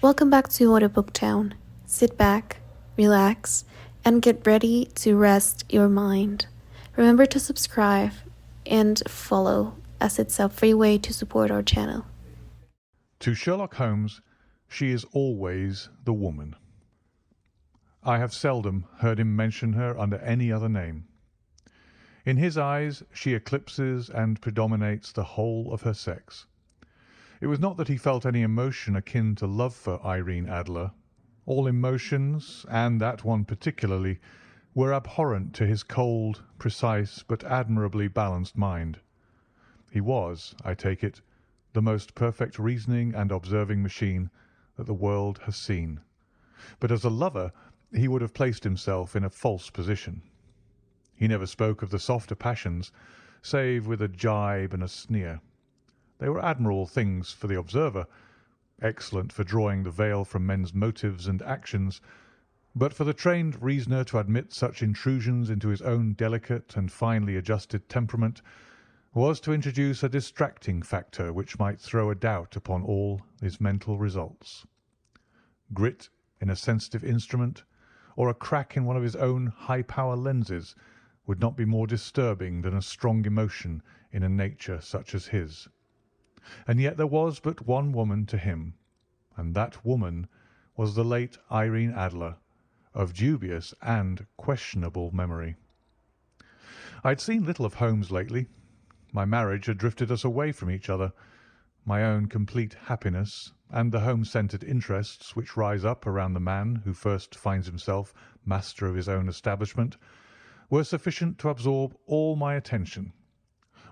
Welcome back to Audiobook Town. Sit back, relax, and get ready to rest your mind. Remember to subscribe and follow, as it's a free way to support our channel. To Sherlock Holmes, she is always the woman. I have seldom heard him mention her under any other name. In his eyes she eclipses and predominates the whole of her sex. It was not that he felt any emotion akin to love for Irene Adler. All emotions, and that one particularly, were abhorrent to his cold, precise, but admirably balanced mind. He was, I take it, the most perfect reasoning and observing machine that the world has seen. But as a lover he would have placed himself in a false position. He never spoke of the softer passions, save with a gibe and a sneer. They were admirable things for the observer, excellent for drawing the veil from men's motives and actions, but for the trained reasoner to admit such intrusions into his own delicate and finely adjusted temperament was to introduce a distracting factor which might throw a doubt upon all his mental results. Grit in a sensitive instrument, or a crack in one of his own high-power lenses, would not be more disturbing than a strong emotion in a nature such as his. And yet there was but one woman to him, and that woman was the late Irene Adler, of dubious and questionable memory. I had seen little of Holmes lately. My marriage had drifted us away from each other. My own complete happiness, and the home-centred interests which rise up around the man who first finds himself master of his own establishment, were sufficient to absorb all my attention,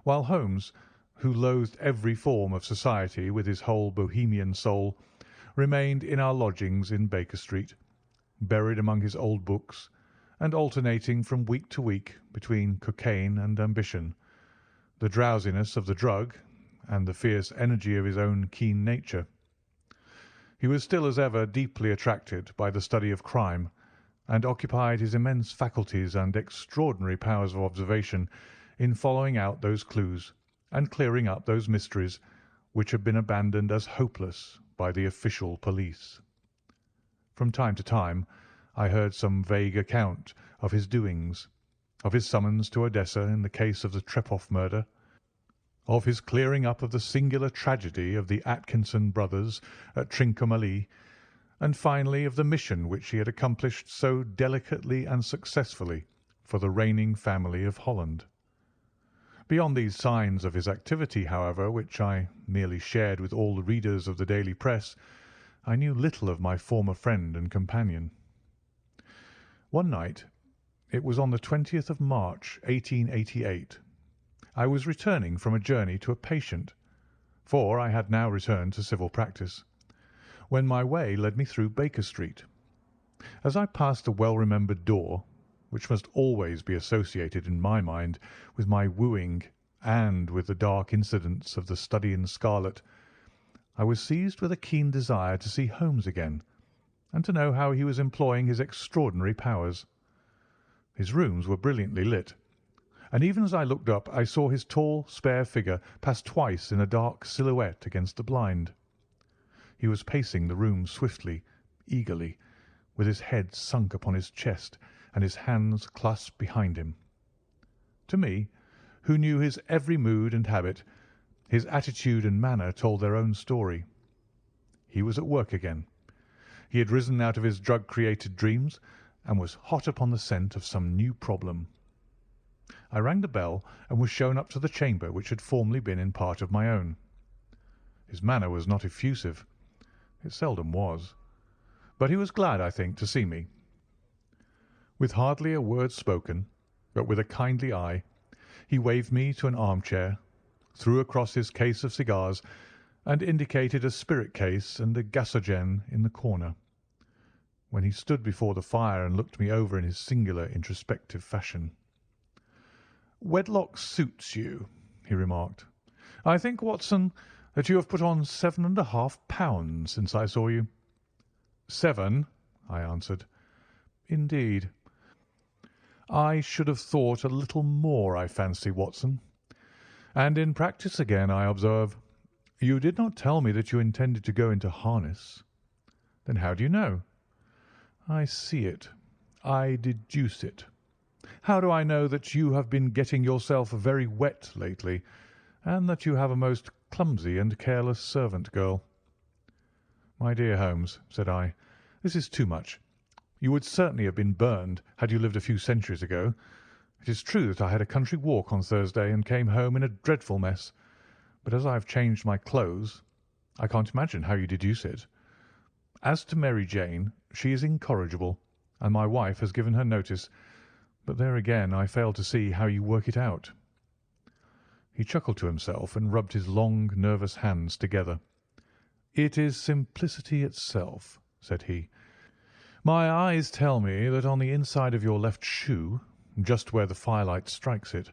while Holmes, who loathed every form of society with his whole Bohemian soul, remained in our lodgings in Baker Street, buried among his old books, and alternating from week to week between cocaine and ambition, the drowsiness of the drug and the fierce energy of his own keen nature. He was still as ever deeply attracted by the study of crime, and occupied his immense faculties and extraordinary powers of observation in following out those clues and clearing up those mysteries which had been abandoned as hopeless by the official police. From time to time I heard some vague account of his doings, of his summons to Odessa in the case of the Trepoff murder, of his clearing up of the singular tragedy of the Atkinson brothers at Trincomalee, and finally of the mission which he had accomplished so delicately and successfully for the reigning family of Holland. Beyond these signs of his activity, however, which I merely shared with all the readers of the daily press, I knew little of my former friend and companion. One night, it was on the 20th of March, 1888, I was returning from a journey to a patient, for I had now returned to civil practice, when my way led me through Baker Street. As I passed a well-remembered door, which must always be associated in my mind with my wooing and with the dark incidents of the Study in Scarlet, I was seized with a keen desire to see Holmes again, and to know how he was employing his extraordinary powers. His rooms were brilliantly lit, and even as I looked up I saw his tall, spare figure pass twice in a dark silhouette against the blind. He was pacing the room swiftly, eagerly, with his head sunk upon his chest and his hands clasped behind him. To me, who knew his every mood and habit, his attitude and manner told their own story. He was at work again. He had risen out of his drug-created dreams and was hot upon the scent of some new problem. I rang the bell and was shown up to the chamber which had formerly been in part of my own. His manner was not effusive. It seldom was. But he was glad, I think, to see me. With hardly a word spoken, but with a kindly eye, he waved me to an armchair, threw across his case of cigars, and indicated a spirit case and a gasogen in the corner, when he stood before the fire and looked me over in his singular introspective fashion. "Wedlock suits you," he remarked. "I think, Watson, that you have put on 7½ pounds since I saw you." "7," I answered. "Indeed. I should have thought a little more, I fancy, Watson. And in practice again, I observe. You did not tell me that you intended to go into harness." Then how do you know? I see it. I deduce it. How do I know that you have been getting yourself very wet lately, and that you have a most clumsy and careless servant girl? My dear Holmes, said I, this is too much. You would certainly have been burned had you lived a few centuries ago. It is true that I had a country walk on Thursday and came home in a dreadful mess, but as I have changed my clothes, I can't imagine how you deduce it. As to Mary Jane, she is incorrigible, and my wife has given her notice, but there again I fail to see how you work it out. He chuckled to himself and rubbed his long, nervous hands together. It is simplicity itself, said he. My eyes tell me that on the inside of your left shoe, just where the firelight strikes it,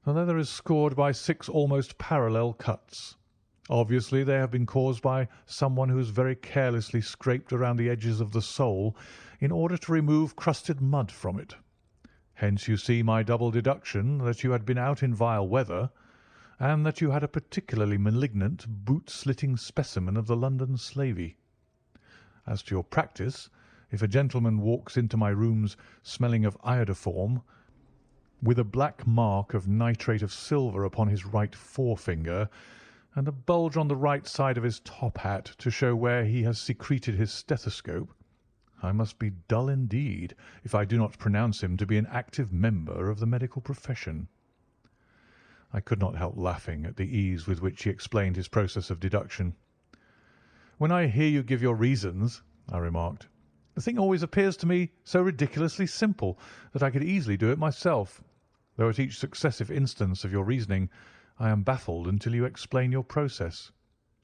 the leather is scored by 6 almost parallel cuts. Obviously, they have been caused by someone who has very carelessly scraped around the edges of the sole in order to remove crusted mud from it. Hence you see my double deduction that you had been out in vile weather, and that you had a particularly malignant boot-slitting specimen of the London slavey. As to your practice, if a gentleman walks into my rooms smelling of iodoform, with a black mark of nitrate of silver upon his right forefinger, and a bulge on the right side of his top hat to show where he has secreted his stethoscope, I must be dull indeed if I do not pronounce him to be an active member of the medical profession. I could not help laughing at the ease with which he explained his process of deduction. When I hear you give your reasons, I remarked, the thing always appears to me so ridiculously simple that I could easily do it myself, though at each successive instance of your reasoning I am baffled until you explain your process.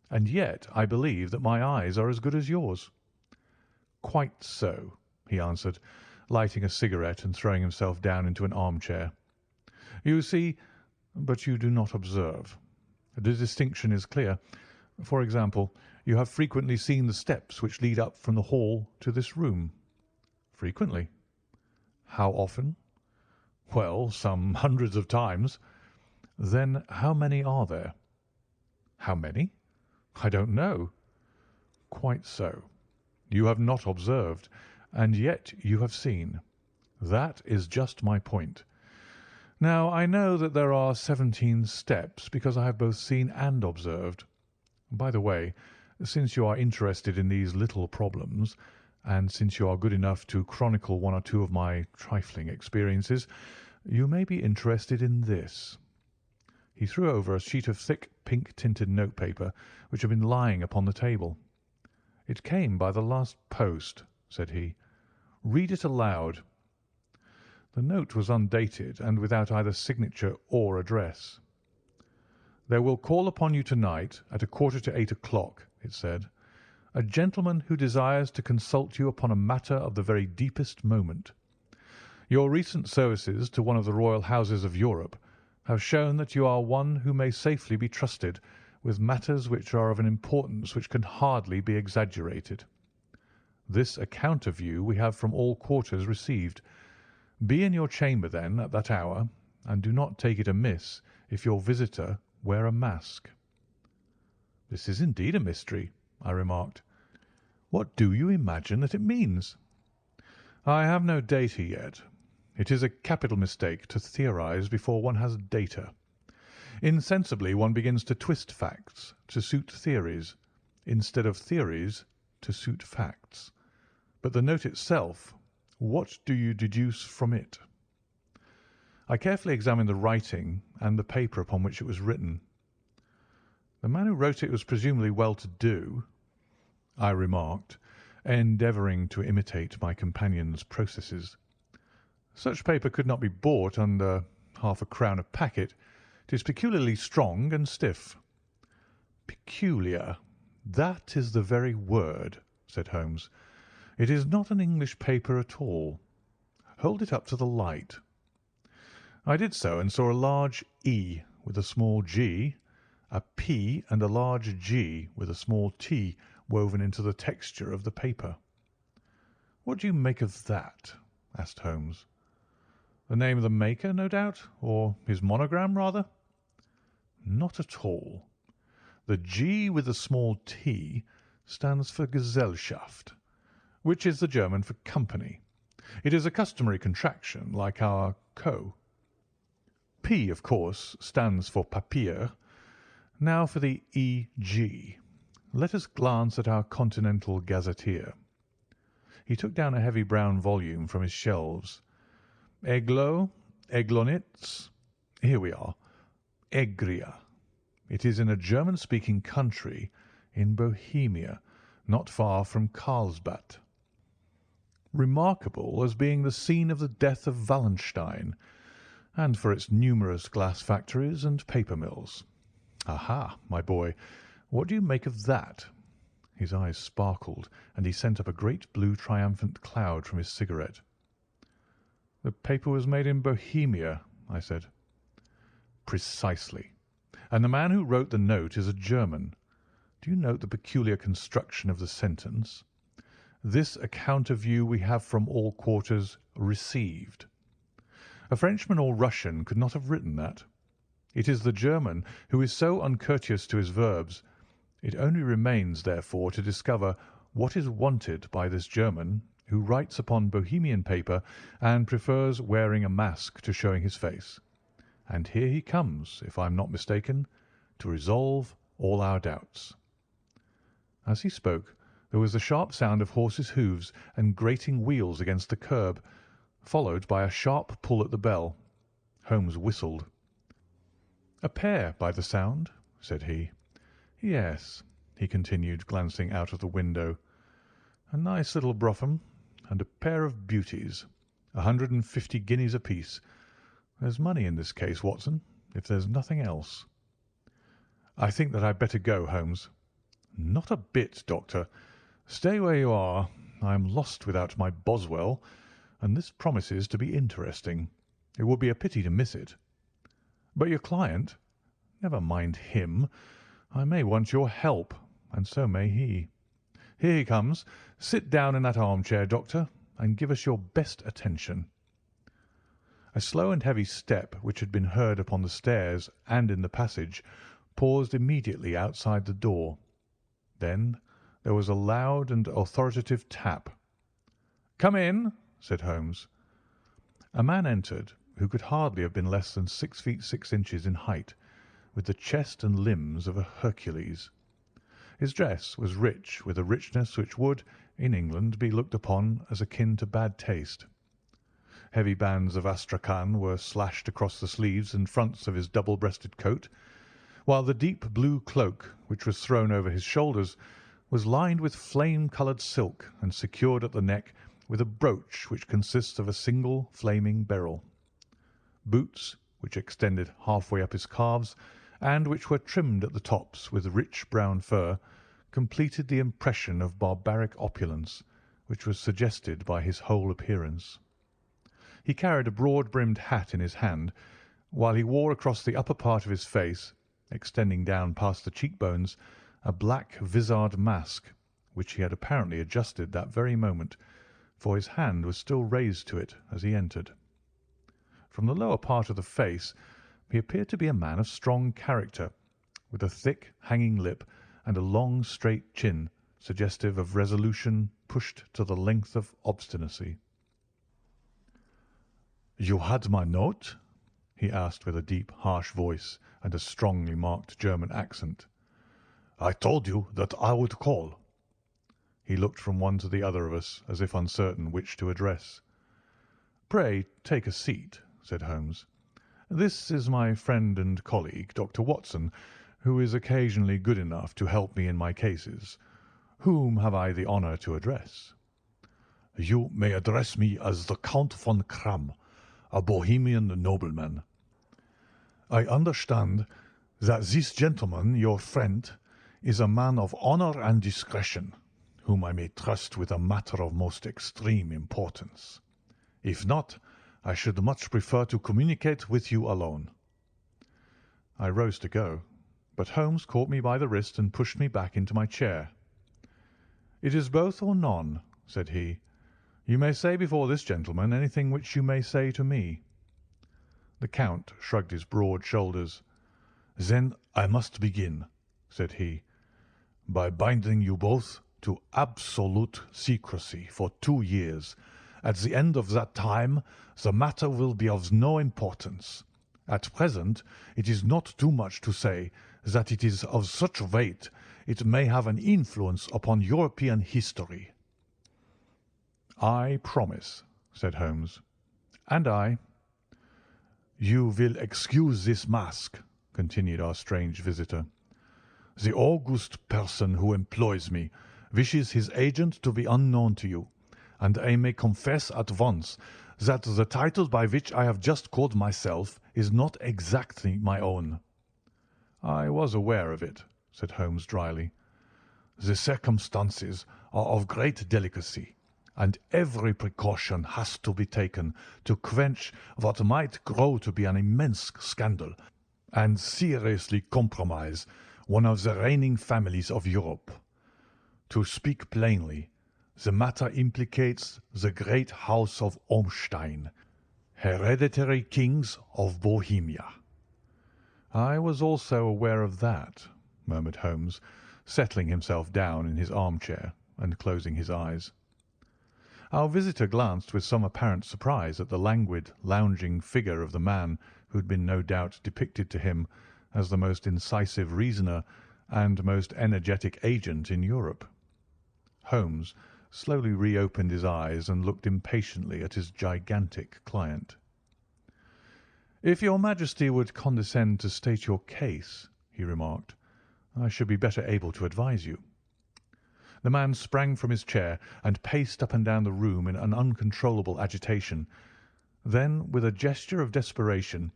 And yet I believe that my eyes are as good as yours. Quite so, he answered, lighting a cigarette and throwing himself down into an armchair. You see, but you do not observe. The distinction is clear. For example, you have frequently seen the steps which lead up from the hall to this room. Frequently. How often? Well, some hundreds of times. Then how many are there? How many? I don't know. Quite so. You have not observed, and yet you have seen. That is just my point. Now, I know that there are 17 steps because I have both seen and observed. By the way, since you are interested in these little problems, and since you are good enough to chronicle one or two of my trifling experiences, you may be interested in this. He threw over a sheet of thick pink-tinted notepaper which had been lying upon the table. It came by the last post, said he. Read it aloud. The note was undated and without either signature or address. There will call upon you tonight at 7:45, it said, a gentleman who desires to consult you upon a matter of the very deepest moment. Your recent services to one of the royal houses of Europe have shown that you are one who may safely be trusted with matters which are of an importance which can hardly be exaggerated. This account of you we have from all quarters received. Be in your chamber, then, at that hour, and do not take it amiss if your visitor wear a mask. This is indeed a mystery, I remarked. What do you imagine that it means? I have no data yet. It is a capital mistake to theorize before one has data. Insensibly one begins to twist facts to suit theories, instead of theories to suit facts. But the note itself, what do you deduce from it? I carefully examined the writing and the paper upon which it was written. The man who wrote it was presumably well-to-do, I remarked, endeavouring to imitate my companion's processes. Such paper could not be bought under £0.50 a packet. It is peculiarly strong and stiff. Peculiar. That is the very word, said Holmes. It is not an English paper at all. Hold it up to the light. I did so and saw a large E with a small g, a P and a large G with a small t woven into the texture of the paper. What do you make of that? Asked Holmes. The name of the maker, no doubt, or his monogram, rather? Not at all. The G with the small t stands for Gesellschaft, which is the German for company. It is a customary contraction, like our co. P, of course, stands for papier. Now for the E.G. Let us glance at our continental gazetteer. He took down a heavy brown volume from his shelves. Eglo, Eglonitz. Here we are. Egria. It is in a German-speaking country in Bohemia, not far from Carlsbad. Remarkable as being the scene of the death of Wallenstein, and for its numerous glass factories and paper mills. Aha, my boy, what do you make of that? His eyes sparkled, and he sent up a great blue triumphant cloud from his cigarette. The paper was made in Bohemia, I said. Precisely. And the man who wrote the note is a German. Do you note the peculiar construction of the sentence? This account of you we have from all quarters received. A Frenchman or Russian could not have written that. It is the German who is so uncourteous to his verbs. It only remains, therefore, to discover what is wanted by this German who writes upon Bohemian paper and prefers wearing a mask to showing his face. And here he comes, if I am not mistaken, to resolve all our doubts. As he spoke, there was the sharp sound of horses' hoofs and grating wheels against the curb, followed by a sharp pull at the bell. Holmes whistled. "A pair, by the sound," said he. "Yes," he continued, glancing out of the window. "A nice little brougham, and a pair of beauties. 150 guineas apiece. There's money in this case, Watson, if there's nothing else." "I think that I'd better go, Holmes." "Not a bit, Doctor. Stay where you are. I am lost without my Boswell, and this promises to be interesting. It would be a pity to miss it." "But your client?" "Never mind him. I may want your help, and so may he. Here he comes. Sit down in that armchair, Doctor, and give us your best attention." A slow and heavy step, which had been heard upon the stairs and in the passage, paused immediately outside the door. Then there was a loud and authoritative tap. "Come in," said Holmes. A man entered who could hardly have been less than 6 feet 6 inches in height, with the chest and limbs of a Hercules. His dress was rich, with a richness which would, in England, be looked upon as akin to bad taste. Heavy bands of astrakhan were slashed across the sleeves and fronts of his double-breasted coat, while the deep blue cloak, which was thrown over his shoulders, was lined with flame-coloured silk and secured at the neck with a brooch which consists of a single flaming beryl. Boots, which extended half-way up his calves, and which were trimmed at the tops with rich brown fur, completed the impression of barbaric opulence which was suggested by his whole appearance. He carried a broad-brimmed hat in his hand, while he wore across the upper part of his face, extending down past the cheekbones, a black vizard mask, which he had apparently adjusted that very moment, for his hand was still raised to it as he entered. From the lower part of the face he appeared to be a man of strong character, with a thick, hanging lip and a long, straight chin, suggestive of resolution pushed to the length of obstinacy. "You had my note?" he asked with a deep, harsh voice and a strongly marked German accent. "I told you that I would call." He looked from one to the other of us, as if uncertain which to address. "Pray take a seat," said Holmes. "This is my friend and colleague, Dr. Watson, who is occasionally good enough to help me in my cases. Whom have I the honour to address?" "You may address me as the Count von Kramm, a Bohemian nobleman. I understand that this gentleman, your friend, is a man of honour and discretion, whom I may trust with a matter of most extreme importance. If not, I should much prefer to communicate with you alone." I rose to go, but Holmes caught me by the wrist and pushed me back into my chair. "It is both or none," said he. "You may say before this gentleman anything which you may say to me." The Count shrugged his broad shoulders. "Then I must begin," said he, "by binding you both to absolute secrecy for 2 years. At the end of that time, the matter will be of no importance. At present, it is not too much to say that it is of such weight it may have an influence upon European history." "I promise," said Holmes. "And I." "You will excuse this mask," continued our strange visitor. "The august person who employs me wishes his agent to be unknown to you, and I may confess at once that the title by which I have just called myself is not exactly my own." "I was aware of it," said Holmes dryly. "The circumstances are of great delicacy, and every precaution has to be taken to quench what might grow to be an immense scandal and seriously compromise one of the reigning families of Europe. To speak plainly, the matter implicates the great house of Ormstein, hereditary kings of Bohemia." "I was also aware of that," murmured Holmes, settling himself down in his armchair and closing his eyes. Our visitor glanced with some apparent surprise at the languid, lounging figure of the man who had been no doubt depicted to him as the most incisive reasoner and most energetic agent in Europe. Holmes slowly reopened his eyes and looked impatiently at his gigantic client. "If your Majesty would condescend to state your case," he remarked, "I should be better able to advise you." The man sprang from his chair and paced up and down the room in an uncontrollable agitation. Then, with a gesture of desperation,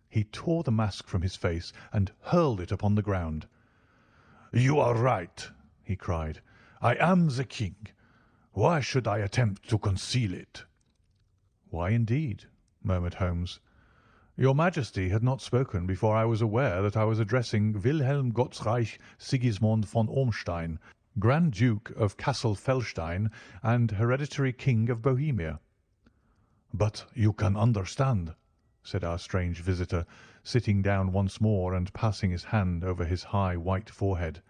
he tore the mask from his face and hurled it upon the ground. "You are right," he cried. "I am the king. Why should I attempt to conceal it?" "Why, indeed?" murmured Holmes. "Your Majesty had not spoken before I was aware that I was addressing Wilhelm Gottsreich Sigismund von Ormstein, Grand Duke of Cassel-Felstein and hereditary King of Bohemia." "But you can understand," said our strange visitor, sitting down once more and passing his hand over his high white forehead.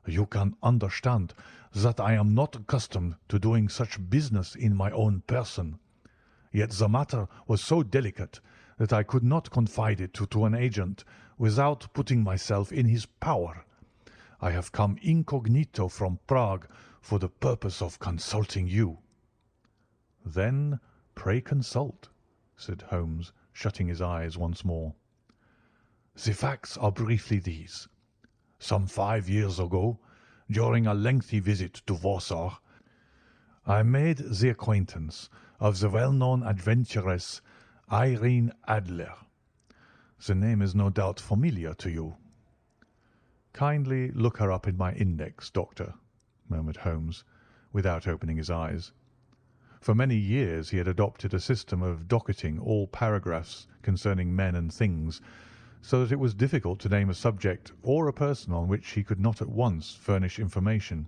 "You can understand that I am not accustomed to doing such business in my own person. Yet the matter was so delicate that I could not confide it to an agent without putting myself in his power. I have come incognito from Prague for the purpose of consulting you." "Then pray consult," said Holmes, shutting his eyes once more. "The facts are briefly these. Some 5 years ago, during a lengthy visit to Warsaw, I made the acquaintance of the well-known adventuress Irene Adler. The name is no doubt familiar to you." "Kindly look her up in my index, Doctor," murmured Holmes, without opening his eyes. For many years he had adopted a system of docketing all paragraphs concerning men and things, so that it was difficult to name a subject or a person on which he could not at once furnish information.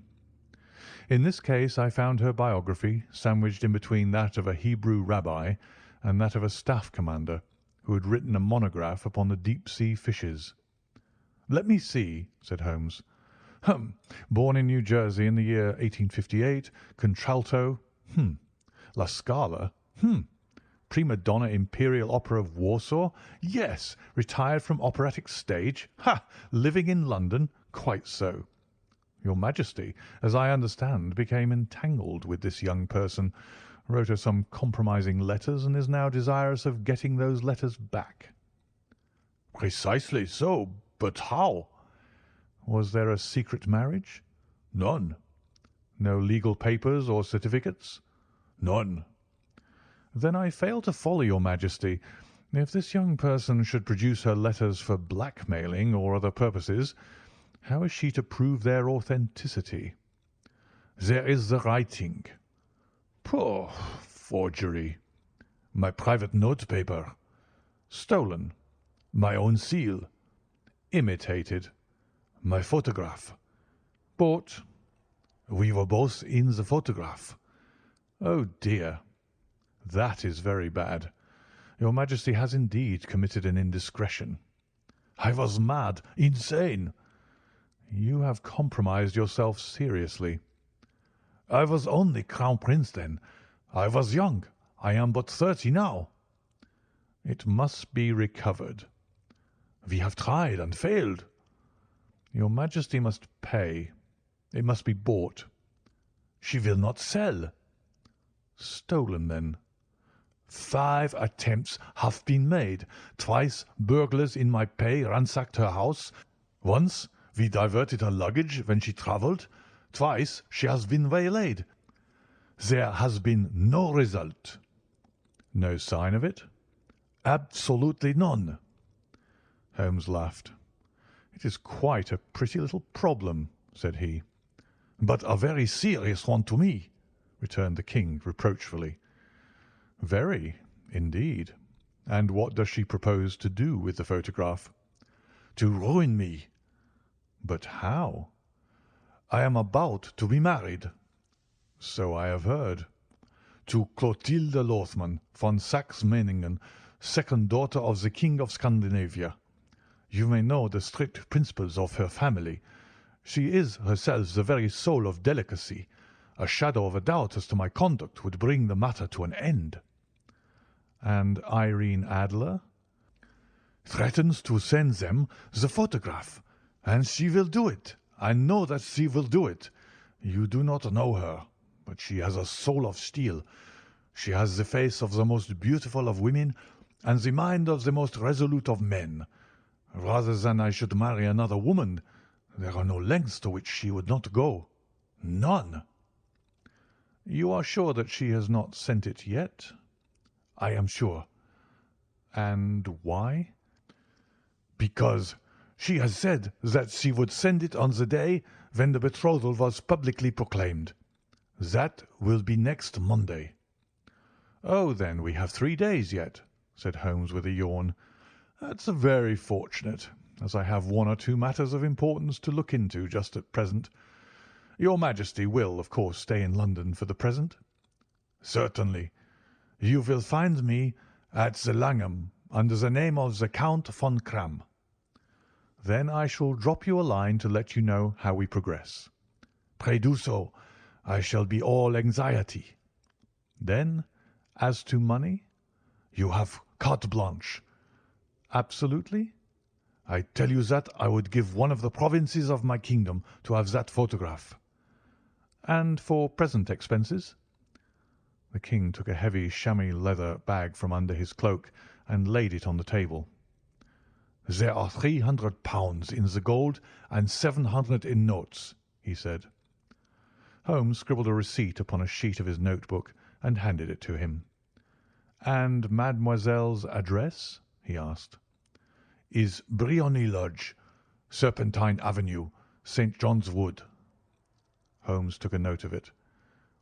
In this case I found her biography sandwiched in between that of a Hebrew rabbi and that of a staff commander who had written a monograph upon the deep-sea fishes. "Let me see," said Holmes. Born in New Jersey in the year 1858, contralto. La Scala. Prima donna Imperial Opera of Warsaw. Yes. Retired from operatic stage. Living in London. Quite so. Your Majesty, as I understand, became entangled with this young person, wrote her some compromising letters, and is now desirous of getting those letters back." "Precisely so. But how?" "Was there a secret marriage?" "None." "No legal papers or certificates?" "None." "Then I fail to follow your Majesty. If this young person should produce her letters for blackmailing or other purposes, how is she to prove their authenticity?" "There is the writing." "Poor forgery." "My private notepaper." "Stolen." "My own seal." "Imitated." "My photograph." "Bought." "We were both in the photograph." "Oh, dear. That is very bad. Your Majesty has indeed committed an indiscretion." "I was mad, insane." "You have compromised yourself seriously." I was only Crown Prince then. I was young. I am but 30 now." "It must be recovered." "We have tried and failed." "Your Majesty must pay. It must be bought." "She will not sell." "Stolen, then?" "5 attempts have been made. Twice burglars in my pay ransacked her house. Once we diverted her luggage when she travelled. Twice she has been waylaid. There has been no result." "No sign of it?" "Absolutely none." Holmes laughed. "It is quite a pretty little problem," said he. "But a very serious one to me," returned the King reproachfully. "Very, indeed. And what does she propose to do with the photograph?" "To ruin me." "But how?" "I am about to be married." "So I have heard." "To Clotilde Lothman von Saxe-Meiningen, second daughter of the King of Scandinavia. You may know the strict principles of her family. She is herself the very soul of delicacy. A shadow of a doubt as to my conduct would bring the matter to an end." "And Irene Adler?" "Threatens to send them the photograph. And she will do it. I know that she will do it. You do not know her, but she has a soul of steel. She has the face of the most beautiful of women and the mind of the most resolute of men. Rather than I should marry another woman, there are no lengths to which she would not go. None." "You are sure that she has not sent it yet?" "I am sure." "And why?" "Because she has said that she would send it on the day when the betrothal was publicly proclaimed. That will be next Monday." "Oh, then we have 3 days yet," said Holmes with a yawn. "That's very fortunate, as I have 1 or 2 matters of importance to look into just at present. Your Majesty will, of course, stay in London for the present?" "Certainly. You will find me at the Langham under the name of the Count von Kramm." "Then I shall drop you a line to let you know how we progress." "Pray do so. I shall be all anxiety." "Then, as to money?" "You have carte blanche." "Absolutely?" "I tell you that I would give one of the provinces of my kingdom to have that photograph." "And for present expenses?" The King took a heavy chamois leather bag from under his cloak and laid it on the table. "There are £300 in the gold and 700 in notes," he said. Holmes scribbled a receipt upon a sheet of his notebook and handed it to him. "And mademoiselle's address?" he asked. "Is Briony Lodge, Serpentine Avenue, St. John's Wood." Holmes took a note of it.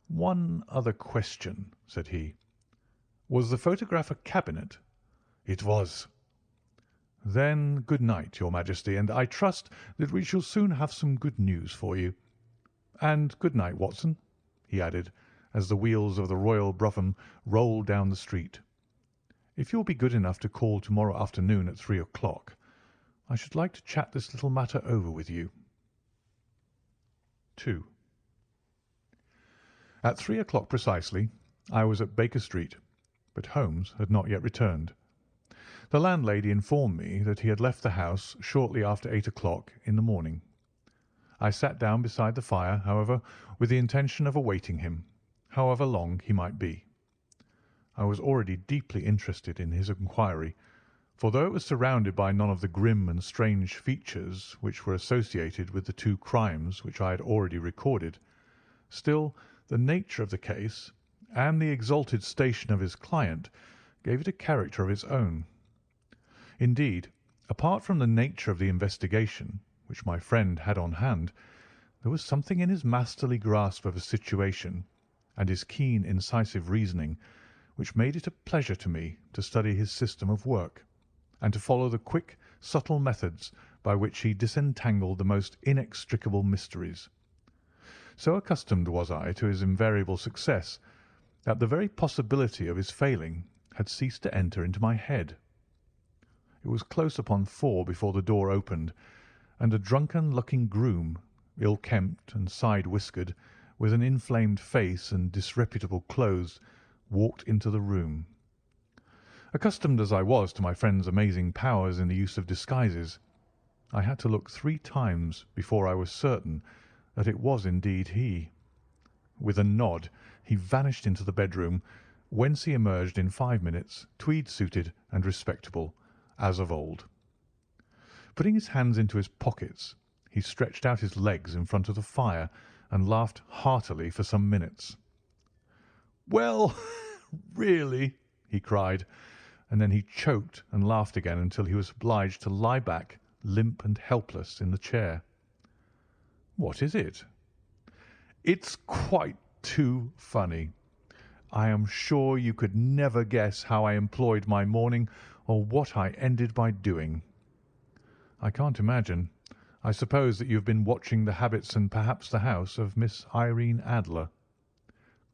"One other question," said he. "Was the photograph a cabinet?" "It was." "Then good night, Your Majesty, and I trust that we shall soon have some good news for you. And good night, Watson," he added, as the wheels of the Royal brougham rolled down the street. "If you will be good enough to call to-morrow afternoon at 3 o'clock, I should like to chat this little matter over with you." 2. At 3 o'clock precisely, I was at Baker Street, but Holmes had not yet returned. The landlady informed me that he had left the house shortly after 8 o'clock in the morning. I sat down beside the fire, however, with the intention of awaiting him, however long he might be. I was already deeply interested in his inquiry, for though it was surrounded by none of the grim and strange features which were associated with the 2 crimes which I had already recorded, still the nature of the case and the exalted station of his client gave it a character of its own. Indeed, apart from the nature of the investigation which my friend had on hand, there was something in his masterly grasp of a situation and his keen, incisive reasoning which made it a pleasure to me to study his system of work, and to follow the quick, subtle methods by which he disentangled the most inextricable mysteries. So accustomed was I to his invariable success that the very possibility of his failing had ceased to enter into my head. It was close upon 4 before the door opened, and a drunken-looking groom, ill-kempt and side-whiskered, with an inflamed face and disreputable clothes, walked into the room. Accustomed as I was to my friend's amazing powers in the use of disguises, I had to look 3 times before I was certain that it was indeed he. With a nod, he vanished into the bedroom, whence he emerged in 5 minutes, tweed-suited and respectable, as of old. Putting his hands into his pockets, he stretched out his legs in front of the fire and laughed heartily for some minutes. "Well, really," he cried, and then he choked and laughed again until he was obliged to lie back, limp and helpless, in the chair. "What is it?" "It's quite too funny. I am sure you could never guess how I employed my morning or what I ended by doing." "I can't imagine. I suppose that you have been watching the habits and perhaps the house of Miss Irene Adler."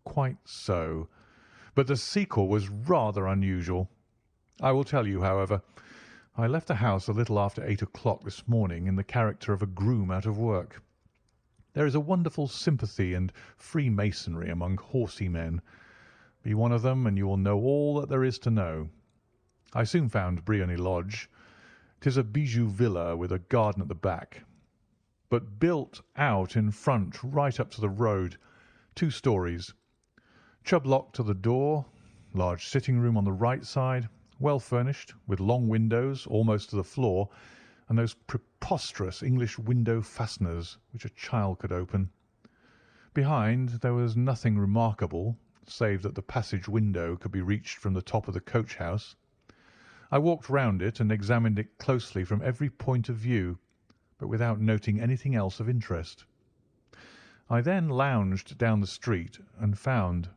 "Quite so. But the sequel was rather unusual. I will tell you, however. I left the house a little after 8 o'clock this morning in the character of a groom out of work. There is a wonderful sympathy and freemasonry among horsey men. Be one of them, and you will know all that there is to know. I soon found Briony Lodge. 'Tis a bijou villa with a garden at the back, but built out in front right up to the road, 2 stories. Chubb lock to the door, large sitting room on the right side, well furnished, with long windows almost to the floor, and those preposterous English window fasteners which a child could open. Behind there was nothing remarkable, save that the passage window could be reached from the top of the coach-house. I walked round it and examined it closely from every point of view, but without noting anything else of interest. I then lounged down the street and found,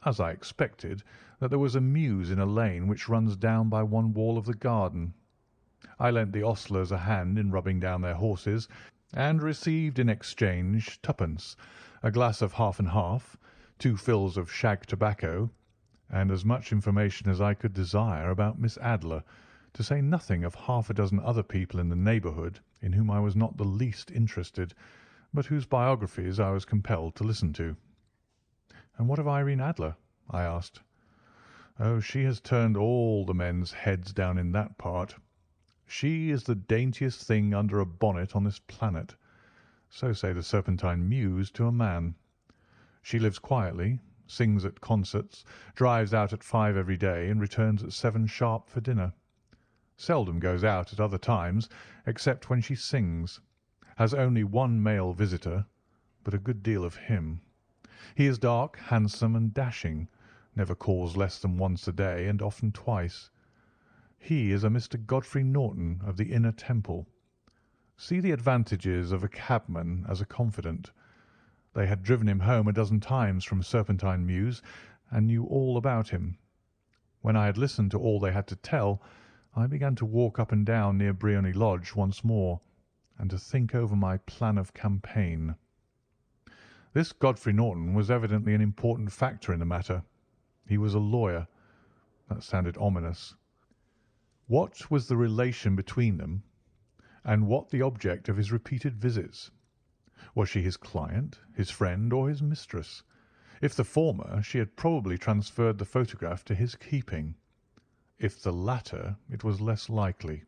as I expected, that there was a mews in a lane which runs down by one wall of the garden. I lent the ostlers a hand in rubbing down their horses, and received in exchange 2d, a glass of half and half, 2 fills of shag tobacco, and as much information as I could desire about Miss Adler, to say nothing of half a dozen other people in the neighbourhood in whom I was not the least interested, but whose biographies I was compelled to listen to. "And what of Irene Adler?" I asked. "Oh, she has turned all the men's heads down in that part. She is the daintiest thing under a bonnet on this planet. So say the Serpentine Mews to a man. She lives quietly, sings at concerts, drives out at 5 every day, and returns at 7 sharp for dinner. Seldom goes out at other times, except when she sings. Has only 1 male visitor, but a good deal of him. He is dark, handsome, and dashing, never calls less than once a day, and often twice. He is a Mr. Godfrey Norton of the Inner Temple. See the advantages of a cabman as a confidant. They had driven him home a dozen times from Serpentine Mews, and knew all about him. When I had listened to all they had to tell, I began to walk up and down near Briony Lodge once more, and to think over my plan of campaign. This Godfrey Norton was evidently an important factor in the matter. He was a lawyer. That sounded ominous. What was the relation between them, and what the object of his repeated visits? Was she his client, his friend, or his mistress? If the former, she had probably transferred the photograph to his keeping. If the latter, it was less likely.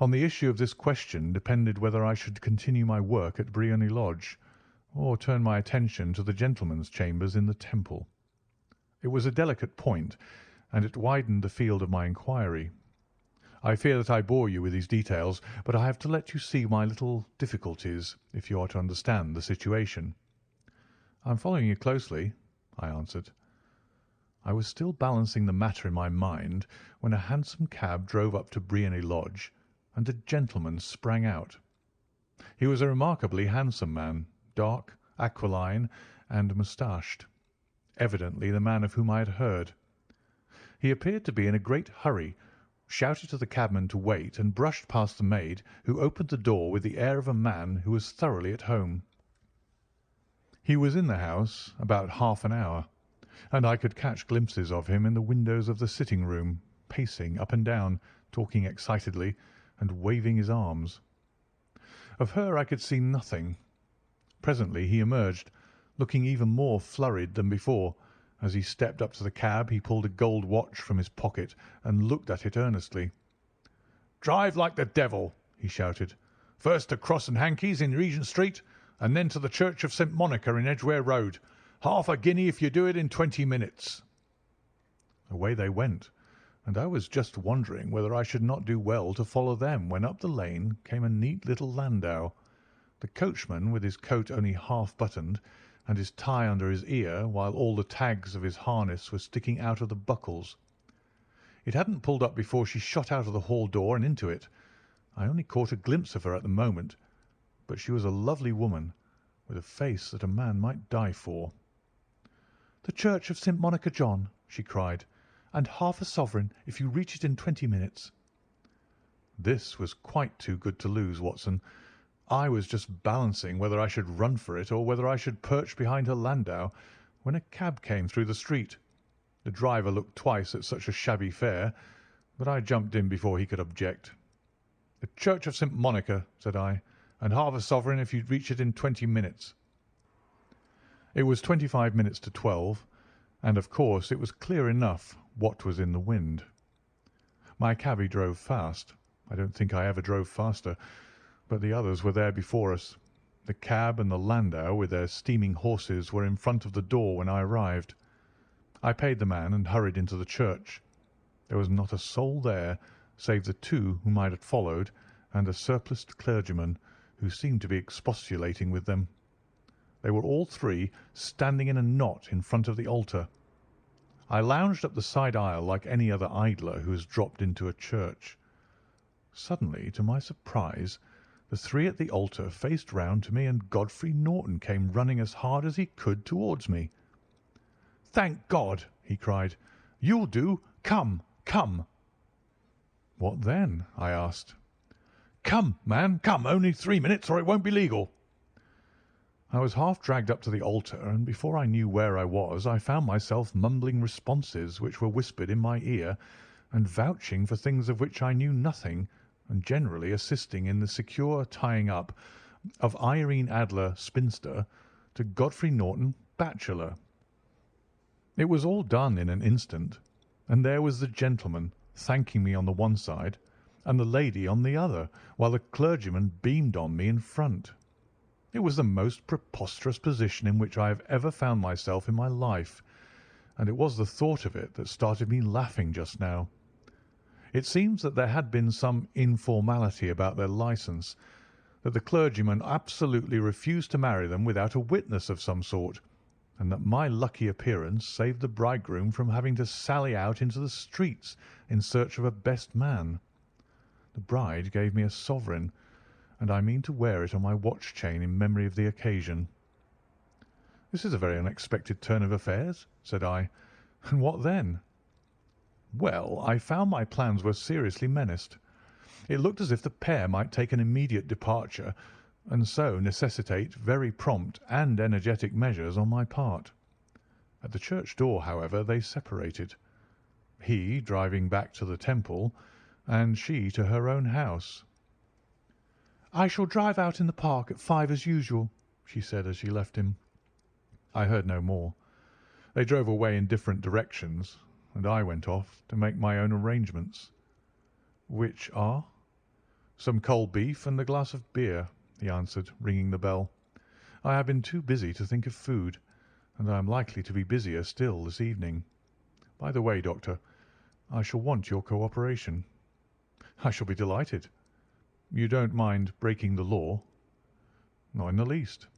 On the issue of this question depended whether I should continue my work at Briony Lodge, or turn my attention to the gentlemen's chambers in the Temple. It was a delicate point, and it widened the field of my inquiry. I fear that I bore you with these details, but I have to let you see my little difficulties if you are to understand the situation. "I am following you closely," I answered. I was still balancing the matter in my mind when a hansom cab drove up to Briony Lodge, and a gentleman sprang out. He was a remarkably handsome man, dark, aquiline, and moustached, evidently the man of whom I had heard. He appeared to be in a great hurry, shouted to the cabman to wait, and brushed past the maid, who opened the door with the air of a man who was thoroughly at home. He was in the house about half an hour, and I could catch glimpses of him in the windows of the sitting-room, pacing up and down, talking excitedly, and waving his arms. Of her I could see nothing. Presently he emerged, looking even more flurried than before. As he stepped up to the cab, he pulled a gold watch from his pocket and looked at it earnestly. "Drive like the devil!" he shouted. "First to Cross and Hankey's in Regent Street, and then to the Church of St. Monica in Edgware Road. Half a guinea if you do it in 20 minutes." Away they went, and I was just wondering whether I should not do well to follow them when up the lane came a neat little landau. The coachman, with his coat only half buttoned, and his tie under his ear, while all the tags of his harness were sticking out of the buckles. It hadn't pulled up before she shot out of the hall door and into it. I only caught a glimpse of her at the moment, but she was a lovely woman, with a face that a man might die for. "The Church of St. Monica, John," she cried, "and half a sovereign if you reach it in 20 minutes." This was quite too good to lose, Watson. I was just balancing whether I should run for it or whether I should perch behind her landau, when a cab came through the street. The driver looked twice at such a shabby fare, but I jumped in before he could object. "The Church of St. Monica," said I, "and half a sovereign if you reach it in 20 minutes." It was 25 minutes to 12, and of course it was clear enough what was in the wind. My cabby drove fast. I don't think I ever drove faster, but the others were there before us. The cab and the landau with their steaming horses were in front of the door when I arrived. I paid the man and hurried into the church. There was not a soul there save the two whom I had followed and a surpliced clergyman who seemed to be expostulating with them. They were all three standing in a knot in front of the altar. I lounged up the side aisle like any other idler who has dropped into a church. Suddenly, to my surprise, the three at the altar faced round to me, and Godfrey Norton came running as hard as he could towards me. "Thank God!" he cried. "You'll do. Come, come." "What then?" I asked. "Come, man, come. Only 3 minutes, or it won't be legal." I was half dragged up to the altar, and before I knew where I was, I found myself mumbling responses which were whispered in my ear, and vouching for things of which I knew nothing, and generally assisting in the secure tying up of Irene Adler, spinster, to Godfrey Norton, bachelor. It was all done in an instant, and there was the gentleman thanking me on the one side, and the lady on the other, while the clergyman beamed on me in front. It was the most preposterous position in which I have ever found myself in my life, and it was the thought of it that started me laughing just now. It seems that there had been some informality about their licence, that the clergyman absolutely refused to marry them without a witness of some sort, and that my lucky appearance saved the bridegroom from having to sally out into the streets in search of a best man. The bride gave me a sovereign, and I mean to wear it on my watch chain in memory of the occasion. "This is a very unexpected turn of affairs," said I. "And what then?" "Well, I found my plans were seriously menaced. It looked as if the pair might take an immediate departure, and so necessitate very prompt and energetic measures on my part. At the church door, however, they separated, he driving back to the Temple, and she to her own house. "I shall drive out in the park at 5 as usual," she said as she left him. I heard no more. They drove away in different directions, and I went off to make my own arrangements. "Which are?" "Some cold beef and a glass of beer," he answered, ringing the bell. "I have been too busy to think of food, and I am likely to be busier still this evening. By the way, Doctor, I shall want your cooperation." "I shall be delighted." "You don't mind breaking the law?" "Not in the least."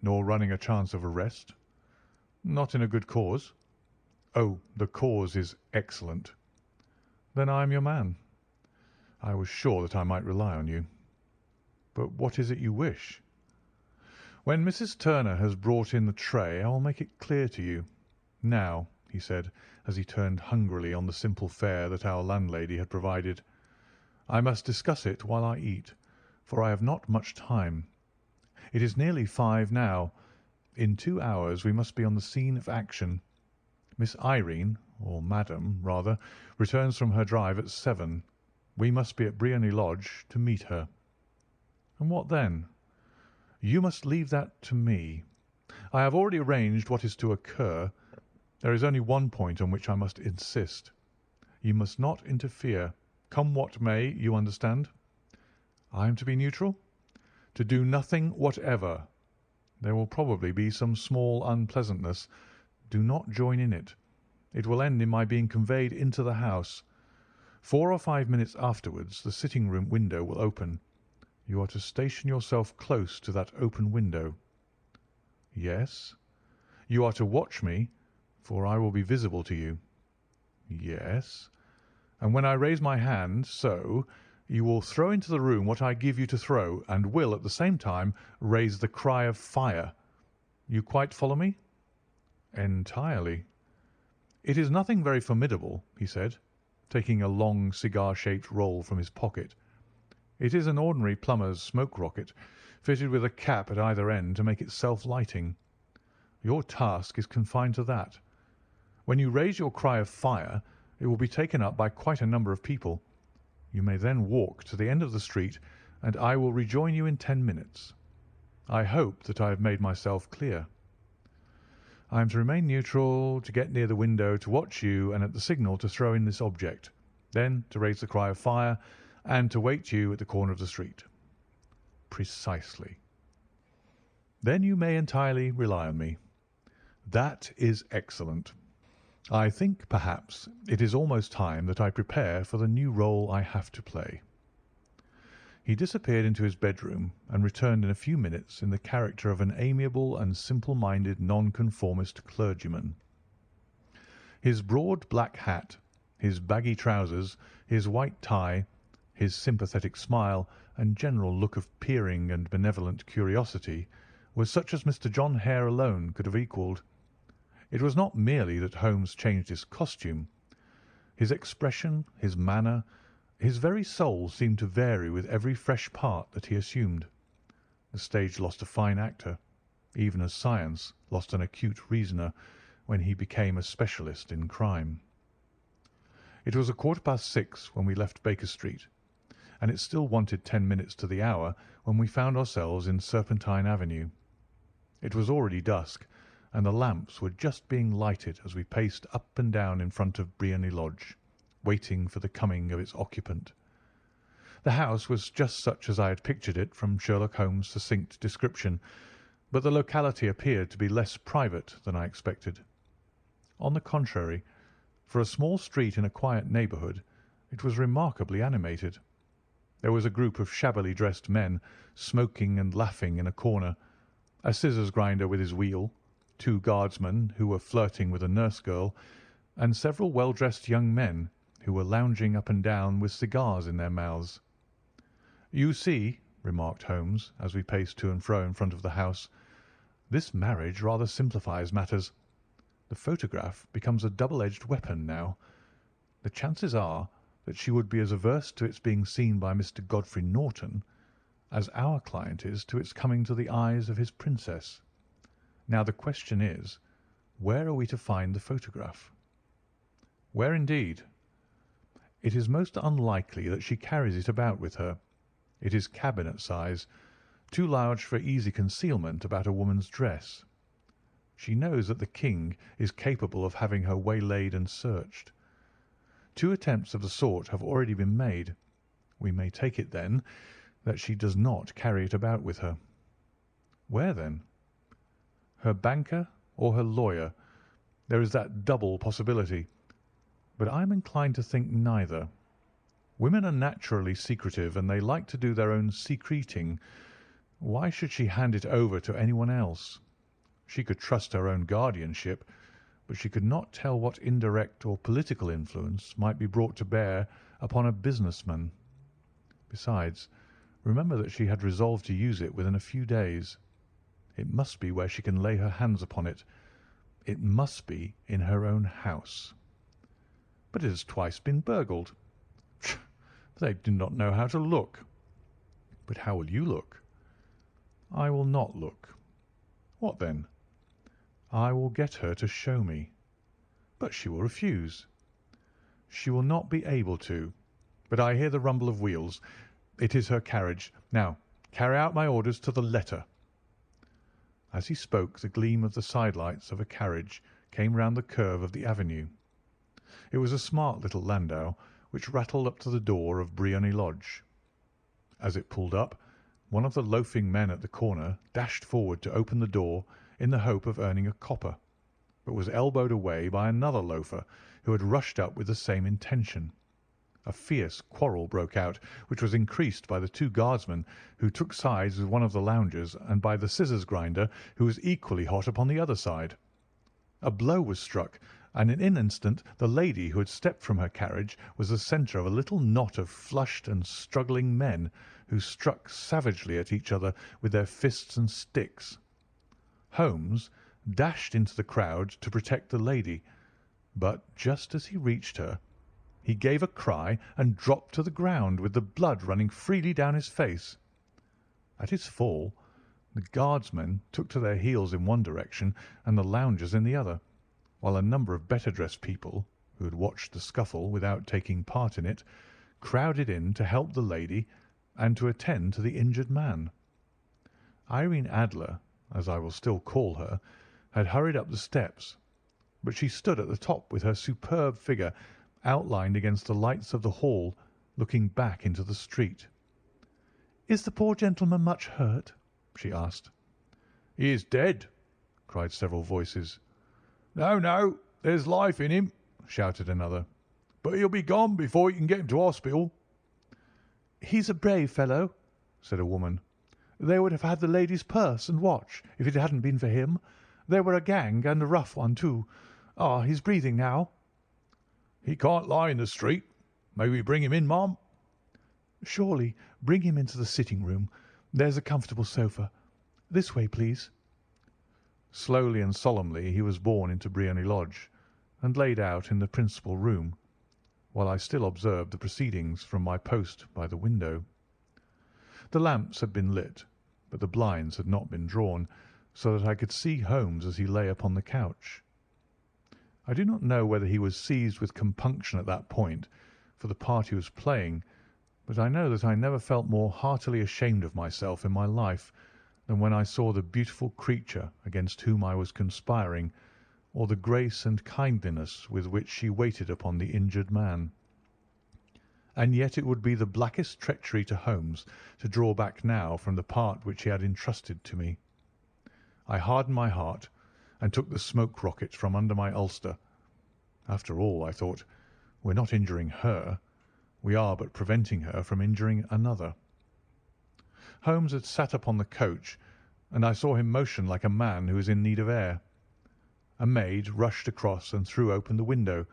"Nor running a chance of arrest?" "Not in a good cause." "Oh, the cause is excellent." "Then I am your man." "I was sure that I might rely on you." "But what is it you wish?" "When Mrs. Turner has brought in the tray I will make it clear to you. Now," he said, as he turned hungrily on the simple fare that our landlady had provided, "I must discuss it while I eat, for I have not much time. It is nearly 5 now. In 2 hours we must be on the scene of action. Miss Irene, or Madam, rather, returns from her drive at 7. We must be at Briony Lodge to meet her." "And what then?" "You must leave that to me. I have already arranged what is to occur. There is only one point on which I must insist. You must not interfere. Come what may, you understand. I am to be neutral? To do nothing whatever. There will probably be some small unpleasantness. Do not join in it. It will end in my being conveyed into the house. 4 or 5 minutes afterwards the sitting-room window will open. You are to station yourself close to that open window. Yes. You are to watch me, for I will be visible to you. Yes. And when I raise my hand, so, you will throw into the room what I give you to throw, and will at the same time raise the cry of fire. You quite follow me? Entirely. It is nothing very formidable, he said, taking a long cigar-shaped roll from his pocket. It is an ordinary plumber's smoke rocket, fitted with a cap at either end to make it self-lighting. Your task is confined to that. When you raise your cry of fire, it will be taken up by quite a number of people. You may then walk to the end of the street, and I will rejoin you in 10 minutes. I hope that I have made myself clear. I am to remain neutral, to get near the window, to watch you, and at the signal to throw in this object, then to raise the cry of fire, and to wait you at the corner of the street. Precisely. Then you may entirely rely on me. That is excellent. I think, perhaps, it is almost time that I prepare for the new role I have to play. He disappeared into his bedroom and returned in a few minutes in the character of an amiable and simple-minded nonconformist clergyman. His broad black hat, his baggy trousers, his white tie, his sympathetic smile, and general look of peering and benevolent curiosity was such as Mr. John Hare alone could have equalled. It was not merely that Holmes changed his costume. His expression, his manner, his very soul seemed to vary with every fresh part that he assumed. The stage lost a fine actor, even as science lost an acute reasoner when he became a specialist in crime. It was 6:15 when we left Baker Street, and it still wanted 10 minutes to the hour when we found ourselves in Serpentine Avenue. It was already dusk, and the lamps were just being lighted as we paced up and down in front of Briony Lodge, waiting for the coming of its occupant. The house was just such as I had pictured it from Sherlock Holmes' succinct description, but the locality appeared to be less private than I expected. On the contrary, for a small street in a quiet neighbourhood, it was remarkably animated. There was a group of shabbily dressed men smoking and laughing in a corner, a scissors grinder with his wheel, 2 guardsmen who were flirting with a nurse girl, and several well-dressed young men who were lounging up and down with cigars in their mouths. "You see," remarked Holmes, as we paced to and fro in front of the house, "this marriage rather simplifies matters. The photograph becomes a double-edged weapon now. The chances are that she would be as averse to its being seen by Mr. Godfrey Norton as our client is to its coming to the eyes of his princess. Now the question is, where are we to find the photograph?" "Where indeed?" "It is most unlikely that she carries it about with her. It is cabinet size, too large for easy concealment about a woman's dress. She knows that the king is capable of having her waylaid and searched. 2 attempts of the sort have already been made. We may take it, then, that she does not carry it about with her. Where, then? Her banker or her lawyer. There is that double possibility. But I am inclined to think neither. Women are naturally secretive, and they like to do their own secreting. Why should she hand it over to anyone else? She could trust her own guardianship, but she could not tell what indirect or political influence might be brought to bear upon a businessman. Besides, remember that she had resolved to use it within a few days. It must be where she can lay her hands upon it. It must be in her own house. But it has twice been burgled. They do not know how to look. But how will you look? I will not look. What then? I will get her to show me. But she will refuse. She will not be able to. But I hear the rumble of wheels. It is her carriage. Now, carry out my orders to the letter. As he spoke, the gleam of the sidelights of a carriage came round the curve of the avenue. It was a smart little landau, which rattled up to the door of Briony Lodge. As it pulled up, one of the loafing men at the corner dashed forward to open the door in the hope of earning a copper, but was elbowed away by another loafer who had rushed up with the same intention. A fierce quarrel broke out, which was increased by the two guardsmen who took sides with one of the loungers, and by the scissors grinder, who was equally hot upon the other side. A blow was struck, and in an instant the lady who had stepped from her carriage was the centre of a little knot of flushed and struggling men, who struck savagely at each other with their fists and sticks. Holmes dashed into the crowd to protect the lady, but just as he reached her, he gave a cry and dropped to the ground with the blood running freely down his face. At his fall, the guardsmen took to their heels in one direction and the loungers in the other, while a number of better-dressed people, who had watched the scuffle without taking part in it, crowded in to help the lady and to attend to the injured man. Irene Adler, as I will still call her, had hurried up the steps, but she stood at the top with her superb figure outlined against the lights of the hall, looking back into the street. "Is the poor gentleman much hurt?" she asked. "He is dead," cried several voices. "No, no, there's life in him," shouted another. "But he'll be gone before you can get him to hospital." "He's a brave fellow," said a woman. "They would have had the lady's purse and watch if it hadn't been for him. They were a gang, and a rough one, too. Ah, he's breathing now." "He can't lie in the street. May we bring him in, ma'am?" "Surely. Bring him into the sitting-room. There's a comfortable sofa. This way, please." Slowly and solemnly he was borne into Briony Lodge, and laid out in the principal room, while I still observed the proceedings from my post by the window. The lamps had been lit, but the blinds had not been drawn, so that I could see Holmes as he lay upon the couch. I do not know whether he was seized with compunction at that point for the part he was playing, but I know that I never felt more heartily ashamed of myself in my life than when I saw the beautiful creature against whom I was conspiring, or the grace and kindliness with which she waited upon the injured man. And yet it would be the blackest treachery to Holmes to draw back now from the part which he had entrusted to me. I hardened my heart and took the smoke rocket from under my ulster. After all, I thought, we're not injuring her. We are but preventing her from injuring another. Holmes had sat upon the coach, and I saw him motion like a man who is in need of air. A maid rushed across and threw open the window.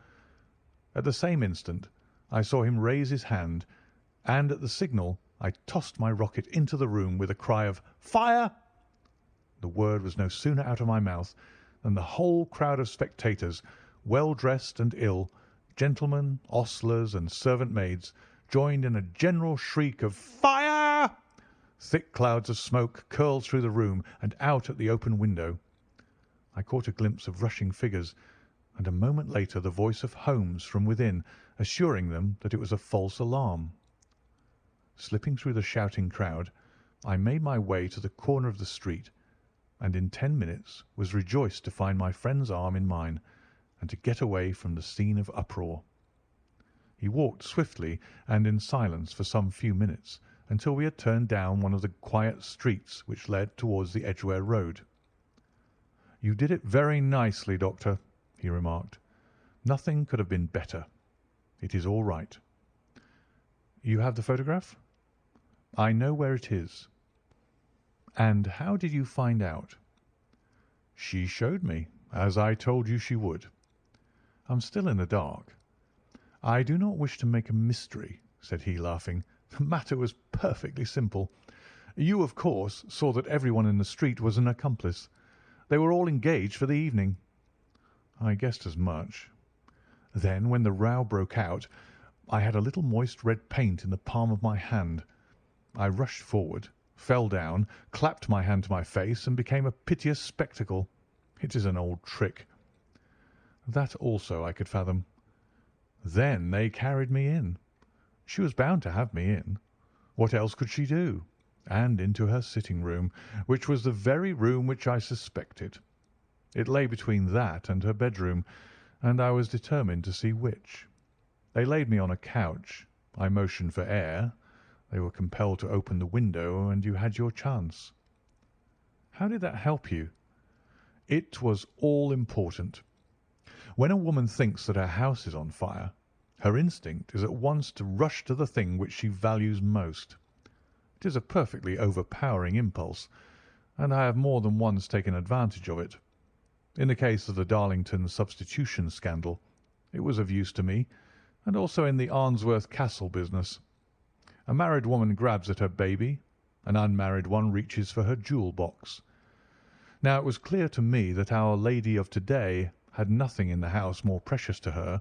At the same instant I saw him raise his hand, and at the signal I tossed my rocket into the room with a cry of "Fire!" The word was no sooner out of my mouth than the whole crowd of spectators, well dressed and ill, gentlemen, ostlers, and servant maids, joined in a general shriek of "Fire!" Thick clouds of smoke curled through the room and out at the open window. I caught a glimpse of rushing figures, and a moment later the voice of Holmes from within, assuring them that it was a false alarm. Slipping through the shouting crowd, I made my way to the corner of the street, and in 10 minutes was rejoiced to find my friend's arm in mine, and to get away from the scene of uproar. He walked swiftly and in silence for some few minutes, until we had turned down one of the quiet streets which led towards the Edgware Road. "You did it very nicely, Doctor," he remarked. "Nothing could have been better. It is all right." "You have the photograph?" "I know where it is." "And how did you find out?" "She showed me, as I told you she would." "I'm still in the dark." "I do not wish to make a mystery," said he, laughing. "The matter was perfectly simple. You, of course, saw that everyone in the street was an accomplice. They were all engaged for the evening." "I guessed as much." "Then, when the row broke out, I had a little moist red paint in the palm of my hand. I rushed forward, fell down, clapped my hand to my face, and became a piteous spectacle. It is an old trick." "That also I could fathom." "Then they carried me in. She was bound to have me in. What else could she do? and into her sitting-room, which was the very room which I suspected. It lay between that and her bedroom, and I was determined to see which. They laid me on a couch. I motioned for air. They were compelled to open the window, and you had your chance. How did that help you? It was all important. When a woman thinks that her house is on fire, her instinct is at once to rush to the thing which she values most. It is a perfectly overpowering impulse, and I have more than once taken advantage of it. In the case of the Darlington substitution scandal, it was of use to me, and also in the Arnsworth Castle business. A married woman grabs at her baby, an unmarried one reaches for her jewel box. Now it was clear to me that our lady of to-day had nothing in the house more precious to her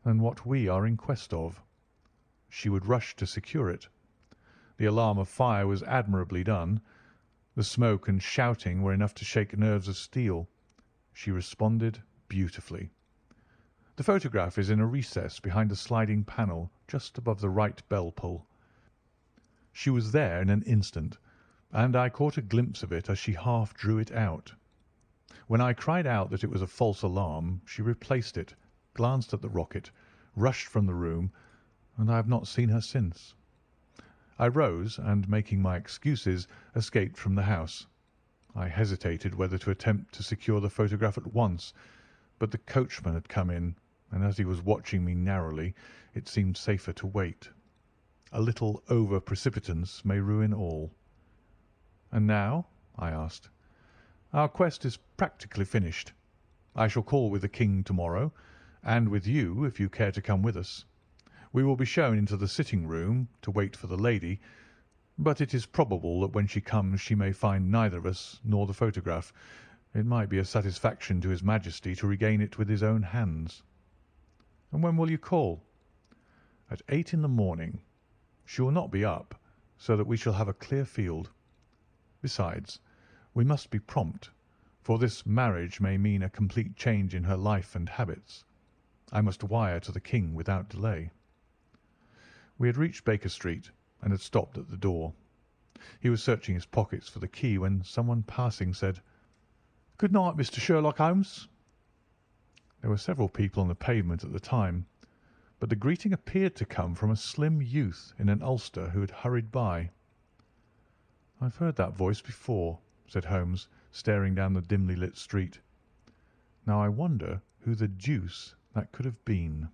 than what we are in quest of. She would rush to secure it. The alarm of fire was admirably done. The smoke and shouting were enough to shake nerves of steel. She responded beautifully. The photograph is in a recess behind a sliding panel just above the right bell pull. She was there in an instant, and I caught a glimpse of it as she half drew it out. When I cried out that it was a false alarm, she replaced it, glanced at the rocket, rushed from the room, and I have not seen her since. I rose, and making my excuses, escaped from the house. I hesitated whether to attempt to secure the photograph at once, but the coachman had come in, and as he was watching me narrowly, it seemed safer to wait. A little over-precipitance may ruin all. "And now?" I asked. "Our quest is practically finished. I shall call with the King to-morrow, and with you if you care to come with us. We will be shown into the sitting-room to wait for the lady, but it is probable that when she comes she may find neither us nor the photograph. It might be a satisfaction to His Majesty to regain it with his own hands." "And when will you call?" "At 8 in the morning. She will not be up, so that we shall have a clear field. Besides, we must be prompt, for this marriage may mean a complete change in her life and habits. I must wire to the King without delay." We had reached Baker Street and had stopped at the door. He was searching his pockets for the key when someone passing said, "Good night, Mr. Sherlock Holmes." There were several people on the pavement at the time, but the greeting appeared to come from a slim youth in an ulster who had hurried by. "I've heard that voice before," said Holmes, staring down the dimly lit street. "Now I wonder who the deuce that could have been."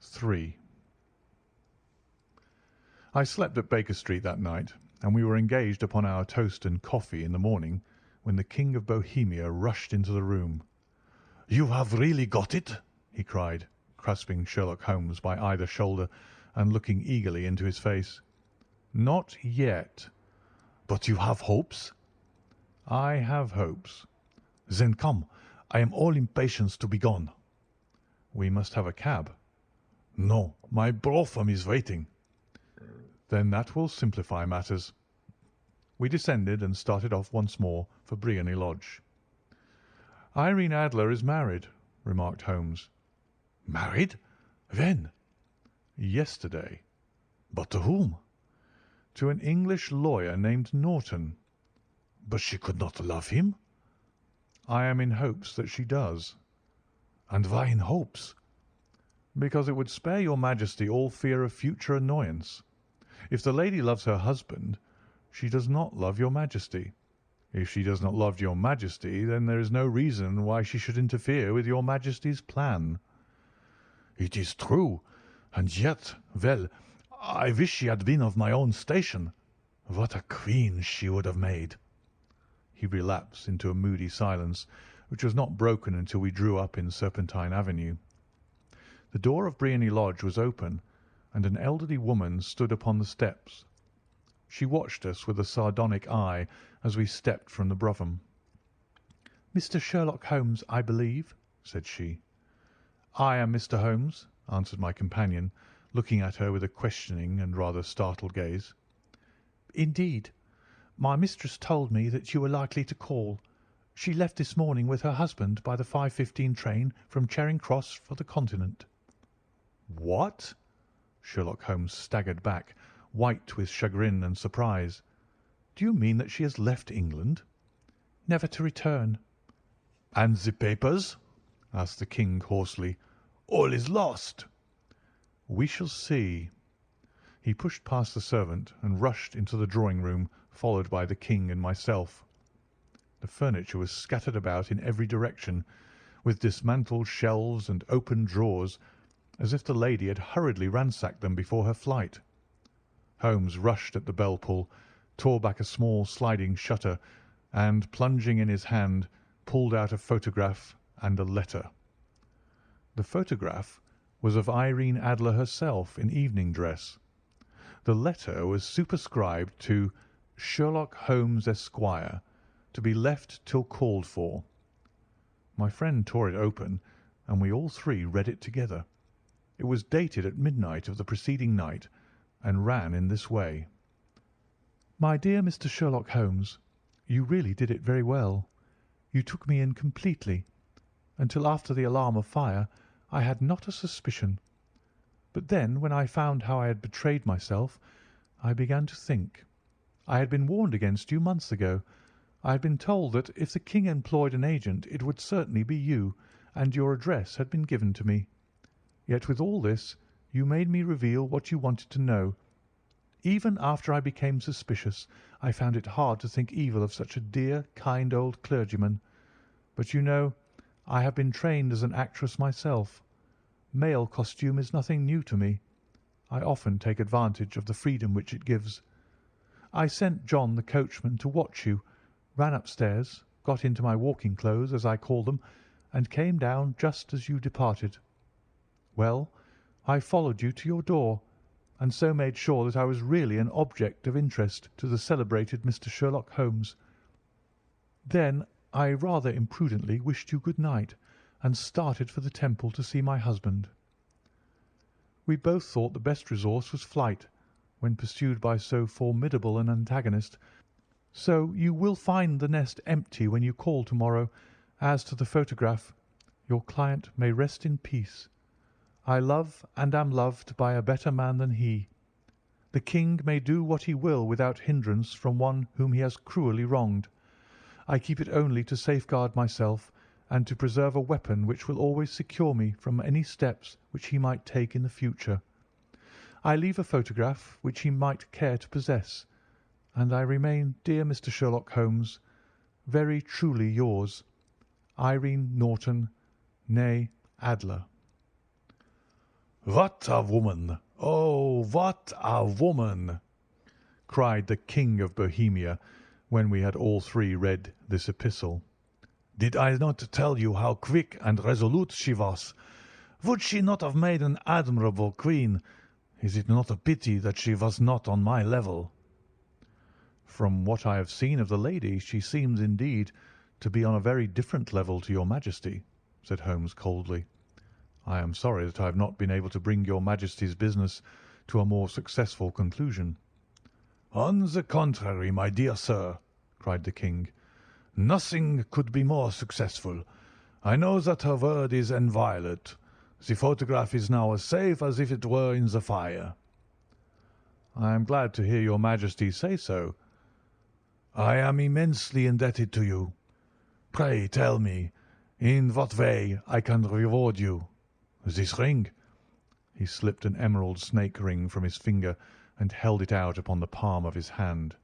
3. I slept at Baker Street that night, and we were engaged upon our toast and coffee in the morning when the King of Bohemia rushed into the room. "You have really got it?" he cried, grasping Sherlock Holmes by either shoulder and looking eagerly into his face. "Not yet." "But you have hopes?" "I have hopes." "Then come. I am all impatience to be gone." "We must have a cab." "No, my brougham is waiting." "Then that will simplify matters." We descended and started off once more for Briony Lodge. "Irene Adler is married," remarked Holmes. "Married? When?" "Yesterday." "But to whom?" "To an English lawyer named Norton." "But she could not love him?" "I am in hopes that she does." "And why in hopes?" "Because it would spare your Majesty all fear of future annoyance. If the lady loves her husband, she does not love your Majesty. If she does not love your Majesty, then there is no reason why she should interfere with your Majesty's plan." "It is true, and yet, well, I wish she had been of my own station. What a queen she would have made!" He relapsed into a moody silence, which was not broken until we drew up in Serpentine Avenue. The door of Briony Lodge was open, and an elderly woman stood upon the steps. She watched us with a sardonic eye as we stepped from the brougham. "Mr. Sherlock Holmes, I believe," said she. "I am Mr. Holmes," answered my companion, looking at her with a questioning and rather startled gaze. "Indeed. My mistress told me that you were likely to call. She left this morning with her husband by the 5:15 train from Charing Cross for the Continent." "What?" Sherlock Holmes staggered back, white with chagrin and surprise. "Do you mean that she has left England?" "Never to return." "And the papers?" asked the king hoarsely. "All is lost." "We shall see." He pushed past the servant and rushed into the drawing-room, followed by the king and myself. The furniture was scattered about in every direction, with dismantled shelves and open drawers, as if the lady had hurriedly ransacked them before her flight. Holmes rushed at the bell-pull, tore back a small sliding shutter, and, plunging in his hand, pulled out a photograph and a letter. The photograph was of Irene Adler herself in evening dress. The letter was superscribed to Sherlock Holmes, Esquire, to be left till called for. My friend tore it open, and we all three read it together. It was dated at midnight of the preceding night, and ran in this way: "My dear Mr. Sherlock Holmes, you really did it very well. You took me in completely. Until after the alarm of fire I had not a suspicion. But then, when I found how I had betrayed myself, I began to think. I had been warned against you months ago. I had been told that if the king employed an agent it would certainly be you, and your address had been given to me. Yet with all this you made me reveal what you wanted to know. Even after I became suspicious, I found it hard to think evil of such a dear, kind old clergyman. But you know, I have been trained as an actress myself. Male costume is nothing new to me. I often take advantage of the freedom which it gives. I sent John the coachman to watch you, ran upstairs, got into my walking clothes, as I call them, and came down just as you departed. Well, I followed you to your door, and so made sure that I was really an object of interest to the celebrated Mr. Sherlock Holmes. Then I rather imprudently wished you good night, and started for the Temple to see my husband. We both thought the best resource was flight, when pursued by so formidable an antagonist. So you will find the nest empty when you call to-morrow. As to the photograph, your client may rest in peace. I love and am loved by a better man than he. The king may do what he will without hindrance from one whom he has cruelly wronged. I keep it only to safeguard myself, and to preserve a weapon which will always secure me from any steps which he might take in the future. I leave a photograph which he might care to possess, and I remain, dear Mr. Sherlock Holmes, very truly yours, Irene Norton, née Adler." "What a woman! Oh, what a woman!" cried the King of Bohemia, when we had all three read this epistle. "Did I not tell you how quick and resolute she was? Would she not have made an admirable queen? Is it not a pity that she was not on my level?" "From what I have seen of the lady, she seems indeed to be on a very different level to your Majesty," said Holmes coldly. "I am sorry that I have not been able to bring your Majesty's business to a more successful conclusion." "On the contrary, my dear sir," cried the king, "nothing could be more successful. I know that her word is inviolate. The photograph is now as safe as if it were in the fire." "I am glad to hear your Majesty say so." "I am immensely indebted to you. Pray tell me in what way I can reward you. This ring?" He slipped an emerald snake ring from his finger and held it out upon the palm of his hand.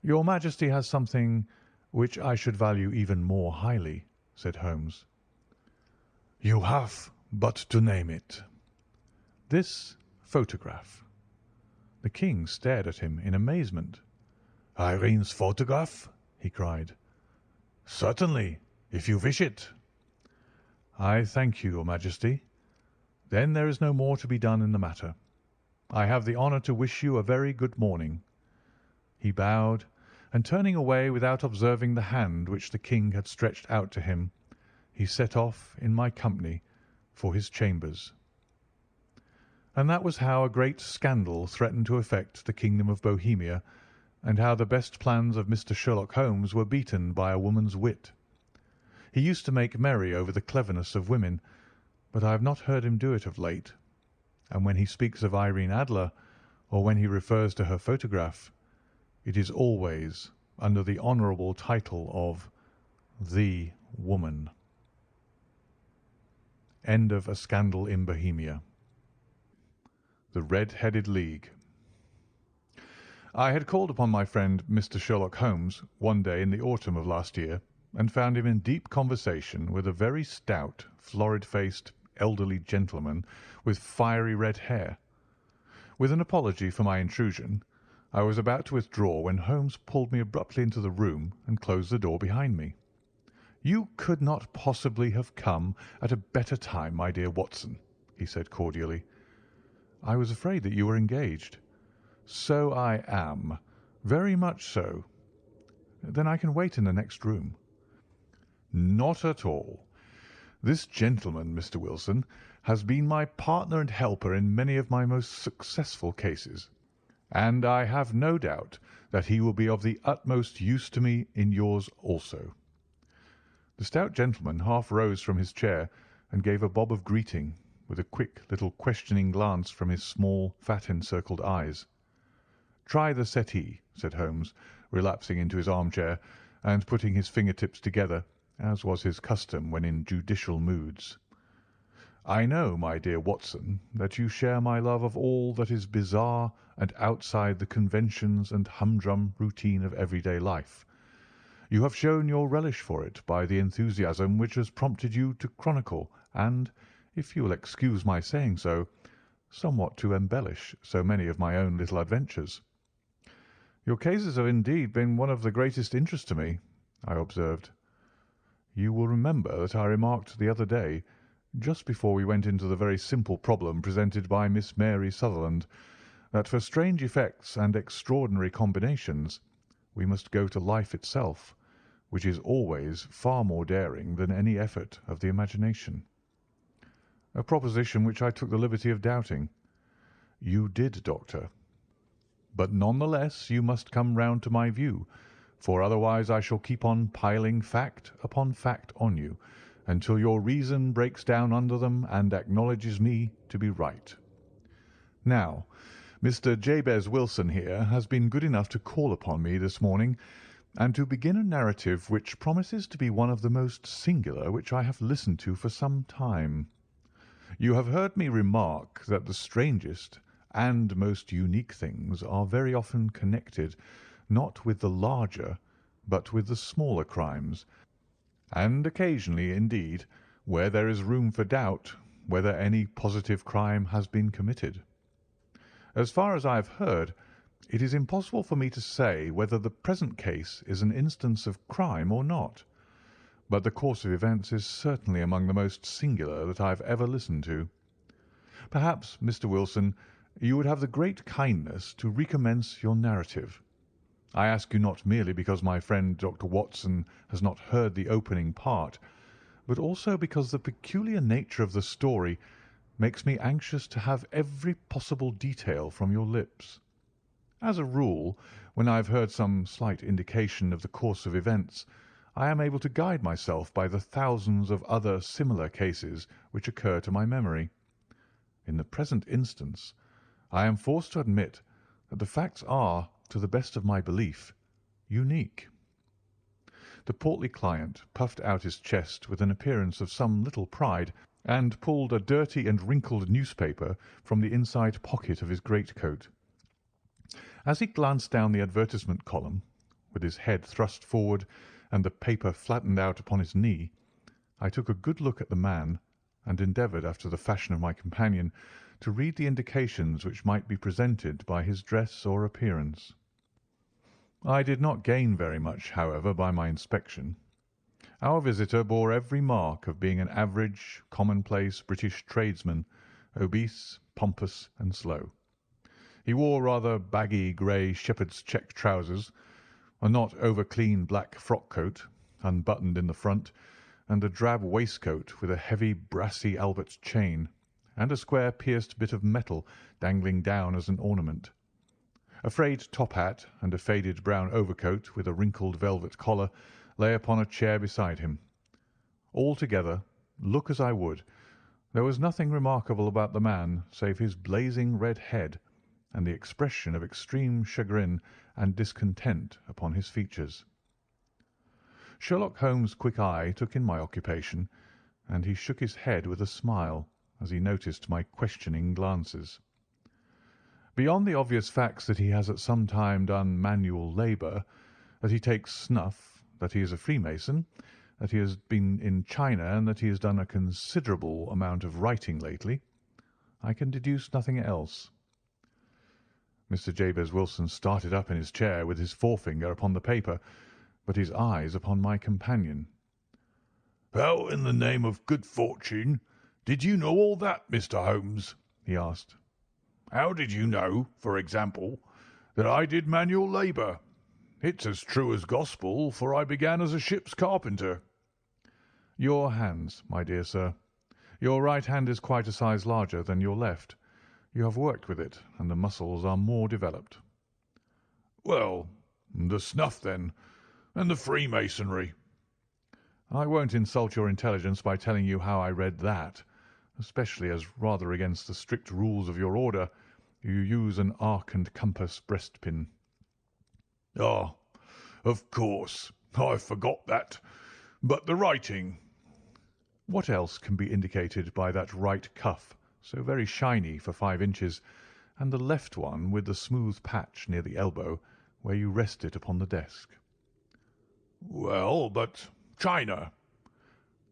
"Your Majesty has something which I should value even more highly," said Holmes. "You have but to name it." "This photograph." The king stared at him in amazement. "Irene's photograph?" he cried. "Certainly, if you wish it." "I thank you, your Majesty. Then there is no more to be done in the matter. I have the honour to wish you a very good morning." He bowed, and turning away without observing the hand which the king had stretched out to him, he set off in my company for his chambers. And that was how a great scandal threatened to affect the kingdom of Bohemia, and how the best plans of Mr. Sherlock Holmes were beaten by a woman's wit. He used to make merry over the cleverness of women, but I have not heard him do it of late. And when he speaks of Irene Adler, or when he refers to her photograph, it is always under the honourable title of the woman. End of A Scandal in Bohemia. The Red-Headed League. I had called upon my friend Mr. Sherlock Holmes one day in the autumn of last year, and found him in deep conversation with a very stout, florid-faced, elderly gentleman with fiery red hair. With an apology for my intrusion, I was about to withdraw when Holmes pulled me abruptly into the room and closed the door behind me. "You could not possibly have come at a better time, my dear Watson," he said cordially. "I was afraid that you were engaged." "So I am. Very much so." "Then I can wait in the next room." "Not at all. This gentleman, Mr. Wilson, has been my partner and helper in many of my most successful cases, and I have no doubt that he will be of the utmost use to me in yours also." The stout gentleman half rose from his chair and gave a bob of greeting, with a quick little questioning glance from his small, fat-encircled eyes. "Try the settee," said Holmes, relapsing into his armchair and putting his finger-tips together, as was his custom when in judicial moods. "I know, my dear Watson, that you share my love of all that is bizarre and outside the conventions and humdrum routine of everyday life. You have shown your relish for it by the enthusiasm which has prompted you to chronicle and, if you will excuse my saying so, somewhat to embellish so many of my own little adventures." "Your cases have indeed been one of the greatest interest to me," I observed. "You will remember that I remarked the other day, just before we went into the very simple problem presented by Miss Mary Sutherland, that for strange effects and extraordinary combinations we must go to life itself, which is always far more daring than any effort of the imagination." "A proposition which I took the liberty of doubting." "You did, Doctor. But none the less you must come round to my view, for otherwise I shall keep on piling fact upon fact on you, until your reason breaks down under them and acknowledges me to be right. Now, Mr. Jabez Wilson here has been good enough to call upon me this morning, and to begin a narrative which promises to be one of the most singular which I have listened to for some time. You have heard me remark that the strangest and most unique things are very often connected, not with the larger, but with the smaller crimes, and occasionally, indeed, where there is room for doubt whether any positive crime has been committed. As far as I have heard, it is impossible for me to say whether the present case is an instance of crime or not, but the course of events is certainly among the most singular that I have ever listened to. Perhaps, Mr. Wilson, you would have the great kindness to recommence your narrative. I ask you not merely because my friend Dr. Watson has not heard the opening part, but also because the peculiar nature of the story makes me anxious to have every possible detail from your lips. As a rule, when I have heard some slight indication of the course of events, I am able to guide myself by the thousands of other similar cases which occur to my memory. In the present instance, I am forced to admit that the facts are, to the best of my belief, unique." The portly client puffed out his chest with an appearance of some little pride, and pulled a dirty and wrinkled newspaper from the inside pocket of his greatcoat. As he glanced down the advertisement column, with his head thrust forward and the paper flattened out upon his knee, I took a good look at the man, and endeavoured, after the fashion of my companion, to read the indications which might be presented by his dress or appearance. I did not gain very much, however, by my inspection. Our visitor bore every mark of being an average, commonplace British tradesman, obese, pompous, and slow. He wore rather baggy grey shepherd's check trousers, a not over-clean black frock-coat, unbuttoned in the front, and a drab waistcoat with a heavy brassy Albert chain, and a square pierced bit of metal dangling down as an ornament. A frayed top hat and a faded brown overcoat with a wrinkled velvet collar lay upon a chair beside him. Altogether, look as I would, there was nothing remarkable about the man save his blazing red head and the expression of extreme chagrin and discontent upon his features. Sherlock Holmes' quick eye took in my occupation, and he shook his head with a smile as he noticed my questioning glances. Beyond the obvious facts that he has at some time done manual labour, that he takes snuff, that he is a Freemason, that he has been in China, and that he has done a considerable amount of writing lately, I can deduce nothing else. Mr. Jabez Wilson started up in his chair with his forefinger upon the paper, but his eyes upon my companion. "How in the name of good fortune did you know all that, Mr. Holmes?" he asked. "How did you know, for example, that I did manual labour? It's as true as gospel, for I began as a ship's carpenter." Your hands, my dear sir. Your right hand is quite a size larger than your left. You have worked with it, and the muscles are more developed. "Well, the snuff, then, and the Freemasonry." I won't insult your intelligence by telling you how I read that, especially as, rather against the strict rules of your order, you use an arc and compass breastpin. "Ah, of course, I forgot that. But the writing—" What else can be indicated by that right cuff, so very shiny for 5 inches, and the left one with the smooth patch near the elbow, where you rest it upon the desk? "Well, but China?"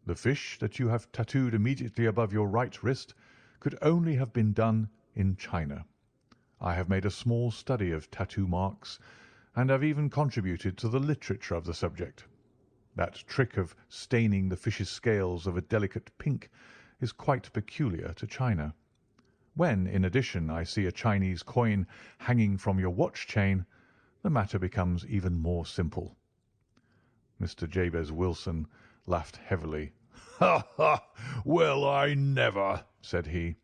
The fish that you have tattooed immediately above your right wrist could only have been done in China. I have made a small study of tattoo marks, and have even contributed to the literature of the subject. That trick of staining the fish's scales of a delicate pink is quite peculiar to China. When, in addition, I see a Chinese coin hanging from your watch chain, the matter becomes even more simple. Mr. Jabez Wilson laughed heavily. "Ha, ha! Well, I never!" said he.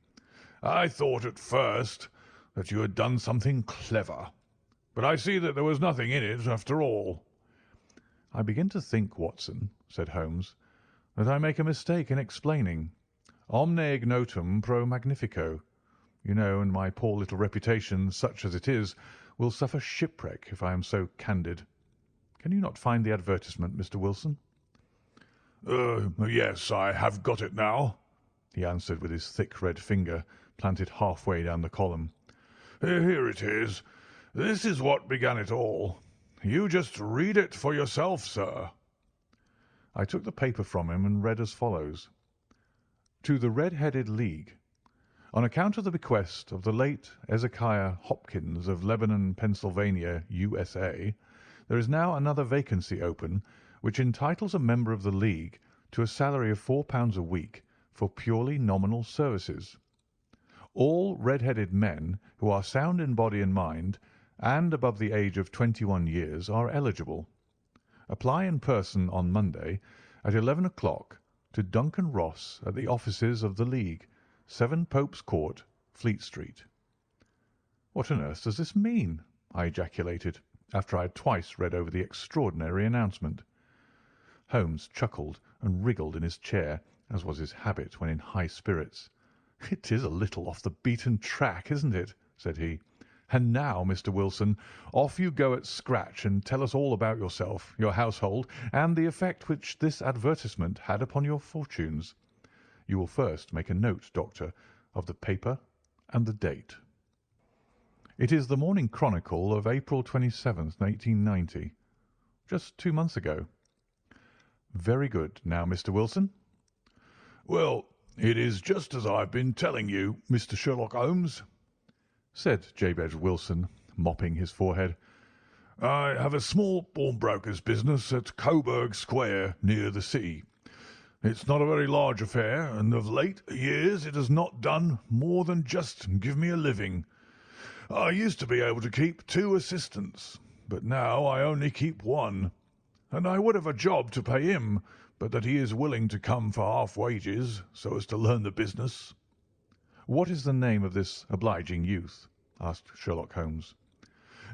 "I thought at first that you had done something clever, but I see that there was nothing in it after all." "I begin to think, Watson," said Holmes, "that I make a mistake in explaining. Omne ignotum pro magnifico. You know, and my poor little reputation, such as it is, will suffer shipwreck if I am so candid. Can you not find the advertisement, Mr. Wilson?" Yes, I have got it now," he answered with his thick red finger planted halfway down the column. "Here it is. This is what began it all. You just read it for yourself, sir." I took the paper from him and read as follows: "To the Red-Headed League. On account of the bequest of the late Ezekiah Hopkins of Lebanon, Pennsylvania, USA, there is now another vacancy open, which entitles a member of the League to a salary of £4 a week for purely nominal services. All red-headed men who are sound in body and mind and above the age of 21 years are eligible. Apply in person on Monday at 11 o'clock to Duncan Ross at the offices of the League, 7 Pope's Court, Fleet Street." "What on earth does this mean?" I ejaculated, after I had twice read over the extraordinary announcement. Holmes chuckled and wriggled in his chair, as was his habit when in high spirits. "It is a little off the beaten track, isn't it?" said he. "And now, Mr. Wilson, off you go at scratch and tell us all about yourself, your household, and the effect which this advertisement had upon your fortunes. You will first make a note, Doctor, of the paper and the date." "It is the Morning Chronicle of April 27th, 1890. Just 2 months ago." "Very good. Now, Mr. Wilson?" "Well, it is just as I've been telling you, Mr. Sherlock Holmes," said Jabez Wilson, mopping his forehead. "I have a small pawnbroker's business at Coburg Square, near the sea. It's not a very large affair, and of late years it has not done more than just give me a living. I used to be able to keep 2 assistants, but now I only keep 1, and I would have a job to pay him, but that he is willing to come for half wages so as to learn the business." "What is the name of this obliging youth?" asked Sherlock Holmes.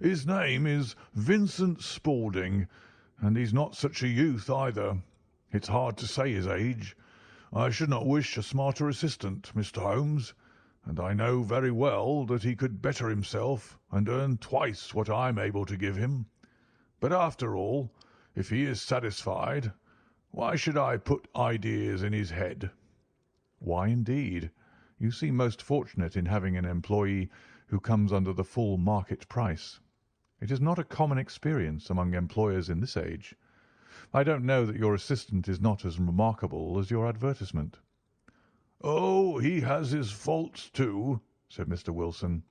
"His name is Vincent Spaulding, and he's not such a youth either. It's hard to say his age. I should not wish a smarter assistant, Mr. Holmes, and I know very well that he could better himself and earn twice what I'm able to give him. But after all, if he is satisfied, why should I put ideas in his head?" "Why, indeed? You seem most fortunate in having an employee who comes under the full market price. It is not a common experience among employers in this age. I don't know that your assistant is not as remarkable as your advertisement." "Oh, he has his faults too," said Mr. Wilson.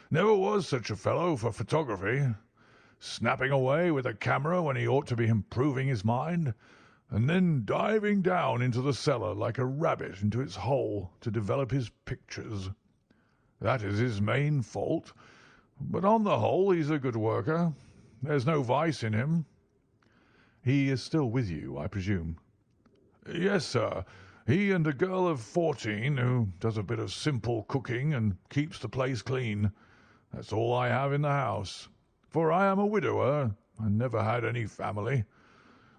"Never was such a fellow for photography. Snapping away with a camera when he ought to be improving his mind, and then diving down into the cellar like a rabbit into its hole to develop his pictures. That is his main fault, but on the whole he's a good worker. There's no vice in him." "He is still with you, I presume?" "Yes, sir. He and a girl of 14 who does a bit of simple cooking and keeps the place clean. That's all I have in the house, for I am a widower and never had any family.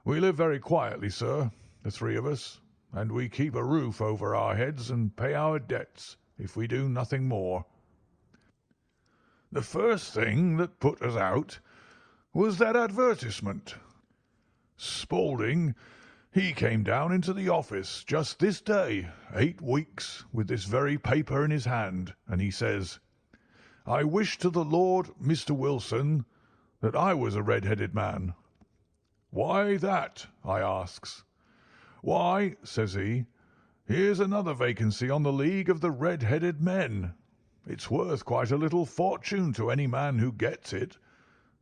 We live very quietly, sir, the three of us, and we keep a roof over our heads and pay our debts, if we do nothing more. The first thing that put us out was that advertisement. Spaulding, he came down into the office just this day, 8 weeks, with this very paper in his hand, and he says, 'I wish to the Lord, Mr. Wilson, that I was a red-headed man.' 'Why that?' I asks. 'Why,' says he, 'here's another vacancy on the League of the Red-Headed Men. It's worth quite a little fortune to any man who gets it,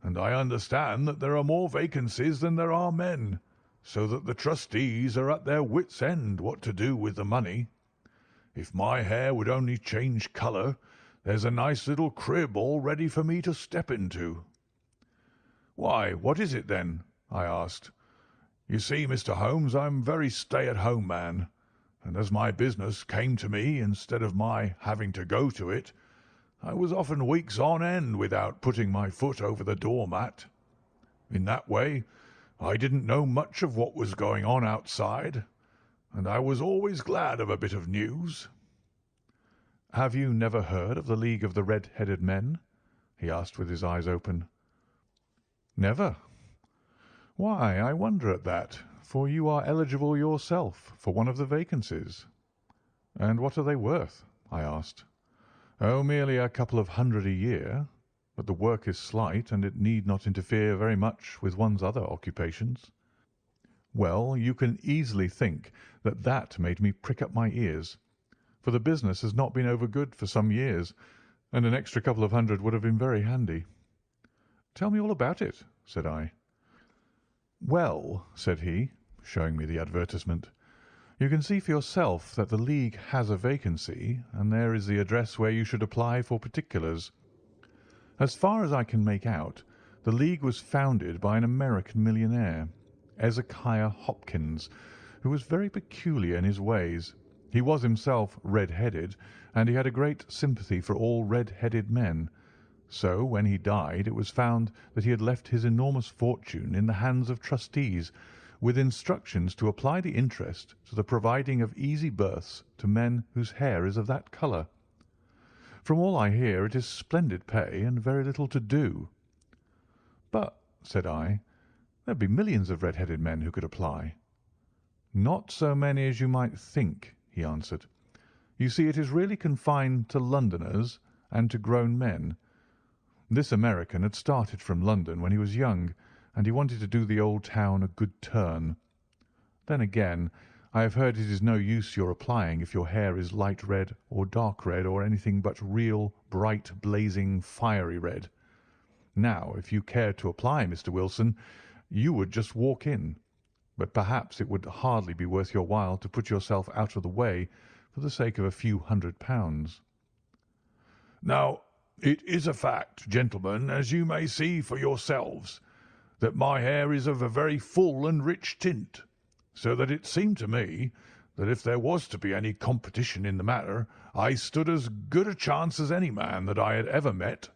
and I understand that there are more vacancies than there are men, so that the trustees are at their wits' end what to do with the money. If my hair would only change colour, there's a nice little crib all ready for me to step into.' 'Why, what is it then?' I asked. 'You see, Mr. Holmes, I'm a very stay-at-home man, and as my business came to me instead of my having to go to it, I was often weeks on end without putting my foot over the door-mat. In that way, I didn't know much of what was going on outside, and I was always glad of a bit of news.' "Have you never heard of the League of the Red-Headed Men?" he asked with his eyes open. "Never? Why, I wonder at that, for you are eligible yourself for one of the vacancies." "And what are they worth?" I asked. "Oh, merely a couple of hundred a year, but the work is slight, and it need not interfere very much with one's other occupations." Well, you can easily think that that made me prick up my ears, for the business has not been over good for some years, and an extra couple of hundred would have been very handy. "Tell me all about it," said I. "Well," said he, showing me the advertisement, "you can see for yourself that the League has a vacancy, and there is the address where you should apply for particulars. As far as I can make out, the League was founded by an American millionaire, Ezekiah Hopkins, who was very peculiar in his ways. He was himself red-headed, and he had a great sympathy for all red-headed men. So, when he died, it was found that he had left his enormous fortune in the hands of trustees, with instructions to apply the interest to the providing of easy berths to men whose hair is of that colour. From all I hear, it is splendid pay and very little to do." "But," said I, "there'd be millions of red-headed men who could apply." "Not so many as you might think," he answered. "You see, it is really confined to Londoners and to grown men. This American had started from London when he was young, and he wanted to do the old town a good turn. Then again, I have heard it is no use your applying if your hair is light red or dark red or anything but real, bright, blazing, fiery red. Now, if you cared to apply, Mr. Wilson, you would just walk in, but perhaps it would hardly be worth your while to put yourself out of the way for the sake of a few £100. Now, it is a fact, gentlemen, as you may see for yourselves, that my hair is of a very full and rich tint, so that it seemed to me that if there was to be any competition in the matter, I stood as good a chance as any man that I had ever met.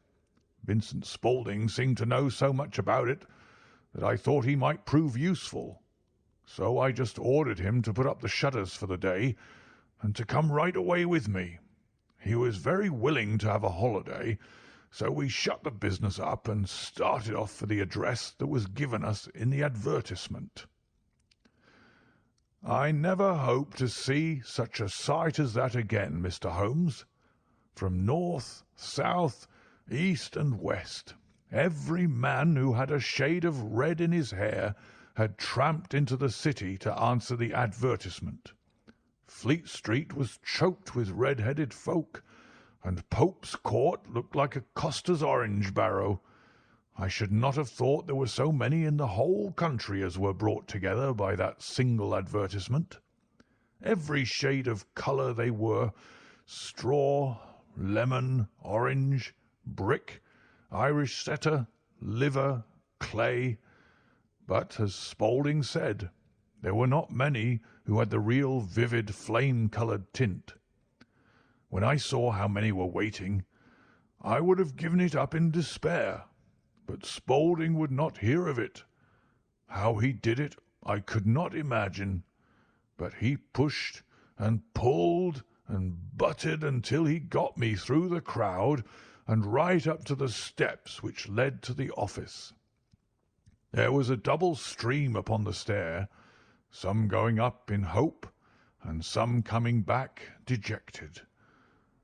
Vincent Spaulding seemed to know so much about it that I thought he might prove useful. So I just ordered him to put up the shutters for the day and to come right away with me. He was very willing to have a holiday, so we shut the business up and started off for the address that was given us in the advertisement. I never hope to see such a sight as that again, Mr. Holmes. From north, south, east, and west, every man who had a shade of red in his hair had tramped into the city to answer the advertisement. Fleet Street was choked with red-headed folk, and Pope's Court looked like a coster's orange barrow. I should not have thought there were so many in the whole country as were brought together by that single advertisement. Every shade of colour they were: straw, lemon, orange, brick, Irish setter, liver, clay. But, as Spaulding said, there were not many who had the real vivid flame-coloured tint. When I saw how many were waiting, I would have given it up in despair, but Spaulding would not hear of it. How he did it I could not imagine, but he pushed and pulled and butted until he got me through the crowd and right up to the steps which led to the office. There was a double stream upon the stair, some going up in hope and some coming back dejected.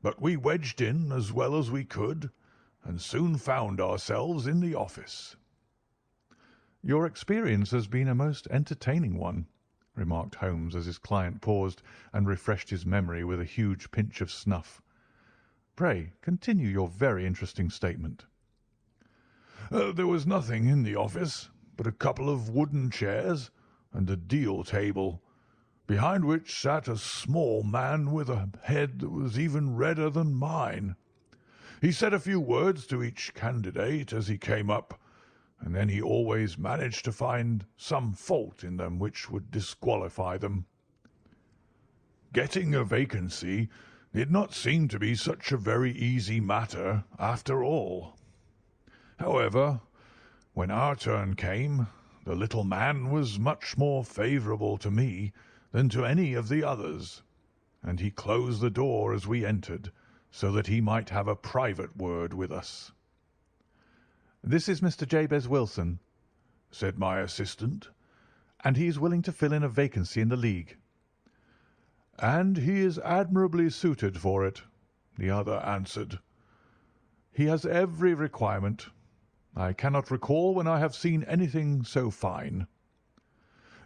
But we wedged in as well as we could, and soon found ourselves in the office. "Your experience has been a most entertaining one," remarked Holmes as his client paused and refreshed his memory with a huge pinch of snuff. "Pray continue your very interesting statement." There was nothing in the office but a couple of wooden chairs and a deal table, behind which sat a small man with a head that was even redder than mine. He said a few words to each candidate as he came up, and then he always managed to find some fault in them which would disqualify them. Getting a vacancy did not seem to be such a very easy matter after all. However, when our turn came, the little man was much more favourable to me than to any of the others, and he closed the door as we entered, so that he might have a private word with us. "This is Mr. Jabez Wilson," said my assistant. "and he is willing to fill in a vacancy in the League." "And he is admirably suited for it," the other answered. "He has every requirement. I cannot recall when I have seen anything so fine."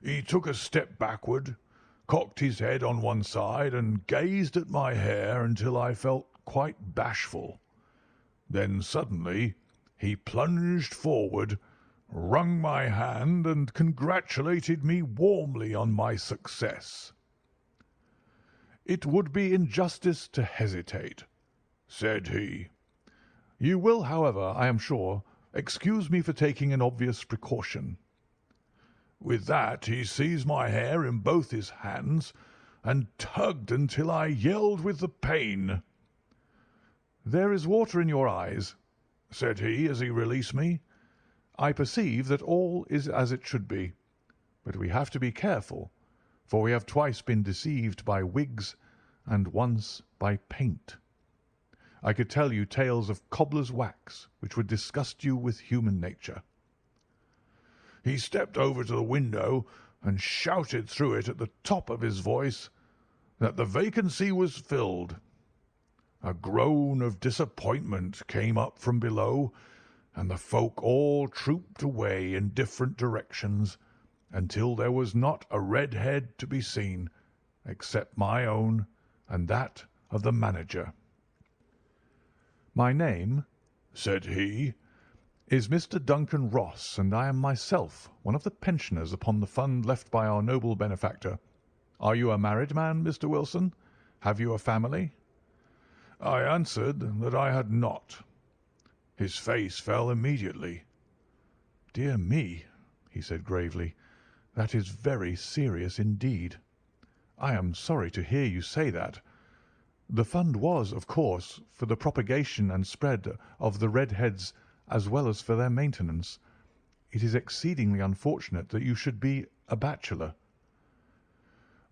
He took a step backward, cocked his head on one side, and gazed at my hair until I felt quite bashful. Then suddenly he plunged forward, wrung my hand, and congratulated me warmly on my success. "It would be injustice to hesitate," said he. "You will, however, I am sure, excuse me for taking an obvious precaution." With that he seized my hair in both his hands and tugged until I yelled with the pain. "There is water in your eyes," said he as he released me. "I perceive that all is as it should be, but we have to be careful, for we have twice been deceived by wigs and once by paint. I could tell you tales of cobbler's wax which would disgust you with human nature." He stepped over to the window and shouted through it at the top of his voice that the vacancy was filled. A groan of disappointment came up from below, and the folk all trooped away in different directions until there was not a red head to be seen, except my own and that of the manager. "My name," said he, "is Mr. Duncan Ross, and I am myself one of the pensioners upon the fund left by our noble benefactor. Are you a married man, Mr. Wilson? Have you a family?" I answered that I had not. His face fell immediately. "Dear me," he said gravely, "that is very serious indeed. I am sorry to hear you say that. The fund was, of course, for the propagation and spread of the red heads as well as for their maintenance. It is exceedingly unfortunate that you should be a bachelor."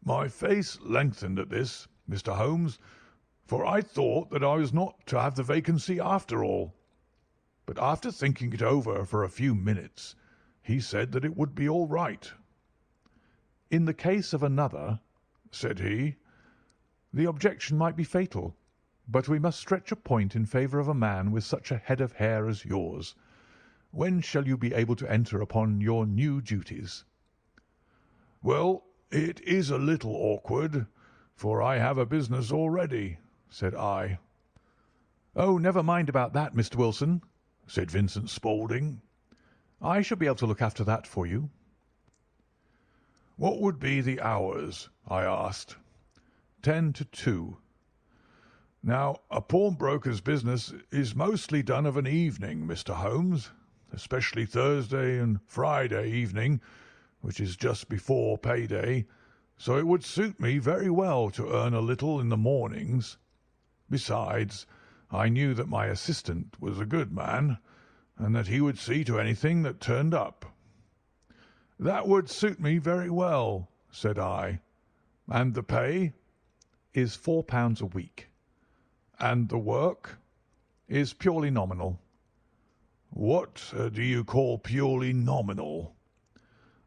My face lengthened at this, Mr. Holmes, for I thought that I was not to have the vacancy after all. But after thinking it over for a few minutes, he said that it would be all right. In the case of another, said he, the objection might be fatal, but we must stretch a point in favour of a man with such a head of hair as yours. When shall you be able to enter upon your new duties? Well, it is a little awkward, for I have a business already, said I. Oh, never mind about that, Mr. Wilson, said Vincent Spaulding. I shall be able to look after that for you. What would be the hours? I asked. 10 to 2. Now, a pawnbroker's business is mostly done of an evening, Mr. Holmes, especially Thursday and Friday evening, which is just before payday, so it would suit me very well to earn a little in the mornings. Besides, I knew that my assistant was a good man, and that he would see to anything that turned up. That would suit me very well, said I. And the pay? Is £4 a week. And the work? Is purely nominal. What do you call purely nominal?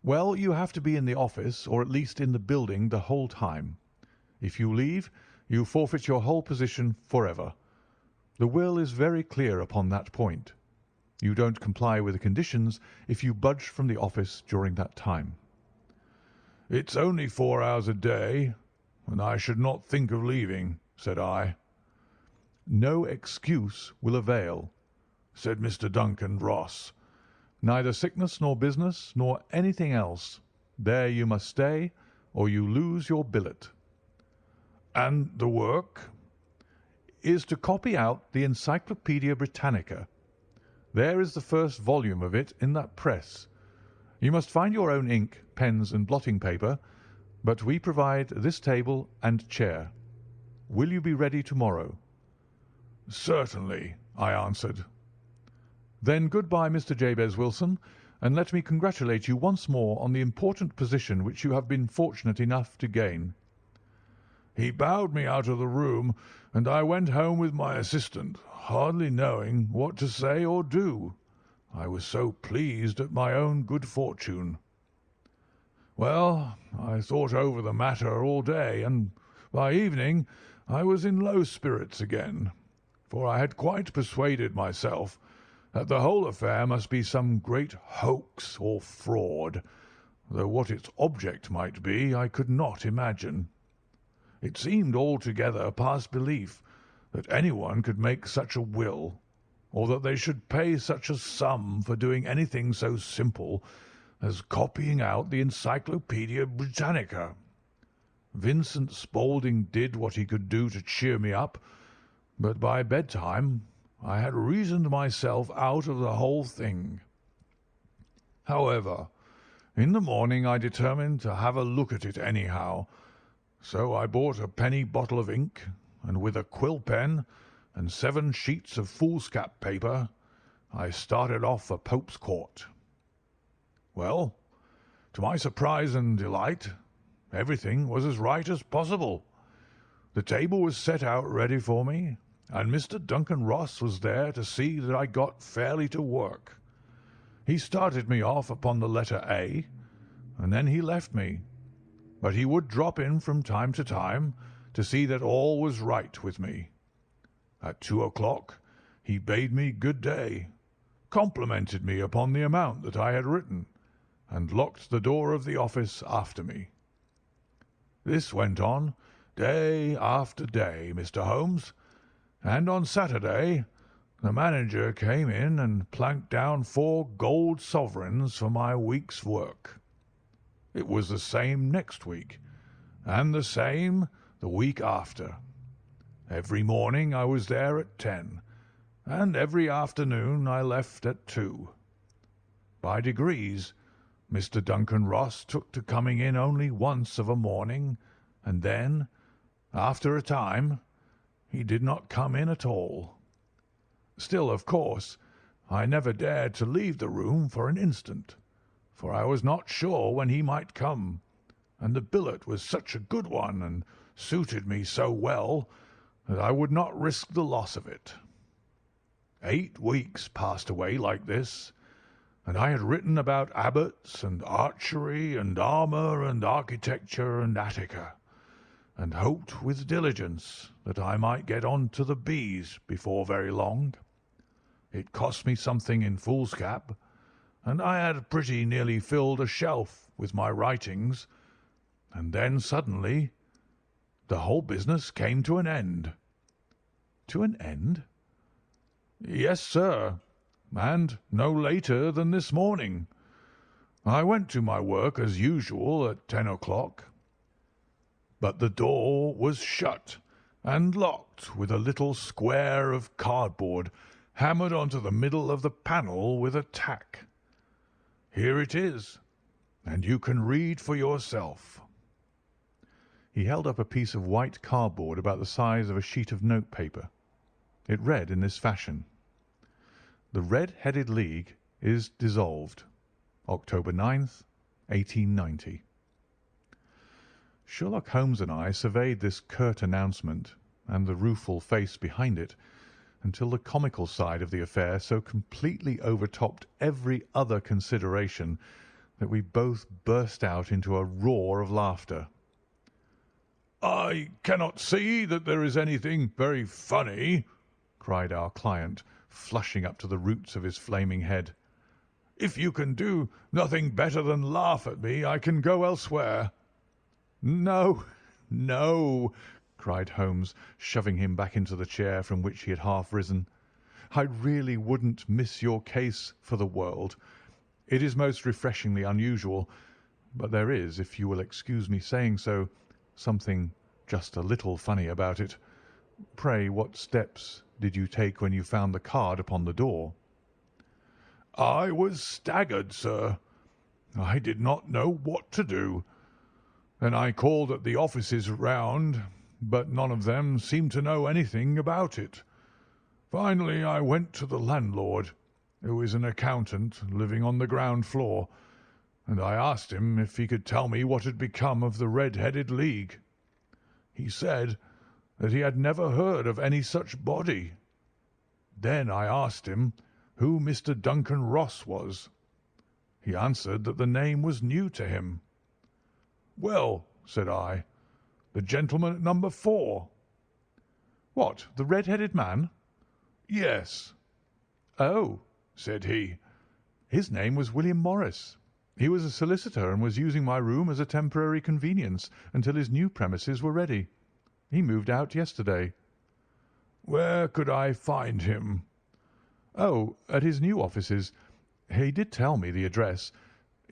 Well, you have to be in the office, or at least in the building, the whole time. If you leave, you forfeit your whole position forever. The will is very clear upon that point. You don't comply with the conditions if you budge from the office during that time. It's only 4 hours a day, and I should not think of leaving, said I. No excuse will avail, said Mr. Duncan Ross. Neither sickness nor business nor anything else. There you must stay, or you lose your billet. And the work? Is to copy out the Encyclopaedia Britannica. There is the first volume of it in that press. You must find your own ink, pens, and blotting paper, but we provide this table and chair. Will you be ready tomorrow? Certainly, I answered. Then good-bye, Mr. Jabez Wilson, and let me congratulate you once more on the important position which you have been fortunate enough to gain. He bowed me out of the room, and I went home with my assistant, hardly knowing what to say or do. I was so pleased at my own good fortune. Well, I thought over the matter all day, and by evening I was in low spirits again, for I had quite persuaded myself that the whole affair must be some great hoax or fraud, though what its object might be I could not imagine. It seemed altogether past belief that anyone could make such a will, or that they should pay such a sum for doing anything so simple as copying out the Encyclopaedia Britannica. Vincent Spaulding did what he could do to cheer me up, but by bedtime I had reasoned myself out of the whole thing. However, in the morning I determined to have a look at it anyhow, so I bought a penny bottle of ink, and with a quill pen and 7 sheets of foolscap paper, I started off for Pope's Court. Well, to my surprise and delight, everything was as right as possible. The table was set out ready for me, and Mr. Duncan Ross was there to see that I got fairly to work. He started me off upon the letter A, and then he left me, but he would drop in from time to time to see that all was right with me. At 2 o'clock he bade me good day, complimented me upon the amount that I had written, and locked the door of the office after me. This went on day after day, Mr. Holmes, and on Saturday the manager came in and planked down 4 gold sovereigns for my week's work. It was the same next week, and the same the week after. Every morning I was there at 10, and every afternoon I left at 2. By degrees, Mr. Duncan Ross took to coming in only once of a morning, and then, after a time, he did not come in at all. Still, of course, I never dared to leave the room for an instant, for I was not sure when he might come, and the billet was such a good one and suited me so well that I would not risk the loss of it. 8 weeks passed away like this, and I had written about abbots and archery and armour and architecture and Attica, and hoped with diligence that I might get on to the bees before very long. It cost me something in foolscap, and I had pretty nearly filled a shelf with my writings, and then suddenly the whole business came to an end." "To an end?" "Yes, sir, and no later than this morning. I went to my work as usual at 10 o'clock, but the door was shut and locked with a little square of cardboard hammered onto the middle of the panel with a tack. Here it is, and you can read for yourself." He held up a piece of white cardboard about the size of a sheet of notepaper. It read in this fashion: "The Red-Headed League is dissolved. October 9th, 1890. Sherlock Holmes and I surveyed this curt announcement and the rueful face behind it until the comical side of the affair so completely overtopped every other consideration that we both burst out into a roar of laughter. "I cannot see that there is anything very funny," cried our client, flushing up to the roots of his flaming head. "If you can do nothing better than laugh at me, I can go elsewhere." "No, no," cried Holmes, shoving him back into the chair from which he had half risen. "I really wouldn't miss your case for the world. It is most refreshingly unusual, but there is, if you will excuse me saying so, something just a little funny about it. Pray, what steps did you take when you found the card upon the door?" "I was staggered, sir. I did not know what to do. Then I called at the offices round, but none of them seemed to know anything about it. Finally I went to the landlord, who is an accountant living on the ground floor, and I asked him if he could tell me what had become of the Red-Headed League. He said that he had never heard of any such body. Then I asked him who Mr. Duncan Ross was. He answered that the name was new to him. 'Well,' said I, 'the gentleman at number 4. "'What, the red-headed man?' "'Yes.' "'Oh,' said he, 'his name was William Morris. He was a solicitor and was using my room as a temporary convenience until his new premises were ready. He moved out yesterday.' "'Where could I find him?' "'Oh, at his new offices. He did tell me the address.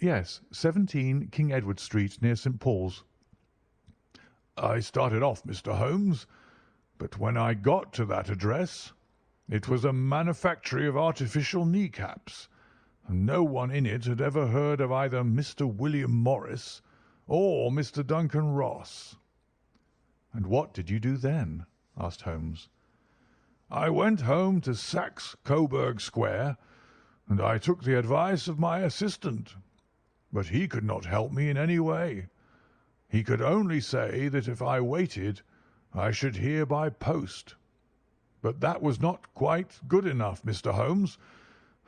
Yes, 17 King Edward Street, near St. Paul's.' "'I started off, Mr. Holmes, but when I got to that address it was a manufactory of artificial kneecaps, and no one in it had ever heard of either Mr. William Morris or Mr. Duncan Ross.' "'And what did you do then?' asked Holmes. "'I went home to Saxe Coburg Square, and I took the advice of my assistant. But he could not help me in any way. He could only say that if I waited I should hear by post. But that was not quite good enough, Mr. Holmes.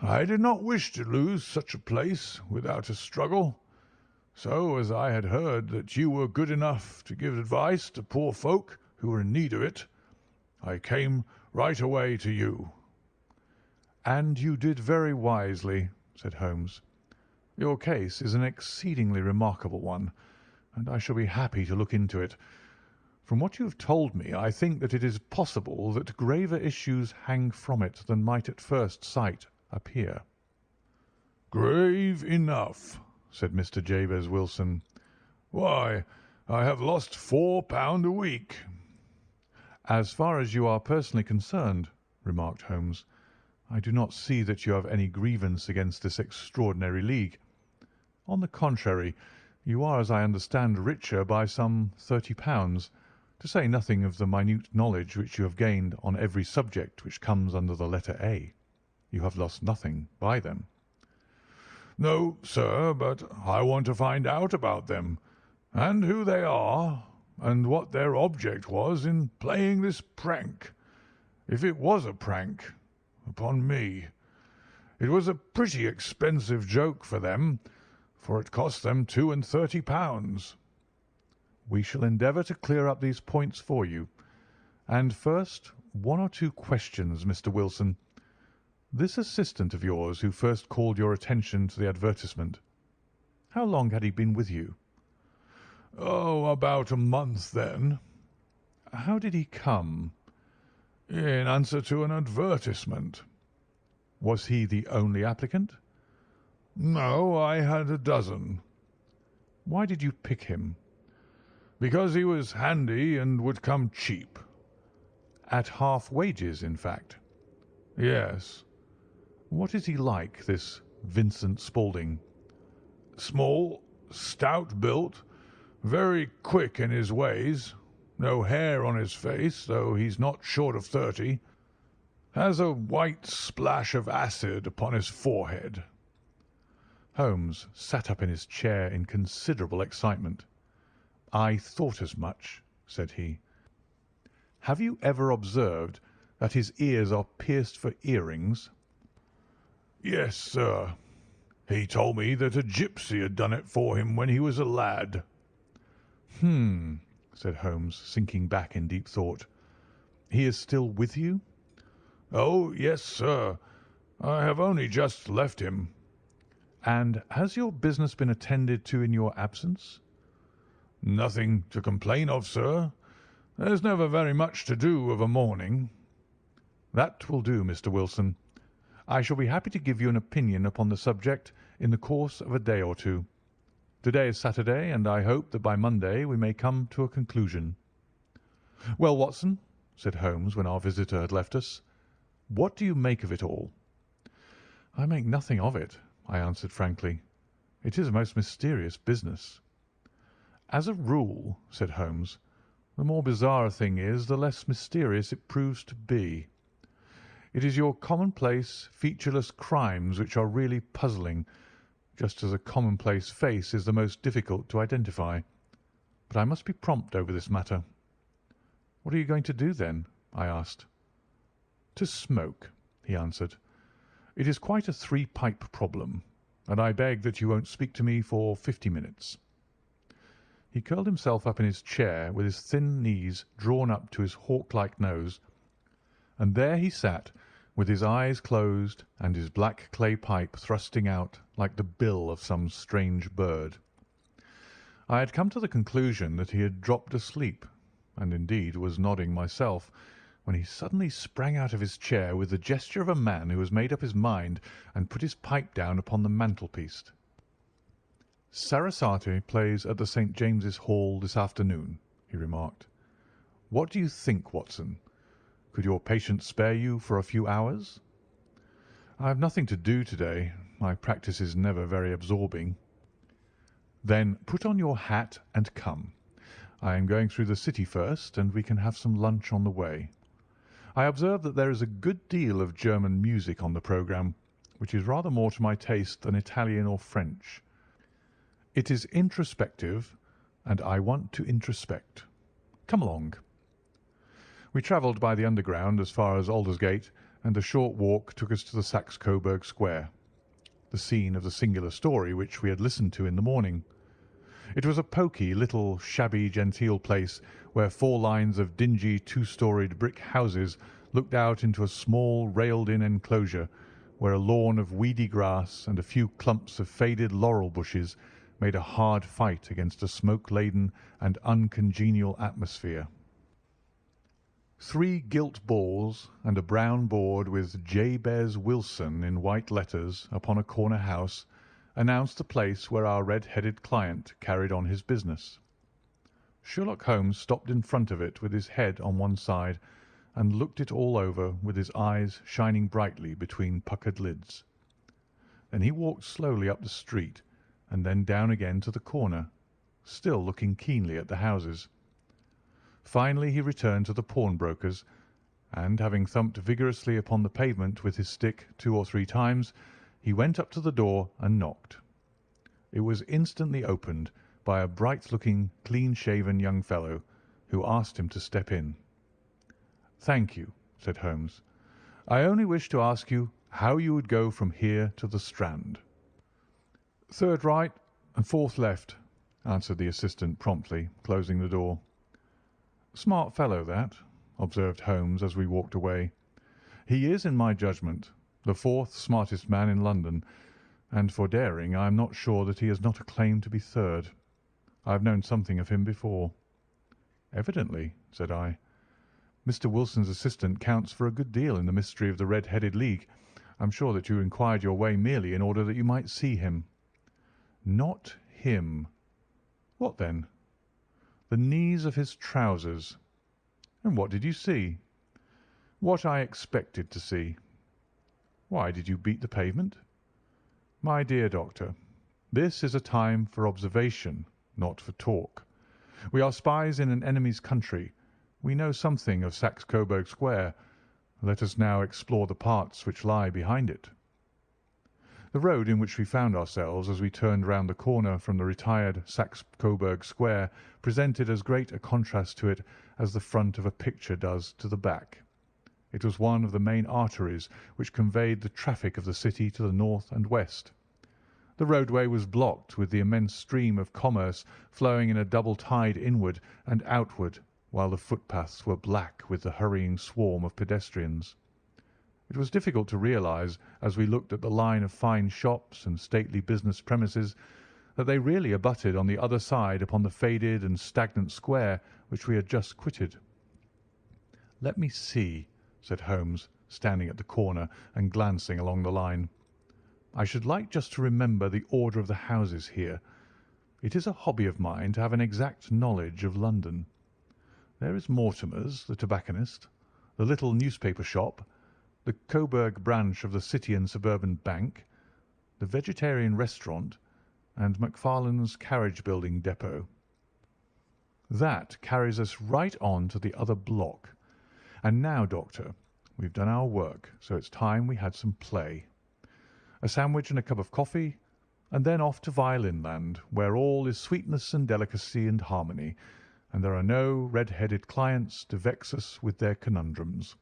I did not wish to lose such a place without a struggle. So, as I had heard that you were good enough to give advice to poor folk who were in need of it, I came right away to you.' "'And you did very wisely,' said Holmes. "'Your case is an exceedingly remarkable one, and I shall be happy to look into it. From what you have told me, I think that it is possible that graver issues hang from it than might at first sight appear.' "'Grave enough,' said Mr. Jabez Wilson. 'Why, I have lost £4 a week.' "'As far as you are personally concerned,' remarked Holmes, "I do not see that you have any grievance against this extraordinary league. On the contrary, you are, as I understand, richer by some £30, to say nothing of the minute knowledge which you have gained on every subject which comes under the letter A. You have lost nothing by them.' "'No, sir, but I want to find out about them, and who they are, and what their object was in playing this prank, if it was a prank, upon me. It was a pretty expensive joke for them, for it cost them £32. We shall endeavour to clear up these points for you. And first, one or two questions, Mr. Wilson. This assistant of yours who first called your attention to the advertisement, how long had he been with you? Oh, about a month then. How did he come? In answer to an advertisement. Was he the only applicant? No, I had a dozen. Why did you pick him? Because he was handy and would come cheap. At half wages, in fact? Yes. What is he like, this Vincent Spaulding? Small, stout built, very quick in his ways, no hair on his face, though he's not short of 30, has a white splash of acid upon his forehead. Holmes sat up in his chair in considerable excitement. I thought as much, said he. Have you ever observed that his ears are pierced for earrings? Yes, sir. He told me that a gipsy had done it for him when he was a lad. Said Holmes, sinking back in deep thought. He is still with you? Oh, yes, sir. I have only just left him. And has your business been attended to in your absence? Nothing to complain of, sir. There's never very much to do of a morning. That will do, Mr. Wilson. I shall be happy to give you an opinion upon the subject in the course of a day or two. Today is Saturday, and I hope that by Monday we may come to a conclusion. Well, Watson, said Holmes when our visitor had left us, what do you make of it all? I make nothing of it, I answered frankly. It is a most mysterious business. As a rule, said Holmes, the more bizarre a thing is, the less mysterious it proves to be. It is your commonplace, featureless crimes which are really puzzling, just as a commonplace face is the most difficult to identify. But I must be prompt over this matter. What are you going to do, then? I asked. To smoke, he answered. It is quite a three-pipe problem, and I beg that you won't speak to me for 50 minutes. He curled himself up in his chair with his thin knees drawn up to his hawk-like nose, and there he sat with his eyes closed and his black clay pipe thrusting out like the bill of some strange bird. I had come to the conclusion that he had dropped asleep, and indeed was nodding myself, when he suddenly sprang out of his chair with the gesture of a man who has made up his mind and put his pipe down upon the mantelpiece. Sarasate plays at the St. James's Hall this afternoon, he remarked. What do you think, Watson? Could your patient spare you for a few hours? I have nothing to do today. My practice is never very absorbing. Then put on your hat and come. I am going through the city first, and we can have some lunch on the way. I observe that there is a good deal of German music on the programme, which is rather more to my taste than Italian or French. It is introspective, and I want to introspect. Come along. We travelled by the Underground as far as Aldersgate, and a short walk took us to the Saxe-Coburg Square, the scene of the singular story which we had listened to in the morning. It was a poky, little, shabby, genteel place where 4 lines of dingy, 2-storied brick houses looked out into a small, railed-in enclosure, where a lawn of weedy grass and a few clumps of faded laurel bushes made a hard fight against a smoke-laden and uncongenial atmosphere. 3 gilt balls and a brown board with Jabez Wilson in white letters upon a corner house announced the place where our red-headed client carried on his business. Sherlock Holmes stopped in front of it with his head on one side and looked it all over with his eyes shining brightly between puckered lids. Then he walked slowly up the street and then down again to the corner, still looking keenly at the houses. Finally he returned to the pawnbroker's, and having thumped vigorously upon the pavement with his stick 2 or 3 times, he went up to the door and knocked. It was instantly opened by a bright-looking, clean-shaven young fellow, who asked him to step in. "Thank you," said Holmes. "I only wish to ask you how you would go from here to the Strand." "Third right and fourth left," answered the assistant promptly, closing the door. "Smart fellow, that," observed Holmes as we walked away. "He is, in my judgment, the fourth smartest man in London, and for daring I am not sure that he has not a claim to be third. I have known something of him before." "Evidently," said I. "Mr. Wilson's assistant counts for a good deal in the mystery of the Red-Headed League. I am sure that you inquired your way merely in order that you might see him." "Not him." "What then?" "The knees of his trousers." "And what did you see?" "What I expected to see." "Why did you beat the pavement?" "My dear doctor, this is a time for observation, not for talk. We are spies in an enemy's country. We know something of Saxe-Coburg Square. Let us now explore the parts which lie behind it." The road in which we found ourselves as we turned round the corner from the retired Saxe-Coburg Square presented as great a contrast to it as the front of a picture does to the back. It was one of the main arteries which conveyed the traffic of the city to the north and west. The roadway was blocked with the immense stream of commerce flowing in a double tide inward and outward, while the footpaths were black with the hurrying swarm of pedestrians. It was difficult to realize, as we looked at the line of fine shops and stately business premises, that they really abutted on the other side upon the faded and stagnant square which we had just quitted. "Let me see," said Holmes, standing at the corner and glancing along the line. "I should like just to remember the order of the houses here. It is a hobby of mine to have an exact knowledge of London. There is Mortimer's, the tobacconist, the little newspaper shop, the Coburg branch of the City and Suburban Bank, the Vegetarian Restaurant, and Macfarlane's carriage-building depot. That carries us right on to the other block. And now, Doctor, we've done our work, so it's time we had some play. A sandwich and a cup of coffee, and then off to Violin-land, where all is sweetness and delicacy and harmony, and there are no red-headed clients to vex us with their conundrums."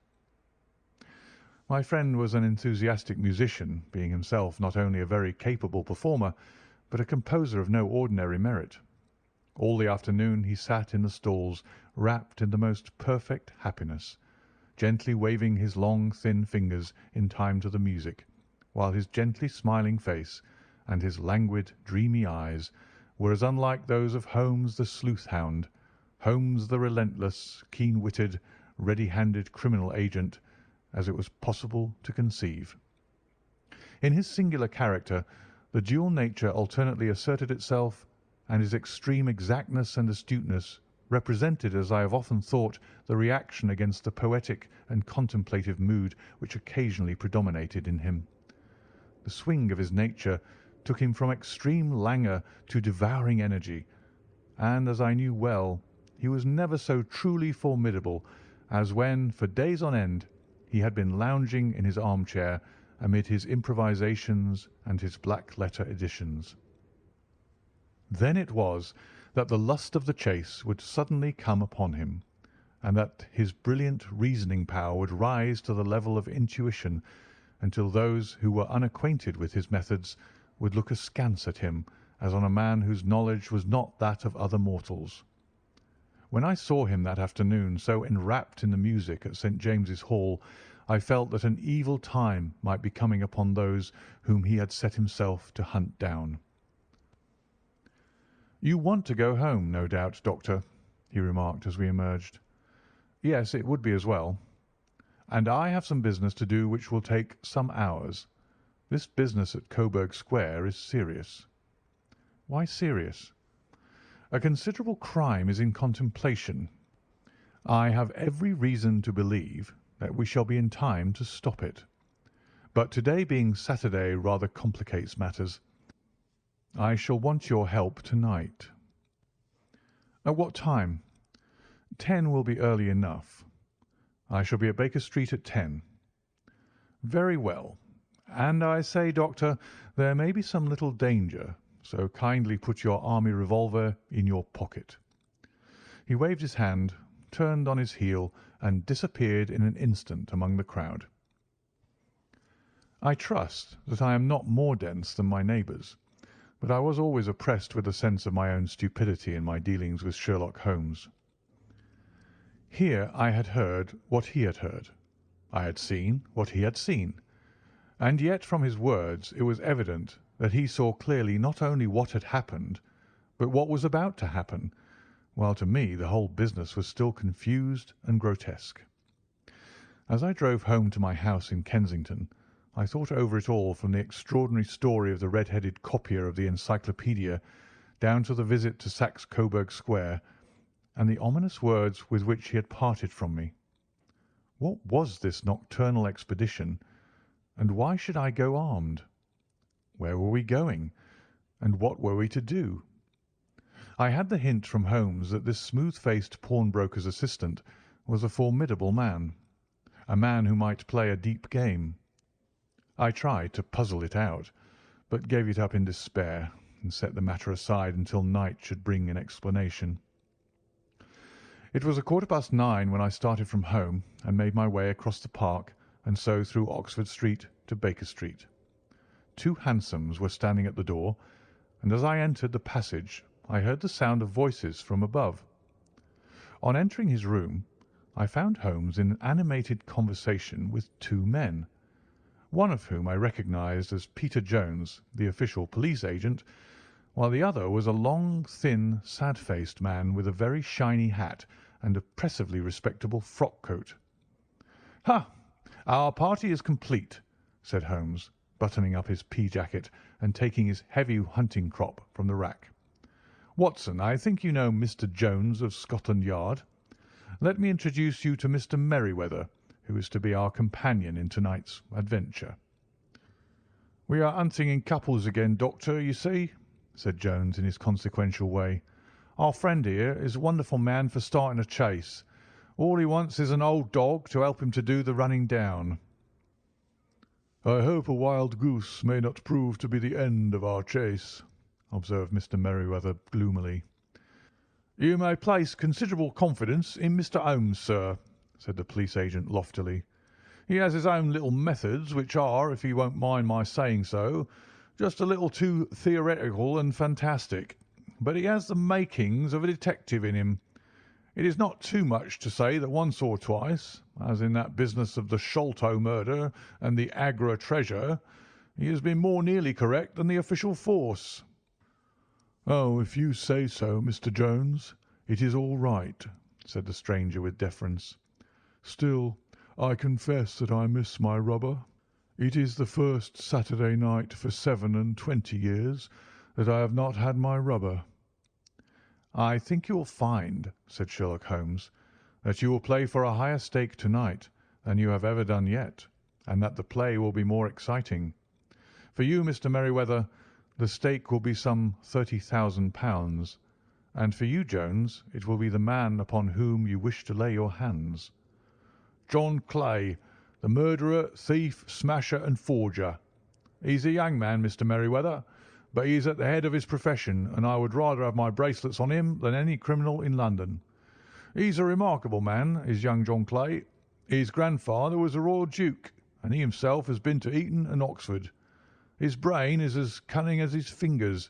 My friend was an enthusiastic musician, being himself not only a very capable performer, but a composer of no ordinary merit. All the afternoon he sat in the stalls, wrapped in the most perfect happiness, gently waving his long, thin fingers in time to the music, while his gently smiling face and his languid, dreamy eyes were as unlike those of Holmes the sleuth-hound, Holmes the relentless, keen-witted, ready-handed criminal agent, as it was possible to conceive. In his singular character, the dual nature alternately asserted itself, and his extreme exactness and astuteness represented, as I have often thought, the reaction against the poetic and contemplative mood which occasionally predominated in him. The swing of his nature took him from extreme languor to devouring energy, and, as I knew well, he was never so truly formidable as when, for days on end, he had been lounging in his armchair amid his improvisations and his black-letter editions. Then it was that the lust of the chase would suddenly come upon him, and that his brilliant reasoning power would rise to the level of intuition, until those who were unacquainted with his methods would look askance at him as on a man whose knowledge was not that of other mortals. When I saw him that afternoon so enwrapped in the music at St. James's Hall, I felt that an evil time might be coming upon those whom he had set himself to hunt down. "You want to go home, no doubt, Doctor," he remarked as we emerged. "Yes, it would be as well. And I have some business to do which will take some hours. This business at Coburg Square is serious." "Why serious?" "A considerable crime is in contemplation. I have every reason to believe that we shall be in time to stop it. But today being Saturday rather complicates matters. I shall want your help tonight." "At what time?" 10 will be early enough. I shall be at Baker Street at 10. "Very well. And I say, Doctor, there may be some little danger, so kindly put your army revolver in your pocket." He waved his hand, turned on his heel, and disappeared in an instant among the crowd. I trust that I am not more dense than my neighbours, but I was always oppressed with a sense of my own stupidity in my dealings with Sherlock Holmes. Here I had heard what he had heard. I had seen what he had seen. And yet from his words it was evident that he saw clearly not only what had happened, but what was about to happen, while to me the whole business was still confused and grotesque. As I drove home to my house in Kensington, I thought over it all, from the extraordinary story of the red-headed copier of the encyclopaedia down to the visit to Saxe Coburg Square, and the ominous words with which he had parted from me. What was this nocturnal expedition, and why should I go armed? Where were we going, and what were we to do? I had the hint from Holmes that this smooth-faced pawnbroker's assistant was a formidable man, a man who might play a deep game. I tried to puzzle it out, but gave it up in despair and set the matter aside until night should bring an explanation. It was 9:15 when I started from home and made my way across the park and so through Oxford Street to Baker Street. 2 hansoms were standing at the door, and as I entered the passage I heard the sound of voices from above. On entering his room, I found Holmes in animated conversation with 2 men, one of whom I recognised as Peter Jones, the official police agent, while the other was a long, thin, sad-faced man with a very shiny hat and oppressively respectable frock-coat. "Ha! Our party is complete," said Holmes, buttoning up his pea-jacket and taking his heavy hunting crop from the rack. "Watson, I think you know Mr. Jones of Scotland Yard. Let me introduce you to Mr. Merryweather, who is to be our companion in tonight's adventure." "We are hunting in couples again, Doctor, you see," said Jones in his consequential way. "Our friend here is a wonderful man for starting a chase. All he wants is an old dog to help him to do the running down." "I hope a wild goose may not prove to be the end of our chase," observed Mr. Merryweather gloomily. "You may place considerable confidence in Mr. Holmes, sir," said the police agent loftily. "He has his own little methods, which are, if he won't mind my saying so, just a little too theoretical and fantastic, but he has the makings of a detective in him. It is not too much to say that once or twice, as in that business of the Sholto murder and the Agra treasure, he has been more nearly correct than the official force." "Oh, if you say so, Mr. Jones, it is all right," said the stranger with deference. "Still, I confess that I miss my rubber. It is the first Saturday night for 27 years that I have not had my rubber." "I think you will find," said Sherlock Holmes, "that you will play for a higher stake tonight than you have ever done yet, and that the play will be more exciting. For you, Mr. Merryweather, the stake will be some £30,000, and for you, Jones, it will be the man upon whom you wish to lay your hands." "John Clay, the murderer, thief, smasher, and forger. He's a young man, Mr. Merryweather, but he is at the head of his profession, and I would rather have my bracelets on him than any criminal in London. He's a remarkable man, is young John Clay. His grandfather was a royal duke, and he himself has been to Eton and Oxford. His brain is as cunning as his fingers,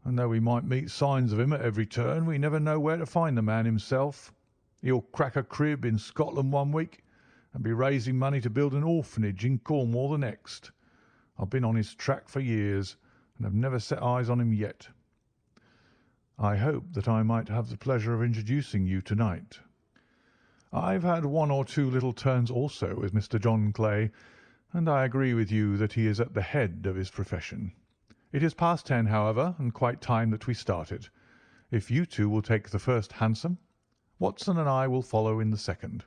and though we might meet signs of him at every turn, we never know where to find the man himself. He'll crack a crib in Scotland one week and be raising money to build an orphanage in Cornwall the next. I've been on his track for years, and have never set eyes on him yet." "I hope that I might have the pleasure of introducing you tonight." "I've had 1 or 2 little turns also with Mr. John Clay, and I agree with you that he is at the head of his profession. It is past 10, however, and quite time that we started. If you two will take the first hansom, Watson and I will follow in the second."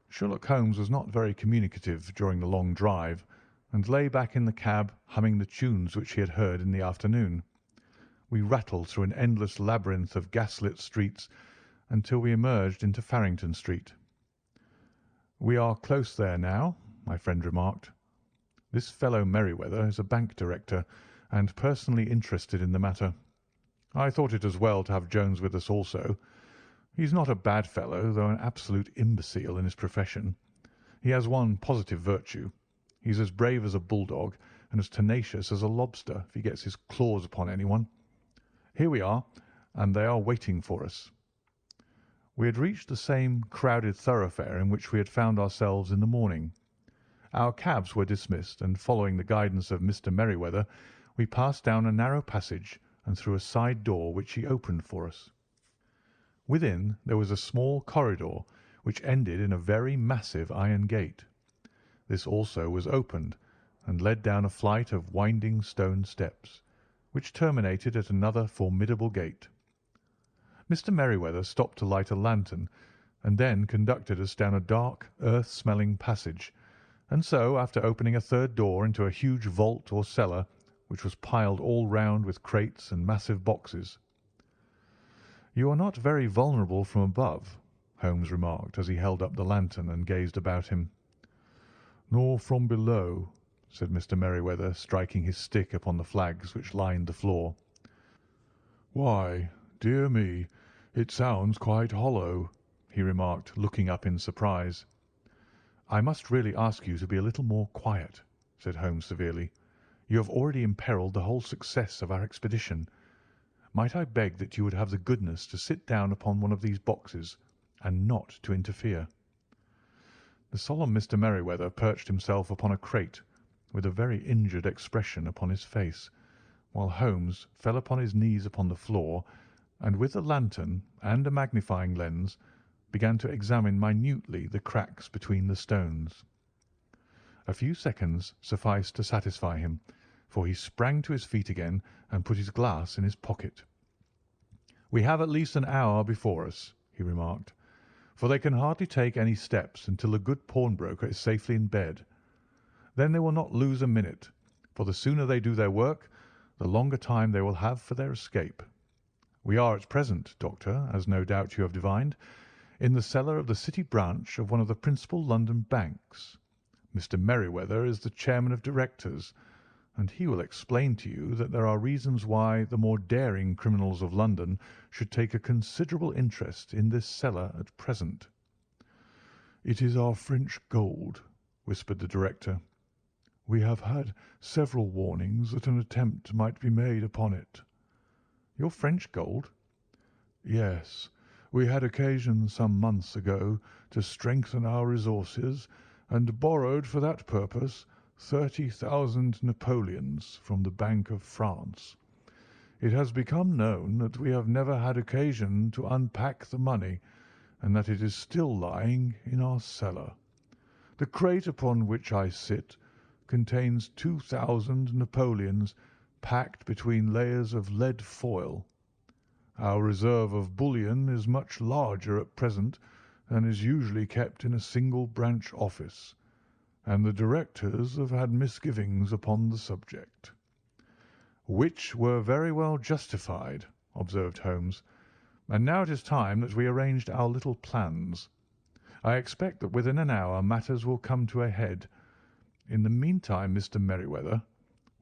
Sherlock Holmes was not very communicative during the long drive, and lay back in the cab humming the tunes which he had heard in the afternoon. We rattled through an endless labyrinth of gaslit streets until we emerged into Farrington Street. "We are close there now," my friend remarked. "This fellow Merryweather is a bank director, and personally interested in the matter. I thought it as well to have Jones with us also. He's not a bad fellow, though an absolute imbecile in his profession. He has one positive virtue. He's as brave as a bulldog and as tenacious as a lobster if he gets his claws upon anyone. Here we are, and they are waiting for us." We had reached the same crowded thoroughfare in which we had found ourselves in the morning. Our cabs were dismissed, and following the guidance of Mr. Merryweather, we passed down a narrow passage and through a side door which he opened for us. Within there was a small corridor which ended in a very massive iron gate. This also was opened and led down a flight of winding stone steps, which terminated at another formidable gate. Mr. Merryweather stopped to light a lantern, and then conducted us down a dark, earth-smelling passage, and so, after opening a third door into a huge vault or cellar, which was piled all round with crates and massive boxes. "You are not very vulnerable from above," Holmes remarked as he held up the lantern and gazed about him. "Nor from below," said Mr. Merryweather, striking his stick upon the flags which lined the floor. "Why, dear me, it sounds quite hollow," he remarked, looking up in surprise. "I must really ask you to be a little more quiet," said Holmes severely. "You have already imperilled the whole success of our expedition. Might I beg that you would have the goodness to sit down upon one of these boxes, and not to interfere?" The solemn Mr. Merryweather perched himself upon a crate, with a very injured expression upon his face, while Holmes fell upon his knees upon the floor, and with the lantern and a magnifying lens began to examine minutely the cracks between the stones. A few seconds sufficed to satisfy him, for he sprang to his feet again and put his glass in his pocket. "We have at least an hour before us," he remarked, "for they can hardly take any steps until the good pawnbroker is safely in bed. Then they will not lose a minute, for the sooner they do their work, the longer time they will have for their escape. We are at present, Doctor, as no doubt you have divined, in the cellar of the City branch of one of the principal London banks. Mr. Merryweather is the chairman of directors, and he will explain to you that there are reasons why the more daring criminals of London should take a considerable interest in this cellar at present." "It is our French gold," whispered the director. "We have had several warnings that an attempt might be made upon it." "Your French gold?" "Yes. We had occasion some months ago to strengthen our resources, and borrowed for that purpose 30,000 napoleons from the Bank of France. It has become known that we have never had occasion to unpack the money, and that it is still lying in our cellar. The crate upon which I sit contains 2,000 napoleons packed between layers of lead foil. Our reserve of bullion is much larger at present than is usually kept in a single branch office, and the directors have had misgivings upon the subject." "Which were very well justified," observed Holmes. "And now it is time that we arranged our little plans. I expect that within an hour matters will come to a head. In the meantime, Mr. Merryweather,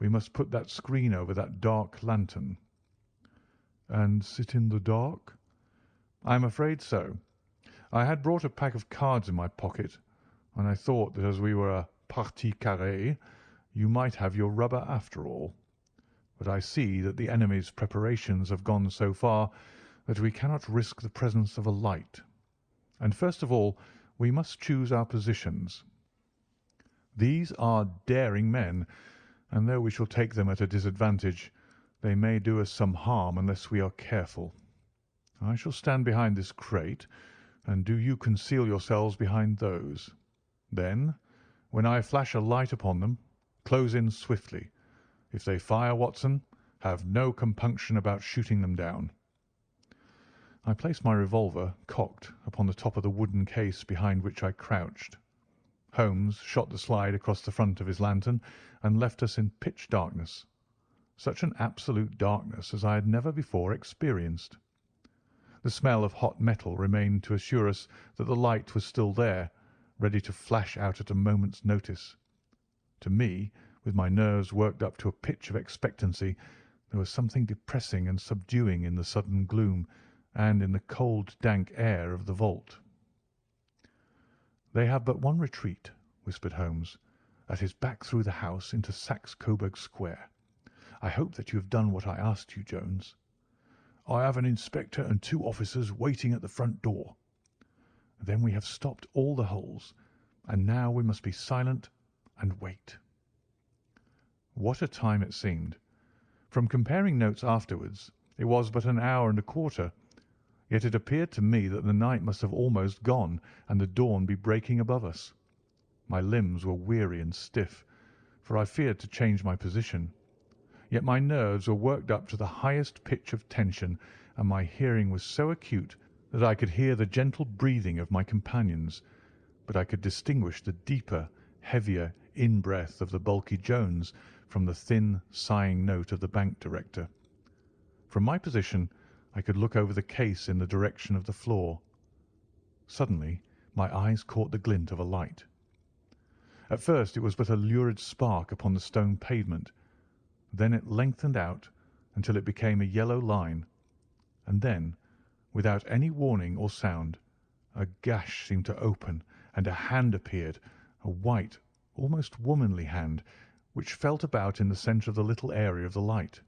we must put that screen over that dark lantern." "And sit in the dark?" "I am afraid so. I had brought a pack of cards in my pocket, and I thought that as we were a partie carrée, you might have your rubber after all. But I see that the enemy's preparations have gone so far that we cannot risk the presence of a light. And first of all, we must choose our positions. These are daring men, and though we shall take them at a disadvantage, they may do us some harm unless we are careful. I shall stand behind this crate, and do you conceal yourselves behind those. Then, when I flash a light upon them, close in swiftly. If they fire, Watson, have no compunction about shooting them down." I placed my revolver, cocked, upon the top of the wooden case behind which I crouched. Holmes shot the slide across the front of his lantern and left us in pitch darkness. Such an absolute darkness as I had never before experienced. The smell of hot metal remained to assure us that the light was still there, ready to flash out at a moment's notice. To me, With my nerves worked up to a pitch of expectancy, there was something depressing and subduing in the sudden gloom and in the cold, dank air of the vault. "They have but one retreat," whispered Holmes. "That is back through the house into Saxe Coburg Square. I hope that you have done what I asked you, Jones." "I have an inspector and 2 officers waiting at the front door." "Then we have stopped all the holes, and now we must be silent and wait." What a time it seemed! From comparing notes afterwards, it was but an hour and a quarter, yet it appeared to me that the night must have almost gone and the dawn be breaking above us. My limbs were weary and stiff, for I feared to change my position, yet my nerves were worked up to the highest pitch of tension, and my hearing was so acute that I could hear the gentle breathing of my companions, but I could distinguish the deeper, heavier in-breath of the bulky Jones from the thin, sighing note of the bank director. From my position I could look over the case in the direction of the floor. Suddenly my eyes caught the glint of a light. At first it was but a lurid spark upon the stone pavement. Then it lengthened out until it became a yellow line, and then, without any warning or sound, a gash seemed to open and a hand appeared, a white, almost womanly hand, which felt about in the centre of the little area of the light.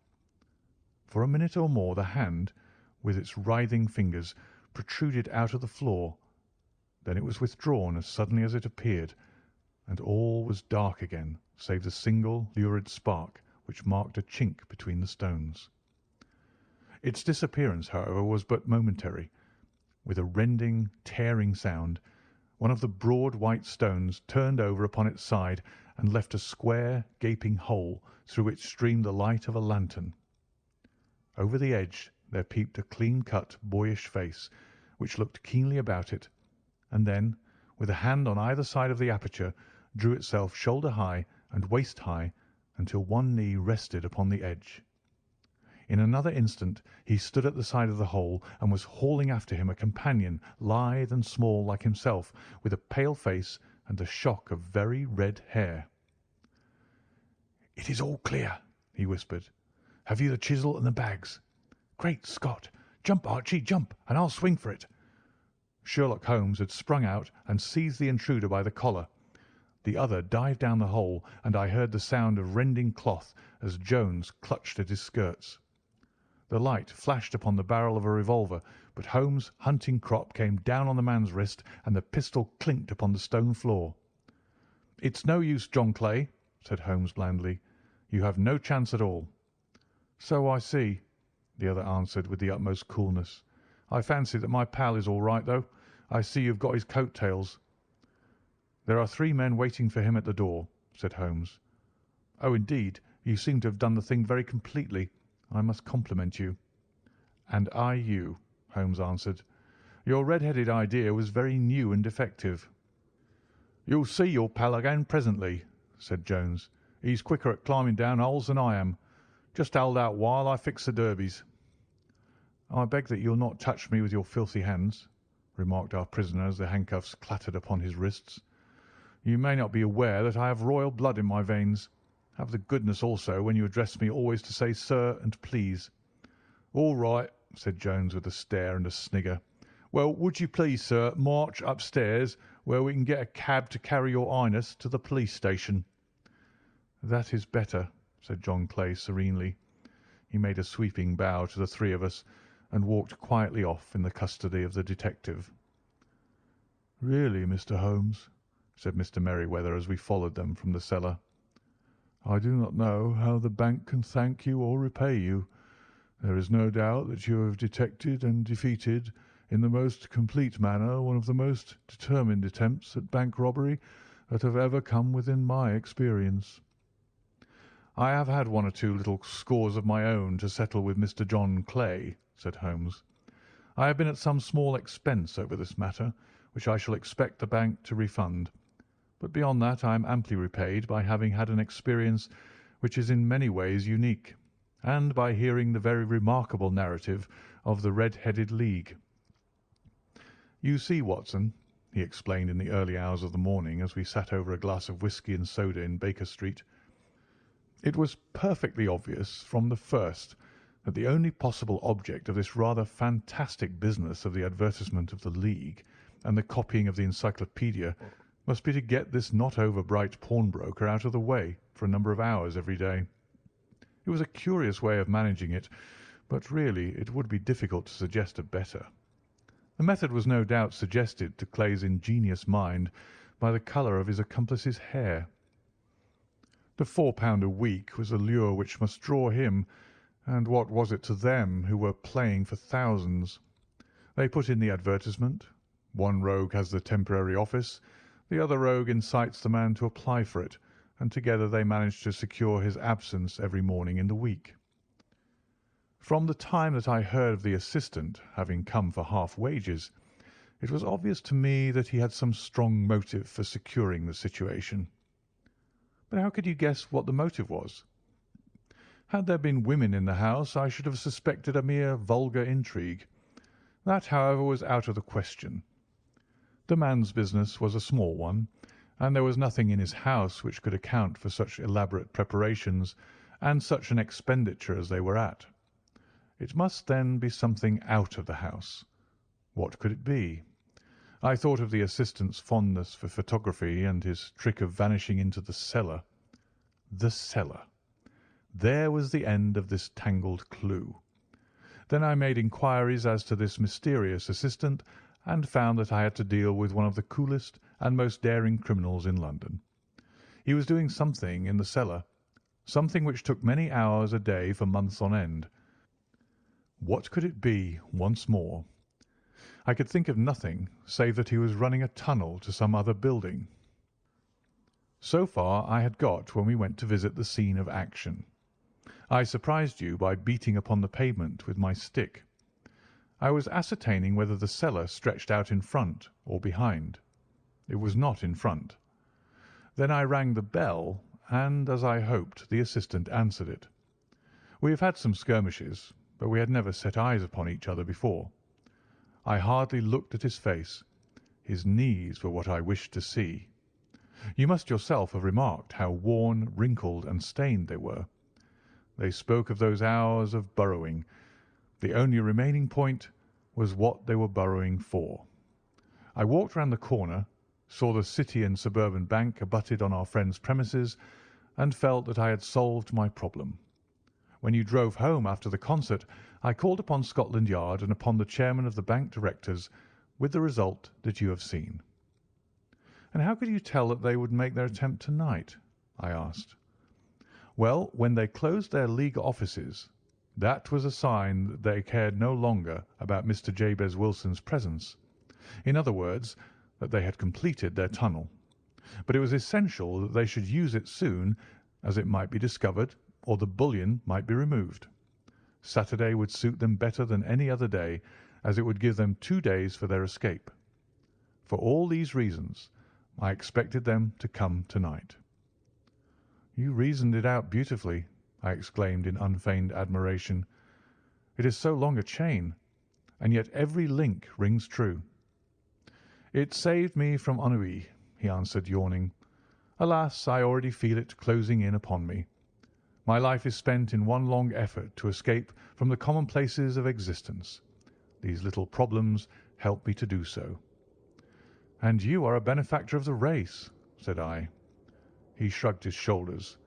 For a minute or more the hand, with its writhing fingers, protruded out of the floor. Then it was withdrawn as suddenly as it appeared, and all was dark again save the single lurid spark which marked a chink between the stones. Its disappearance, however, was but momentary. With a rending, tearing sound, one of the broad white stones turned over upon its side and left a square, gaping hole through which streamed the light of a lantern. Over the edge there peeped a clean-cut, boyish face, which looked keenly about it, and then, with a hand on either side of the aperture, drew itself shoulder-high and waist-high until one knee rested upon the edge. In another instant he stood at the side of the hole and was hauling after him a companion, lithe and small like himself, with a pale face and a shock of very red hair. "It is all clear," he whispered. "Have you the chisel and the bags? Great Scott! Jump, Archie, jump, and I'll swing for it." Sherlock Holmes had sprung out and seized the intruder by the collar. The other dived down the hole, and I heard the sound of rending cloth as Jones clutched at his skirts. The light flashed upon the barrel of a revolver, but Holmes' hunting crop came down on the man's wrist, and the pistol clinked upon the stone floor. "It's no use, John Clay," said Holmes blandly. "You have no chance at all." "So I see," the other answered with the utmost coolness. "I fancy that my pal is all right, though. I see you've got his coat-tails." "There are 3 men waiting for him at the door," said Holmes. "Oh, indeed, you seem to have done the thing very completely. I must compliment you." "And I you," Holmes answered. "Your red-headed idea was very new and effective." "You'll see your pal again presently," said Jones. "He's quicker at climbing down holes than I am. Just hold out while I fix the derbies." "I beg that you'll not touch me with your filthy hands," remarked our prisoner as the handcuffs clattered upon his wrists. "You may not be aware that I have royal blood in my veins. Have the goodness also, when you address me, always to say 'sir' and 'please.'" "All right," said Jones with a stare and a snigger. "Well, would you please, sir, march upstairs, where we can get a cab to carry your highness to the police station?" "That is better," said John Clay serenely. He made a sweeping bow to the 3 of us and walked quietly off in the custody of the detective. "Really, Mr. Holmes," said Mr. Merryweather as we followed them from the cellar, "I do not know how the bank can thank you or repay you. There is no doubt that you have detected and defeated in the most complete manner one of the most determined attempts at bank robbery that have ever come within my experience." "I have had 1 or 2 little scores of my own to settle with Mr. John Clay," said Holmes. "I have been at some small expense over this matter, which I shall expect the bank to refund. But beyond that I am amply repaid by having had an experience which is in many ways unique, and by hearing the very remarkable narrative of the Red-Headed League. You see, Watson," he explained in the early hours of the morning as we sat over a glass of whisky and soda in Baker Street, It was perfectly obvious from the first that the only possible object of this rather fantastic business of the advertisement of the League and the copying of the encyclopaedia must be to get this not over bright pawnbroker out of the way for a number of hours every day. It was a curious way of managing it, but really it would be difficult to suggest a better. The method was no doubt suggested to Clay's ingenious mind by the colour of his accomplice's hair. The £4 a week was a lure which must draw him, and what was it to them who were playing for thousands? They put in the advertisement. One rogue has the temporary office, the other rogue incites the man to apply for it, and together they manage to secure his absence every morning in the week. From the time that I heard of the assistant having come for half wages, it was obvious to me that he had some strong motive for securing the situation. But how could you guess what the motive was? Had there been women in the house, I should have suspected a mere vulgar intrigue. That, however, was out of the question. The man's business was a small one, and there was nothing in his house which could account for such elaborate preparations and such an expenditure as they were at. It must then be something out of the house. What could it be? I thought of the assistant's fondness for photography and his trick of vanishing into the cellar. The cellar. There was the end of this tangled clue. Then I made inquiries as to this mysterious assistant and found that I had to deal with one of the coolest and most daring criminals in London. He was doing something in the cellar, something which took many hours a day for months on end. What could it be once more? I could think of nothing save that he was running a tunnel to some other building. So far I had got when we went to visit the scene of action. I surprised you by beating upon the pavement with my stick. I was ascertaining whether the cellar stretched out in front or behind. It was not in front. Then I rang the bell, and, as I hoped, the assistant answered it. We have had some skirmishes, but we had never set eyes upon each other before. I hardly looked at his face. His knees were what I wished to see. You must yourself have remarked how worn, wrinkled, and stained they were. They spoke of those hours of burrowing. The only remaining point was what they were burrowing for. I walked round the corner, saw the City and Suburban Bank abutted on our friend's premises, and felt that I had solved my problem. When you drove home after the concert, I called upon Scotland Yard and upon the chairman of the bank directors, with the result that you have seen. And how could you tell that they would make their attempt tonight? I asked. Well, when they closed their League offices, that was a sign that they cared no longer about Mr. Jabez Wilson's presence. In other words, that they had completed their tunnel. But it was essential that they should use it soon, as it might be discovered or the bullion might be removed. Saturday would suit them better than any other day, as it would give them 2 days for their escape. For all these reasons, I expected them to come tonight. You reasoned it out beautifully, I exclaimed in unfeigned admiration. It is so long a chain, and yet every link rings true. It saved me from ennui, he answered, yawning. Alas, I already feel it closing in upon me. My life is spent in one long effort to escape from the commonplaces of existence. These little problems help me to do so. And you are a benefactor of the race, said I. He shrugged his shoulders.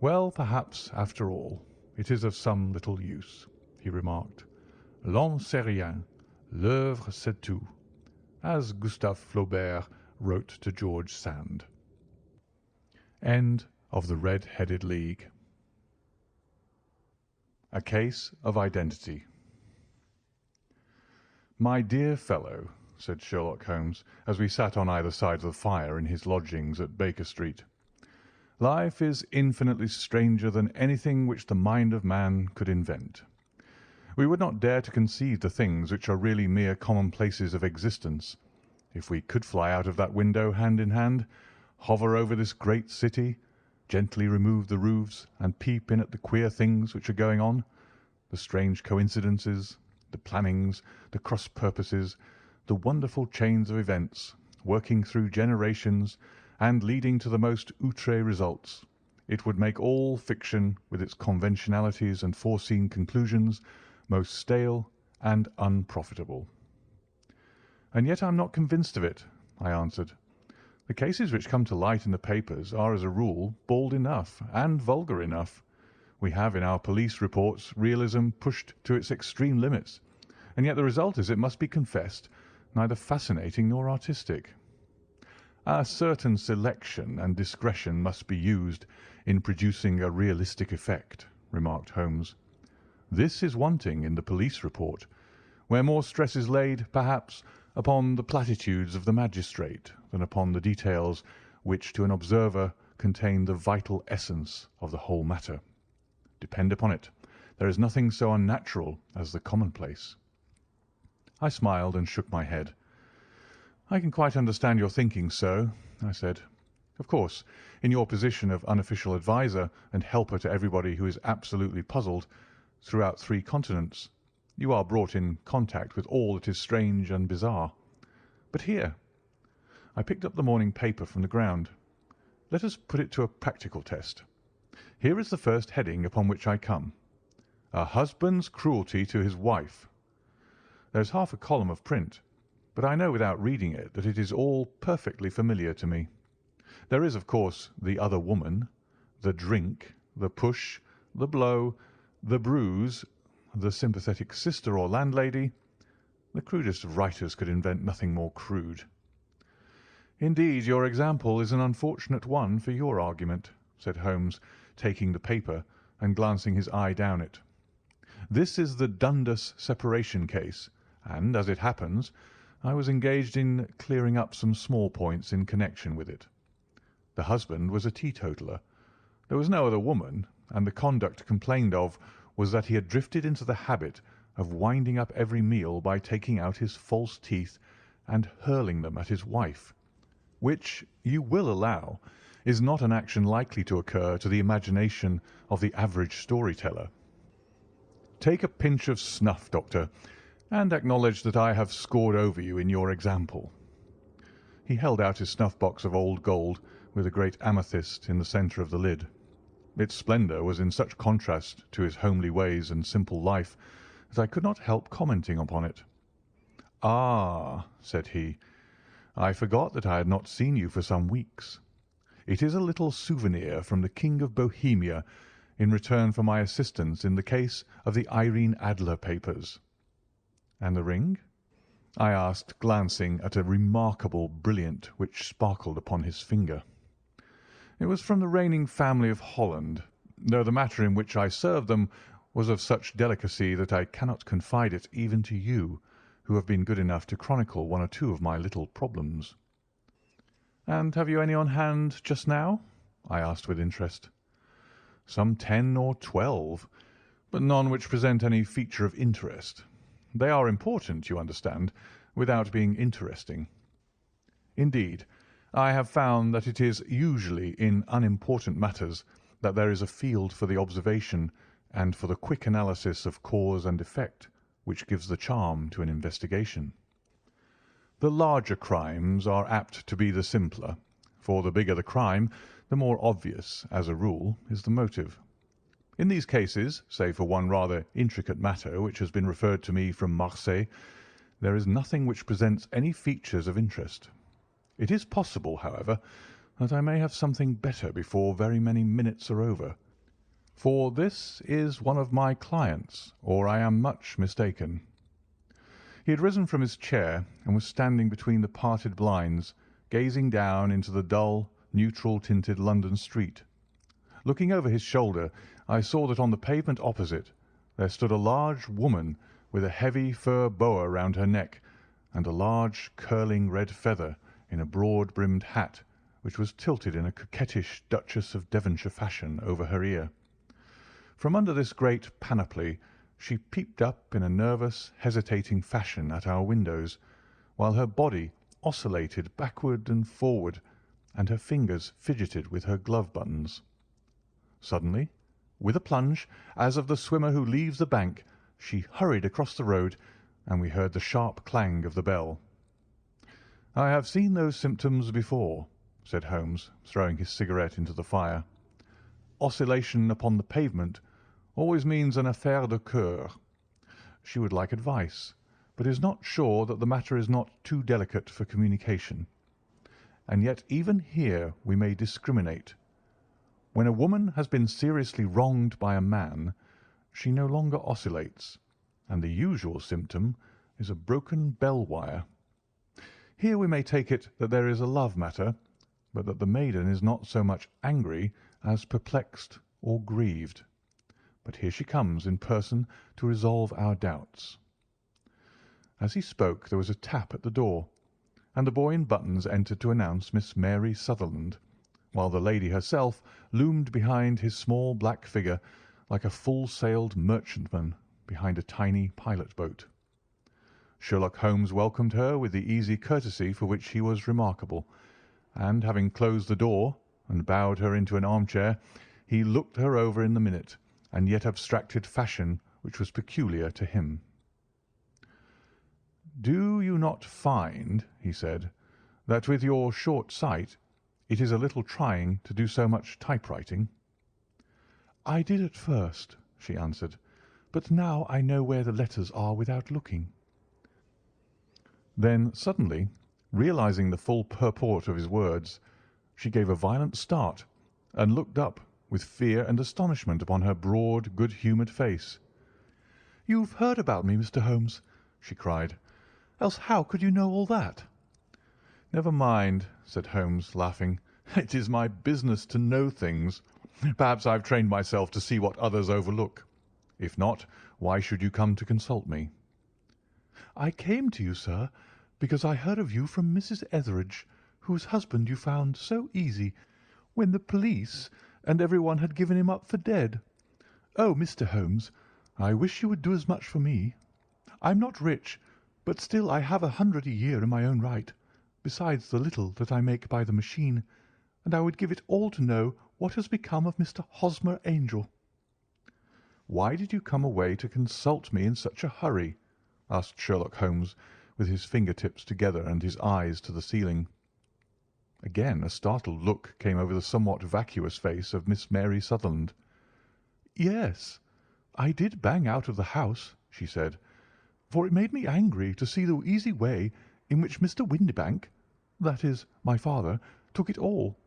Well, perhaps, after all, it is of some little use, he remarked. L'homme c'est rien, l'œuvre c'est tout, as Gustave Flaubert wrote to George Sand. End of The Red-Headed League. A Case of Identity. My dear fellow, said Sherlock Holmes, as we sat on either side of the fire in his lodgings at Baker Street, life is infinitely stranger than anything which the mind of man could invent. We would not dare to conceive the things which are really mere commonplaces of existence. If we could fly out of that window hand in hand, hover over this great city, gently remove the roofs and peep in at the queer things which are going on, the strange coincidences, the plannings, the cross purposes, the wonderful chains of events, working through generations and leading to the most outré results, It would make all fiction, with its conventionalities and foreseen conclusions, most stale and unprofitable. And yet I am not convinced of it, I answered. The cases which come to light in the papers are, as a rule, bald enough and vulgar enough. We have in our police reports realism pushed to its extreme limits, and yet the result is, it must be confessed, neither fascinating nor artistic. A certain selection and discretion must be used in producing a realistic effect, remarked Holmes. This is wanting in the police report, where more stress is laid, perhaps, upon the platitudes of the magistrate than upon the details which, to an observer, contain the vital essence of the whole matter. Depend upon it, there is nothing so unnatural as the commonplace. I smiled and shook my head. I can quite understand your thinking so, I said. Of course, in your position of unofficial adviser and helper to everybody who is absolutely puzzled throughout 3 continents, you are brought in contact with all that is strange and bizarre. But here, I picked up the morning paper from the ground. Let us put it to a practical test. Here is the first heading upon which I come. A husband's cruelty to his wife. There is half a column of print, but I know without reading it that it is all perfectly familiar to me. There is, of course, the other woman, the drink, the push, the blow, the bruise, the sympathetic sister or landlady. The crudest of writers could invent nothing more crude. Indeed, your example is an unfortunate one for your argument, said Holmes, taking the paper and glancing his eye down it. This is the Dundas separation case, and, as it happens, I was engaged in clearing up some small points in connection with it. The husband was a teetotaler. There was no other woman, and the conduct complained of was that he had drifted into the habit of winding up every meal by taking out his false teeth and hurling them at his wife, which, you will allow, is not an action likely to occur to the imagination of the average storyteller. Take a pinch of snuff, Doctor, and acknowledge that I have scored over you in your example. He held out his snuff-box of old gold with a great amethyst in the centre of the lid. Its splendour was in such contrast to his homely ways and simple life that I could not help commenting upon it. "Ah," said he, "I forgot that I had not seen you for some weeks. It is a little souvenir from the King of Bohemia in return for my assistance in the case of the Irene Adler papers." "And the ring?" I asked, glancing at a remarkable brilliant which sparkled upon his finger. "It was from the reigning family of Holland, though the matter in which I served them was of such delicacy that I cannot confide it even to you, who have been good enough to chronicle 1 or 2 of my little problems." "And have you any on hand just now?" I asked with interest. "Some 10 or 12, but none which present any feature of interest. They are important, you understand, without being interesting. Indeed, I have found that it is usually in unimportant matters that there is a field for the observation and for the quick analysis of cause and effect which gives the charm to an investigation. The larger crimes are apt to be the simpler, for the bigger the crime, the more obvious, as a rule, is the motive. In these cases, save for one rather intricate matter which has been referred to me from Marseilles, there is nothing which presents any features of interest. It is possible, however, that I may have something better before very many minutes are over, for this is one of my clients, or I am much mistaken." He had risen from his chair and was standing between the parted blinds, gazing down into the dull, neutral-tinted London street. Looking over his shoulder, I saw that on the pavement opposite there stood a large woman with a heavy fur boa round her neck and a large curling red feather in a broad-brimmed hat which was tilted in a coquettish Duchess of Devonshire fashion over her ear. From under this great panoply she peeped up in a nervous, hesitating fashion at our windows, while her body oscillated backward and forward, and her fingers fidgeted with her glove buttons. Suddenly, with a plunge, as of the swimmer who leaves the bank, she hurried across the road, and we heard the sharp clang of the bell. "I have seen those symptoms before," said Holmes, throwing his cigarette into the fire. oscillation upon the pavement always means an affaire de coeur. She would like advice, but is not sure that the matter is not too delicate for communication. And yet even here we may discriminate. When a woman has been seriously wronged by a man, she no longer oscillates, and the usual symptom is a broken bell wire. Here we may take it that there is a love matter, but that the maiden is not so much angry as perplexed or grieved. But here she comes in person to resolve our doubts. As he spoke there was a tap at the door, and the boy in buttons entered to announce Miss Mary Sutherland, while the lady herself loomed behind his small black figure like a full-sailed merchantman behind a tiny pilot-boat. Sherlock Holmes welcomed her with the easy courtesy for which he was remarkable, and having closed the door and bowed her into an armchair, he looked her over in the minute and yet abstracted fashion which was peculiar to him. "Do you not find," he said, "that with your short sight it is a little trying to do so much typewriting?" "I did at first," she answered, "but now I know where the letters are without looking." Then suddenly, realizing the full purport of his words, she gave a violent start and looked up with fear and astonishment upon her broad, good-humoured face. "You've heard about me, Mr. Holmes," she cried. "Else how could you know all that?" "Never mind," said Holmes, laughing. "It is my business to know things. Perhaps I've trained myself to see what others overlook. If not, why should you come to consult me?" "I came to you, sir, because I heard of you from Mrs. Etheridge, whose husband you found so easy when the police and everyone had given him up for dead. Oh, Mr. Holmes, I wish you would do as much for me. I'm not rich, but still I have 100 a year in my own right, besides the little that I make by the machine, and I would give it all to know what has become of Mr. Hosmer Angel." "Why did you come away to consult me in such a hurry?" asked Sherlock Holmes, with his finger-tips together and his eyes to the ceiling. Again a startled look came over the somewhat vacuous face of Miss Mary Sutherland. "Yes, I did bang out of the house," she said, "for it made me angry to see the easy way in which Mr. Windibank, that is, my father, took it all.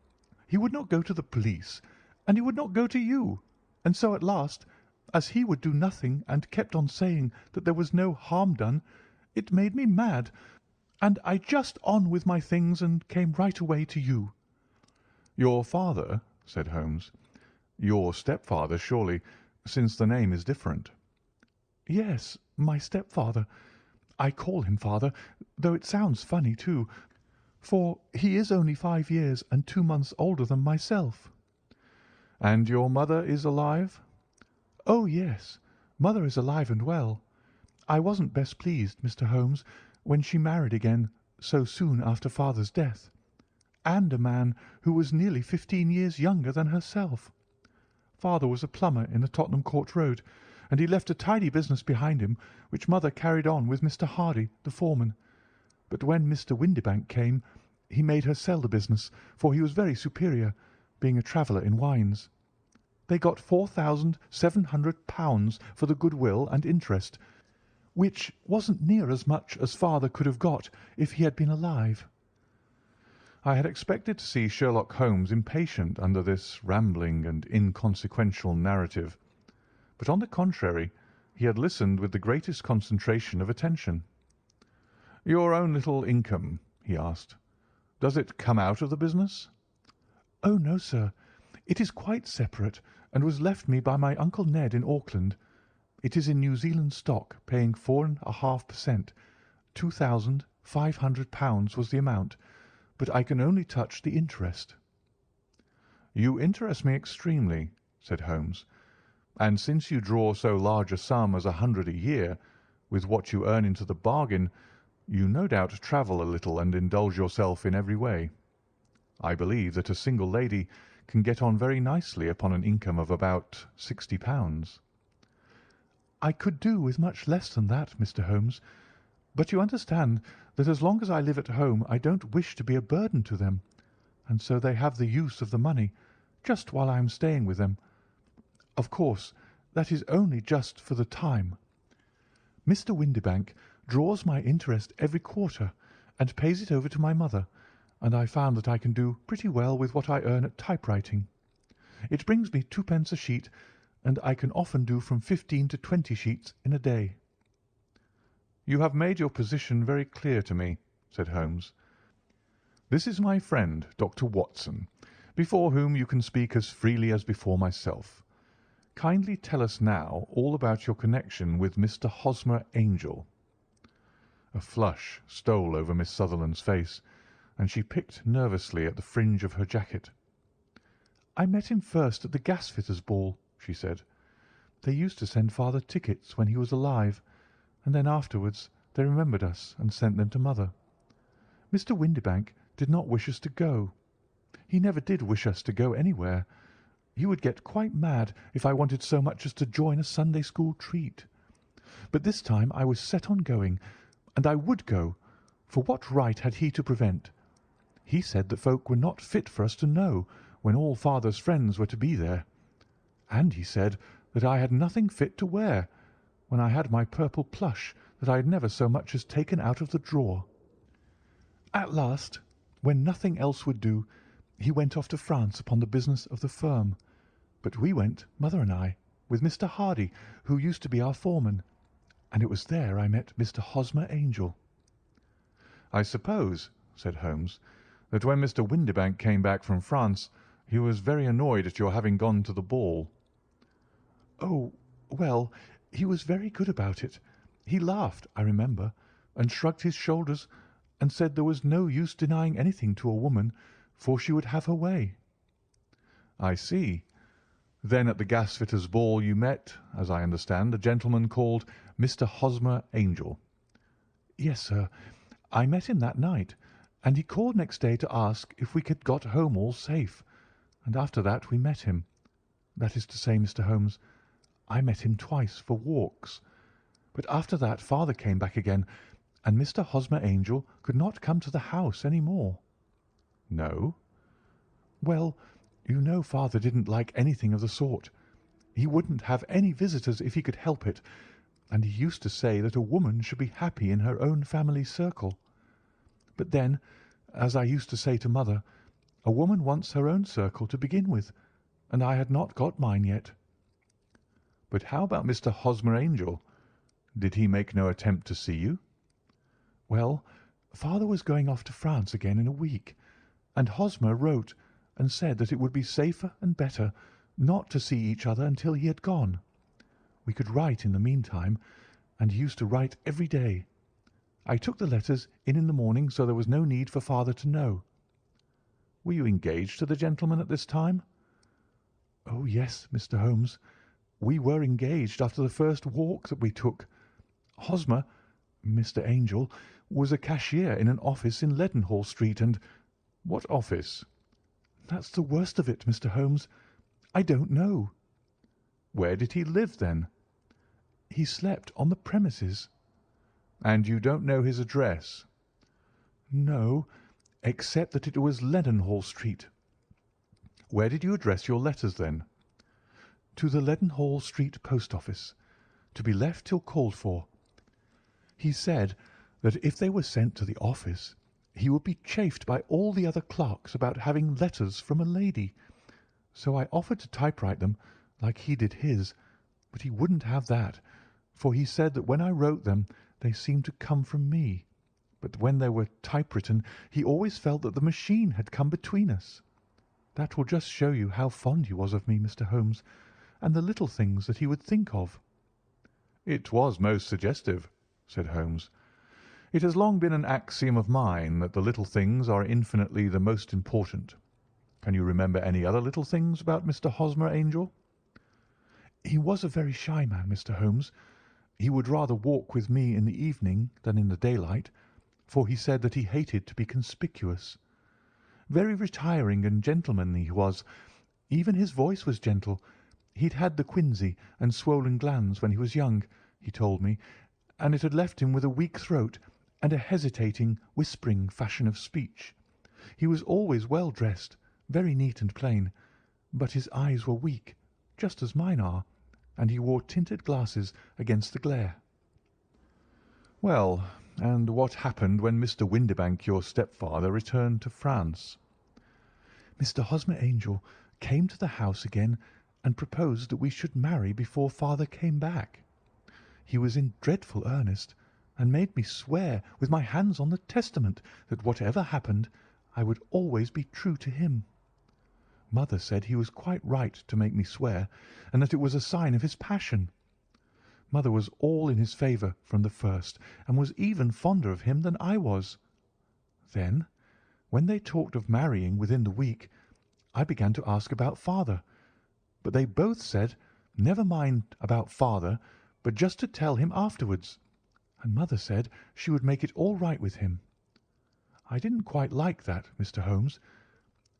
He would not go to the police, and he would not go to you, and so at last, as he would do nothing and kept on saying that there was no harm done, it made me mad, and I just on with my things and came right away to you." "Your father?" said Holmes. "Your stepfather, surely, since the name is different." "Yes, my stepfather. I call him father, though it sounds funny too, for he is only 5 years and 2 months older than myself." "And your mother is alive?" "Oh, yes, mother is alive and well. I wasn't best pleased, Mr. Holmes, when she married again so soon after father's death, and a man who was nearly 15 years younger than herself. Father was a plumber in the Tottenham Court Road, and he left a tidy business behind him, which mother carried on with Mr. Hardy, the foreman. But when Mr. Windibank came, he made her sell the business, for he was very superior, being a traveller in wines. They got £4,700 for the goodwill and interest, which wasn't near as much as father could have got if he had been alive." I had expected to see Sherlock Holmes impatient under this rambling and inconsequential narrative, but on the contrary, he had listened with the greatest concentration of attention. "Your own little income," he asked, "does it come out of the business?" "Oh, no, sir. It is quite separate, and was left me by my Uncle Ned in Auckland. It is in New Zealand stock, paying 4.5%. £2,500 was the amount, but I can only touch the interest." "You interest me extremely," said Holmes, "and since you draw so large a sum as 100 a year, with what you earn into the bargain, you no doubt travel a little and indulge yourself in every way. I believe that a single lady can get on very nicely upon an income of about £60. "I could do with much less than that, Mr. Holmes, but you understand that as long as I live at home I don't wish to be a burden to them, and so they have the use of the money, just while I am staying with them, Of course, that is only just for the time. Mr. Windibank draws my interest every quarter and pays it over to my mother, and I found that I can do pretty well with what I earn at typewriting. It brings me 2 pence a sheet, and I can often do from 15 to 20 sheets in a day." "You have made your position very clear to me," said Holmes. "This is my friend, Dr. Watson, before whom you can speak as freely as before myself. Kindly tell us now all about your connection with Mr. Hosmer Angel." A flush stole over Miss Sutherland's face, and she picked nervously at the fringe of her jacket. "I met him first at the gasfitters' ball," she said. "They used to send father tickets when he was alive, and then afterwards they remembered us and sent them to mother. Mr. Windibank did not wish us to go. He never did wish us to go anywhere. He would get quite mad if I wanted so much as to join a Sunday school treat. But this time I was set on going, and I would go, for what right had he to prevent? He said that folk were not fit for us to know when all father's friends were to be there. And he said that I had nothing fit to wear, when I had my purple plush that I had never so much as taken out of the drawer. At last, when nothing else would do, he went off to France upon the business of the firm. But we went, mother and I, with Mr. Hardy, who used to be our foreman, and it was there I met Mr. Hosmer Angel." "I suppose," said Holmes, "that when Mr. Windibank came back from France he was very annoyed at your having gone to the ball." "Oh, well, he was very good about it. He laughed, I remember, and shrugged his shoulders, and said there was no use denying anything to a woman, for she would have her way." "I see. Then at the gasfitters' ball you met, as I understand, a gentleman called Mr. Hosmer Angel." "Yes, sir. I met him that night, and he called next day to ask if we had got home all safe, and after that we met him. That is to say, Mr. Holmes, I met him twice for walks. But after that father came back again, and Mr. Hosmer Angel could not come to the house any more." "No?" "Well, you know father didn't like anything of the sort. He wouldn't have any visitors if he could help it, and he used to say that a woman should be happy in her own family circle. But then, as I used to say to mother, a woman wants her own circle to begin with, and I had not got mine yet." "But how about Mr. Hosmer Angel? Did he make no attempt to see you?" "Well, father was going off to France again in a week, and Hosmer wrote and said that it would be safer and better not to see each other until he had gone. We could write in the meantime, and he used to write every day. I took the letters in the morning, so there was no need for father to know." "Were you engaged to the gentleman at this time?" "Oh, yes, Mr. Holmes. We were engaged after the first walk that we took. Hosmer, Mr. Angel, was a cashier in an office in Leadenhall Street, and—" "What office?" "That's the worst of it, Mr. Holmes. I don't know." "Where did he live, then?" "He slept on the premises." "And you don't know his address?" "No, except that it was Leadenhall Street." "Where did you address your letters, then?" "To the Leadenhall Street post office, to be left till called for. He said that if they were sent to the office he would be chaffed by all the other clerks about having letters from a lady. So I offered to typewrite them like he did his, but he wouldn't have that, for he said that when I wrote them they seemed to come from me, but when they were typewritten he always felt that the machine had come between us. That will just show you how fond he was of me, Mr. Holmes, and the little things that he would think of." "It was most suggestive," said Holmes. "It has long been an axiom of mine that the little things are infinitely the most important. Can you remember any other little things about Mr. Hosmer Angel?" "He was a very shy man, Mr. Holmes. He would rather walk with me in the evening than in the daylight, for he said that he hated to be conspicuous. Very retiring and gentlemanly he was. Even his voice was gentle. He'd had the quinsy and swollen glands when he was young, he told me, and it had left him with a weak throat and a hesitating, whispering fashion of speech. He was always well dressed, very neat and plain, but his eyes were weak, just as mine are, and he wore tinted glasses against the glare." "Well, and what happened when Mr. Windibank, your stepfather, returned to France?" "Mr. Hosmer Angel came to the house again and proposed that we should marry before father came back. He was in dreadful earnest, and made me swear with my hands on the Testament that whatever happened I would always be true to him. Mother said he was quite right to make me swear, and that it was a sign of his passion. Mother was all in his favour from the first, and was even fonder of him than I was. Then, when they talked of marrying within the week, I began to ask about father, but they both said never mind about father, but just to tell him afterwards, and mother said she would make it all right with him. I didn't quite like that, Mr. Holmes.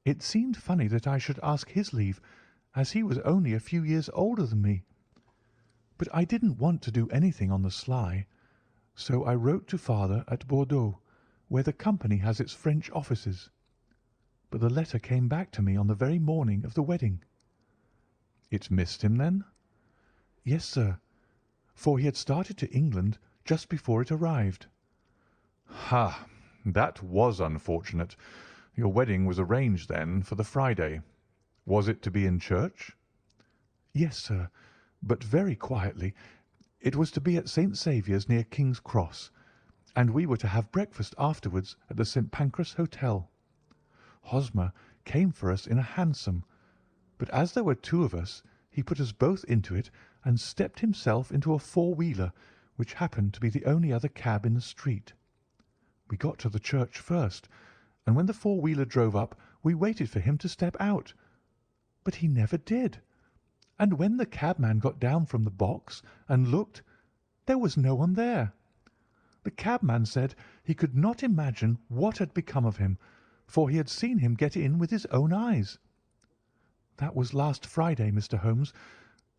It seemed funny that I should ask his leave, as he was only a few years older than me. But I didn't want to do anything on the sly, so I wrote to father at Bordeaux, where the company has its French offices. But the letter came back to me on the very morning of the wedding." "It missed him, then?" "Yes, sir, for he had started to England just before it arrived." "Ha! That was unfortunate. Your wedding was arranged, then, for the Friday. Was it to be in church?" "Yes, sir, but very quietly. It was to be at St. Saviour's near King's Cross, and we were to have breakfast afterwards at the St. Pancras Hotel. Hosmer came for us in a hansom, but as there were two of us, he put us both into it and stepped himself into a four-wheeler, which happened to be the only other cab in the street. We got to the church first, and when the four-wheeler drove up, we waited for him to step out. But he never did, and when the cabman got down from the box and looked, there was no one there. The cabman said he could not imagine what had become of him, for he had seen him get in with his own eyes. That was last Friday, Mr. Holmes,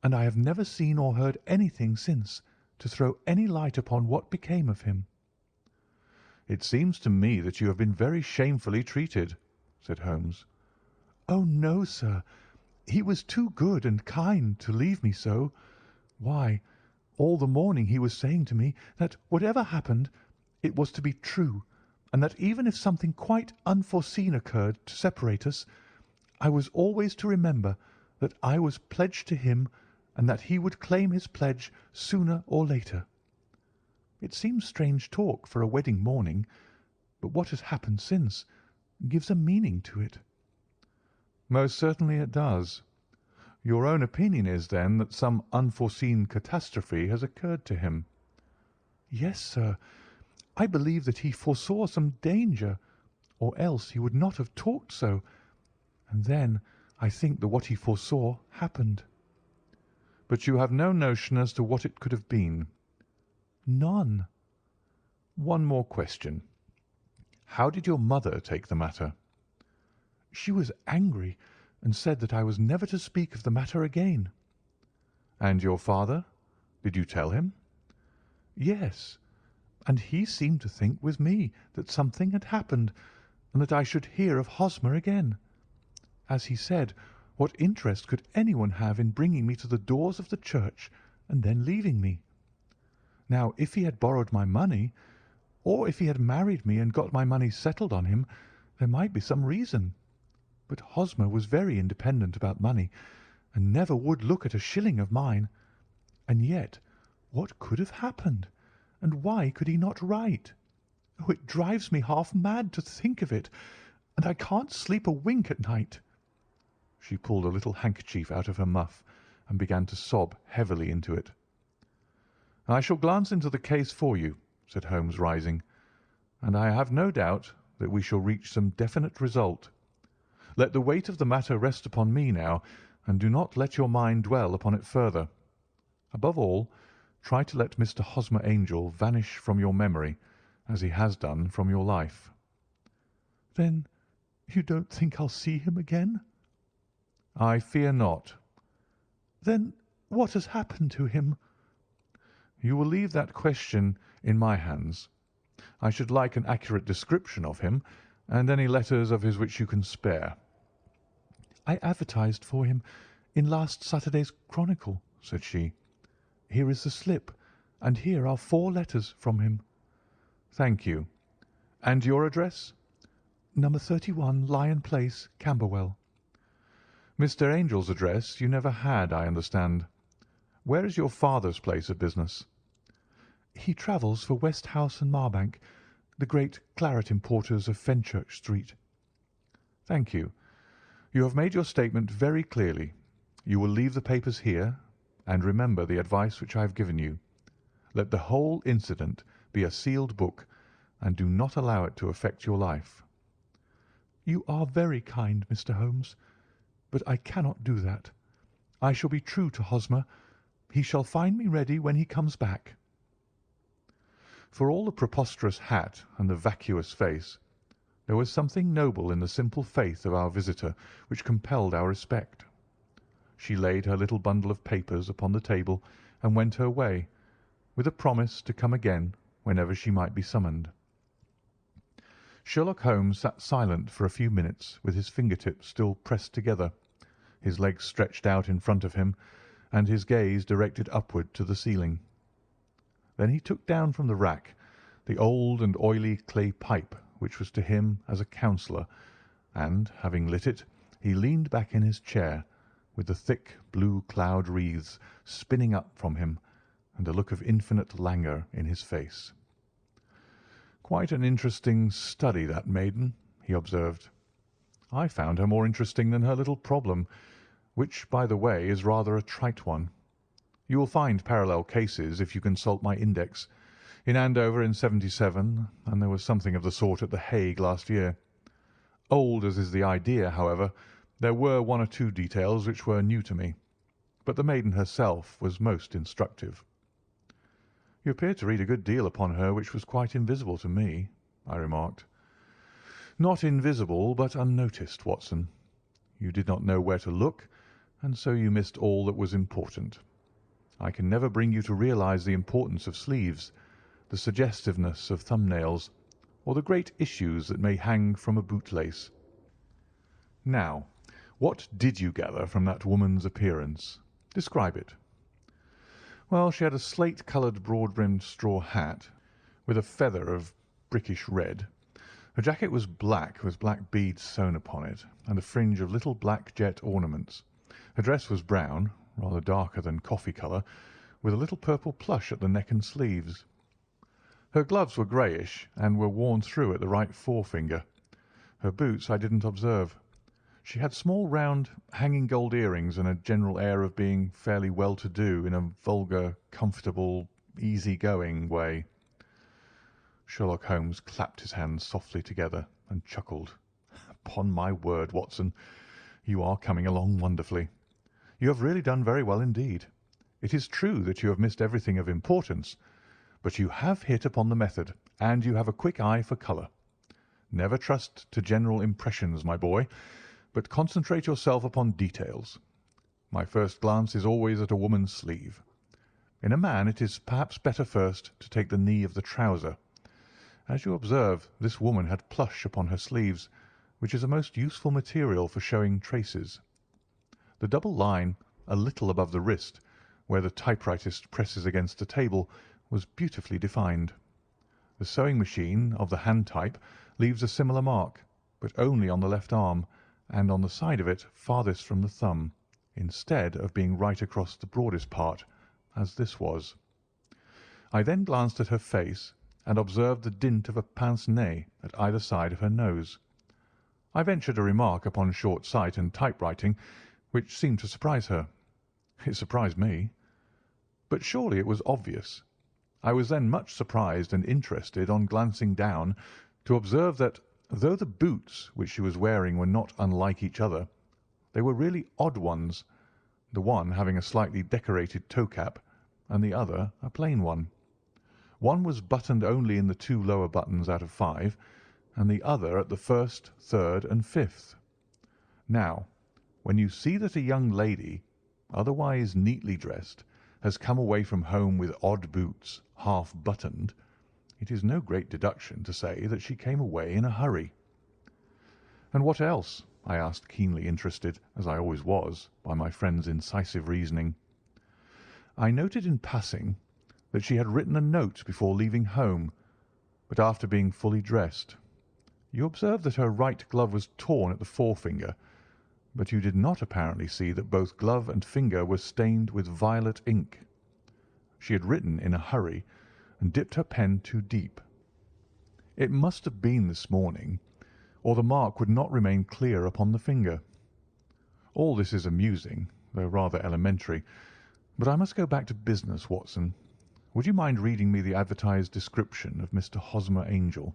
and I have never seen or heard anything since to throw any light upon what became of him." "It seems to me that you have been very shamefully treated," said Holmes. "Oh, no, sir. He was too good and kind to leave me so. Why, all the morning he was saying to me that whatever happened, it was to be true, and that even if something quite unforeseen occurred to separate us, I was always to remember that I was pledged to him, and that he would claim his pledge sooner or later. It seems strange talk for a wedding morning, but what has happened since gives a meaning to it." "Most certainly it does. Your own opinion is, then, that some unforeseen catastrophe has occurred to him?" "Yes, sir. I believe that he foresaw some danger, or else he would not have talked so. And then I think that what he foresaw happened." "But you have no notion as to what it could have been?" "None." "One more question. How did your mother take the matter?" "She was angry, and said that I was never to speak of the matter again." "And your father? Did you tell him?" "Yes, and he seemed to think with me that something had happened, and that I should hear of Hosmer again. As he said, what interest could anyone have in bringing me to the doors of the church and then leaving me? Now, if he had borrowed my money, or if he had married me and got my money settled on him, there might be some reason. But Hosmer was very independent about money, and never would look at a shilling of mine. And yet, what could have happened, and why could he not write? Oh, it drives me half mad to think of it, and I can't sleep a wink at night." She pulled a little handkerchief out of her muff and began to sob heavily into it. "I shall glance into the case for you," said Holmes, rising, "and I have no doubt that we shall reach some definite result. Let the weight of the matter rest upon me now, and do not let your mind dwell upon it further. Above all, try to let Mr. Hosmer Angel vanish from your memory, as he has done from your life." "Then you don't think I'll see him again?" "I fear not." "Then what has happened to him?" "You will leave that question in my hands. I should like an accurate description of him, and any letters of his which you can spare." "I advertised for him "In last Saturday's Chronicle," said she. "Here is the slip, and here are 4 letters from him." "Thank you. And your address?" "Number 31, Lion Place, Camberwell." "Mr. Angel's address you never had, I understand. Where is your father's place of business?" "He travels for Westhouse and Marbank, the great claret importers of Fenchurch Street." "Thank you. You have made your statement very clearly. You will leave the papers here, and remember the advice which I have given you. Let the whole incident be a sealed book, and do not allow it to affect your life." "You are very kind, Mr. Holmes, but I cannot do that. I shall be true to Hosmer. He shall find me ready when he comes back." For all the preposterous hat and the vacuous face, there was something noble in the simple faith of our visitor which compelled our respect. She laid her little bundle of papers upon the table and went her way, with a promise to come again whenever she might be summoned. Sherlock Holmes sat silent for a few minutes with his fingertips still pressed together, his legs stretched out in front of him, and his gaze directed upward to the ceiling. Then he took down from the rack the old and oily clay pipe which was to him as a counsellor, and, having lit it, he leaned back in his chair, with the thick blue cloud wreaths spinning up from him, and a look of infinite languor in his face. "Quite an interesting study, that maiden," he observed. "I found her more interesting than her little problem, which, by the way, is rather a trite one. You will find parallel cases if you consult my index. In Andover in '77, and there was something of the sort at The Hague last year. Old as is the idea, however, there were 1 or 2 details which were new to me, but the maiden herself was most instructive." "You appeared to read a good deal upon her which was quite invisible to me," I remarked. "Not invisible, but unnoticed, Watson. You did not know where to look, and so you missed all that was important. I can never bring you to realize the importance of sleeves, the suggestiveness of thumbnails, or the great issues that may hang from a bootlace. Now, what did you gather from that woman's appearance? Describe it." "Well, she had a slate-coloured, broad-brimmed straw hat, with a feather of brickish red. Her jacket was black, with black beads sewn upon it, and a fringe of little black jet ornaments. Her dress was brown, rather darker than coffee colour, with a little purple plush at the neck and sleeves. Her gloves were greyish, and were worn through at the right forefinger. Her boots I didn't observe. She had small round hanging gold earrings and a general air of being fairly well-to-do in a vulgar, comfortable, easy-going way." Sherlock Holmes clapped his hands softly together and chuckled. "Upon my word, Watson, you are coming along wonderfully. You have really done very well indeed. It is true that you have missed everything of importance, but you have hit upon the method, and you have a quick eye for colour. Never trust to general impressions, my boy, but concentrate yourself upon details. My first glance is always at a woman's sleeve. In a man it is perhaps better first to take the knee of the trouser. As you observe, this woman had plush upon her sleeves, which is a most useful material for showing traces. The double line a little above the wrist, where the typewritist presses against the table, was beautifully defined. The sewing machine of the hand type leaves a similar mark, but only on the left arm, and on the side of it farthest from the thumb, instead of being right across the broadest part, as this was. I then glanced at her face, and observed the dint of a pince-nez at either side of her nose. I ventured a remark upon short sight and typewriting, which seemed to surprise her. It surprised me. But surely it was obvious. I was then much surprised and interested, on glancing down, to observe that, though the boots which she was wearing were not unlike each other, they were really odd ones, the one having a slightly decorated toe-cap, and the other a plain one. One was buttoned only in the 2 lower buttons out of 5, and the other at the 1st, 3rd, and 5th. Now, when you see that a young lady, otherwise neatly dressed, has come away from home with odd boots, half buttoned, it is no great deduction to say that she came away in a hurry. "And what else?" I asked, keenly interested, as I always was, by my friend's incisive reasoning. I noted in passing that she had written a note before leaving home, but after being fully dressed. You observed that her right glove was torn at the forefinger, but you did not apparently see that both glove and finger were stained with violet ink. She had written in a hurry and dipped her pen too deep. It must have been this morning, or the mark would not remain clear upon the finger. All this is amusing, though rather elementary, but I must go back to business, Watson. Would you mind reading me the advertised description of Mr. Hosmer Angel?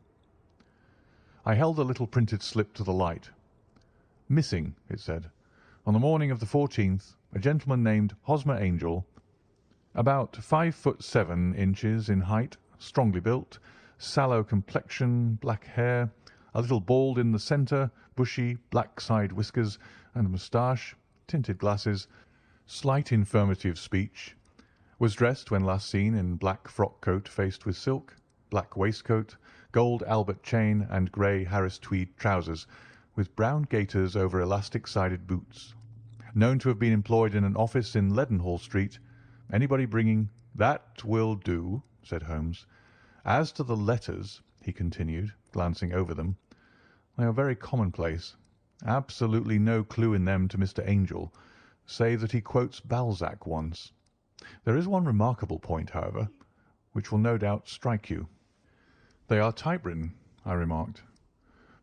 I held the little printed slip to the light. Missing, it said. On the morning of the 14th, a gentleman named Hosmer Angel, about 5'7" in height, strongly built, sallow complexion, black hair, a little bald in the centre, bushy, black side whiskers and moustache, tinted glasses, slight infirmity of speech, was dressed when last seen in black frock coat faced with silk, black waistcoat, gold Albert chain and grey Harris tweed trousers, with brown gaiters over elastic-sided boots. Known to have been employed in an office in Leadenhall Street. Anybody bringing— "That will do," said Holmes. "As to the letters," he continued, glancing over them, "they are very commonplace. Absolutely no clue in them to Mr. Angel, save that he quotes Balzac once. There is one remarkable point, however, which will no doubt strike you." "They are typewritten," I remarked.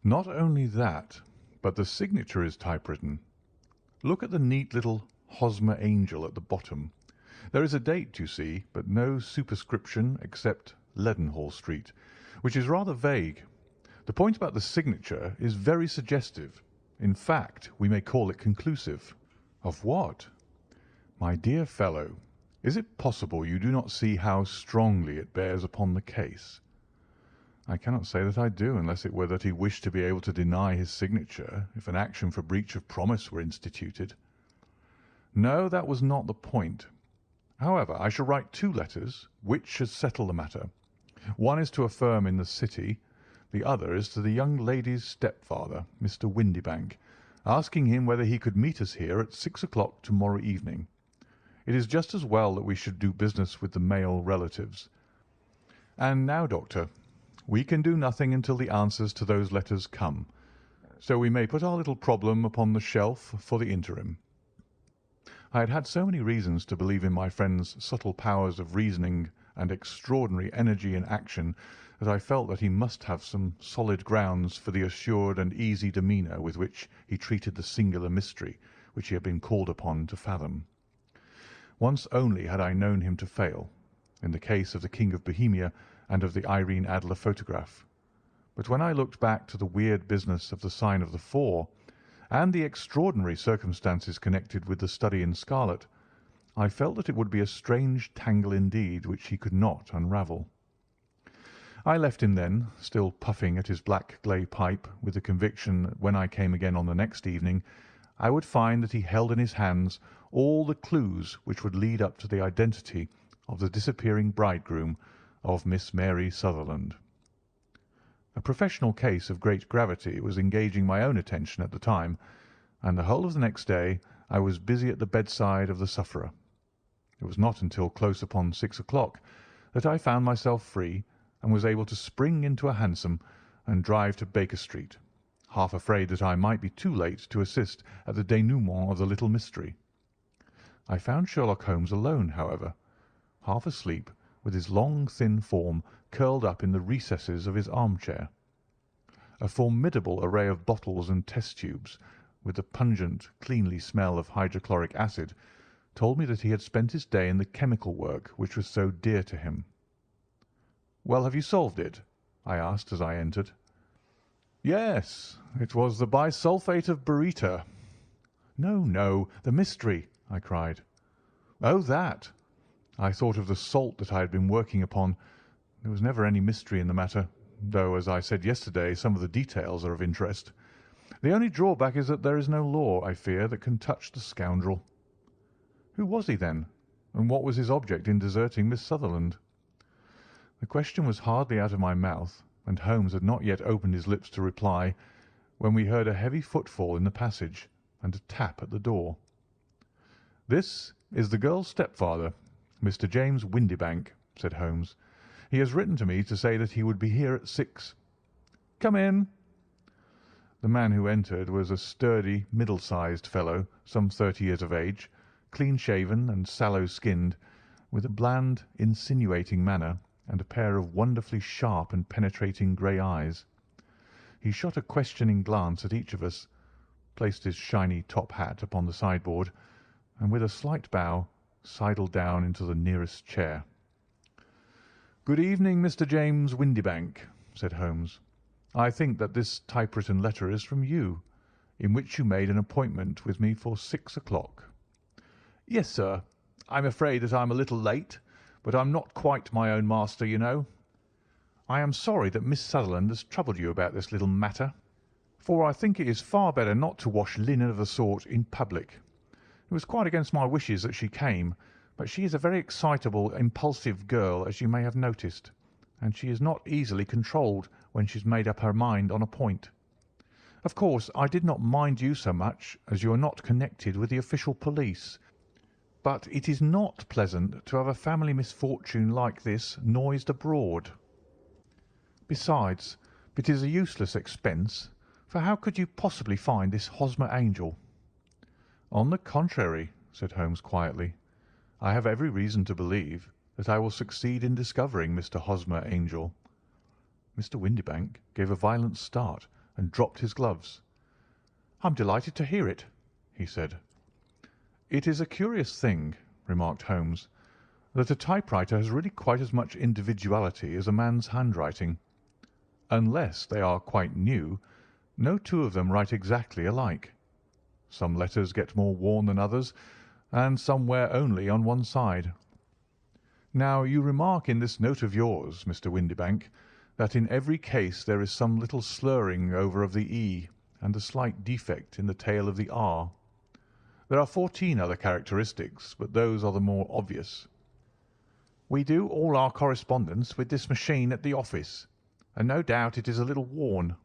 "Not only that, but the signature is typewritten. Look at the neat little Hosmer Angel at the bottom. There is a date, you see, but no superscription except Leadenhall Street, which is rather vague. The point about the signature is very suggestive. In fact, we may call it conclusive." "Of what?" "My dear fellow, is it possible you do not see how strongly it bears upon the case?" "I cannot say that I do, unless it were that he wished to be able to deny his signature if an action for breach of promise were instituted." "No, that was not the point. However, I shall write 2 letters, which should settle the matter. One is to a firm in the City, the other is to the young lady's stepfather, Mr. Windibank, asking him whether he could meet us here at 6 o'clock to-morrow evening. It is just as well that we should do business with the male relatives. And now, Doctor, we can do nothing until the answers to those letters come, so we may put our little problem upon the shelf for the interim." I had had so many reasons to believe in my friend's subtle powers of reasoning and extraordinary energy in action that I felt that he must have some solid grounds for the assured and easy demeanour with which he treated the singular mystery which he had been called upon to fathom. Once only had I known him to fail, in the case of the King of Bohemia and of the Irene Adler photograph. But when I looked back to the weird business of the Sign of the Four, and the extraordinary circumstances connected with the study in scarlet, I felt that it would be a strange tangle indeed which he could not unravel. I left him then, still puffing at his black clay pipe, with the conviction that when I came again on the next evening I would find that he held in his hands all the clues which would lead up to the identity of the disappearing bridegroom of Miss Mary Sutherland. A professional case of great gravity was engaging my own attention at the time, and the whole of the next day I was busy at the bedside of the sufferer. It was not until close upon 6 o'clock that I found myself free and was able to spring into a hansom and drive to Baker Street, half afraid that I might be too late to assist at the denouement of the little mystery. I found Sherlock Holmes alone, however, half asleep, with his long, thin form curled up in the recesses of his armchair. A formidable array of bottles and test tubes, with the pungent, cleanly smell of hydrochloric acid, told me that he had spent his day in the chemical work which was so dear to him. "Well, have you solved it?" I asked as I entered. "Yes, it was the bisulphate of baryta." "No, no, the mystery," I cried. "Oh, that! I thought of the salt that I had been working upon. There was never any mystery in the matter, though, as I said yesterday, some of the details are of interest. The only drawback is that there is no law, I fear, that can touch the scoundrel." "Who was he, then, and what was his object in deserting Miss Sutherland?" The question was hardly out of my mouth, and Holmes had not yet opened his lips to reply, when we heard a heavy footfall in the passage and a tap at the door. "This is the girl's stepfather, Mr. James Windibank," said Holmes. "He has written to me to say that he would be here at 6. Come in." The man who entered was a sturdy, middle-sized fellow, some 30 years of age, clean-shaven and sallow-skinned, with a bland, insinuating manner and a pair of wonderfully sharp and penetrating grey eyes. He shot a questioning glance at each of us, placed his shiny top hat upon the sideboard, and with a slight bow sidled down into the nearest chair. "Good evening, Mr. James Windibank," said Holmes. "I think that this typewritten letter is from you, in which you made an appointment with me for 6 o'clock." "Yes, sir. I'm afraid that I'm a little late, but I'm not quite my own master, you know. I am sorry that Miss Sutherland has troubled you about this little matter, for I think it is far better not to wash linen of the sort in public. It was quite against my wishes that she came, but she is a very excitable, impulsive girl, as you may have noticed, and she is not easily controlled when she's made up her mind on a point. Of course, I did not mind you so much, as you are not connected with the official police, but it is not pleasant to have a family misfortune like this noised abroad. Besides, it is a useless expense, for how could you possibly find this Hosmer Angel?" "On the contrary," said Holmes quietly, "I have every reason to believe that I will succeed in discovering Mr. Hosmer Angel." Mr. Windibank gave a violent start and dropped his gloves. "I'm delighted to hear it," he said. "It is a curious thing," remarked Holmes, "that a typewriter has really quite as much individuality as a man's handwriting. Unless they are quite new, no two of them write exactly alike. Some letters get more worn than others, and some wear only on one side. Now, you remark in this note of yours, Mr. Windibank, that in every case there is some little slurring over of the E and a slight defect in the tail of the R. There are 14 other characteristics, but those are the more obvious. We do all our correspondence with this machine at the office, and no doubt it is a little worn,"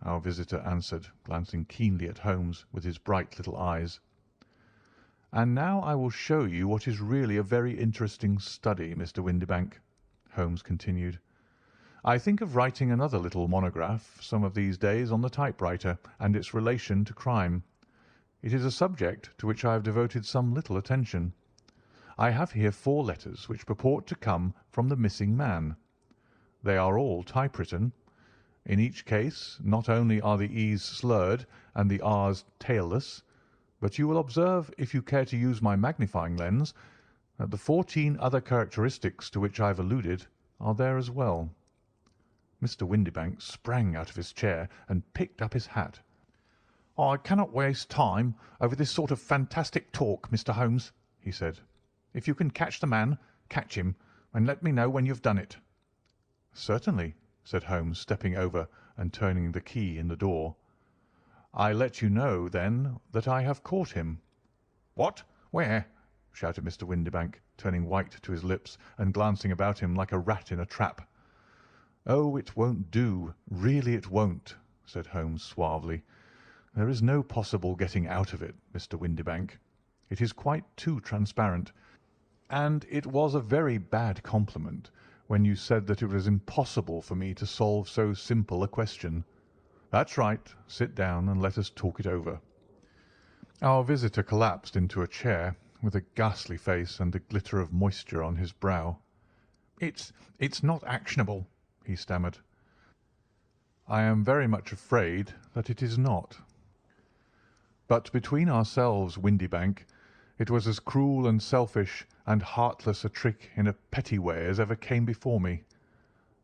our visitor answered, glancing keenly at Holmes with his bright little eyes. "And now I will show you what is really a very interesting study, Mr. Windibank," Holmes continued. "I think of writing another little monograph some of these days on the typewriter and its relation to crime. It is a subject to which I have devoted some little attention. I have here 4 letters which purport to come from the missing man. They are all typewritten. In each case, not only are the E's slurred and the R's tailless, but you will observe, if you care to use my magnifying lens, that the 14 other characteristics to which I have alluded are there as well." Mr. Windibank sprang out of his chair and picked up his hat. "I cannot waste time over this sort of fantastic talk, Mr. Holmes," he said. "If you can catch the man, catch him, and let me know when you have done it." "Certainly," said Holmes, stepping over and turning the key in the door. "I let you know, then, that I have caught him." "What? Where?" shouted Mr. Windibank, turning white to his lips and glancing about him like a rat in a trap. "Oh, it won't do, really it won't," said Holmes suavely. "There is no possible getting out of it, Mr. Windibank. It is quite too transparent, and it was a very bad compliment when you said that it was impossible for me to solve so simple a question. That's right. Sit down and let us talk it over." Our visitor collapsed into a chair with a ghastly face and a glitter of moisture on his brow. It's not actionable," he stammered. "I am very much afraid that it is not. But between ourselves, Windibank, it was as cruel and selfish and heartless a trick in a petty way as ever came before me.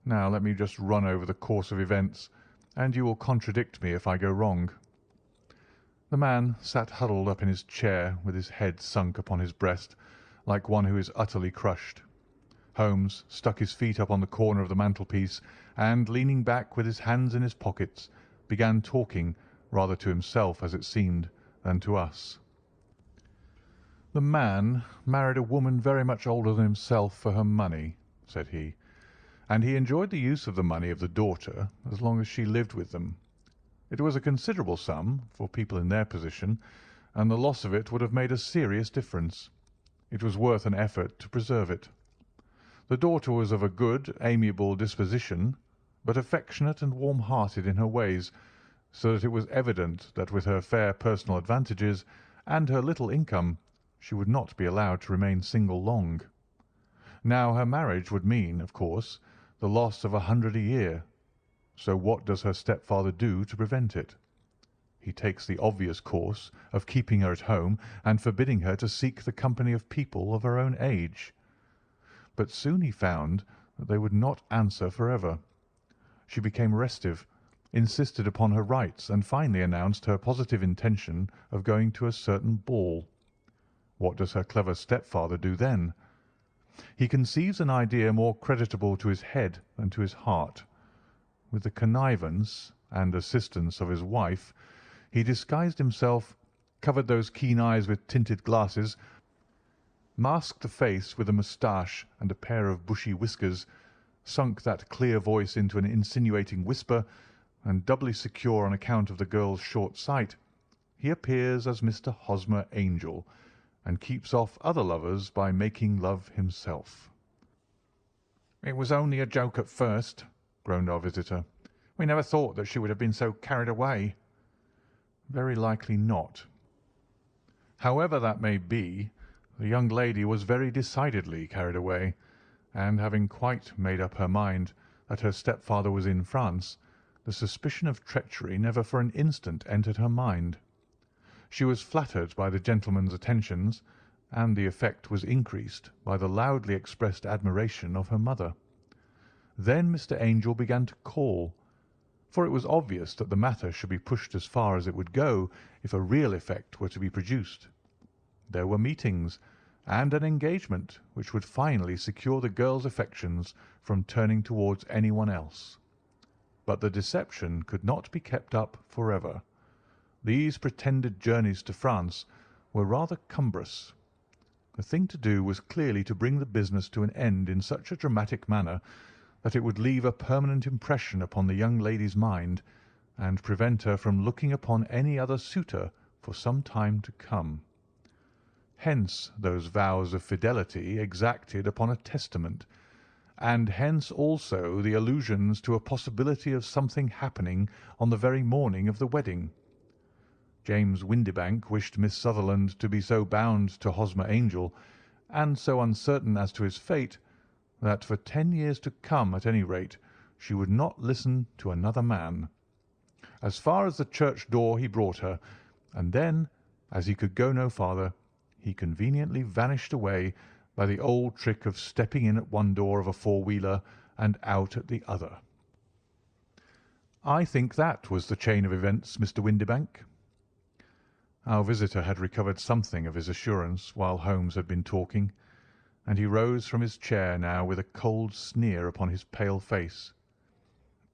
Now let me just run over the course of events, and you will contradict me if I go wrong." The man sat huddled up in his chair with his head sunk upon his breast, like one who is utterly crushed. Holmes stuck his feet up on the corner of the mantelpiece, and, leaning back with his hands in his pockets, began talking, rather to himself, as it seemed, than to us. "The man married a woman very much older than himself for her money," said he, "and he enjoyed the use of the money of the daughter as long as she lived with them. It was a considerable sum for people in their position, and the loss of it would have made a serious difference. It was worth an effort to preserve it. The daughter was of a good, amiable disposition, but affectionate and warm-hearted in her ways, so that it was evident that with her fair personal advantages and her little income she would not be allowed to remain single long. Now her marriage would mean, of course, the loss of 100 a year. So what does her stepfather do to prevent it? He takes the obvious course of keeping her at home and forbidding her to seek the company of people of her own age. But soon he found that they would not answer forever. She became restive, insisted upon her rights, and finally announced her positive intention of going to a certain ball. What does her clever stepfather do then? He conceives an idea more creditable to his head than to his heart. With the connivance and assistance of his wife, he disguised himself, covered those keen eyes with tinted glasses, masked the face with a moustache and a pair of bushy whiskers, sunk that clear voice into an insinuating whisper, and doubly secure on account of the girl's short sight, he appears as Mr. Hosmer Angel, and keeps off other lovers by making love himself. "It was only a joke at first," groaned our visitor. "We never thought that she would have been so carried away." "Very likely not. However that may be, the young lady was very decidedly carried away, and having quite made up her mind that her stepfather was in France, the suspicion of treachery never for an instant entered her mind. She was flattered by the gentleman's attentions, and the effect was increased by the loudly expressed admiration of her mother. Then Mr. Angel began to call, for it was obvious that the matter should be pushed as far as it would go if a real effect were to be produced. There were meetings, and an engagement which would finally secure the girl's affections from turning towards anyone else. But the deception could not be kept up forever. These pretended journeys to France were rather cumbrous. The thing to do was clearly to bring the business to an end in such a dramatic manner that it would leave a permanent impression upon the young lady's mind, and prevent her from looking upon any other suitor for some time to come. Hence those vows of fidelity exacted upon a testament, and hence also the allusions to a possibility of something happening on the very morning of the wedding. James Windibank wished Miss Sutherland to be so bound to Hosmer Angel, and so uncertain as to his fate, that for 10 years to come, at any rate, she would not listen to another man. As far as the church door he brought her, and then, as he could go no farther, he conveniently vanished away by the old trick of stepping in at one door of a four-wheeler and out at the other. I think that was the chain of events, Mr. Windibank." Our visitor had recovered something of his assurance while Holmes had been talking, and he rose from his chair now with a cold sneer upon his pale face.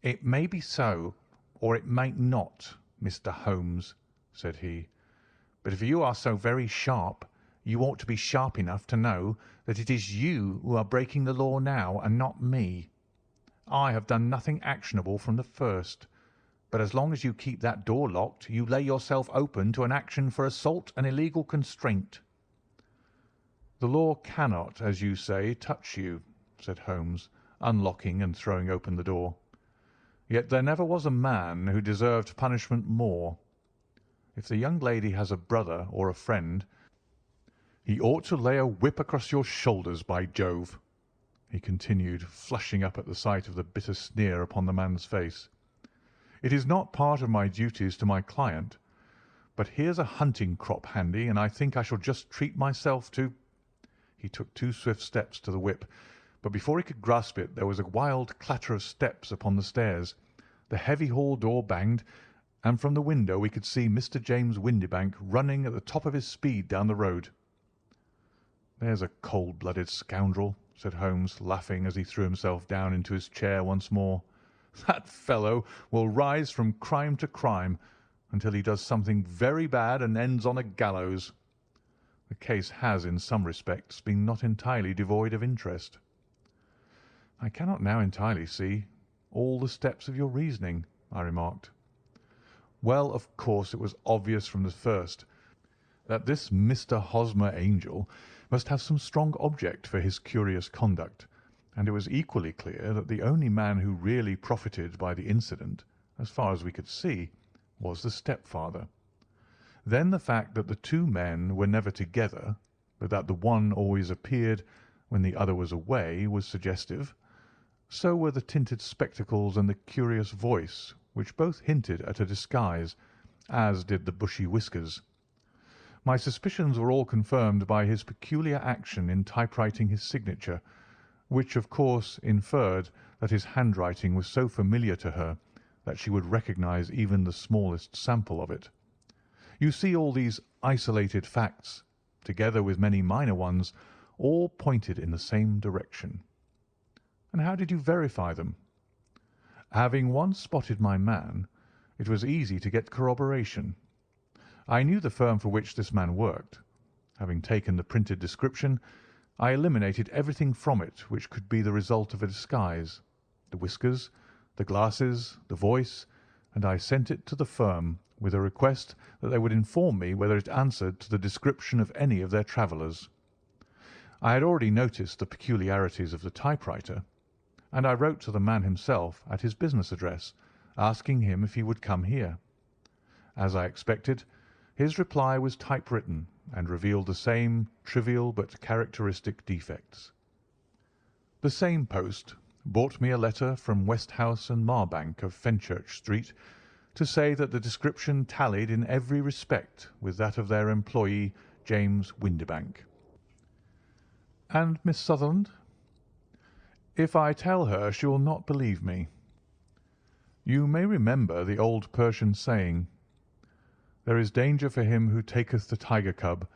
"It may be so, or it may not, Mr. Holmes," said he. "But if you are so very sharp, you ought to be sharp enough to know that it is you who are breaking the law now, and not me. I have done nothing actionable from the first, but as long as you keep that door locked, you lay yourself open to an action for assault and illegal constraint." "The law cannot, as you say, touch you," said Holmes, unlocking and throwing open the door. "Yet there never was a man who deserved punishment more. If the young lady has a brother or a friend, he ought to lay a whip across your shoulders, by Jove," he continued, flushing up at the sight of the bitter sneer upon the man's face. "It is not part of my duties to my client, but here's a hunting crop handy, and I think I shall just treat myself to—" He took 2 swift steps to the whip, but before he could grasp it there was a wild clatter of steps upon the stairs, the heavy hall door banged, and from the window we could see Mr. James Windibank running at the top of his speed down the road. "There's a cold-blooded scoundrel," said Holmes, laughing as he threw himself down into his chair once more. "That fellow will rise from crime to crime until he does something very bad and ends on a gallows. The case has, in some respects, been not entirely devoid of interest." "I cannot now entirely see all the steps of your reasoning," I remarked. Well, of course, it was obvious from the first that this Mr. Hosmer Angel must have some strong object for his curious conduct, and it was equally clear that the only man who really profited by the incident, as far as we could see, was the stepfather. Then the fact that the two men were never together, but that the one always appeared when the other was away, was suggestive. So were the tinted spectacles and the curious voice, which both hinted at a disguise, as did the bushy whiskers. My suspicions were all confirmed by his peculiar action in typewriting his signature, which of course inferred that his handwriting was so familiar to her that she would recognize even the smallest sample of it. You see, all these isolated facts, together with many minor ones, all pointed in the same direction. And how did you verify them? Having once spotted my man, it was easy to get corroboration. I knew the firm for which this man worked. Having taken the printed description, I eliminated everything from it which could be the result of a disguise, the whiskers, the glasses, the voice, and I sent it to the firm with a request that they would inform me whether it answered to the description of any of their travellers. I had already noticed the peculiarities of the typewriter, and I wrote to the man himself at his business address, asking him if he would come here. As I expected, his reply was typewritten and revealed the same trivial but characteristic defects. The same post brought me a letter from Westhouse and Marbank of Fenchurch Street to say that the description tallied in every respect with that of their employee, James Windibank. And Miss Sutherland? If I tell her, she will not believe me. You may remember the old Persian saying, "There is danger for him who taketh the tiger cub,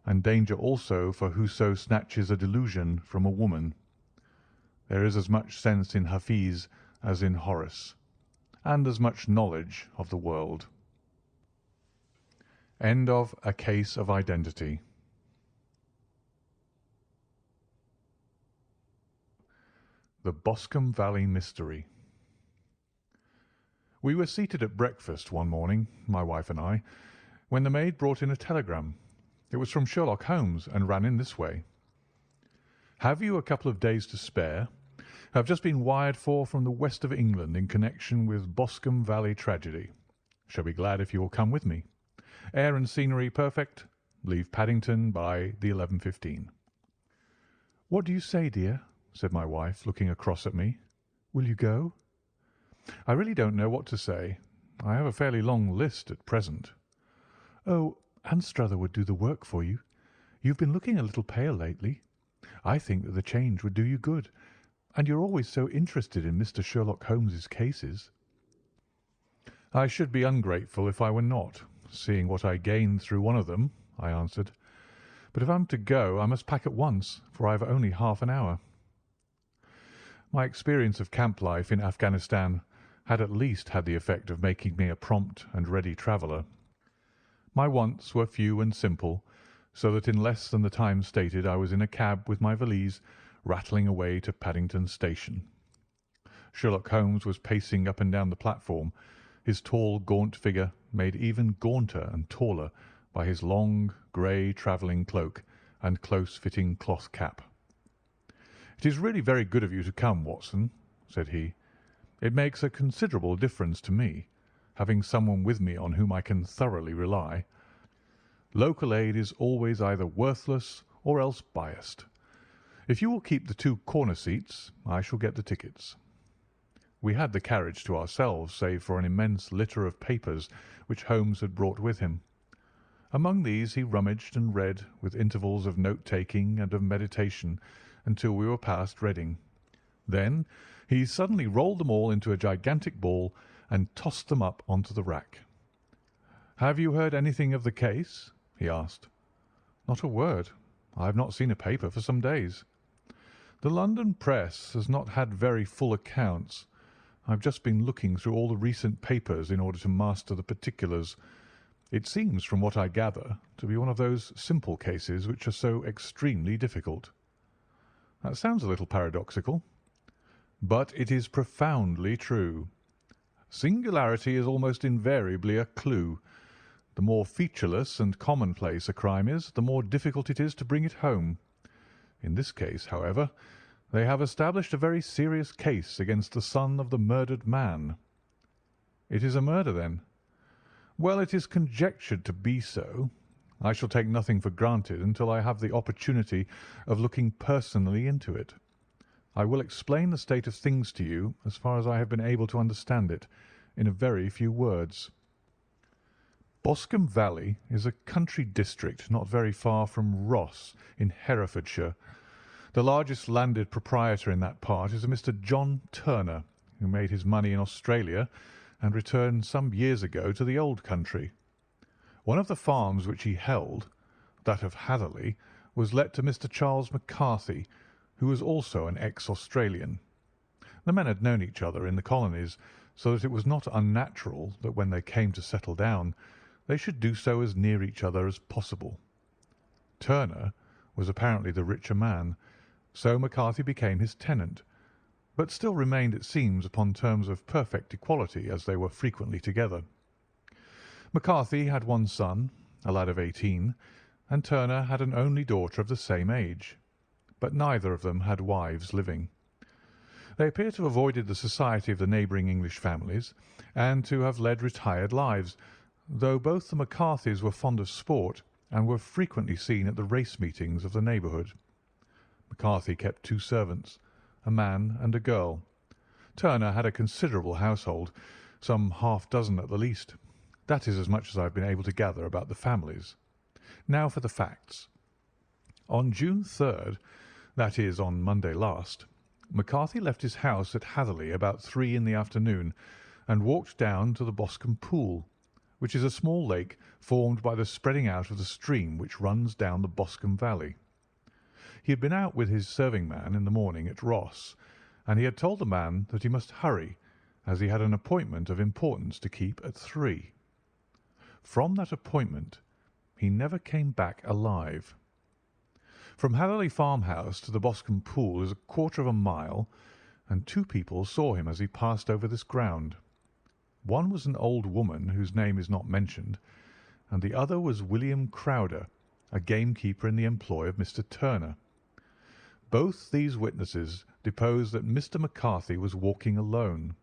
and danger also for whoso snatches a delusion from a woman." There is as much sense in Hafiz as in Horace, and as much knowledge of the world. End of A Case of Identity. The Boscombe Valley Mystery. We were seated at breakfast one morning, my wife and I, when the maid brought in a telegram. It was from Sherlock Holmes, and ran in this way: "Have you a couple of days to spare? Have just been wired for from the west of England in connection with Boscombe Valley tragedy. Shall be glad if you will come with me. Air and scenery perfect. Leave Paddington by the 11:15. "What do you say, dear?" said my wife, looking across at me. "Will you go?" "I really don't know what to say. I have a fairly long list at present." "Oh, Anstruther would do the work for you. You've been looking a little pale lately. I think that the change would do you good, and you're always so interested in Mr. Sherlock Holmes's cases." "I should be ungrateful if I were not, seeing what I gained through one of them," I answered. "But if I'm to go, I must pack at once, for I have only half an hour." My experience of camp life in Afghanistan had at least had the effect of making me a prompt and ready traveller. My wants were few and simple, so that in less than the time stated I was in a cab with my valise, rattling away to Paddington Station. Sherlock Holmes was pacing up and down the platform, his tall, gaunt figure made even gaunter and taller by his long, grey travelling cloak and close-fitting cloth cap. "It is really very good of you to come, Watson," said he. "It makes a considerable difference to me, having someone with me on whom I can thoroughly rely. Local aid is always either worthless or else biased. If you will keep the two corner seats, I shall get the tickets." We had the carriage to ourselves, save for an immense litter of papers which Holmes had brought with him. Among these he rummaged and read, with intervals of note-taking and of meditation, until we were past Reading. Then he suddenly rolled them all into a gigantic ball and tossed them up onto the rack. "Have you heard anything of the case?" he asked. "Not a word. I have not seen a paper for some days." "The London press has not had very full accounts. I've just been looking through all the recent papers in order to master the particulars. It seems, from what I gather, to be one of those simple cases which are so extremely difficult." "That sounds a little paradoxical." "But it is profoundly true. Singularity is almost invariably a clue. The more featureless and commonplace a crime is, the more difficult it is to bring it home. In this case, however, they have established a very serious case against the son of the murdered man." "It is a murder, then?" "Well, it is conjectured to be so. I shall take nothing for granted until I have the opportunity of looking personally into it. I will explain the state of things to you, as far as I have been able to understand it, in a very few words. Boscombe Valley is a country district not very far from Ross, in Herefordshire. The largest landed proprietor in that part is a Mr. John Turner, who made his money in Australia and returned some years ago to the old country. One of the farms which he held, that of Hatherley, was let to Mr. Charles McCarthy, who was also an ex-Australian. The men had known each other in the colonies, so that it was not unnatural that when they came to settle down, they should do so as near each other as possible. Turner was apparently the richer man, so McCarthy became his tenant, but still remained, it seems, upon terms of perfect equality, as they were frequently together. McCarthy had one son, a lad of 18, and Turner had an only daughter of the same age, but neither of them had wives living. They appear to have avoided the society of the neighbouring English families, and to have led retired lives, though both the McCarthys were fond of sport and were frequently seen at the race meetings of the neighbourhood. McCarthy kept 2 servants, a man and a girl. Turner had a considerable household, some half-dozen at the least. That is as much as I have been able to gather about the families. Now for the facts. On June 3rd, that is, on Monday last, McCarthy left his house at Hatherley about 3 in the afternoon and walked down to the Boscombe Pool, which is a small lake formed by the spreading out of the stream which runs down the Boscombe Valley. He had been out with his serving man in the morning at Ross, and he had told the man that he must hurry, as he had an appointment of importance to keep at 3. From that appointment he never came back alive. From Hatherley farmhouse to the Boscombe Pool is 1/4 of a mile, and 2 people saw him as he passed over this ground. One was an old woman whose name is not mentioned, and the other was William Crowder, a gamekeeper in the employ of Mr. Turner. Both these witnesses deposed that Mr. McCarthy was walking alone.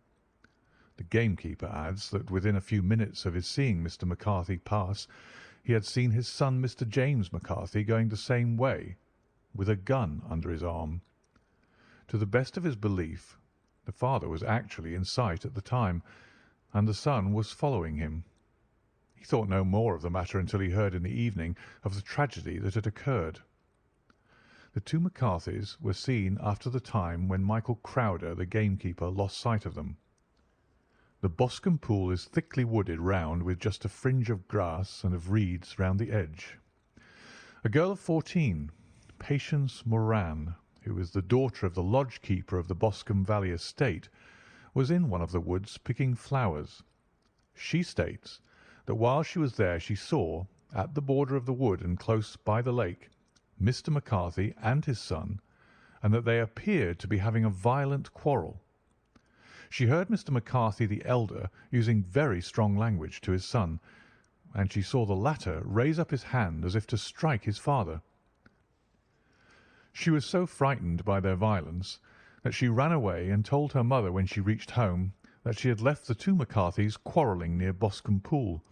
The gamekeeper adds that within a few minutes of his seeing Mr. McCarthy pass, he had seen his son, Mr. James McCarthy, going the same way, with a gun under his arm. To the best of his belief, the father was actually in sight at the time, and the son was following him. He thought no more of the matter until he heard in the evening of the tragedy that had occurred. The 2 McCarthys were seen after the time when Michael Crowder, the gamekeeper, lost sight of them. The Boscombe Pool is thickly wooded round with just a fringe of grass and of reeds round the edge. A girl of 14, Patience Moran, who is the daughter of the lodge-keeper of the Boscombe Valley estate, was in one of the woods picking flowers. She states that while she was there she saw, at the border of the wood and close by the lake, Mr. McCarthy and his son, and that they appeared to be having a violent quarrel. She heard Mr. McCarthy the elder using very strong language to his son, and she saw the latter raise up his hand as if to strike his father. She was so frightened by their violence that she ran away and told her mother when she reached home that she had left the 2 McCarthys quarrelling near Boscombe Pool,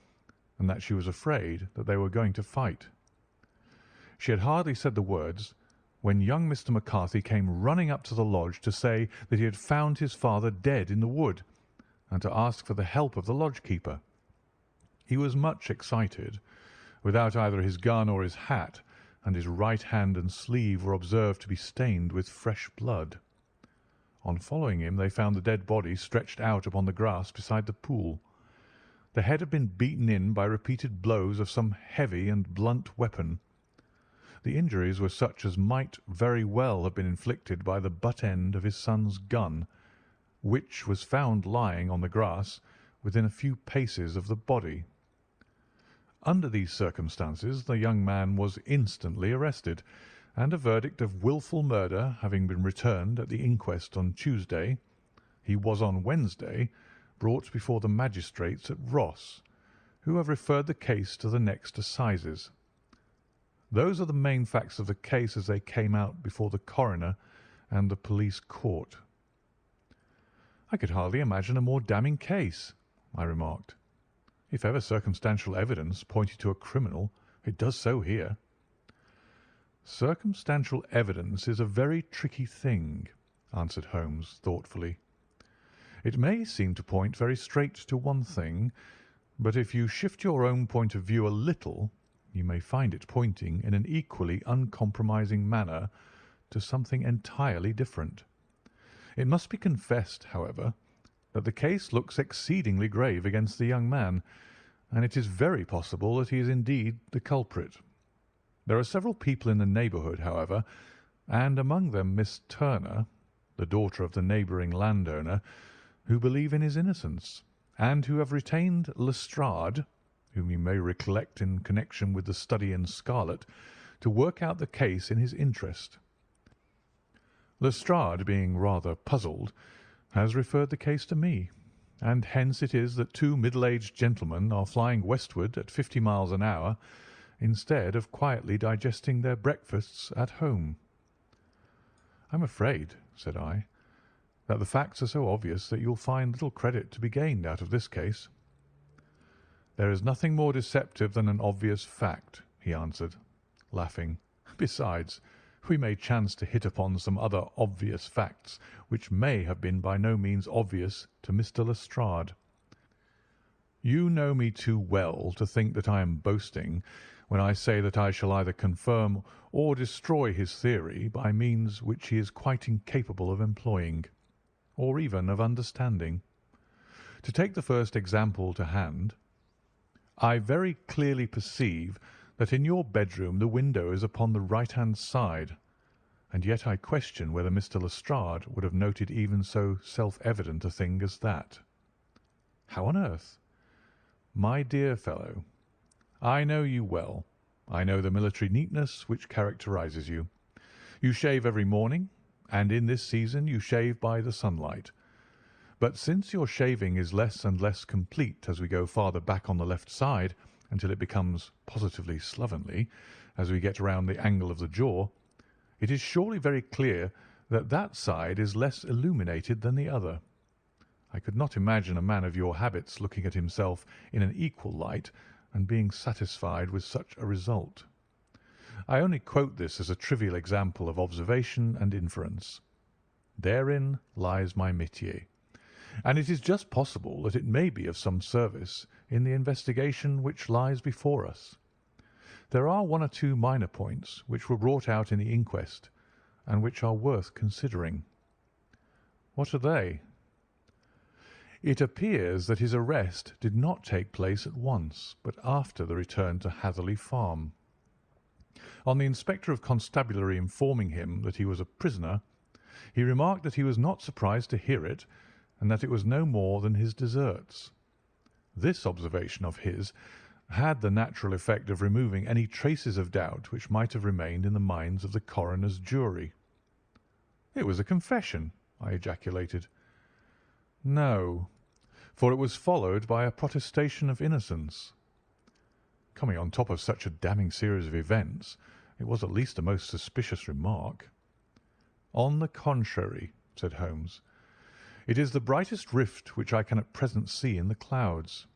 and that she was afraid that they were going to fight. She had hardly said the words when young Mr. McCarthy came running up to the lodge to say that he had found his father dead in the wood, and to ask for the help of the lodge-keeper. He was much excited, without either his gun or his hat, and his right hand and sleeve were observed to be stained with fresh blood. On following him, they found the dead body stretched out upon the grass beside the pool. The head had been beaten in by repeated blows of some heavy and blunt weapon. The injuries were such as might very well have been inflicted by the butt end of his son's gun, which was found lying on the grass within a few paces of the body. Under these circumstances the young man was instantly arrested, and a verdict of wilful murder having been returned at the inquest on Tuesday, he was on Wednesday brought before the magistrates at Ross, who have referred the case to the next assizes. Those are the main facts of the case as they came out before the coroner and the police court." "I could hardly imagine a more damning case," I remarked. "If ever circumstantial evidence pointed to a criminal, it does so here." "Circumstantial evidence is a very tricky thing," answered Holmes thoughtfully. "It may seem to point very straight to one thing, but if you shift your own point of view a little, you may find it pointing in an equally uncompromising manner to something entirely different. It must be confessed, however, that the case looks exceedingly grave against the young man, and it is very possible that he is indeed the culprit. There are several people in the neighbourhood, however, and among them Miss Turner, the daughter of the neighbouring landowner, who believe in his innocence, and who have retained Lestrade, whom you may recollect in connection with the study in scarlet, to work out the case in his interest. Lestrade, being rather puzzled, has referred the case to me, and hence it is that two middle-aged gentlemen are flying westward at 50 miles an hour instead of quietly digesting their breakfasts at home." "I'm afraid," said I, "that the facts are so obvious that you'll find little credit to be gained out of this case." "There is nothing more deceptive than an obvious fact," he answered, laughing. "Besides, we may chance to hit upon some other obvious facts which may have been by no means obvious to Mr. Lestrade. You know me too well to think that I am boasting when I say that I shall either confirm or destroy his theory by means which he is quite incapable of employing, or even of understanding. To take the first example to hand, I very clearly perceive that in your bedroom the window is upon the right-hand side, and yet I question whether Mr. Lestrade would have noted even so self-evident a thing as that. How on earth? My dear fellow, I know you well. I know the military neatness which characterises you. You shave every morning, and in this season you shave by the sunlight. But since your shaving is less and less complete as we go farther back on the left side, until it becomes positively slovenly as we get round the angle of the jaw, it is surely very clear that that side is less illuminated than the other. I could not imagine a man of your habits looking at himself in an equal light and being satisfied with such a result. I only quote this as a trivial example of observation and inference. Therein lies my métier, and it is just possible that it may be of some service in the investigation which lies before us. There are one or two minor points which were brought out in the inquest, and which are worth considering. What are they? It appears that his arrest did not take place at once, but after the return to Hatherley Farm. On the Inspector of Constabulary informing him that he was a prisoner, he remarked that he was not surprised to hear it, and that it was no more than his deserts. This observation of his had the natural effect of removing any traces of doubt which might have remained in the minds of the coroner's jury. "It was a confession," I ejaculated. "No, for it was followed by a protestation of innocence." Coming on top of such a damning series of events, it was at least a most suspicious remark. "On the contrary," said Holmes, "it is the brightest rift which I can at present see in the clouds.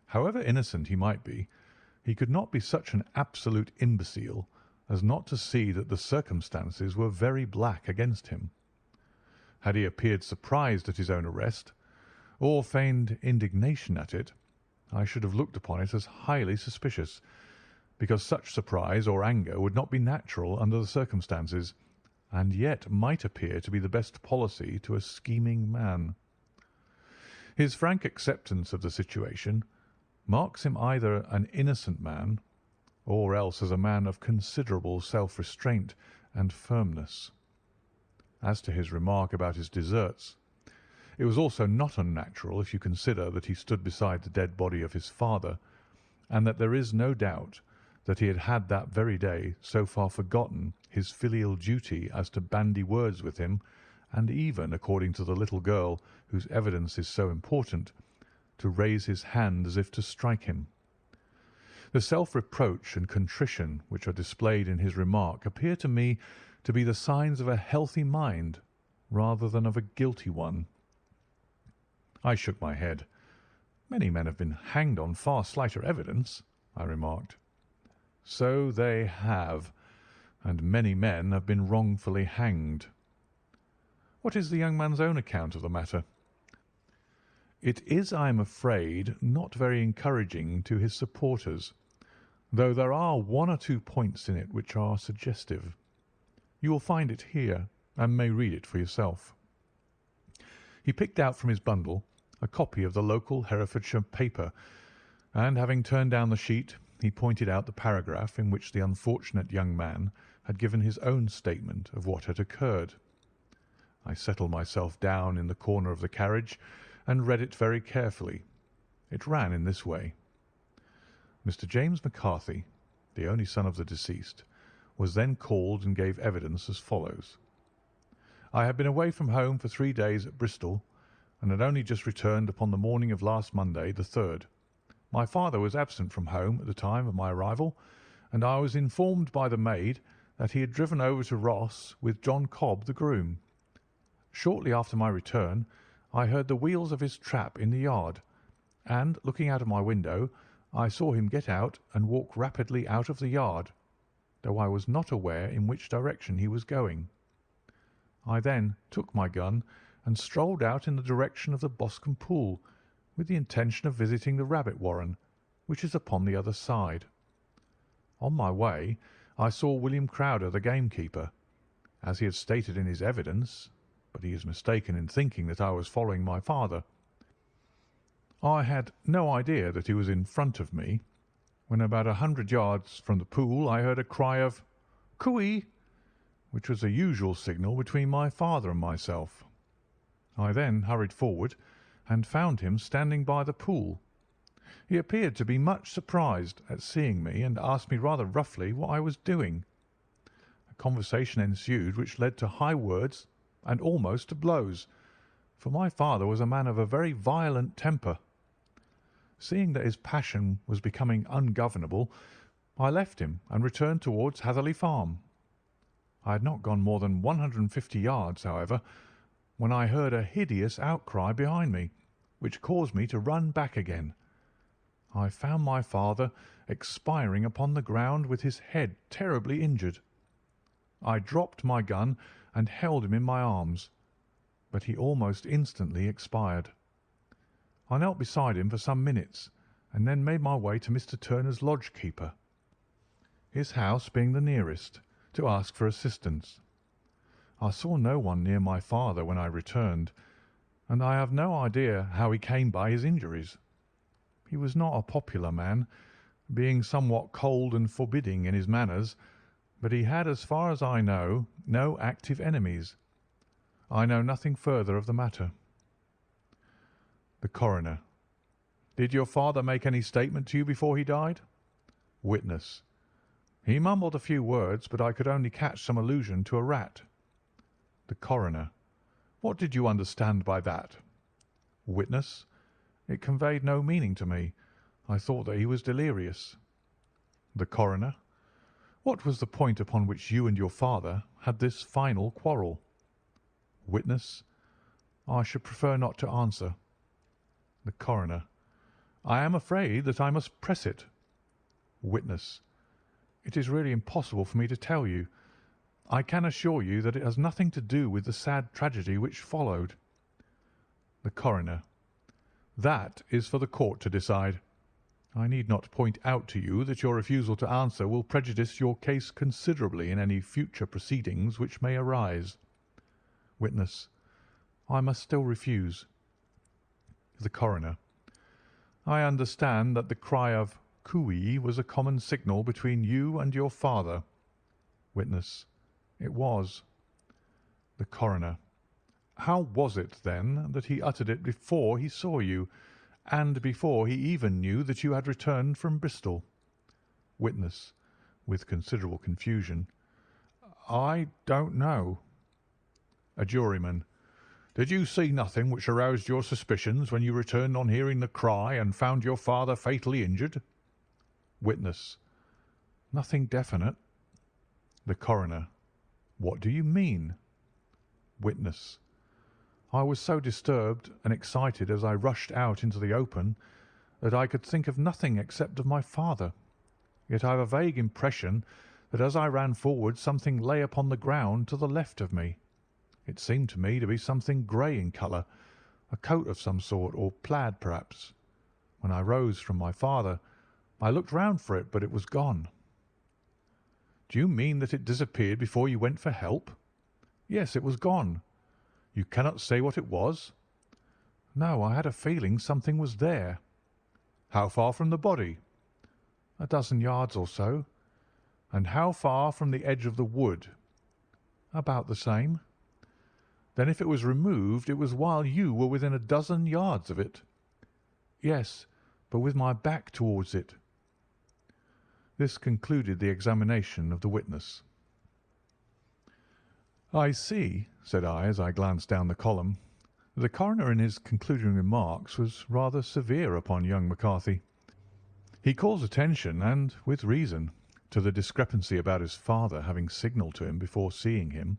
However innocent he might be, he could not be such an absolute imbecile as not to see that the circumstances were very black against him. Had he appeared surprised at his own arrest, or feigned indignation at it, I should have looked upon it as highly suspicious, because such surprise or anger would not be natural under the circumstances, and yet might appear to be the best policy to a scheming man. His frank acceptance of the situation marks him either an innocent man, or else as a man of considerable self-restraint and firmness. As to his remark about his deserts, it was also not unnatural if you consider that he stood beside the dead body of his father, and that there is no doubt that he had that very day so far forgotten his filial duty as to bandy words with him and even, according to the little girl whose evidence is so important, to raise his hand as if to strike him. The self-reproach and contrition which are displayed in his remark appear to me to be the signs of a healthy mind rather than of a guilty one. I shook my head. "Many men have been hanged on far slighter evidence," I remarked. "So they have, and many men have been wrongfully hanged." "What is the young man's own account of the matter?" "It is, I am afraid, not very encouraging to his supporters, though there are one or two points in it which are suggestive. You will find it here, and may read it for yourself." He picked out from his bundle a copy of the local Herefordshire paper, and having turned down the sheet, he pointed out the paragraph in which the unfortunate young man had given his own statement of what had occurred. I settled myself down in the corner of the carriage and read it very carefully. It ran in this way: Mr. James McCarthy, the only son of the deceased, was then called and gave evidence as follows: "I had been away from home for 3 days at Bristol, and had only just returned upon the morning of last Monday, the 3rd. My father was absent from home at the time of my arrival, and I was informed by the maid that he had driven over to Ross with John Cobb, the groom. Shortly after my return, I heard the wheels of his trap in the yard, and, looking out of my window, I saw him get out and walk rapidly out of the yard, though I was not aware in which direction he was going. I then took my gun and strolled out in the direction of the Boscombe Pool, with the intention of visiting the rabbit warren, which is upon the other side. On my way, I saw William Crowder, the gamekeeper, as he had stated in his evidence, but he is mistaken in thinking that I was following my father. I had no idea that he was in front of me. When about 100 yards from the pool, I heard a cry of 'Cooey,' which was the usual signal between my father and myself. I then hurried forward and found him standing by the pool. He appeared to be much surprised at seeing me, and asked me rather roughly what I was doing. A conversation ensued which led to high words and almost to blows, for my father was a man of a very violent temper. Seeing that his passion was becoming ungovernable, I left him and returned towards Hatherley Farm. I had not gone more than 150 yards, however, when I heard a hideous outcry behind me, which caused me to run back again. I found my father expiring upon the ground with his head terribly injured. I dropped my gun and held him in my arms, but he almost instantly expired. I knelt beside him for some minutes, and then made my way to Mr. Turner's lodge-keeper, his house being the nearest, to ask for assistance. I saw no one near my father when I returned, and I have no idea how he came by his injuries. He was not a popular man, being somewhat cold and forbidding in his manners, but he had, as far as I know, no active enemies. I know nothing further of the matter." The Coroner: "Did your father make any statement to you before he died?" Witness: "He mumbled a few words, but I could only catch some allusion to a rat." The Coroner: "What did you understand by that?" Witness: "It conveyed no meaning to me. I thought that he was delirious." The Coroner: "What was the point upon which you and your father had this final quarrel?" Witness: "I should prefer not to answer." The Coroner: "I am afraid that I must press it." Witness: "It is really impossible for me to tell you. I can assure you that it has nothing to do with the sad tragedy which followed." The Coroner: "That is for the court to decide. I need not point out to you that your refusal to answer will prejudice your case considerably in any future proceedings which may arise." Witness: "I must still refuse." The Coroner: "I understand that the cry of 'Cooey' was a common signal between you and your father." Witness: "It was." The Coroner: "How was it, then, that he uttered it before he saw you, and before he even knew that you had returned from Bristol?" Witness, with considerable confusion: "I don't know." A juryman. Did you see nothing which aroused your suspicions when you returned on hearing the cry and found your father fatally injured? Witness. Nothing definite. The coroner. What do you mean? Witness. I was so disturbed and excited as I rushed out into the open that I could think of nothing except of my father. Yet I have a vague impression that as I ran forward something lay upon the ground to the left of me. It seemed to me to be something grey in colour, a coat of some sort, or plaid perhaps. When I rose from my father, I looked round for it, but it was gone. Do you mean that it disappeared before you went for help? Yes, it was gone. You cannot say what it was? No, I had a feeling something was there. How far from the body? A dozen yards or so. And how far from the edge of the wood? About the same. Then if it was removed, it was while you were within a dozen yards of it. Yes, but with my back towards it. This concluded the examination of the witness. I see, said I as I glanced down the column. The coroner in his concluding remarks was rather severe upon young McCarthy. He calls attention, and with reason, to the discrepancy about his father having signalled to him before seeing him,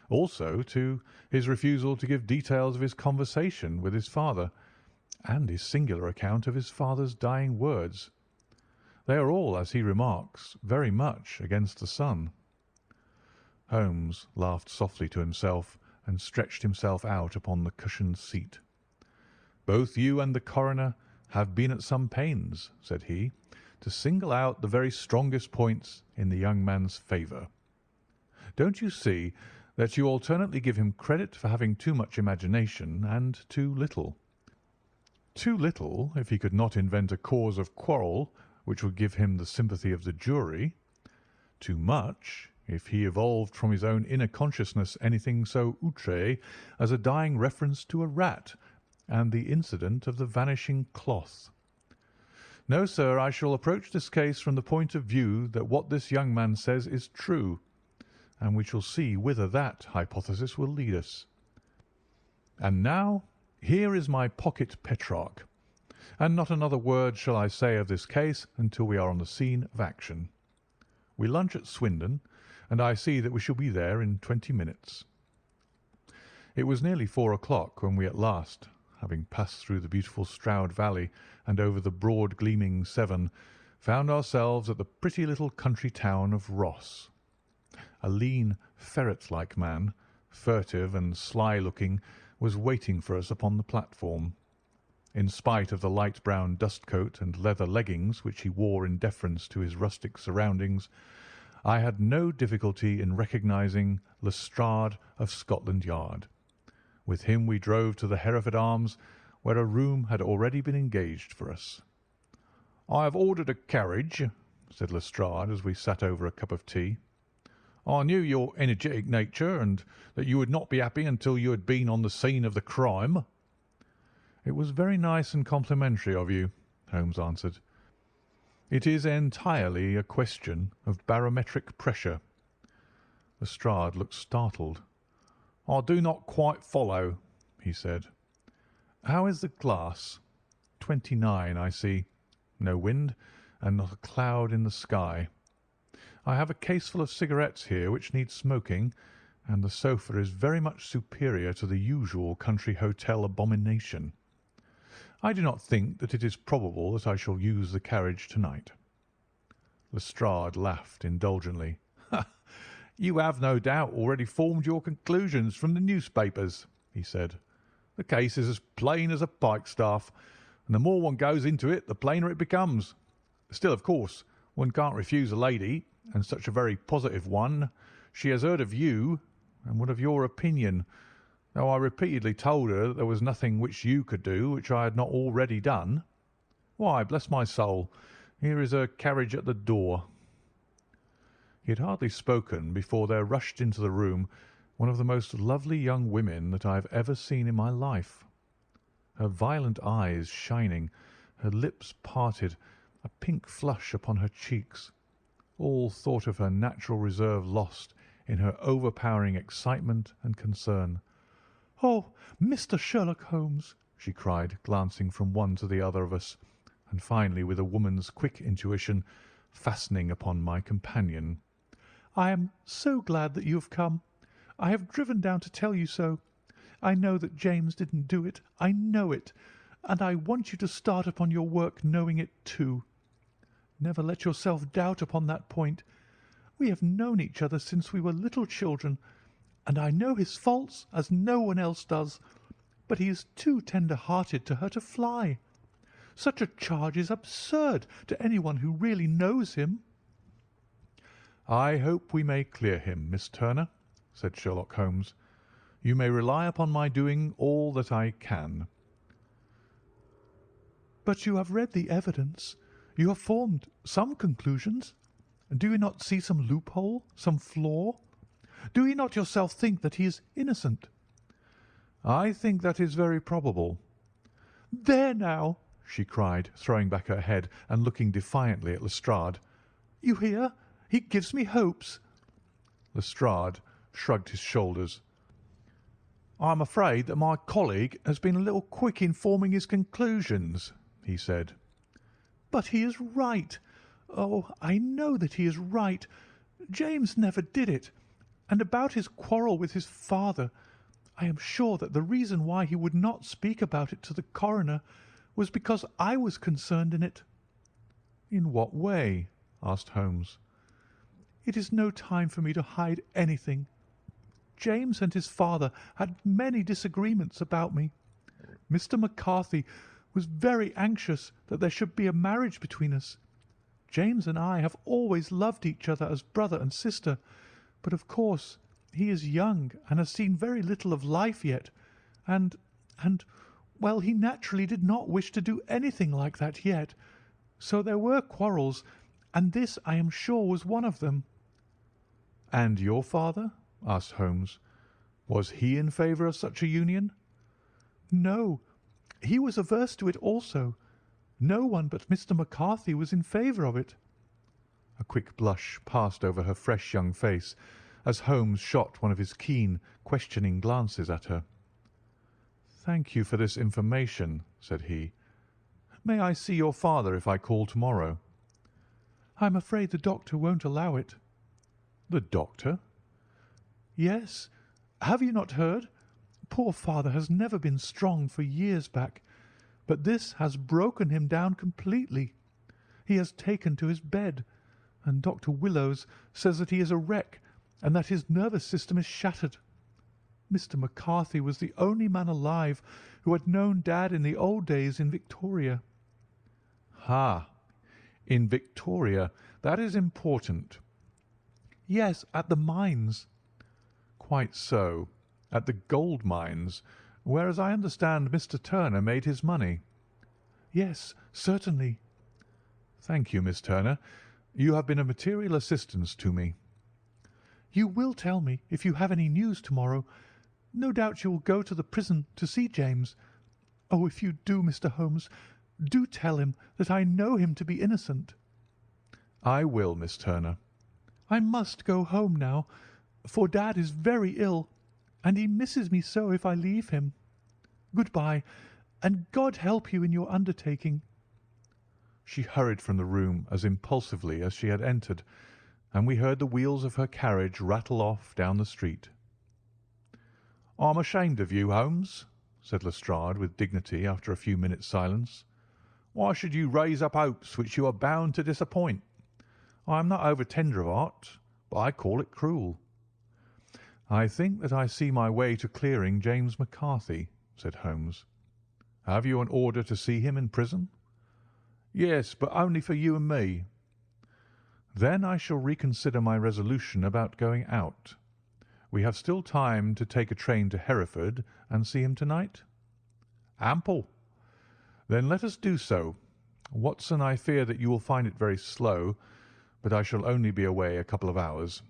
also to his refusal to give details of his conversation with his father, and his singular account of his father's dying words. They are all, as he remarks, very much against the son. Holmes laughed softly to himself and stretched himself out upon the cushioned seat. Both you and the coroner have been at some pains, said he, to single out the very strongest points in the young man's favour. Don't you see that you alternately give him credit for having too much imagination and too little? Too little if he could not invent a cause of quarrel which would give him the sympathy of the jury. Too much if he evolved from his own inner consciousness anything so outré as a dying reference to a rat and the incident of the vanishing cloth. No, sir, I shall approach this case from the point of view that what this young man says is true, and we shall see whither that hypothesis will lead us. And now, here is my pocket Petrarch, and not another word shall I say of this case until we are on the scene of action. We lunch at Swindon, and I see that we shall be there in 20 minutes. It was nearly 4 o'clock when we at last, having passed through the beautiful Stroud Valley and over the broad gleaming Severn, found ourselves at the pretty little country town of Ross. A lean, ferret-like man, furtive and sly-looking, was waiting for us upon the platform. In spite of the light brown dust-coat and leather leggings which he wore in deference to his rustic surroundings, I had no difficulty in recognising Lestrade of Scotland Yard. With him we drove to the Hereford Arms, where a room had already been engaged for us. "I have ordered a carriage," said Lestrade as we sat over a cup of tea. "I knew your energetic nature, and that you would not be happy until you had been on the scene of the crime." "It was very nice and complimentary of you," Holmes answered. "It is entirely a question of barometric pressure." Lestrade looked startled. "I do not quite follow," he said. "How is the glass?" 29, I see. No wind, and not a cloud in the sky. I have a caseful of cigarettes here which need smoking, and the sofa is very much superior to the usual country hotel abomination. I do not think that it is probable that I shall use the carriage tonight." Lestrade laughed indulgently. "You have no doubt already formed your conclusions from the newspapers," he said. "The case is as plain as a pikestaff, and the more one goes into it, the plainer it becomes. Still, of course, one can't refuse a lady, and such a very positive one. She has heard of you, and what of your opinion, though I repeatedly told her that there was nothing which you could do which I had not already done. Why, bless my soul, here is her carriage at the door." He had hardly spoken before there rushed into the room one of the most lovely young women that I have ever seen in my life. Her violent eyes shining, her lips parted, a pink flush upon her cheeks, all thought of her natural reserve lost in her overpowering excitement and concern. "Oh, Mr. Sherlock Holmes!" she cried, glancing from one to the other of us, and finally, with a woman's quick intuition, fastening upon my companion. "I am so glad that you have come. I have driven down to tell you so. I know that James didn't do it. I know it. And I want you to start upon your work knowing it too. Never let yourself doubt upon that point. We have known each other since we were little children, and I know his faults as no one else does, but he is too tender-hearted to hurt a fly. Such a charge is absurd to anyone who really knows him." "I hope we may clear him, Miss Turner," said Sherlock Holmes. "You may rely upon my doing all that I can." "But you have read the evidence. You have formed some conclusions. Do you not see some loophole, some flaw? Do you not yourself think that he is innocent?" "I think that is very probable." "There now!" she cried, throwing back her head and looking defiantly at Lestrade. "You hear? He gives me hopes." Lestrade shrugged his shoulders. "I am afraid that my colleague has been a little quick in forming his conclusions," he said. "But he is right. Oh, I know that he is right. James never did it. And about his quarrel with his father, I am sure that the reason why he would not speak about it to the coroner was because I was concerned in it." "In what way?" asked Holmes. "It is no time for me to hide anything. James and his father had many disagreements about me. Mr. McCarthy was very anxious that there should be a marriage between us. James and I have always loved each other as brother and sister, but of course he is young and has seen very little of life yet, and, well, he naturally did not wish to do anything like that yet. So there were quarrels, and this, I am sure, was one of them." "And your father?" asked Holmes. "Was he in favour of such a union?" "No, he was averse to it also. No one but Mr. McCarthy was in favour of it." A quick blush passed over her fresh young face as Holmes shot one of his keen, questioning glances at her. "Thank you for this information," said he. "May I see your father if I call tomorrow?" "I am afraid the doctor won't allow it." "The doctor?" "Yes. Have you not heard? Poor father has never been strong for years back, but this has broken him down completely. He has taken to his bed, and Dr. Willows says that he is a wreck and that his nervous system is shattered. Mr. McCarthy was the only man alive who had known Dad in the old days in Victoria." "Ha! In Victoria. That is important." "Yes, at the mines." "Quite so. At the gold mines, where, as I understand, Mr. Turner made his money." "Yes, certainly." "Thank you, Miss Turner. You have been of material assistance to me." "You will tell me if you have any news tomorrow. No doubt you will go to the prison to see James. Oh, if you do, Mr. Holmes, do tell him that I know him to be innocent." "I will, Miss Turner." "I must go home now, for Dad is very ill, and he misses me so if I leave him. Good-bye, and God help you in your undertaking." She hurried from the room as impulsively as she had entered, and we heard the wheels of her carriage rattle off down the street. "I'm ashamed of you, Holmes," said Lestrade with dignity after a few minutes' silence. "Why should you raise up hopes which you are bound to disappoint? I am not over tender of heart, but I call it cruel." "I think that I see my way to clearing James McCarthy," said Holmes. "Have you an order to see him in prison?" "Yes, but only for you and me." "Then I shall reconsider my resolution about going out. We have still time to take a train to Hereford and see him tonight?" "Ample." "Then let us do so. Watson, I fear that you will find it very slow, but I shall only be away a couple of hours."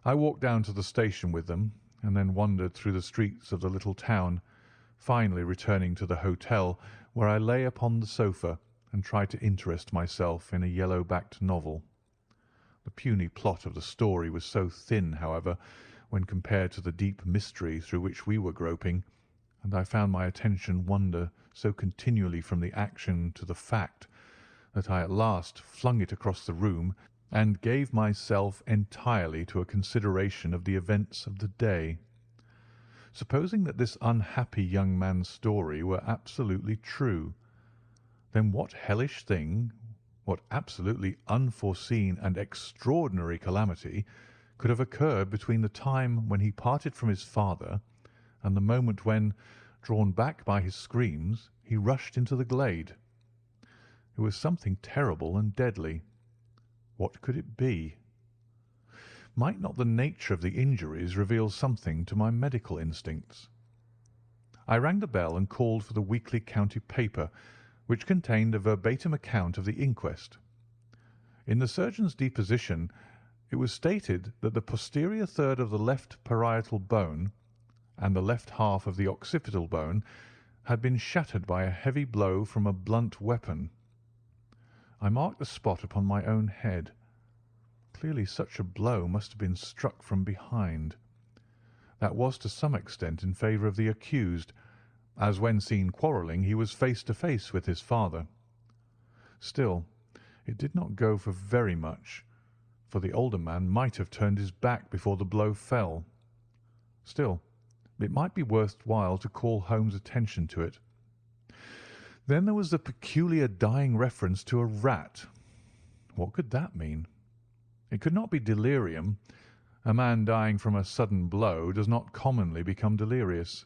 I walked down to the station with them, and then wandered through the streets of the little town, finally returning to the hotel, where I lay upon the sofa and tried to interest myself in a yellow-backed novel. The puny plot of the story was so thin, however, when compared to the deep mystery through which we were groping, and I found my attention wander so continually from the action to the fact, that I at last flung it across the room and gave myself entirely to a consideration of the events of the day. Supposing that this unhappy young man's story were absolutely true, then what hellish thing, what absolutely unforeseen and extraordinary calamity could have occurred between the time when he parted from his father and the moment when, drawn back by his screams, he rushed into the glade? It was something terrible and deadly. What could it be? Might not the nature of the injuries reveal something to my medical instincts? I rang the bell and called for the weekly county paper, which contained a verbatim account of the inquest. In the surgeon's deposition, it was stated that the posterior third of the left parietal bone and the left half of the occipital bone had been shattered by a heavy blow from a blunt weapon. I marked the spot upon my own head. Clearly such a blow must have been struck from behind. That was to some extent in favour of the accused, as when seen quarrelling he was face to face with his father. Still, it did not go for very much, for the older man might have turned his back before the blow fell. Still, it might be worth while to call Holmes' attention to it. Then there was the peculiar dying reference to a rat. What could that mean? It could not be delirium. A man dying from a sudden blow does not commonly become delirious.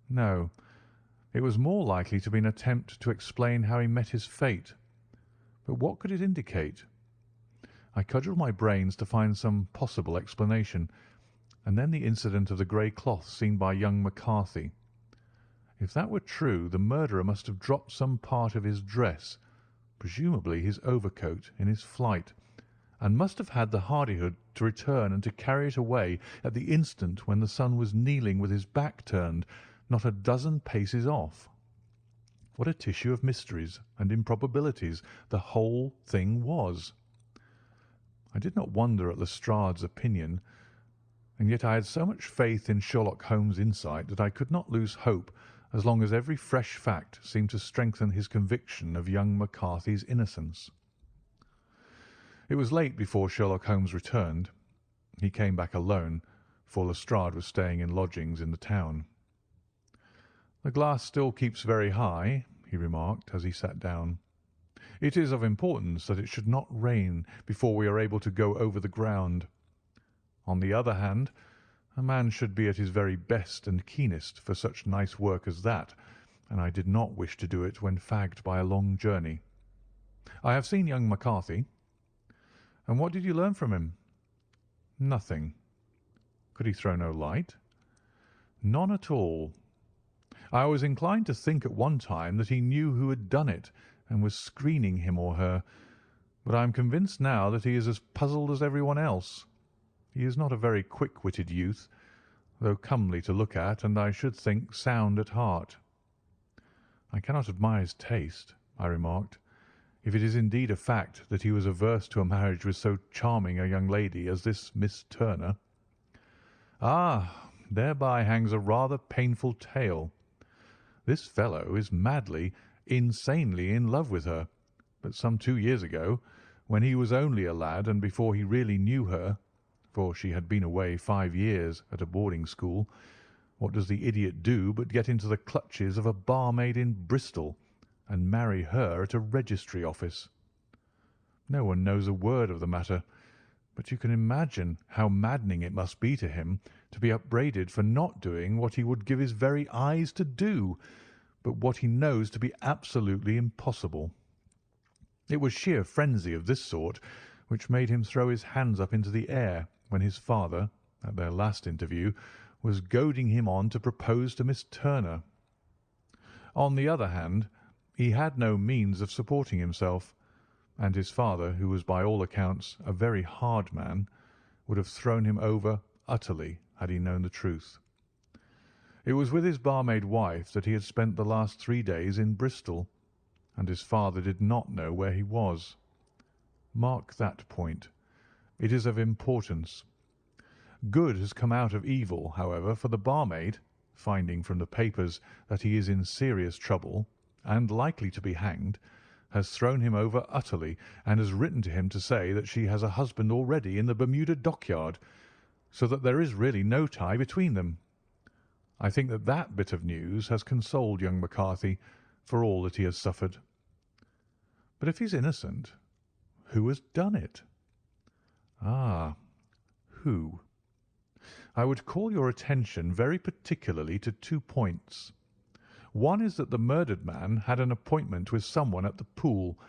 No, it was more likely to be an attempt to explain how he met his fate. But what could it indicate? I cudgelled my brains to find some possible explanation, and then the incident of the grey cloth seen by young McCarthy. If that were true, the murderer must have dropped some part of his dress, presumably his overcoat, in his flight, and must have had the hardihood to return and to carry it away at the instant when the son was kneeling with his back turned, not a dozen paces off. What a tissue of mysteries and improbabilities the whole thing was! I did not wonder at Lestrade's opinion, and yet I had so much faith in Sherlock Holmes' insight that I could not lose hope as long as every fresh fact seemed to strengthen his conviction of young McCarthy's innocence. It was late before Sherlock Holmes returned. He came back alone, for Lestrade was staying in lodgings in the town. "The glass still keeps very high," he remarked as he sat down. "It is of importance that it should not rain before we are able to go over the ground. On the other hand, a man should be at his very best and keenest for such nice work as that, and I did not wish to do it when fagged by a long journey. I have seen young McCarthy." "And what did you learn from him?" "Nothing." "Could he throw no light?" "None at all. I was inclined to think at one time that he knew who had done it and was screening him or her, but I am convinced now that he is as puzzled as everyone else. He is not a very quick-witted youth, though comely to look at, and I should think sound at heart." "I cannot admire his taste," I remarked, "if it is indeed a fact that he was averse to a marriage with so charming a young lady as this Miss Turner." "Ah, thereby hangs a rather painful tale. This fellow is madly, insanely in love with her, but some 2 years ago, when he was only a lad and before he really knew her, for she had been away 5 years at a boarding school, what does the idiot do but get into the clutches of a barmaid in Bristol and marry her at a registry office? No one knows a word of the matter, but you can imagine how maddening it must be to him to be upbraided for not doing what he would give his very eyes to do, but what he knows to be absolutely impossible. It was sheer frenzy of this sort which made him throw his hands up into the air when his father, at their last interview, was goading him on to propose to Miss Turner. On the other hand, he had no means of supporting himself, and his father, who was by all accounts a very hard man, would have thrown him over utterly had he known the truth. It was with his barmaid wife that he had spent the last 3 days in Bristol, and his father did not know where he was. Mark that point. It is of importance. Good has come out of evil, however, for the barmaid, finding from the papers that he is in serious trouble and likely to be hanged, has thrown him over utterly, and has written to him to say that she has a husband already in the Bermuda dockyard, so that there is really no tie between them. I think that that bit of news has consoled young McCarthy for all that he has suffered. But if he's innocent, who has done it? Ah, who? I would call your attention very particularly to 2 points. One is that the murdered man had an appointment with someone at the pool,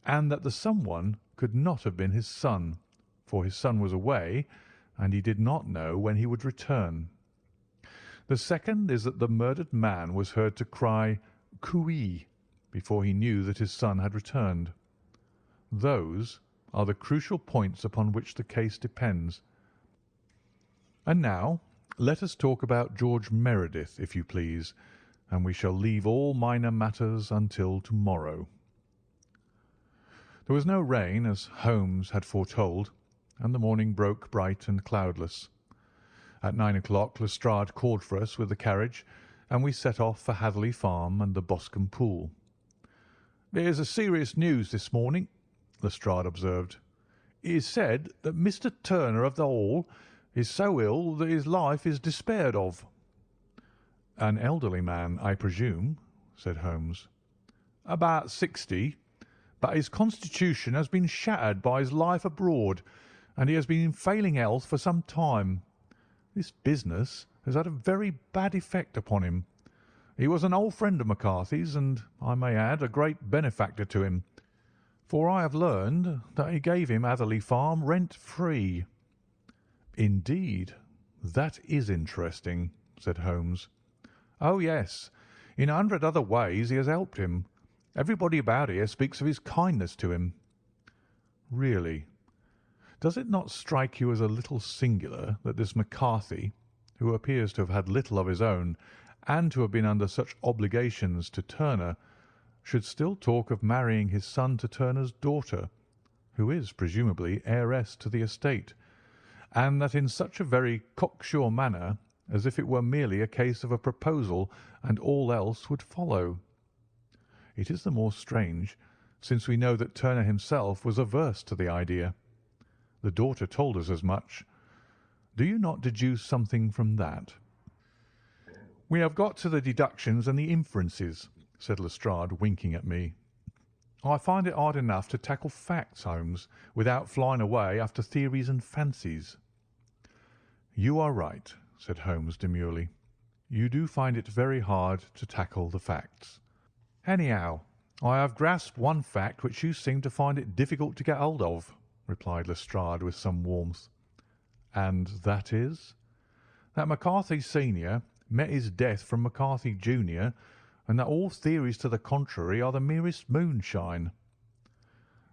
and that the someone could not have been his son, for his son was away, and he did not know when he would return. The second is that the murdered man was heard to cry "Cooee" before he knew that his son had returned. Those are the crucial points upon which the case depends. And now let us talk about George Meredith, if you please, and we shall leave all minor matters until tomorrow. There was no rain, as Holmes had foretold, and the morning broke bright and cloudless. At 9 o'clock Lestrade called for us with the carriage, and we set off for Hatherley Farm and the Boscombe Pool. "There's a serious news this morning," Lestrade observed. "It is said that Mr. Turner of the Hall is so ill that his life is despaired of." "An elderly man, I presume," said Holmes. "About 60, but his constitution has been shattered by his life abroad, and he has been in failing health for some time. This business has had a very bad effect upon him. He was an old friend of McCarthy's, and, I may add, a great benefactor to him, for I have learned that he gave him Hatherley Farm rent-free." "Indeed, that is interesting," said Holmes. "Oh, yes. In 100 other ways he has helped him. Everybody about here speaks of his kindness to him." "Really? Does it not strike you as a little singular that this McCarthy, who appears to have had little of his own, and to have been under such obligations to Turner, should still talk of marrying his son to Turner's daughter, who is presumably heiress to the estate, and that in such a very cocksure manner, as if it were merely a case of a proposal and all else would follow? It is the more strange, since we know that Turner himself was averse to the idea. The daughter told us as much. Do you not deduce something from that?" "We have got to the deductions and the inferences," said Lestrade, winking at me. "I find it hard enough to tackle facts, Holmes, without flying away after theories and fancies." "You are right," said Holmes demurely. "You do find it very hard to tackle the facts." "Anyhow, I have grasped one fact which you seem to find it difficult to get hold of," replied Lestrade with some warmth. "And that is?" "That McCarthy senior met his death from McCarthy junior, and that all theories to the contrary are the merest moonshine."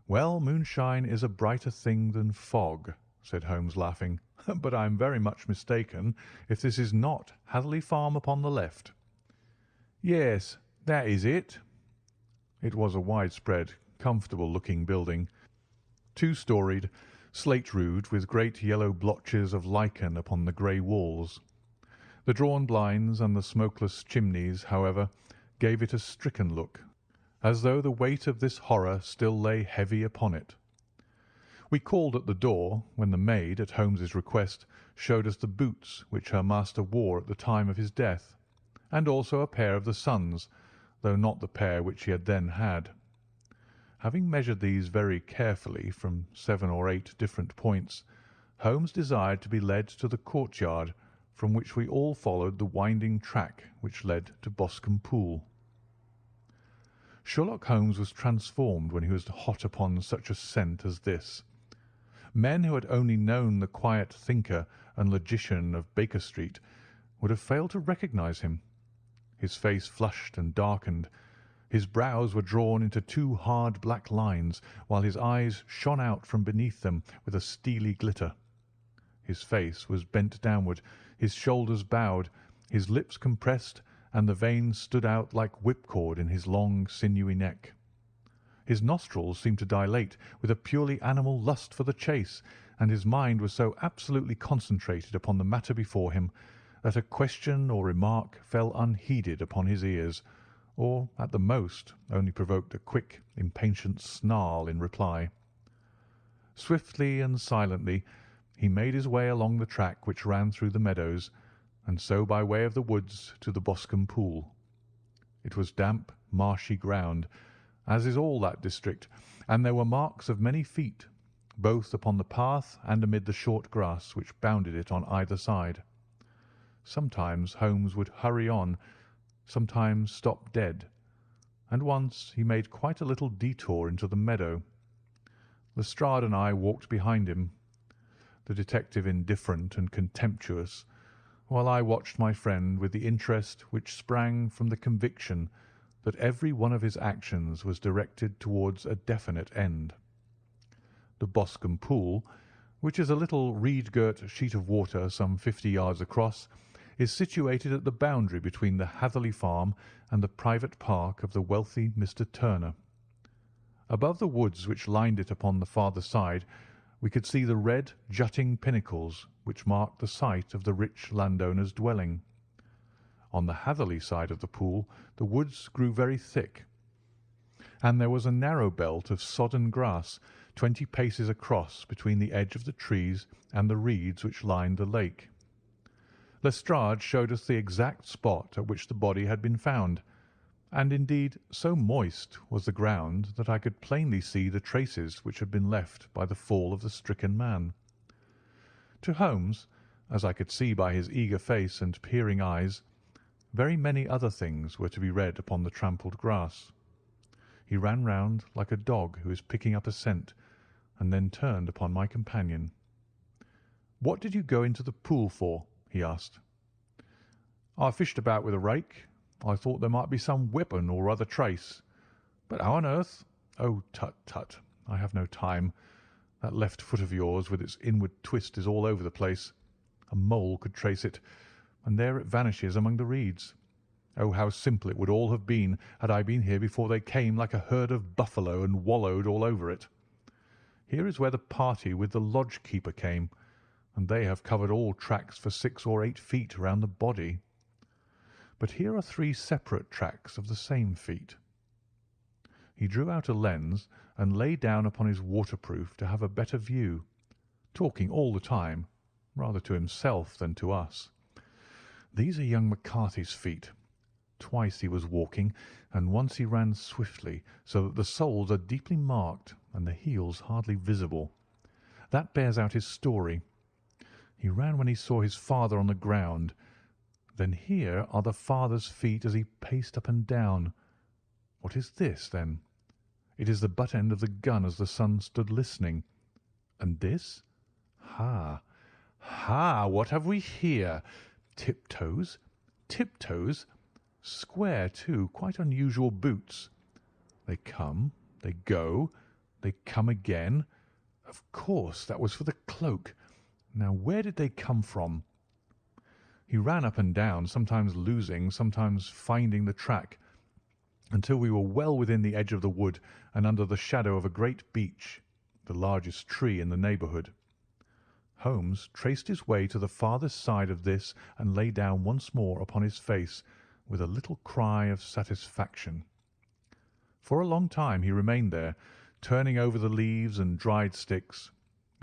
"Well, moonshine is a brighter thing than fog," said Holmes, laughing. "But I am very much mistaken if this is not Hatherley Farm upon the left." "Yes, that is it." It was a widespread, comfortable-looking building, two-storied, slate-roofed, with great yellow blotches of lichen upon the grey walls. The drawn blinds and the smokeless chimneys, however, gave it a stricken look, as though the weight of this horror still lay heavy upon it. We called at the door, when the maid, at Holmes's request, showed us the boots which her master wore at the time of his death, and also a pair of the son's, though not the pair which he had then had. Having measured these very carefully from 7 or 8 different points, Holmes desired to be led to the courtyard, from which we all followed the winding track which led to Boscombe Pool. Sherlock Holmes was transformed when he was hot upon such a scent as this. Men who had only known the quiet thinker and logician of Baker Street would have failed to recognize him. His face flushed and darkened. His brows were drawn into 2 hard black lines, while his eyes shone out from beneath them with a steely glitter. His face was bent downward, his shoulders bowed, his lips compressed, and the veins stood out like whipcord in his long, sinewy neck. His nostrils seemed to dilate with a purely animal lust for the chase, and his mind was so absolutely concentrated upon the matter before him that a question or remark fell unheeded upon his ears, or, at the most, only provoked a quick, impatient snarl in reply. Swiftly and silently he made his way along the track which ran through the meadows, and so by way of the woods to the Boscombe Pool. It was damp, marshy ground, as is all that district, and there were marks of many feet, both upon the path and amid the short grass which bounded it on either side. Sometimes Holmes would hurry on, sometimes stop dead, and once he made quite a little detour into the meadow. Lestrade and I walked behind him, the detective indifferent and contemptuous, while I watched my friend with the interest which sprang from the conviction that every one of his actions was directed towards a definite end. The Boscombe Pool, which is a little reed-girt sheet of water some 50 yards across, is situated at the boundary between the Hatherley Farm and the private park of the wealthy Mr. Turner. Above the woods which lined it upon the farther side, we could see the red, jutting pinnacles which marked the site of the rich landowner's dwelling. On the Hatherley side of the pool the woods grew very thick, and there was a narrow belt of sodden grass 20 paces across between the edge of the trees and the reeds which lined the lake. Lestrade showed us the exact spot at which the body had been found, and indeed so moist was the ground that I could plainly see the traces which had been left by the fall of the stricken man. To Holmes, as I could see by his eager face and peering eyes, very many other things were to be read upon the trampled grass. He ran round like a dog who is picking up a scent, and then turned upon my companion. "What did you go into the pool for?" he asked. "I fished about with a rake. I thought there might be some weapon or other trace. But how on earth—" "Oh, tut, tut! I have no time. That left foot of yours with its inward twist is all over the place. A mole could trace it, and there it vanishes among the reeds. Oh, how simple it would all have been had I been here before they came like a herd of buffalo and wallowed all over it. Here is where the party with the lodge-keeper came, and they have covered all tracks for 6 or 8 feet round the body. But here are 3 separate tracks of the same feet." He drew out a lens and lay down upon his waterproof to have a better view, talking all the time, rather to himself than to us. "These are young McCarthy's feet. Twice he was walking, and once he ran swiftly, so that the soles are deeply marked and the heels hardly visible. That bears out his story. He ran when he saw his father on the ground. Then here are the father's feet as he paced up and down. What is this, then? It is the butt end of the gun as the son stood listening. And this? Ha! Ha! What have we here? Tiptoes? Tiptoes? Square, too, quite unusual boots. They come, they go, they come again. Of course, that was for the cloak. Now, where did they come from?" He ran up and down, sometimes losing, sometimes finding the track, until we were well within the edge of the wood and under the shadow of a great beech, the largest tree in the neighbourhood. Holmes traced his way to the farthest side of this and lay down once more upon his face with a little cry of satisfaction. For a long time he remained there, turning over the leaves and dried sticks,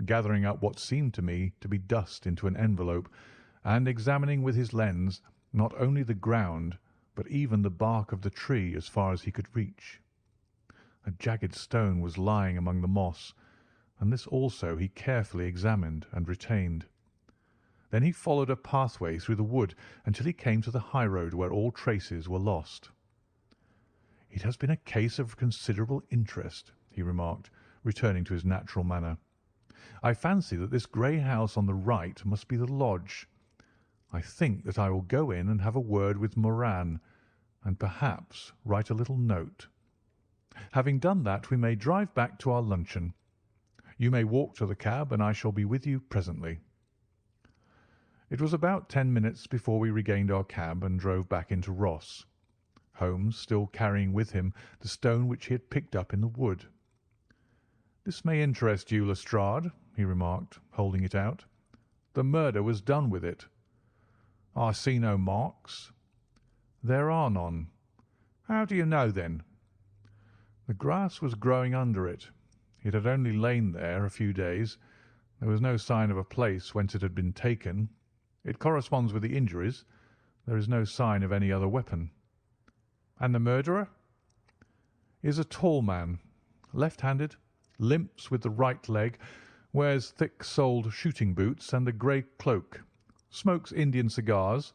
gathering up what seemed to me to be dust into an envelope, and examining with his lens not only the ground but even the bark of the tree as far as he could reach. A jagged stone was lying among the moss, and this also he carefully examined and retained. Then he followed a pathway through the wood until he came to the high road where all traces were lost. "It has been a case of considerable interest," he remarked, returning to his natural manner. "I fancy that this grey house on the right must be the lodge. I think that I will go in and have a word with Moran, and perhaps write a little note. Having done that, we may drive back to our luncheon. You may walk to the cab, and I shall be with you presently." It was about 10 minutes before we regained our cab and drove back into Ross. Holmes still carrying with him the stone which he had picked up in the wood. "This may interest you, Lestrade," he remarked, holding it out. "The murder was done with it." "I see no marks." "There are none." "How do you know, then?" "The grass was growing under it. It had only lain there a few days. There was no sign of a place whence it had been taken. It corresponds with the injuries. There is no sign of any other weapon." "And the murderer?" "Is a tall man, left-handed, limps with the right leg, wears thick-soled shooting boots and a grey cloak, smokes Indian cigars,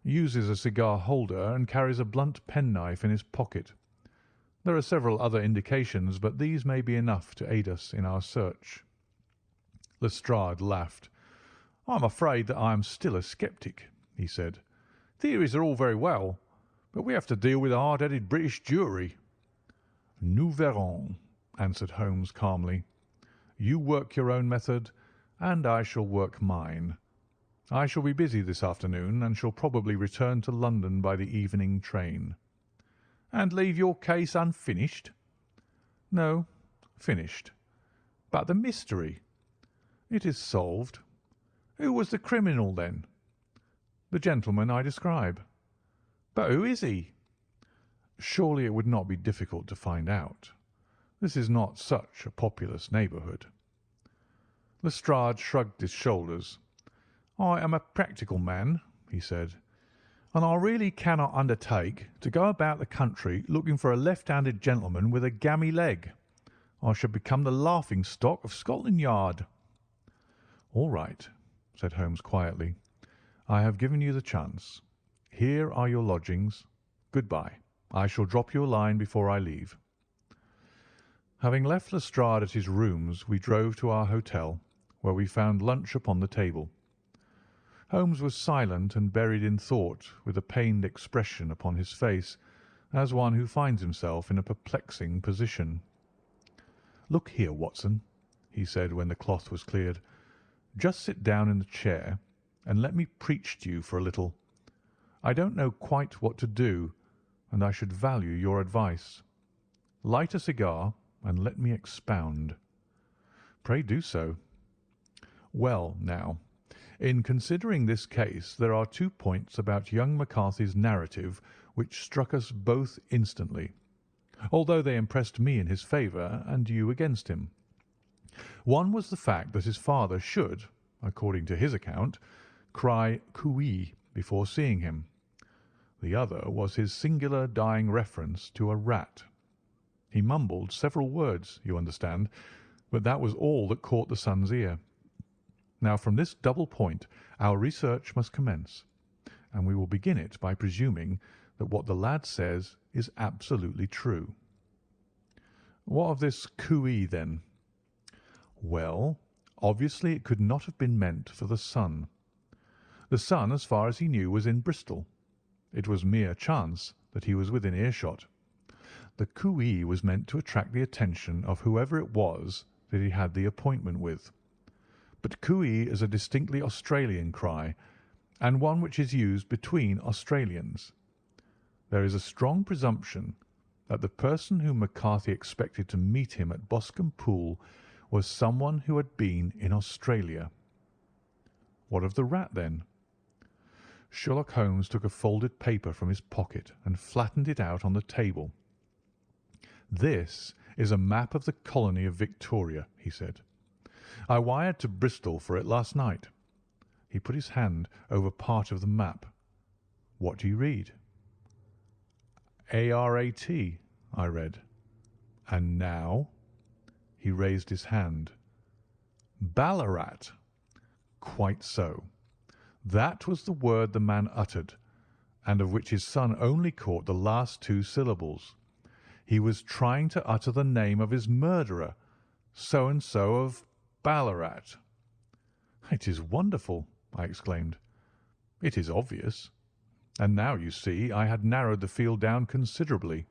uses a cigar holder, and carries a blunt penknife in his pocket. There are several other indications, but these may be enough to aid us in our search." Lestrade laughed. "I am afraid that I am still a sceptic," he said. "Theories are all very well, but we have to deal with a hard-headed British jury." "Nous verrons," answered Holmes calmly. "You work your own method, and I shall work mine. I shall be busy this afternoon, and shall probably return to London by the evening train." "And leave your case unfinished?" "No, finished." "But the mystery?" "It is solved." "Who was the criminal, then?" "The gentleman I describe." "But who is he?" "Surely it would not be difficult to find out. This is not such a populous neighbourhood." Lestrade shrugged his shoulders. "I am a practical man," he said, "and I really cannot undertake to go about the country looking for a left-handed gentleman with a gammy leg. I should become the laughing-stock of Scotland Yard." "All right," said Holmes quietly. "I have given you the chance. Here are your lodgings. Good-bye. I shall drop you a line before I leave." Having left Lestrade at his rooms, we drove to our hotel, where we found lunch upon the table. Holmes was silent and buried in thought, with a pained expression upon his face, as one who finds himself in a perplexing position. "Look here, Watson," he said when the cloth was cleared. "Just sit down in the chair and let me preach to you for a little. I don't know quite what to do, and I should value your advice. Light a cigar and let me expound." "Pray do so." "Well, now, in considering this case, there are 2 points about young McCarthy's narrative which struck us both instantly, although they impressed me in his favour and you against him. One was the fact that his father should, according to his account, cry cooee before seeing him. The other was his singular dying reference to a rat. He mumbled several words, you understand, but that was all that caught the son's ear. Now, from this double point our research must commence, and we will begin it by presuming that what the lad says is absolutely true." "What of this cooee, then?" "Well, obviously it could not have been meant for the son. The son, as far as he knew, was in Bristol. It was mere chance that he was within earshot. The cooee was meant to attract the attention of whoever it was that he had the appointment with. But cooee is a distinctly Australian cry, and one which is used between Australians. There is a strong presumption that the person whom McCarthy expected to meet him at Boscombe Pool was someone who had been in Australia." "What of the rat, then?" Sherlock Holmes took a folded paper from his pocket and flattened it out on the table. "This is a map of the colony of Victoria," he said. "I wired to Bristol for it last night." He put his hand over part of the map. "What do you read?" "ARAT," I read. "And now?" He raised his hand. "Ballarat." "Quite so. That was the word the man uttered, and of which his son only caught the last 2 syllables. He was trying to utter the name of his murderer, so-and-so of Ballarat." "It is wonderful!" I exclaimed. "It is obvious. And now, you see, I had narrowed the field down considerably.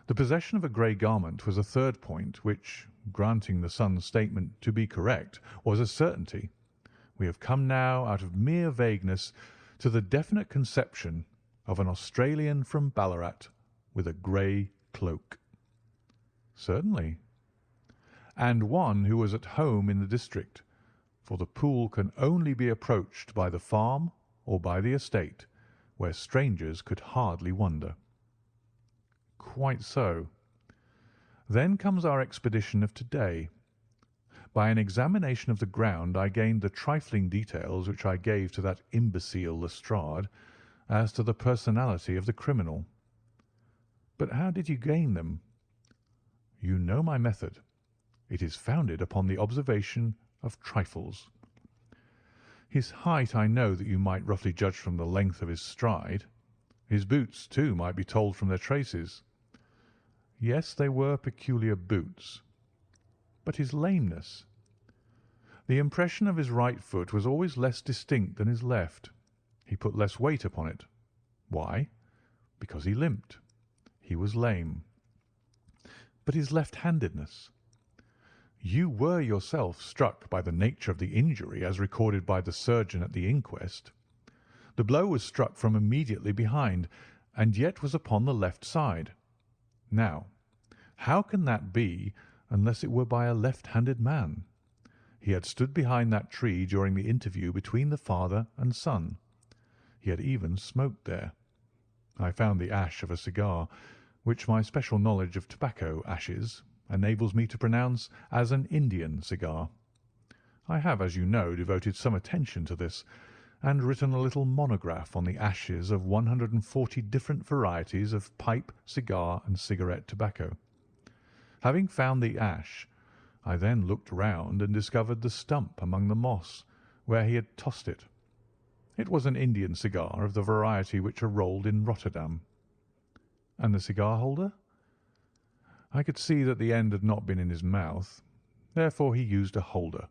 The possession of a grey garment was a third point, which, granting the son's statement to be correct, was a certainty. We have come now out of mere vagueness to the definite conception of an Australian from Ballarat with a grey cloak. Certainly. And one who was at home in the district, for the pool can only be approached by the farm or by the estate, where strangers could hardly wander. Quite so. Then comes our expedition of today. By an examination of the ground I gained the trifling details which I gave to that imbecile Lestrade as to the personality of the criminal. But how did you gain them? You know my method. It is founded upon the observation of trifles. His height I know that you might roughly judge from the length of his stride. His boots, too, might be told from their traces. Yes, they were peculiar boots. But his lameness. The impression of his right foot was always less distinct than his left. He put less weight upon it. Why? Because he limped. He was lame. But his left-handedness. You were yourself struck by the nature of the injury as recorded by the surgeon at the inquest. The blow was struck from immediately behind, and yet was upon the left side. Now, how can that be unless it were by a left-handed man? He had stood behind that tree during the interview between the father and son. He had even smoked there. I found the ash of a cigar, which my special knowledge of tobacco ashes enables me to pronounce as an Indian cigar. I have, as you know, devoted some attention to this, and written a little monograph on the ashes of 140 different varieties of pipe, cigar, and cigarette tobacco. Having found the ash, I then looked round and discovered the stump among the moss, where he had tossed it. It was an Indian cigar of the variety which are rolled in Rotterdam. And the cigar holder? I could see that the end had not been in his mouth. Therefore he used a holder.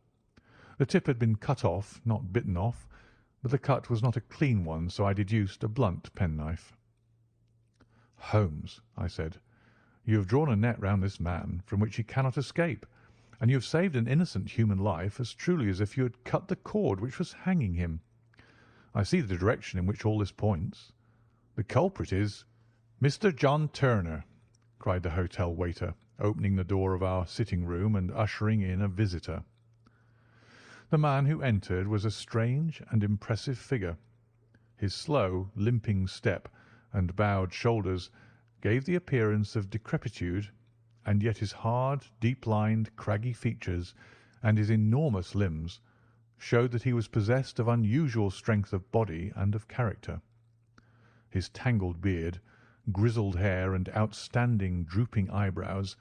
The tip had been cut off, not bitten off, but the cut was not a clean one, so I deduced a blunt penknife. "Holmes," I said, "you have drawn a net round this man from which he cannot escape, and you have saved an innocent human life as truly as if you had cut the cord which was hanging him. I see the direction in which all this points. The culprit is—" "Mr. John Turner," cried the hotel waiter, opening the door of our sitting-room and ushering in a visitor. The man who entered was a strange and impressive figure. His slow, limping step and bowed shoulders gave the appearance of decrepitude, and yet his hard, deep-lined, craggy features and his enormous limbs showed that he was possessed of unusual strength of body and of character. His tangled beard, grizzled hair, and outstanding, drooping eyebrows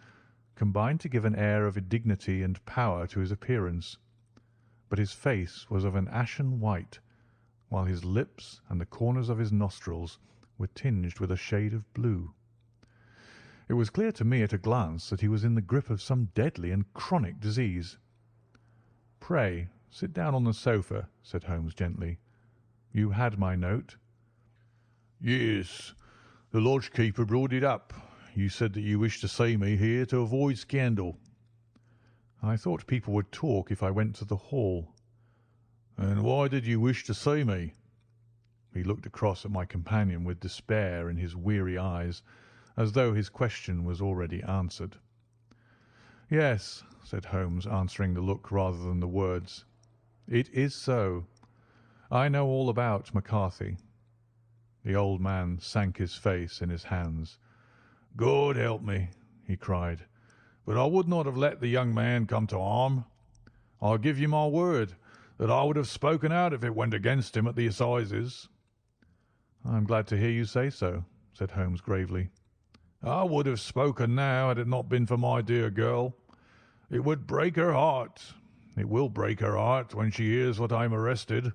combined to give an air of dignity and power to his appearance, but his face was of an ashen white, while his lips and the corners of his nostrils were tinged with a shade of blue. It was clear to me at a glance that he was in the grip of some deadly and chronic disease. "Pray sit down on the sofa," said Holmes gently. "You had my note?" "Yes. The lodge-keeper brought it up. You said that you wished to see me here to avoid scandal." "I thought people would talk if I went to the hall." "And why did you wish to see me?" He looked across at my companion with despair in his weary eyes, as though his question was already answered. "Yes," said Holmes, answering the look rather than the words. "It is so. I know all about McCarthy." The old man sank his face in his hands. "God help me!" he cried. "But I would not have let the young man come to harm. I give you my word that I would have spoken out if it went against him at the assizes." "I am glad to hear you say so," said Holmes gravely. "I would have spoken now had it not been for my dear girl. It would break her heart. It will break her heart when she hears that I am arrested."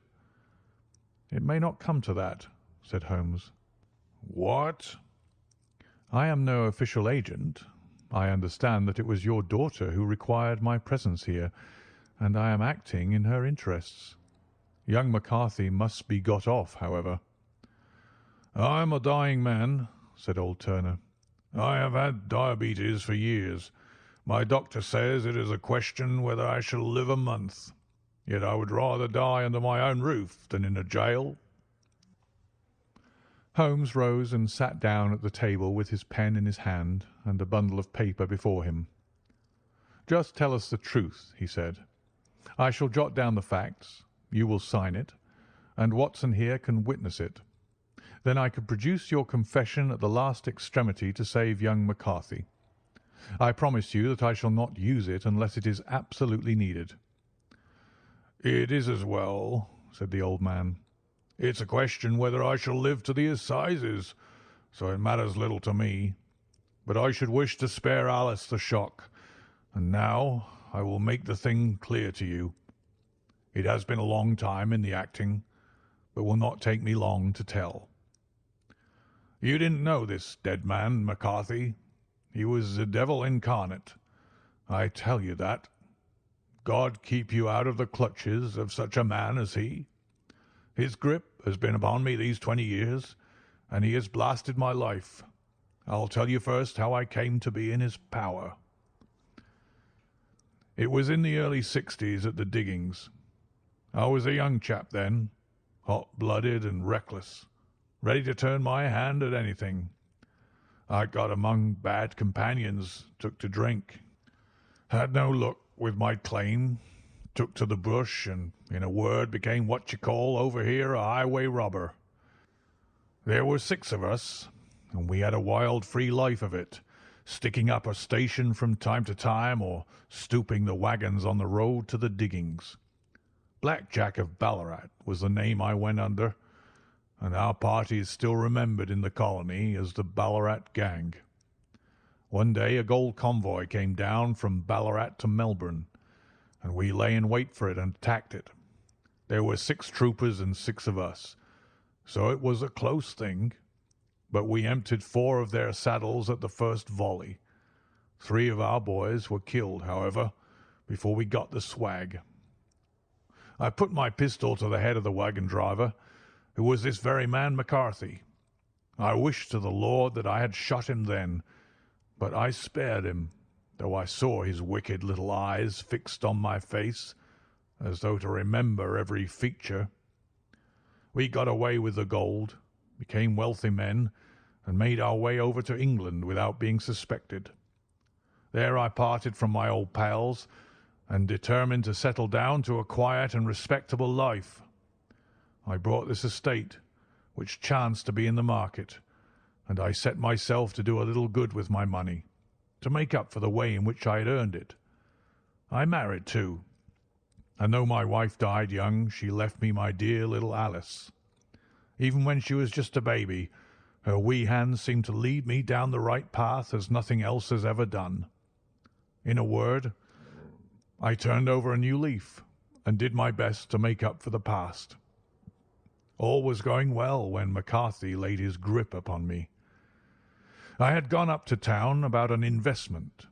"It may not come to that," said Holmes. "What?" "I am no official agent. I understand that it was your daughter who required my presence here, and I am acting in her interests. Young McCarthy must be got off, however." "I am a dying man," said old Turner. "I have had diabetes for years. My doctor says it is a question whether I shall live a month. Yet I would rather die under my own roof than in a jail." Holmes rose and sat down at the table with his pen in his hand and a bundle of paper before him. "Just tell us the truth," he said. "I shall jot down the facts, you will sign it, and Watson here can witness it. Then I could produce your confession at the last extremity to save young McCarthy. I promise you that I shall not use it unless it is absolutely needed." "It is as well," said the old man. "It's a question whether I shall live to the assizes, so it matters little to me. But I should wish to spare Alice the shock, and now I will make the thing clear to you. It has been a long time in the acting, but will not take me long to tell. You didn't know this dead man, McCarthy. He was the devil incarnate. I tell you that. God keep you out of the clutches of such a man as he. His grip has been upon me these 20 years, and he has blasted my life. I'll tell you first how I came to be in his power. It was in the early 60s at the diggings. I was a young chap then, hot-blooded and reckless, ready to turn my hand at anything. I got among bad companions, took to drink, had no luck with my claim, took to the bush, and, in a word, became what you call over here a highway robber. There were 6 of us, and we had a wild, free life of it, sticking up a station from time to time or stooping the wagons on the road to the diggings. Black Jack of Ballarat was the name I went under, and our party is still remembered in the colony as the Ballarat Gang. One day a gold convoy came down from Ballarat to Melbourne, and we lay in wait for it and attacked it. There were 6 troopers and 6 of us, so it was a close thing, but we emptied 4 of their saddles at the first volley. 3 of our boys were killed, however, before we got the swag. I put my pistol to the head of the wagon driver, who was this very man McCarthy. I wished to the Lord that I had shot him then, but I spared him, though I saw his wicked little eyes fixed on my face, as though to remember every feature. We got away with the gold, became wealthy men, and made our way over to England without being suspected. There I parted from my old pals and determined to settle down to a quiet and respectable life. I bought this estate, which chanced to be in the market, and I set myself to do a little good with my money, to make up for the way in which I had earned it. I married, too, and though my wife died young, she left me my dear little Alice. Even when she was just a baby, her wee hands seemed to lead me down the right path as nothing else has ever done. In a word, I turned over a new leaf and did my best to make up for the past. All was going well when McCarthy laid his grip upon me. I had gone up to town about an investment,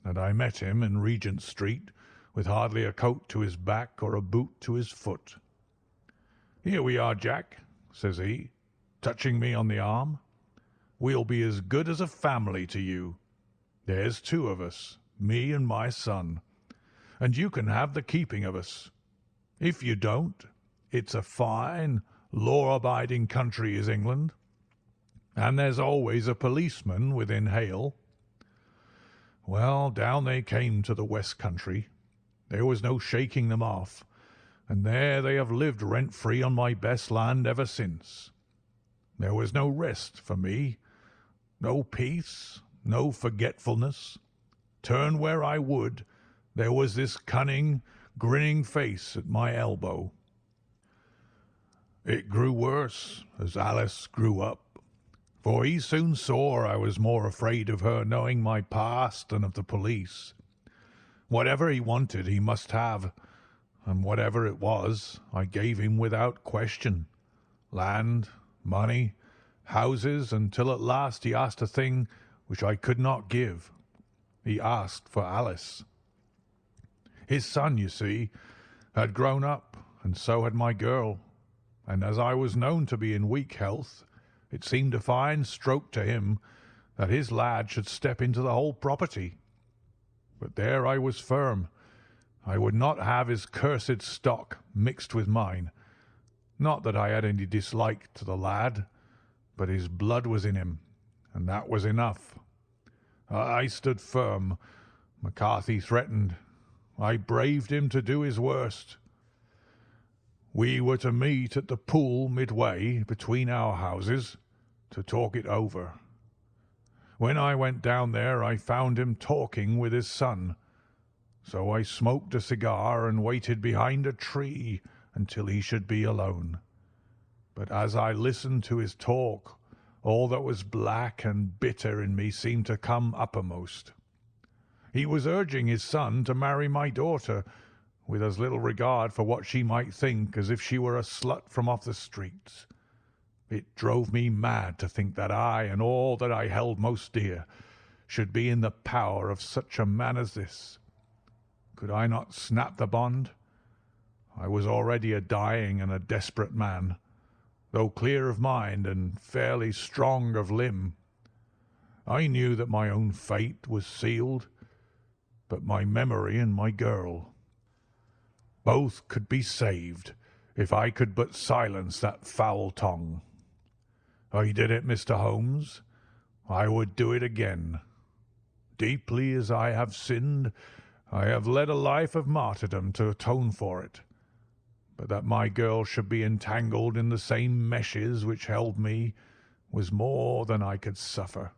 and I met him in Regent Street with hardly a coat to his back or a boot to his foot. "Here we are, Jack," says he, touching me on the arm. "We'll be as good as a family to you. There's 2 of us, me and my son, and you can have the keeping of us. If you don't, it's a fine, law-abiding country is England, and there's always a policeman within hail." Well, down they came to the West Country. There was no shaking them off, and there they have lived rent-free on my best land ever since. There was no rest for me, no peace, no forgetfulness. Turn where I would, there was this cunning, grinning face at my elbow. It grew worse as Alice grew up, for he soon saw I was more afraid of her knowing my past than of the police. Whatever he wanted he must have, and whatever it was I gave him without question. Land, money, houses, until at last he asked a thing which I could not give. He asked for Alice. His son, you see, had grown up, and so had my girl, and as I was known to be in weak health, it seemed a fine stroke to him that his lad should step into the whole property. But there I was firm. I would not have his cursed stock mixed with mine. Not that I had any dislike to the lad, but his blood was in him, and that was enough. I stood firm. McCarthy threatened. I braved him to do his worst. We were to meet at the pool midway between our houses to talk it over. When I went down there, I found him talking with his son, so I smoked a cigar and waited behind a tree until he should be alone. But as I listened to his talk, all that was black and bitter in me seemed to come uppermost. He was urging his son to marry my daughter, with as little regard for what she might think as if she were a slut from off the streets. It drove me mad to think that I and all that I held most dear should be in the power of such a man as this. Could I not snap the bond? I was already a dying and a desperate man, though clear of mind and fairly strong of limb. I knew that my own fate was sealed, but my memory and my girl, both could be saved if I could but silence that foul tongue. I did it, Mr. Holmes. I would do it again. Deeply as I have sinned, I have led a life of martyrdom to atone for it. But that my girl should be entangled in the same meshes which held me was more than I could suffer.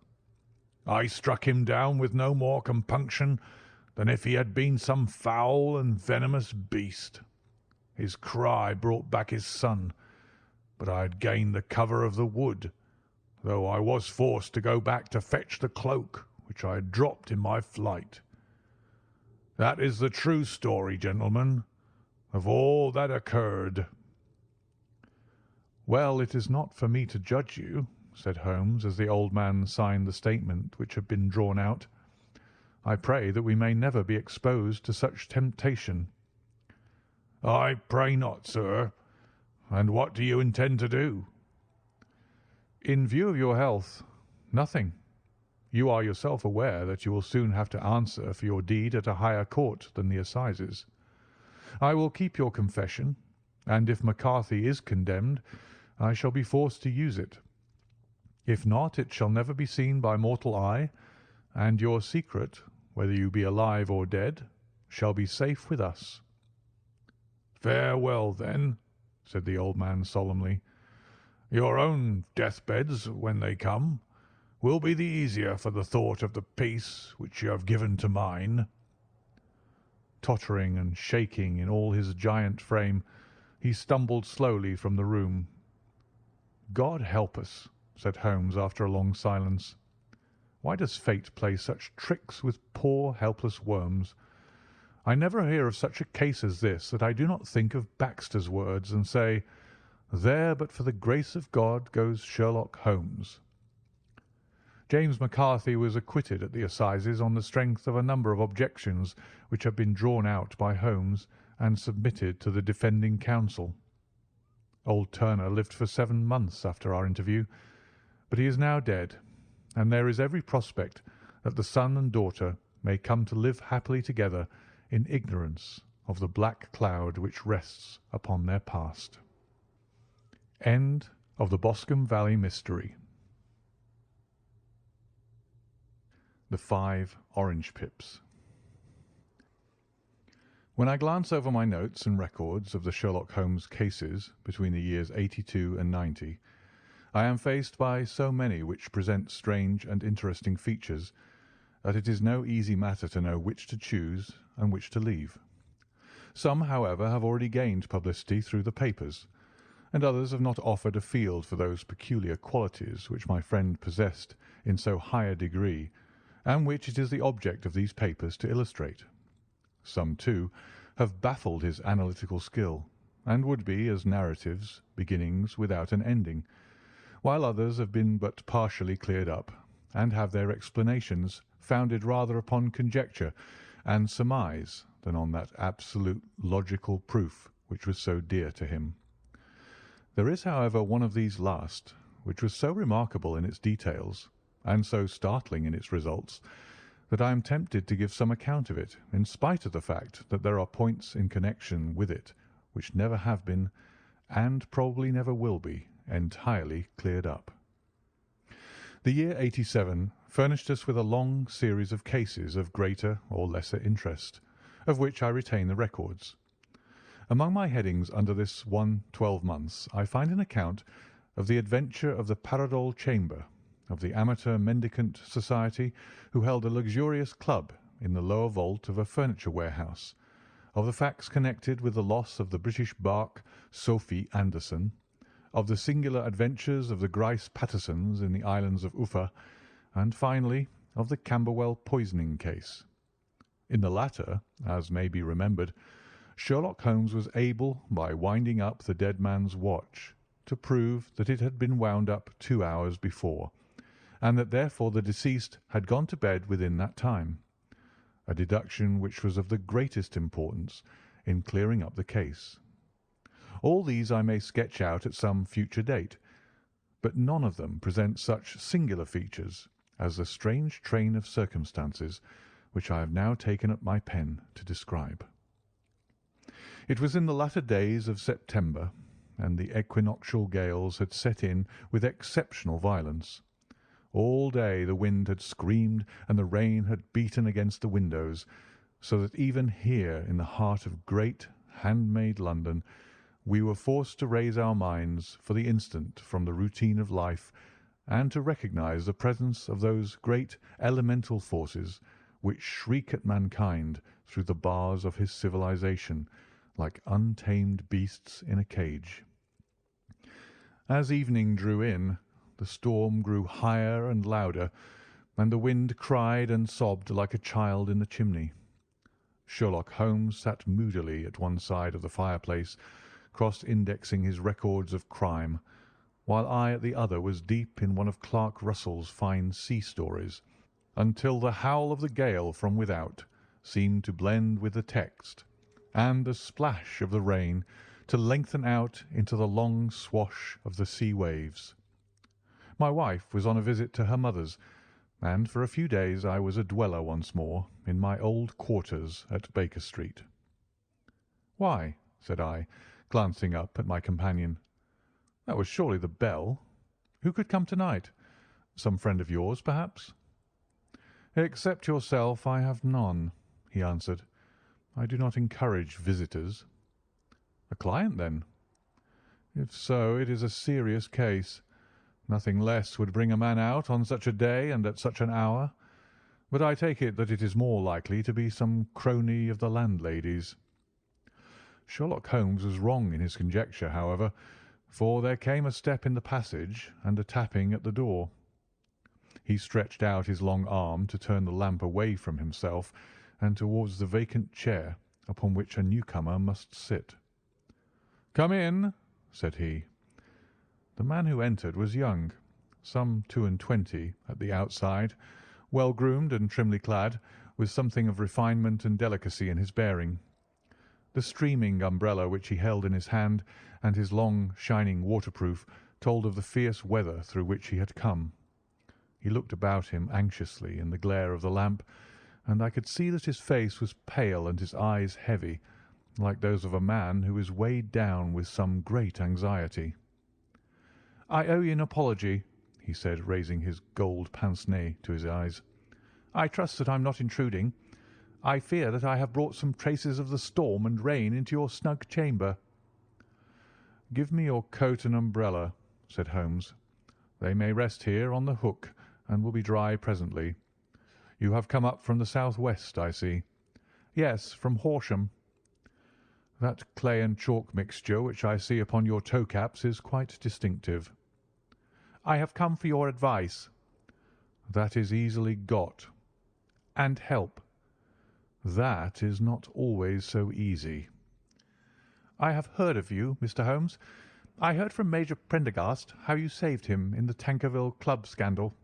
I struck him down with no more compunction than if he had been some foul and venomous beast. His cry brought back his son, but I had gained the cover of the wood, though I was forced to go back to fetch the cloak which I had dropped in my flight. That is the true story, gentlemen, of all that occurred." "Well, it is not for me to judge you," said Holmes, as the old man signed the statement which had been drawn out. "I pray that we may never be exposed to such temptation." "I pray not, sir. And what do you intend to do?" "In view of your health, nothing. You are yourself aware that you will soon have to answer for your deed at a higher court than the assizes. I will keep your confession, and if McCarthy is condemned, I shall be forced to use it. If not, it shall never be seen by mortal eye, and your secret, whether you be alive or dead, shall be safe with us." "Farewell, then," said the old man solemnly. "Your own deathbeds, when they come, will be the easier for the thought of the peace which you have given to mine." Tottering and shaking in all his giant frame, he stumbled slowly from the room. "God help us," said Holmes after a long silence. "Why does fate play such tricks with poor helpless worms? I never hear of such a case as this that I do not think of Baxter's words and say, 'There but for the grace of God goes Sherlock Holmes.'" James McCarthy was acquitted at the assizes on the strength of a number of objections which had been drawn out by Holmes and submitted to the defending counsel. Old Turner lived for 7 months after our interview, but he is now dead, and there is every prospect that the son and daughter may come to live happily together in ignorance of the black cloud which rests upon their past. End of the Boscombe Valley Mystery. The 5 Orange Pips. When I glance over my notes and records of the Sherlock Holmes cases between the years 82 and 90, I am faced by so many which present strange and interesting features that it is no easy matter to know which to choose and which to leave. Some, however, have already gained publicity through the papers, and others have not offered a field for those peculiar qualities which my friend possessed in so high a degree, and which it is the object of these papers to illustrate. Some, too, have baffled his analytical skill, and would be, as narratives, beginnings without an ending, while others have been but partially cleared up, and have their explanations founded rather upon conjecture and surmise than on that absolute logical proof which was so dear to him. There is, however, one of these last, which was so remarkable in its details, and so startling in its results, that I am tempted to give some account of it, in spite of the fact that there are points in connection with it which never have been, and probably never will be, entirely cleared up. The year 87 furnished us with a long series of cases of greater or lesser interest, of which I retain the records. Among my headings under this one 12 months I find an account of the adventure of the Paradol Chamber, of the Amateur Mendicant Society who held a luxurious club in the lower vault of a furniture warehouse, of the facts connected with the loss of the British barque Sophie Anderson, of the singular adventures of the Grice Pattersons in the islands of Uffa, and finally of the Camberwell poisoning case. In the latter, as may be remembered, Sherlock Holmes was able, by winding up the dead man's watch, to prove that it had been wound up 2 hours before, and that therefore the deceased had gone to bed within that time, a deduction which was of the greatest importance in clearing up the case. All these I may sketch out at some future date, but none of them present such singular features as the strange train of circumstances which I have now taken up my pen to describe. It was in the latter days of September, and the equinoctial gales had set in with exceptional violence. All day the wind had screamed and the rain had beaten against the windows, so that even here in the heart of great handmade London we were forced to raise our minds for the instant from the routine of life and to recognise the presence of those great elemental forces which shriek at mankind through the bars of his civilization like untamed beasts in a cage. As evening drew in, the storm grew higher and louder, and the wind cried and sobbed like a child in the chimney. Sherlock Holmes sat moodily at one side of the fireplace, cross-indexing his records of crime, while I at the other was deep in one of Clark Russell's fine sea stories, until the howl of the gale from without seemed to blend with the text, and the splash of the rain to lengthen out into the long swash of the sea waves. My wife was on a visit to her mother's, and for a few days I was a dweller once more in my old quarters at Baker Street. "Why?" said I, glancing up at my companion. "That was surely the bell. Who could come tonight? Some friend of yours, perhaps?" "Except yourself, I have none," he answered. "I do not encourage visitors." "A client, then?" "If so, it is a serious case. Nothing less would bring a man out on such a day and at such an hour, but I take it that it is more likely to be some crony of the landlady's." Sherlock Holmes was wrong in his conjecture, however, for there came a step in the passage and a tapping at the door. He stretched out his long arm to turn the lamp away from himself and towards the vacant chair upon which a newcomer must sit. "Come in," said he. The man who entered was young, some 22 at the outside, well-groomed and trimly clad, with something of refinement and delicacy in his bearing. The streaming umbrella which he held in his hand and his long, shining waterproof told of the fierce weather through which he had come. He looked about him anxiously in the glare of the lamp, and I could see that his face was pale and his eyes heavy, like those of a man who is weighed down with some great anxiety. "I owe you an apology," he said, raising his gold pince-nez to his eyes. "I trust that I am not intruding. I fear that I have brought some traces of the storm and rain into your snug chamber." "Give me your coat and umbrella," said Holmes. "They may rest here on the hook and will be dry presently. You have come up from the south-west, I see." "Yes, from Horsham." "That clay and chalk mixture which I see upon your toe-caps is quite distinctive." "I have come for your advice." "That is easily got." "And help." "That is not always so easy." "I have heard of you, Mr. Holmes. I heard from Major Prendergast how you saved him in the Tankerville Club scandal."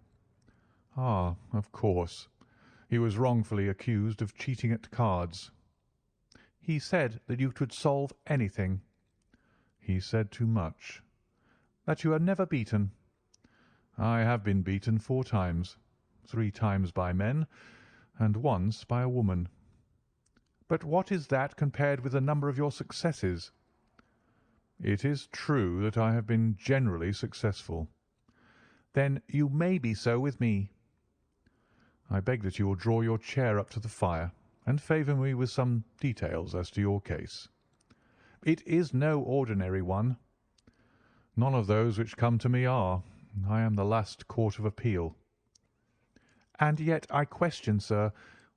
"Ah, of course. He was wrongfully accused of cheating at cards." "He said that you could solve anything." "He said too much." "That you are never beaten." "I have been beaten 4 times, 3 times by men, and once by a woman." "But what is that compared with the number of your successes?" "It is true that I have been generally successful." Then you may be so with me. I beg that you will draw your chair up to the fire and favour me with some details as to your case. It is no ordinary one. None of those which come to me are. I am the last court of appeal. And yet I question, sir,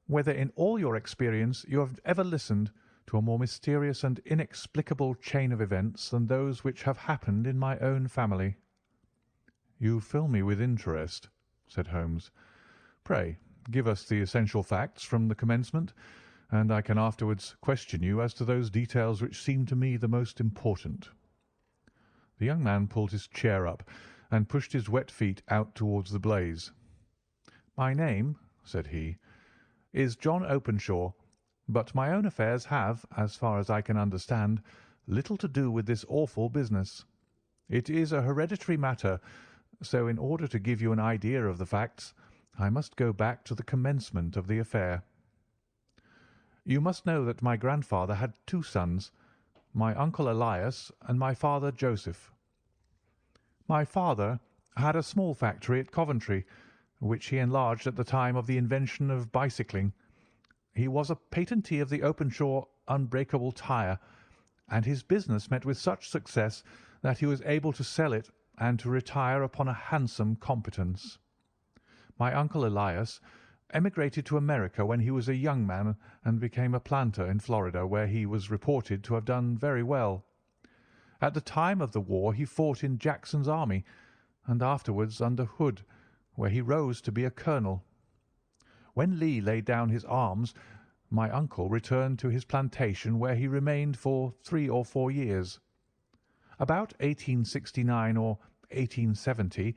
whether in all your experience you have ever listened to a more mysterious and inexplicable chain of events than those which have happened in my own family. You fill me with interest, said Holmes. Pray, give us the essential facts from the commencement, and I can afterwards question you as to those details which seem to me the most important. The young man pulled his chair up and pushed his wet feet out towards the blaze. My name, said he, is John Openshaw, but my own affairs have, as far as I can understand, little to do with this awful business. It is a hereditary matter, so in order to give you an idea of the facts, I must go back to the commencement of the affair. You must know that my grandfather had two sons, my uncle Elias and my father Joseph. My father had a small factory at Coventry, which he enlarged at the time of the invention of bicycling. He was a patentee of the Openshaw unbreakable tyre, and his business met with such success that he was able to sell it and to retire upon a handsome competence. My uncle Elias emigrated to America when he was a young man and became a planter in Florida, where he was reported to have done very well. At the time of the war he fought in Jackson's army, and afterwards under Hood, where he rose to be a colonel. When Lee laid down his arms, my uncle returned to his plantation, where he remained for 3 or 4 years. About 1869 or 1870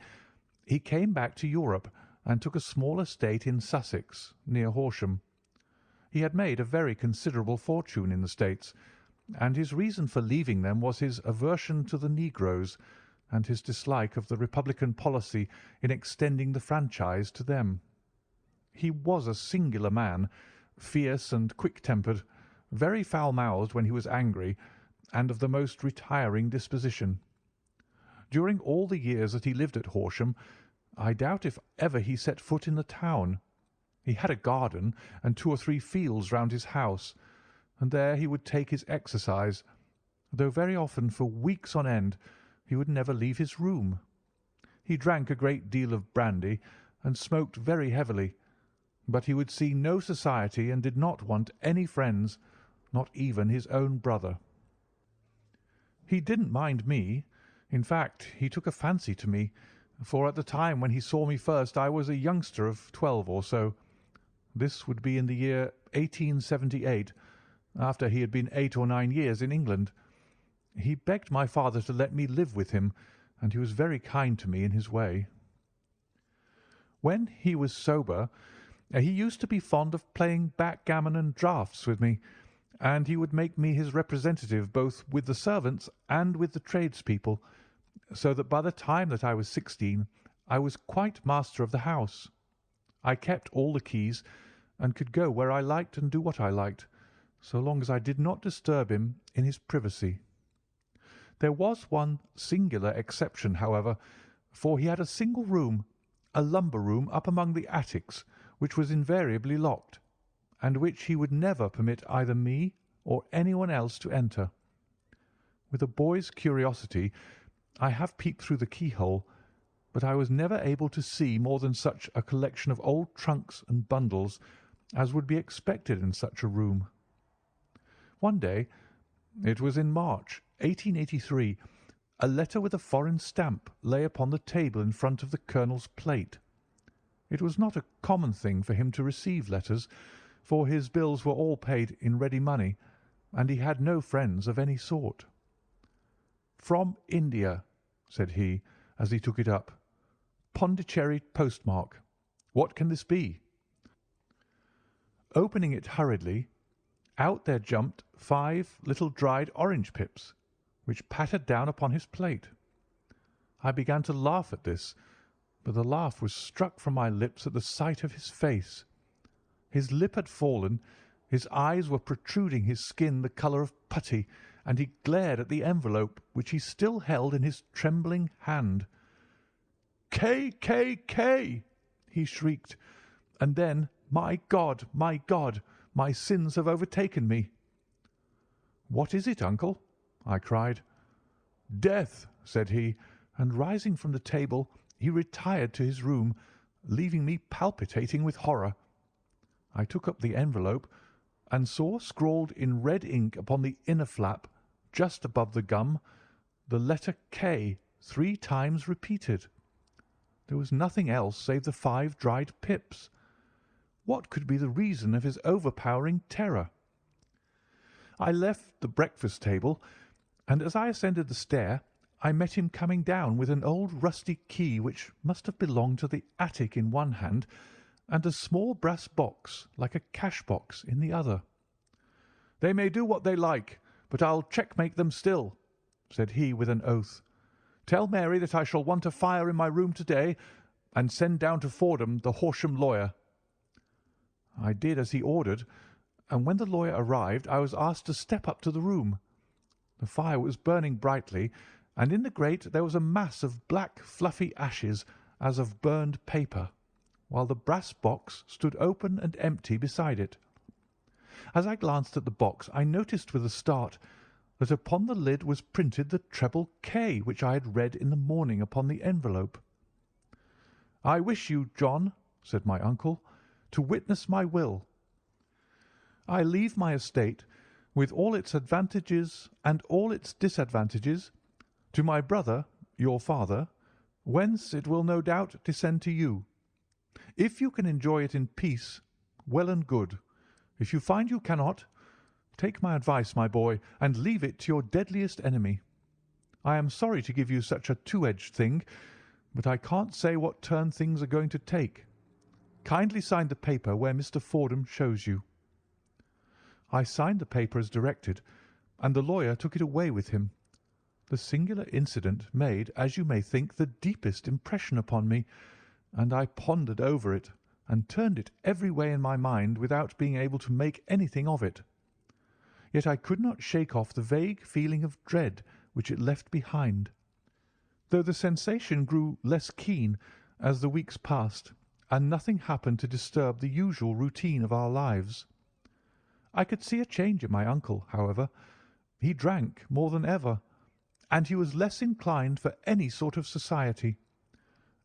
he came back to Europe and took a small estate in Sussex, near Horsham. He had made a very considerable fortune in the States, and his reason for leaving them was his aversion to the negroes and his dislike of the Republican policy in extending the franchise to them. He was a singular man, fierce and quick-tempered, very foul-mouthed when he was angry, and of the most retiring disposition. During all the years that he lived at Horsham, I doubt if ever he set foot in the town. He had a garden and 2 or 3 fields round his house, and there he would take his exercise, though very often for weeks on end he would never leave his room. He drank a great deal of brandy and smoked very heavily, but he would see no society and did not want any friends, not even his own brother. He didn't mind me. In fact, he took a fancy to me, for at the time when he saw me first I was a youngster of 12 or so. This would be in the year 1878, after he had been 8 or 9 years in England. He begged my father to let me live with him, and he was very kind to me in his way. When he was sober, he used to be fond of playing backgammon and draughts with me, and he would make me his representative both with the servants and with the tradespeople, so that by the time that I was 16 I was quite master of the house. I kept all the keys, and could go where I liked and do what I liked, so long as I did not disturb him in his privacy. There was one singular exception, however, for he had a single room, a lumber room up among the attics, which was invariably locked, and which he would never permit either me or anyone else to enter. With a boy's curiosity, I have peeped through the keyhole, but I was never able to see more than such a collection of old trunks and bundles as would be expected in such a room. One day, it was in March, 1883, a letter with a foreign stamp lay upon the table in front of the colonel's plate. It was not a common thing for him to receive letters, for his bills were all paid in ready money, and he had no friends of any sort. "From India," said he, as he took it up. "Pondicherry postmark. What can this be?" Opening it hurriedly, out there jumped 5 little dried orange pips, which pattered down upon his plate. I began to laugh at this, but the laugh was struck from my lips at the sight of his face. His lip had fallen, his eyes were protruding, his skin the colour of putty, and he glared at the envelope which he still held in his trembling hand. K!" he shrieked, and then, my God, my sins have overtaken me." "What is it, uncle?" I cried. "Death," said he, and rising from the table, he retired to his room, leaving me palpitating with horror. I took up the envelope and saw scrawled in red ink upon the inner flap, just above the gum, the letter K 3 times repeated. There was nothing else save the 5 dried pips. What could be the reason of his overpowering terror? I left the breakfast table, and as I ascended the stair, I met him coming down with an old rusty key which must have belonged to the attic in one hand, and a small brass box, like a cash box, in the other. "They may do what they like, but I'll checkmate them still," said he with an oath. "Tell Mary that I shall want a fire in my room to-day, and send down to Fordham the Horsham lawyer." I did as he ordered, and when the lawyer arrived I was asked to step up to the room. The fire was burning brightly, and in the grate there was a mass of black fluffy ashes as of burned paper, while the brass box stood open and empty beside it. As I glanced at the box I noticed with a start that upon the lid was printed the treble K which I had read in the morning upon the envelope. "I wish you, John," said my uncle, "to witness my will. I leave my estate, with all its advantages and all its disadvantages, to my brother, your father, whence it will no doubt descend to you. If you can enjoy it in peace, well and good. If you find you cannot, take my advice, my boy, and leave it to your deadliest enemy. I am sorry to give you such a two-edged thing, but I can't say what turn things are going to take. Kindly sign the paper where Mr. Fordham shows you." I signed the paper as directed, and the lawyer took it away with him. The singular incident made, as you may think, the deepest impression upon me, and I pondered over it and turned it every way in my mind without being able to make anything of it. Yet I could not shake off the vague feeling of dread which it left behind, though the sensation grew less keen as the weeks passed, and nothing happened to disturb the usual routine of our lives. I could see a change in my uncle, however. He drank more than ever, and he was less inclined for any sort of society.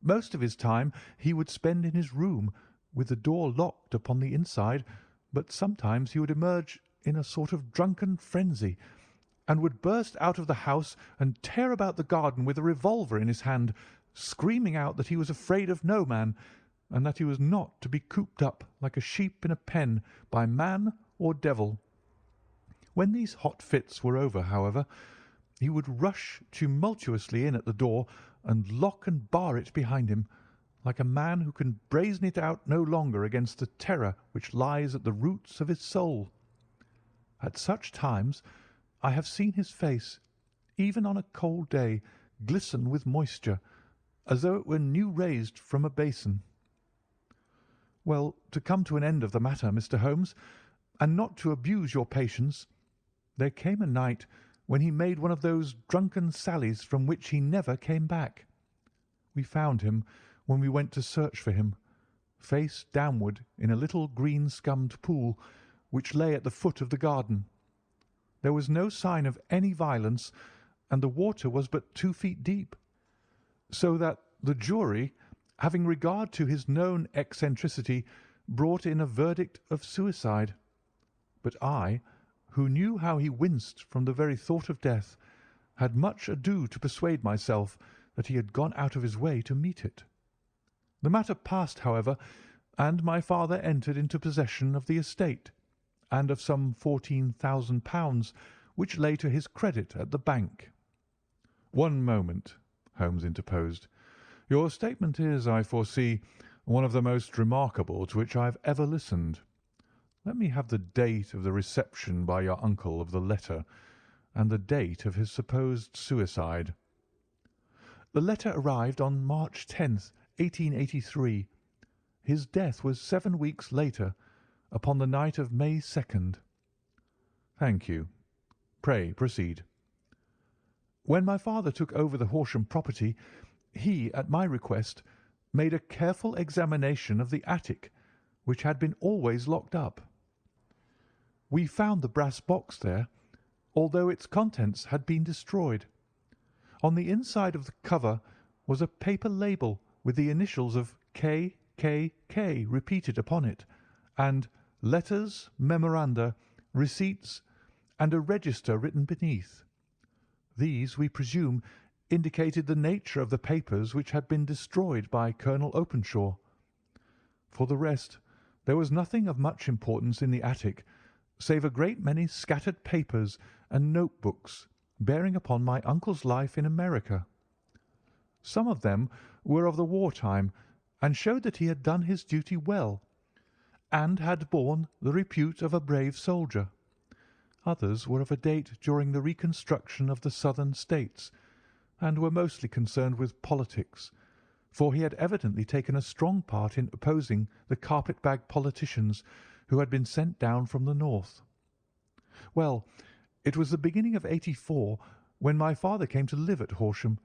Most of his time he would spend in his room, with the door locked upon the inside, but sometimes he would emerge in a sort of drunken frenzy, and would burst out of the house and tear about the garden with a revolver in his hand, screaming out that he was afraid of no man, and that he was not to be cooped up like a sheep in a pen by man or devil. When these hot fits were over, however, he would rush tumultuously in at the door and lock and bar it behind him, like a man who can brazen it out no longer against the terror which lies at the roots of his soul. At such times I have seen his face, even on a cold day, glisten with moisture, as though it were new raised from a basin. Well, to come to an end of the matter, Mr. Holmes, and not to abuse your patience, there came a night when he made one of those drunken sallies from which he never came back. We found him, when we went to search for him, face downward in a little green-scummed pool which lay at the foot of the garden. There was no sign of any violence, and the water was but 2 feet deep, so that the jury, having regard to his known eccentricity, brought in a verdict of suicide. But I, who knew how he winced from the very thought of death, had much ado to persuade myself that he had gone out of his way to meet it. The matter passed, however, and my father entered into possession of the estate, and of some £14,000, which lay to his credit at the bank. "One moment," Holmes interposed. "Your statement is, I foresee, one of the most remarkable to which I have ever listened. Let me have the date of the reception by your uncle of the letter, and the date of his supposed suicide." "The letter arrived on March 10th, 1883. His death was 7 weeks later, upon the night of May 2nd. "Thank you. Pray proceed." "When my father took over the Horsham property, He, at my request, made a careful examination of the attic, which had been always locked up. We found the brass box there, although its contents had been destroyed. On the inside of the cover was a paper label with the initials of K.K.K. repeated upon it, and letters, memoranda, receipts, and a register written beneath. These, we presume, indicated the nature of the papers which had been destroyed by Colonel Openshaw. For the rest, there was nothing of much importance in the attic, save a great many scattered papers and notebooks bearing upon my uncle's life in America. Some of them were of the war time, and showed that he had done his duty well, and had borne the repute of a brave soldier. Others were of a date during the reconstruction of the Southern States, and were mostly concerned with politics, for he had evidently taken a strong part in opposing the carpet-bag politicians who had been sent down from the north. Well, it was the beginning of '84 when my father came to live at Horsham,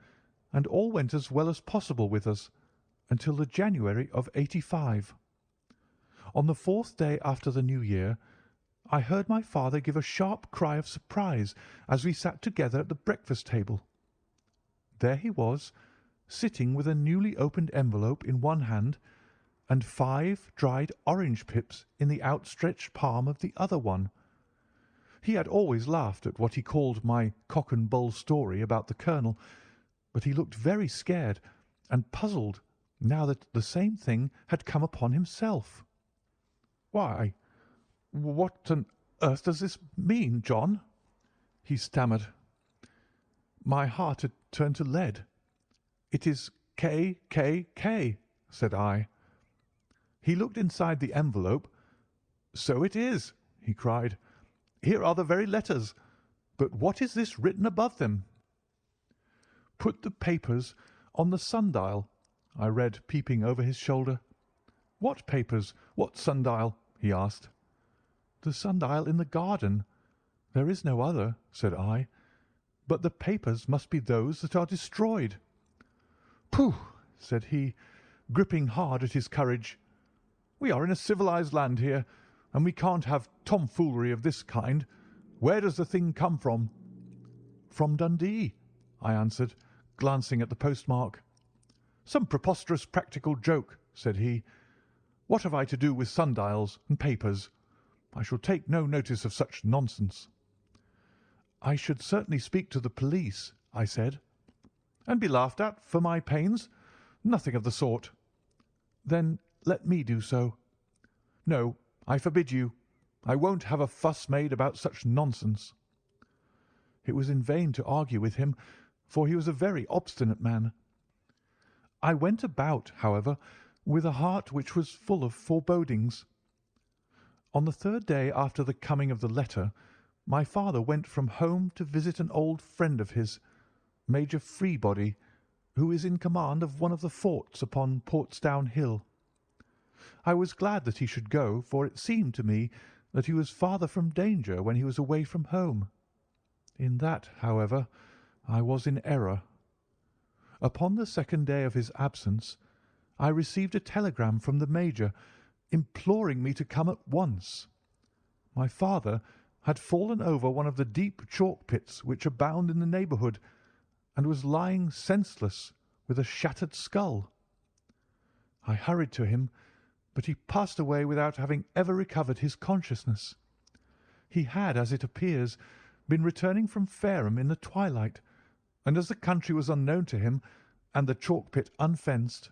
and all went as well as possible with us until the January of '85. On the 4th day after the New Year, I heard my father give a sharp cry of surprise as we sat together at the breakfast table. There he was, sitting with a newly opened envelope in one hand and 5 dried orange pips in the outstretched palm of the other one. He had always laughed at what he called my cock and bull story about the colonel, but he looked very scared and puzzled now that the same thing had come upon himself. "Why, what on earth does this mean, John?" he stammered. My heart had turned to lead. "It is K.K.K.," said I. He looked inside the envelope. "So it is," he cried. "Here are the very letters. But what is this written above them?" "Put the papers on the sundial," I read, peeping over his shoulder. "What papers? What sundial?" he asked. "The sundial in the garden. There is no other," said I. "But the papers must be those that are destroyed." "Pooh!" said he, gripping hard at his courage. "We are in a civilized land here, and we can't have tomfoolery of this kind. Where does the thing come from?" "From Dundee," I answered, glancing at the postmark. "Some preposterous practical joke," said he. "What have I to do with sundials and papers? I shall take no notice of such nonsense." "I should certainly speak to the police," I said. "And be laughed at for my pains? Nothing of the sort." "Then let me do so." "No, I forbid you. I won't have a fuss made about such nonsense." It was in vain to argue with him, for he was a very obstinate man. I went about, however, with a heart which was full of forebodings. On the 3rd day after the coming of the letter, my father went from home to visit an old friend of his, Major Freebody, who is in command of one of the forts upon Portsdown Hill. I was glad that he should go, for it seemed to me that he was farther from danger when he was away from home. In that, however, I was in error. Upon the 2nd day of his absence, I received a telegram from the Major imploring me to come at once. My father had fallen over one of the deep chalk pits which abound in the neighbourhood, and was lying senseless with a shattered skull. I hurried to him, but he passed away without having ever recovered his consciousness. He had, as it appears, been returning from Fareham in the twilight, and as the country was unknown to him and the chalk pit unfenced,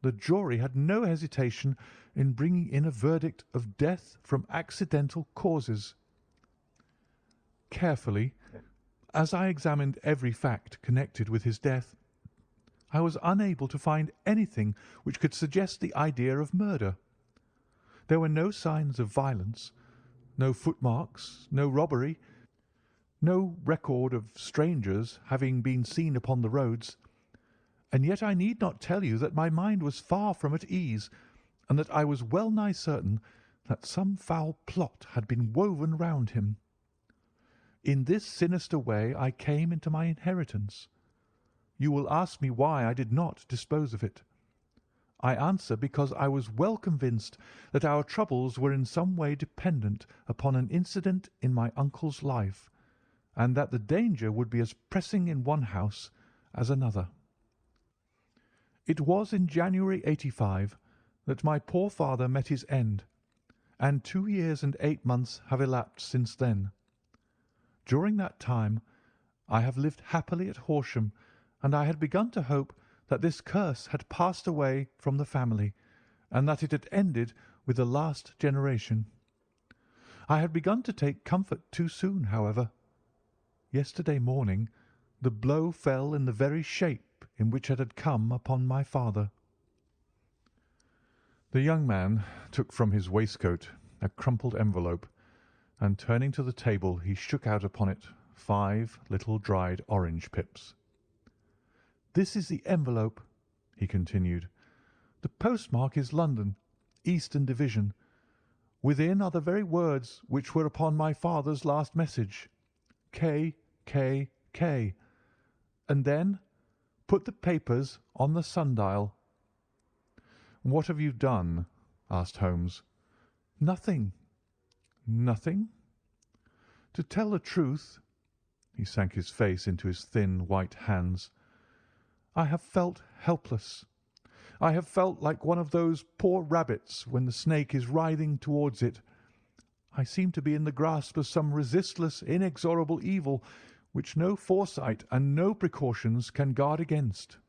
the jury had no hesitation in bringing in a verdict of death from accidental causes. Carefully, as I examined every fact connected with his death, I was unable to find anything which could suggest the idea of murder. There were no signs of violence, no footmarks, no robbery, no record of strangers having been seen upon the roads, and yet I need not tell you that my mind was far from at ease, and that I was well nigh certain that some foul plot had been woven round him. In this sinister way I came into my inheritance. you will ask me why I did not dispose of it. I answer because I was well convinced that our troubles were in some way dependent upon an incident in my uncle's life, and that the danger would be as pressing in one house as another. It was in January '85 that my poor father met his end, and 2 years and 8 months have elapsed since then. During that time I have lived happily at Horsham, and I had begun to hope that this curse had passed away from the family, and that it had ended with the last generation. I had begun to take comfort too soon, however. Yesterday morning the blow fell in the very shape in which it had come upon my father." The young man took from his waistcoat a crumpled envelope, and turning to the table he shook out upon it 5 little dried orange pips. "This is the envelope," he continued. "The postmark is London, Eastern Division. Within are the very words which were upon my father's last message, K, K, K. And then put the papers on the sundial." "What have you done?" asked Holmes. "Nothing." "Nothing?" "To tell the truth," he sank his face into his thin white hands, "I have felt helpless. I have felt like one of those poor rabbits when the snake is writhing towards it. I seem to be in the grasp of some resistless, inexorable evil which no foresight and no precautions can guard against."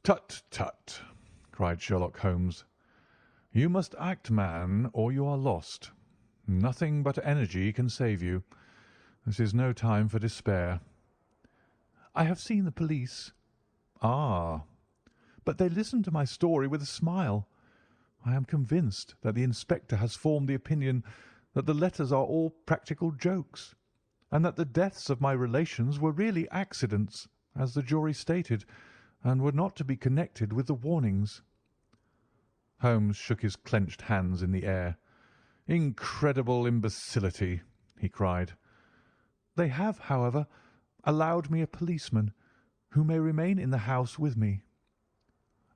"Tut, tut!" cried Sherlock Holmes. "You must act, man, or you are lost. Nothing but energy can save you. This is no time for despair." "I have seen the police." "Ah!" "But they listened to my story with a smile. I am convinced that the inspector has formed the opinion that the letters are all practical jokes, and that the deaths of my relations were really accidents, as the jury stated, and were not to be connected with the warnings." Holmes shook his clenched hands in the air. "Incredible imbecility!" he cried. "They have, however, allowed me a policeman, who may remain in the house with me."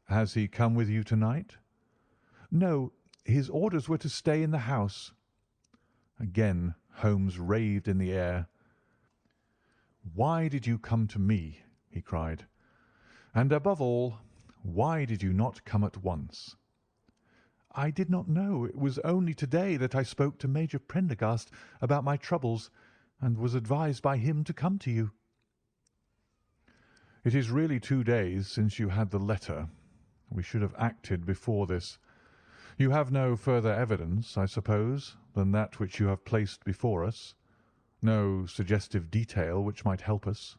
"Has he come with you tonight?" "No, his orders were to stay in the house." Again Holmes raved in the air. "Why did you come to me?" he cried. "And above all, why did you not come at once?" "I did not know. It was only to-day that I spoke to Major Prendergast about my troubles, and was advised by him to come to you." "It is really 2 days since you had the letter. We should have acted before this. You have no further evidence, I suppose, than that which you have placed before us? No suggestive detail which might help us?"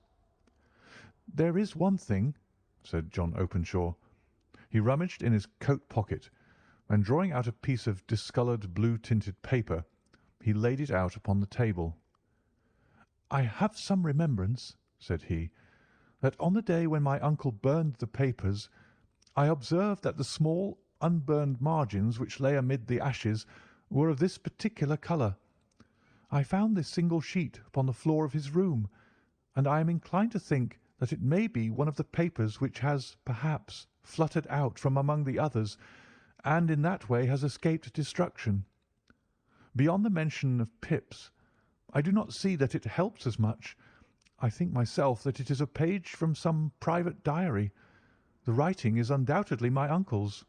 "There is one thing," said John Openshaw. He rummaged in his coat pocket, and drawing out a piece of discoloured blue-tinted paper, he laid it out upon the table. "I have some remembrance," said he, "that on the day when my uncle burned the papers, I observed that the small unburned margins which lay amid the ashes were of this particular colour. I found this single sheet upon the floor of his room, and I am inclined to think that it may be one of the papers which has, perhaps, fluttered out from among the others, and in that way has escaped destruction. Beyond the mention of pips, I do not see that it helps us much. I think myself that it is a page from some private diary. The writing is undoubtedly my uncle's."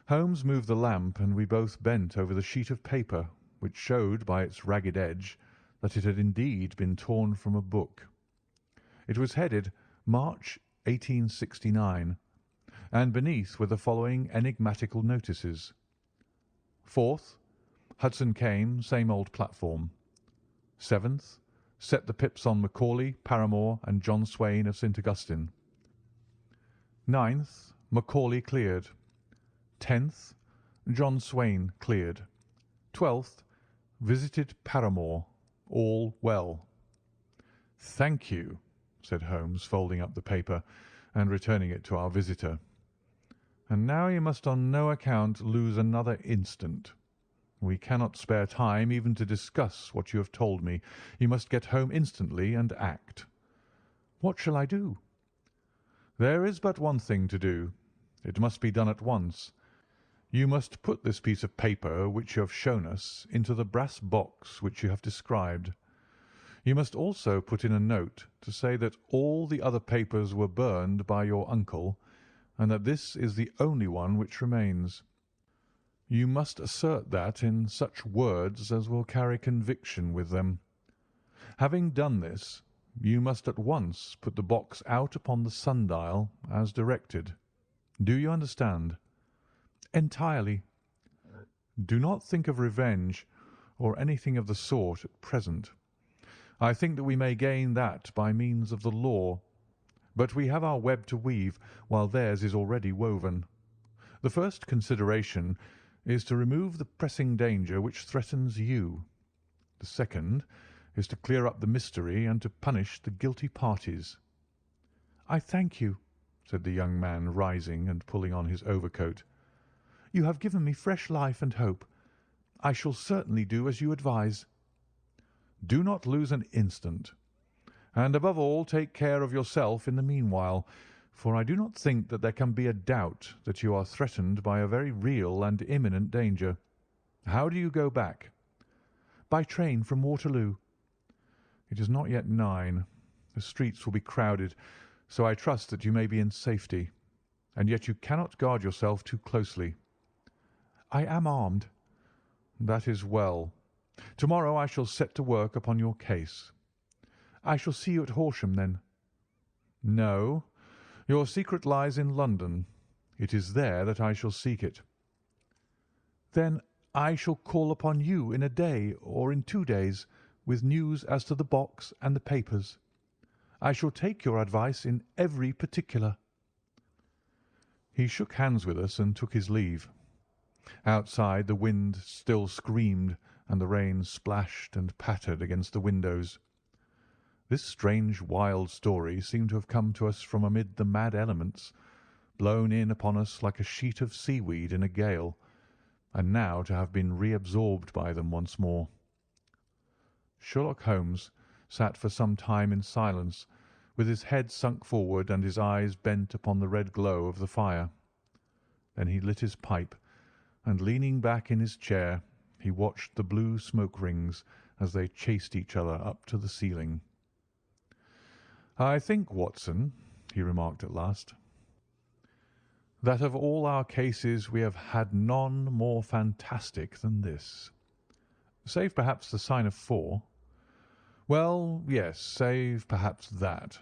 Holmes moved the lamp, and we both bent over the sheet of paper, which showed by its ragged edge that it had indeed been torn from a book. It was headed March 1869, and beneath were the following enigmatical notices: 4th, Hudson came, same old platform. 7th, set the pips on Macaulay, Paramore, and John Swain of St. Augustine. 9th, Macaulay cleared. 10th, John Swain cleared. 12th, visited Paramore. All well. "Thank you," said Holmes, folding up the paper and returning it to our visitor. "And now you must on no account lose another instant. We cannot spare time even to discuss what you have told me. You must get home instantly and act. What shall I do?" "There is but one thing to do. It must be done at once. You must put this piece of paper which you have shown us into the brass box which you have described. You must also put in a note to say that all the other papers were burned by your uncle, and that this is the only one which remains. You must assert that in such words as will carry conviction with them. Having done this, you must at once put the box out upon the sundial as directed. Do you understand?" "Entirely." "Do not think of revenge or anything of the sort at present. I think that we may gain that by means of the law, but we have our web to weave while theirs is already woven. The first consideration is to remove the pressing danger which threatens you. The second is to clear up the mystery and to punish the guilty parties." "I thank you," said the young man, rising and pulling on his overcoat. "You have given me fresh life and hope. I shall certainly do as you advise." "Do not lose an instant, and above all take care of yourself in the meanwhile, for I do not think that there can be a doubt that you are threatened by a very real and imminent danger. How do you go back?" "By train from Waterloo." "It is not yet 9. The streets will be crowded, so I trust that you may be in safety. And yet you cannot guard yourself too closely." "I am armed." "That is well. Tomorrow I shall set to work upon your case." "I shall see you at Horsham, then?" "No. Your secret lies in London. It is there that I shall seek it." "Then I shall call upon you in a day or in 2 days with news as to the box and the papers. I shall take your advice in every particular." He shook hands with us and took his leave. Outside the wind still screamed and the rain splashed and pattered against the windows. This strange wild story seemed to have come to us from amid the mad elements, blown in upon us like a sheet of seaweed in a gale, and now to have been reabsorbed by them once more. Sherlock Holmes sat for some time in silence, with his head sunk forward and his eyes bent upon the red glow of the fire. Then he lit his pipe, and leaning back in his chair, he watched the blue smoke rings as they chased each other up to the ceiling. "I think, Watson," he remarked at last, "that of all our cases we have had none more fantastic than this. Save perhaps the sign of 4. Well, yes, save perhaps that.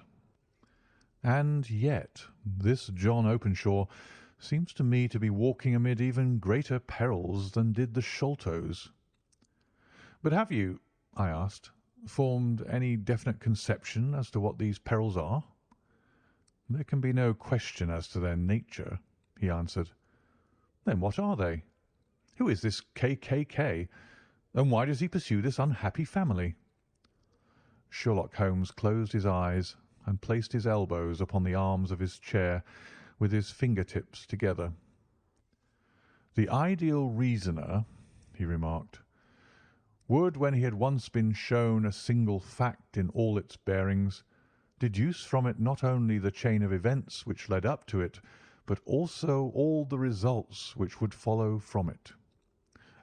And yet this John Openshaw seems to me to be walking amid even greater perils than did the Sholtos." "But have you," I asked, "formed any definite conception as to what these perils are?" "There can be no question as to their nature," he answered. "Then what are they? Who is this K., and why does he pursue this unhappy family?" Sherlock Holmes closed his eyes and placed his elbows upon the arms of his chair with his finger-tips together. "The ideal reasoner," he remarked, "would, when he had once been shown a single fact in all its bearings, deduce from it not only the chain of events which led up to it, but also all the results which would follow from it.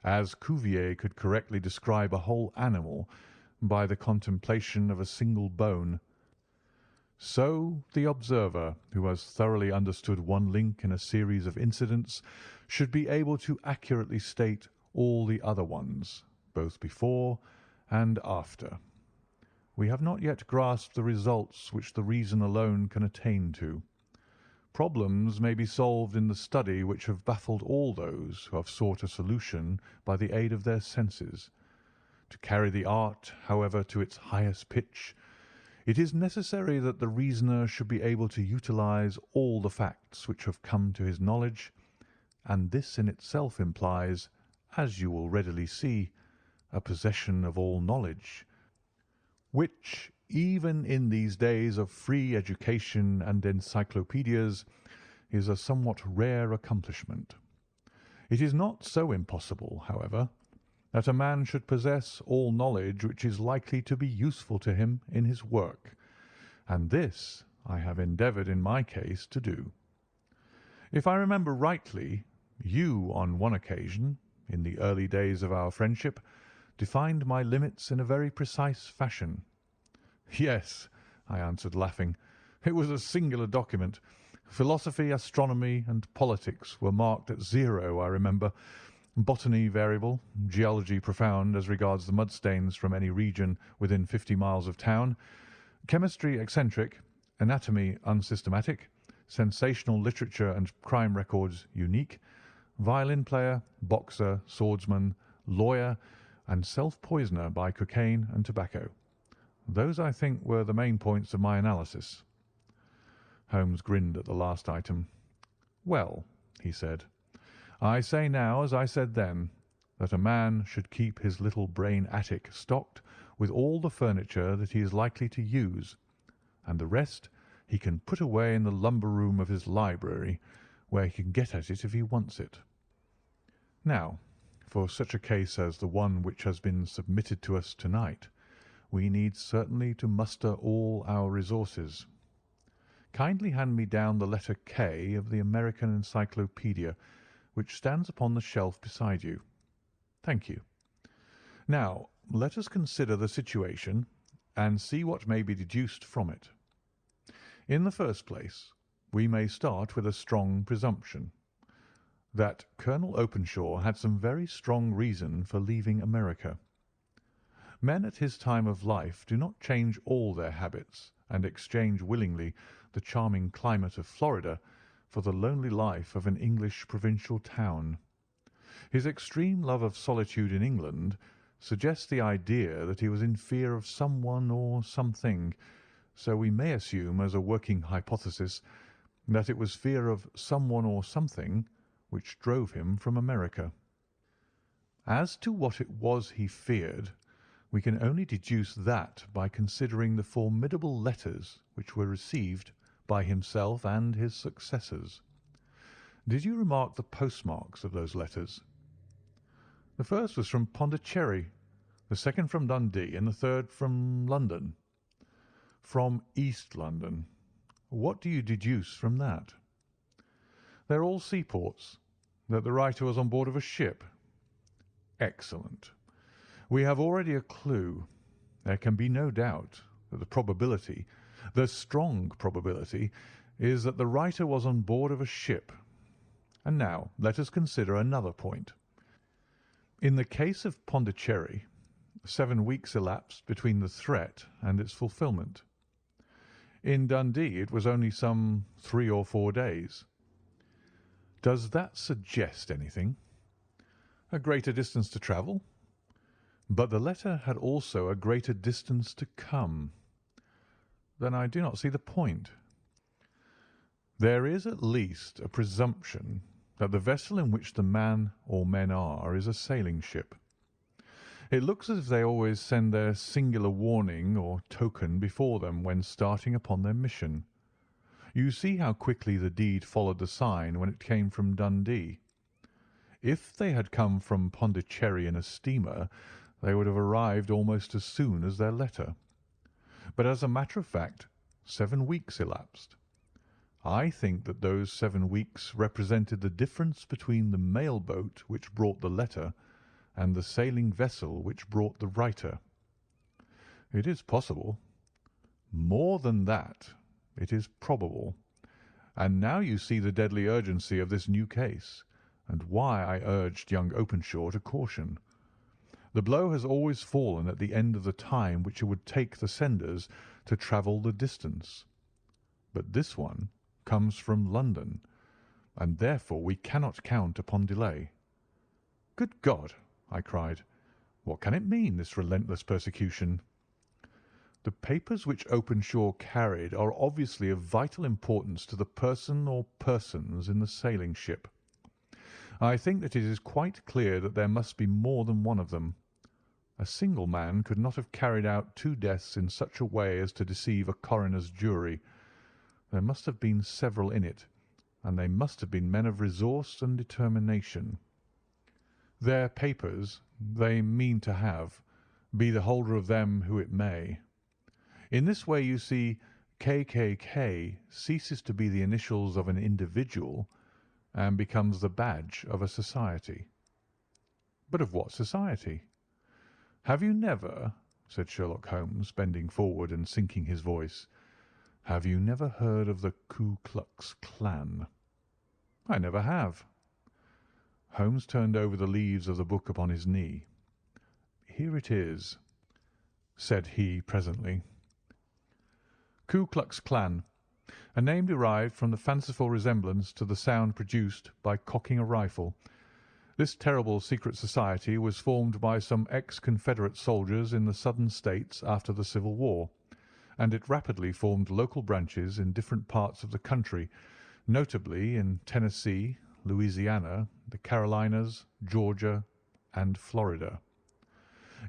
As Cuvier could correctly describe a whole animal by the contemplation of a single bone, so the observer, who has thoroughly understood one link in a series of incidents, should be able to accurately state all the other ones, both before and after. We have not yet grasped the results which the reason alone can attain to. Problems may be solved in the study which have baffled all those who have sought a solution by the aid of their senses. To carry the art, however, to its highest pitch, it is necessary that the reasoner should be able to utilize all the facts which have come to his knowledge, and this in itself implies, as you will readily see, a possession of all knowledge, which, even in these days of free education and encyclopedias, is a somewhat rare accomplishment. It is not so impossible, however, that a man should possess all knowledge which is likely to be useful to him in his work, and this I have endeavoured in my case to do. If I remember rightly, you on one occasion, in the early days of our friendship, defined my limits in a very precise fashion. Yes, I answered, laughing. It was a singular document. Philosophy, astronomy, and politics were marked at 0, I remember. Botany variable, geology profound as regards the mud stains from any region within 50 miles of town, chemistry eccentric, anatomy unsystematic, sensational literature and crime records unique, violin player, boxer, swordsman, lawyer, and self-poisoner by cocaine and tobacco. Those, I think, were the main points of my analysis. Holmes grinned at the last item. Well, he said, I say now, as I said then, that a man should keep his little brain attic stocked with all the furniture that he is likely to use, and the rest he can put away in the lumber room of his library, where he can get at it if he wants it. Now, for such a case as the one which has been submitted to us tonight, we need certainly to muster all our resources. Kindly hand me down the letter K of the American Encyclopedia, which stands upon the shelf beside you. Thank you. Now, let us consider the situation and see what may be deduced from it. In the first place, we may start with a strong presumption that Colonel Openshaw had some very strong reason for leaving America. Men at his time of life do not change all their habits and exchange willingly the charming climate of Florida for the lonely life of an English provincial town. His extreme love of solitude in England suggests the idea that he was in fear of someone or something, so we may assume as a working hypothesis that it was fear of someone or something which drove him from America. As to what it was he feared, we can only deduce that by considering the formidable letters which were received by himself and his successors. Did you remark the postmarks of those letters? The first was from Pondicherry, the second from Dundee, and the third from London. From East London. What do you deduce from that? They're all seaports. That the writer was on board of a ship. Excellent. We have already a clue. There can be no doubt that the strong probability, is that the writer was on board of a ship. And now let us consider another point. In the case of Pondicherry, 7 weeks elapsed between the threat and its fulfilment. In Dundee it was only some 3 or 4 days. Does that suggest anything? A greater distance to travel? But the letter had also a greater distance to come. Then I do not see the point. There is at least a presumption that the vessel in which the man or men are is a sailing ship. It looks as if they always send their singular warning or token before them when starting upon their mission. You see how quickly the deed followed the sign when it came from Dundee. If they had come from Pondicherry in a steamer, they would have arrived almost as soon as their letter. But as a matter of fact, 7 weeks elapsed. I think that those 7 weeks represented the difference between the mail boat which brought the letter and the sailing vessel which brought the writer. It is possible. More than that, it is probable. And now you see the deadly urgency of this new case, and why I urged young Openshaw to caution. The blow has always fallen at the end of the time which it would take the senders to travel the distance. But this one comes from London, and therefore we cannot count upon delay. Good God! I cried. What can it mean, this relentless persecution? The papers which Openshaw carried are obviously of vital importance to the person or persons in the sailing ship. I think that it is quite clear that there must be more than one of them. A single man could not have carried out 2 deaths in such a way as to deceive a coroner's jury. There must have been several in it, and they must have been men of resource and determination. Their papers they mean to have, be the holder of them who it may. In this way, you see, KKK ceases to be the initials of an individual and becomes the badge of a society. But of what society? Have you never, said Sherlock Holmes, bending forward and sinking his voice, have you never heard of the Ku Klux Klan? I never have. Holmes turned over the leaves of the book upon his knee. Here it is, said he presently. Ku Klux Klan, a name derived from the fanciful resemblance to the sound produced by cocking a rifle. This terrible secret society was formed by some ex-Confederate soldiers in the Southern States after the Civil War, and it rapidly formed local branches in different parts of the country, notably in Tennessee, Louisiana, the Carolinas, Georgia, and Florida.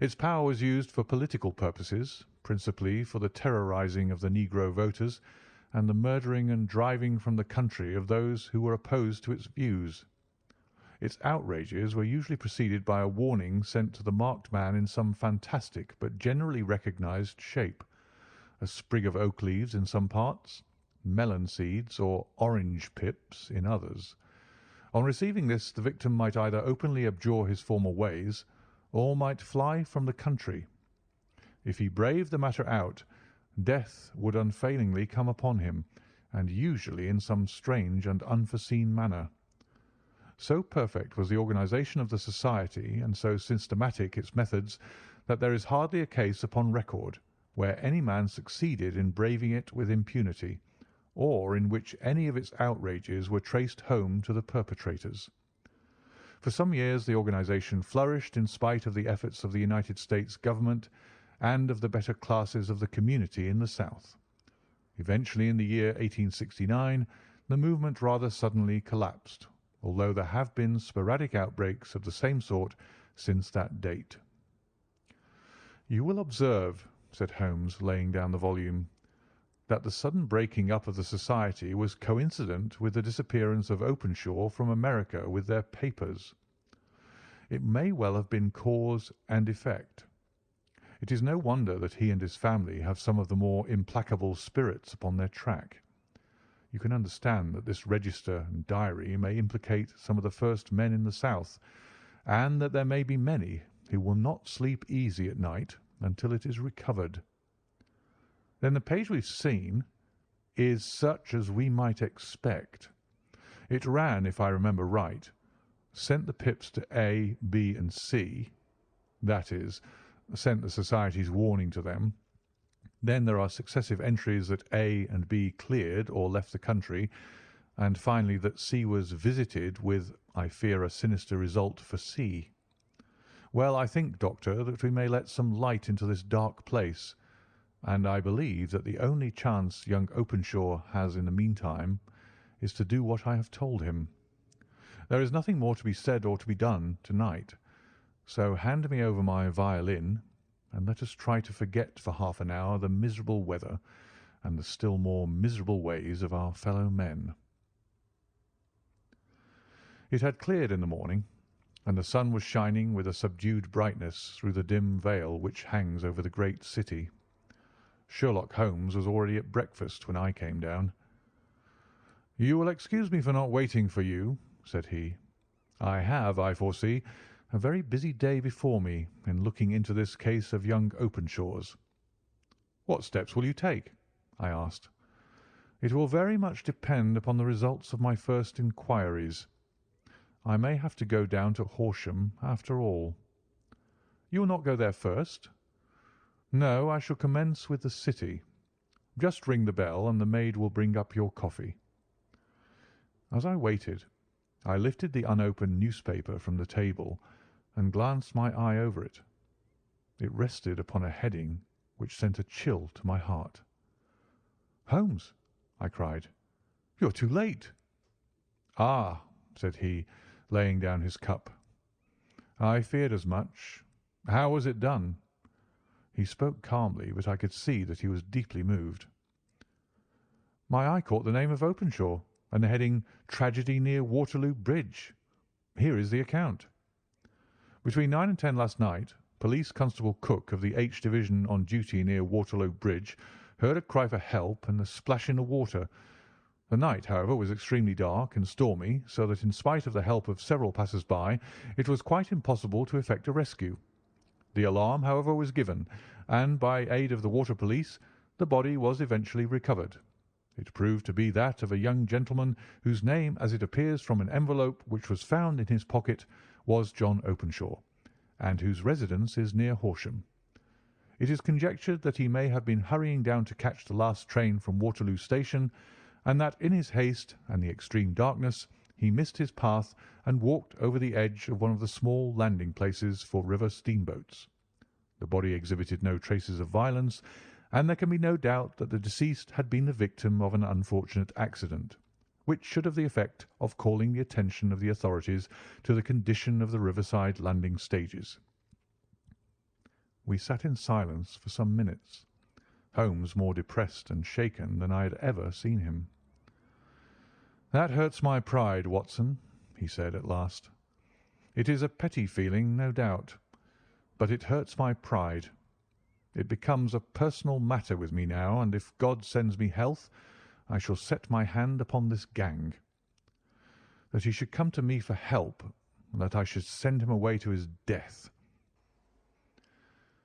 Its power was used for political purposes, principally for the terrorizing of the Negro voters and the murdering and driving from the country of those who were opposed to its views. Its outrages were usually preceded by a warning sent to the marked man in some fantastic but generally recognized shape: a sprig of oak leaves in some parts, melon seeds or orange pips in others. On receiving this, the victim might either openly abjure his former ways, or might fly from the country. If he braved the matter out, death would unfailingly come upon him, and usually in some strange and unforeseen manner. So perfect was the organization of the society, and so systematic its methods, that there is hardly a case upon record where any man succeeded in braving it with impunity, or in which any of its outrages were traced home to the perpetrators. For some years the organization flourished in spite of the efforts of the United States government and of the better classes of the community in the South. Eventually, in the year 1869, the movement rather suddenly collapsed, although there have been sporadic outbreaks of the same sort since that date. You will observe, said Holmes, laying down the volume, that the sudden breaking up of the society was coincident with the disappearance of Openshaw from America with their papers. It may well have been cause and effect. It is no wonder that he and his family have some of the more implacable spirits upon their track. You can understand that this register and diary may implicate some of the first men in the South, and that there may be many who will not sleep easy at night until it is recovered. Then the page we've seen is such as we might expect. It ran, if I remember right, sent the pips to A, B, and C, that is, sent the society's warning to them. Then there are successive entries that A and B cleared or left the country, and finally that C was visited with, I fear, a sinister result for C. Well, I think, Doctor, that we may let some light into this dark place, and I believe that the only chance young Openshaw has in the meantime is to do what I have told him. There is nothing more to be said or to be done to-night, so hand me over my violin, and let us try to forget for half an hour the miserable weather and the still more miserable ways of our fellow men. It had cleared in the morning, and the sun was shining with a subdued brightness through the dim veil which hangs over the great city. Sherlock Holmes was already at breakfast when I came down. "You will excuse me for not waiting for you," said he. "I have, I foresee, a very busy day before me in looking into this case of young Openshaw's." "What steps will you take?" I asked. "It will very much depend upon the results of my first inquiries. I may have to go down to Horsham after all." "You will not go there first?" "No, I shall commence with the city. Just ring the bell, and the maid will bring up your coffee." As I waited, I lifted the unopened newspaper from the table and glanced my eye over it. It rested upon a heading which sent a chill to my heart. "Holmes," I cried, "you are too late." "Ah," said he, laying down his cup. "I feared as much. How was it done?" He spoke calmly, but I could see that he was deeply moved. "My eye caught the name of Openshaw, and the heading 'Tragedy near Waterloo Bridge.' Here is the account. Between 9 and 10 last night, Police Constable Cook of the H Division on duty near Waterloo Bridge heard a cry for help and a splash in the water. The night, however, was extremely dark and stormy, so that in spite of the help of several passers-by, it was quite impossible to effect a rescue. The alarm, however, was given, and by aid of the water police, the body was eventually recovered. It proved to be that of a young gentleman whose name, as it appears from an envelope which was found in his pocket, was John Openshaw, and whose residence is near Horsham. It is conjectured that he may have been hurrying down to catch the last train from Waterloo Station, and that in his haste and the extreme darkness he missed his path and walked over the edge of one of the small landing places for river steamboats. The body exhibited no traces of violence, and there can be no doubt that the deceased had been the victim of an unfortunate accident, which should have the effect of calling the attention of the authorities to the condition of the riverside landing stages. We sat in silence for some minutes, Holmes more depressed and shaken than I had ever seen him. "That hurts my pride, Watson," he said at last. "It is a petty feeling, no doubt, but it hurts my pride. It becomes a personal matter with me now, and if God sends me health, I shall set my hand upon this gang. That he should come to me for help, and that I should send him away to his death."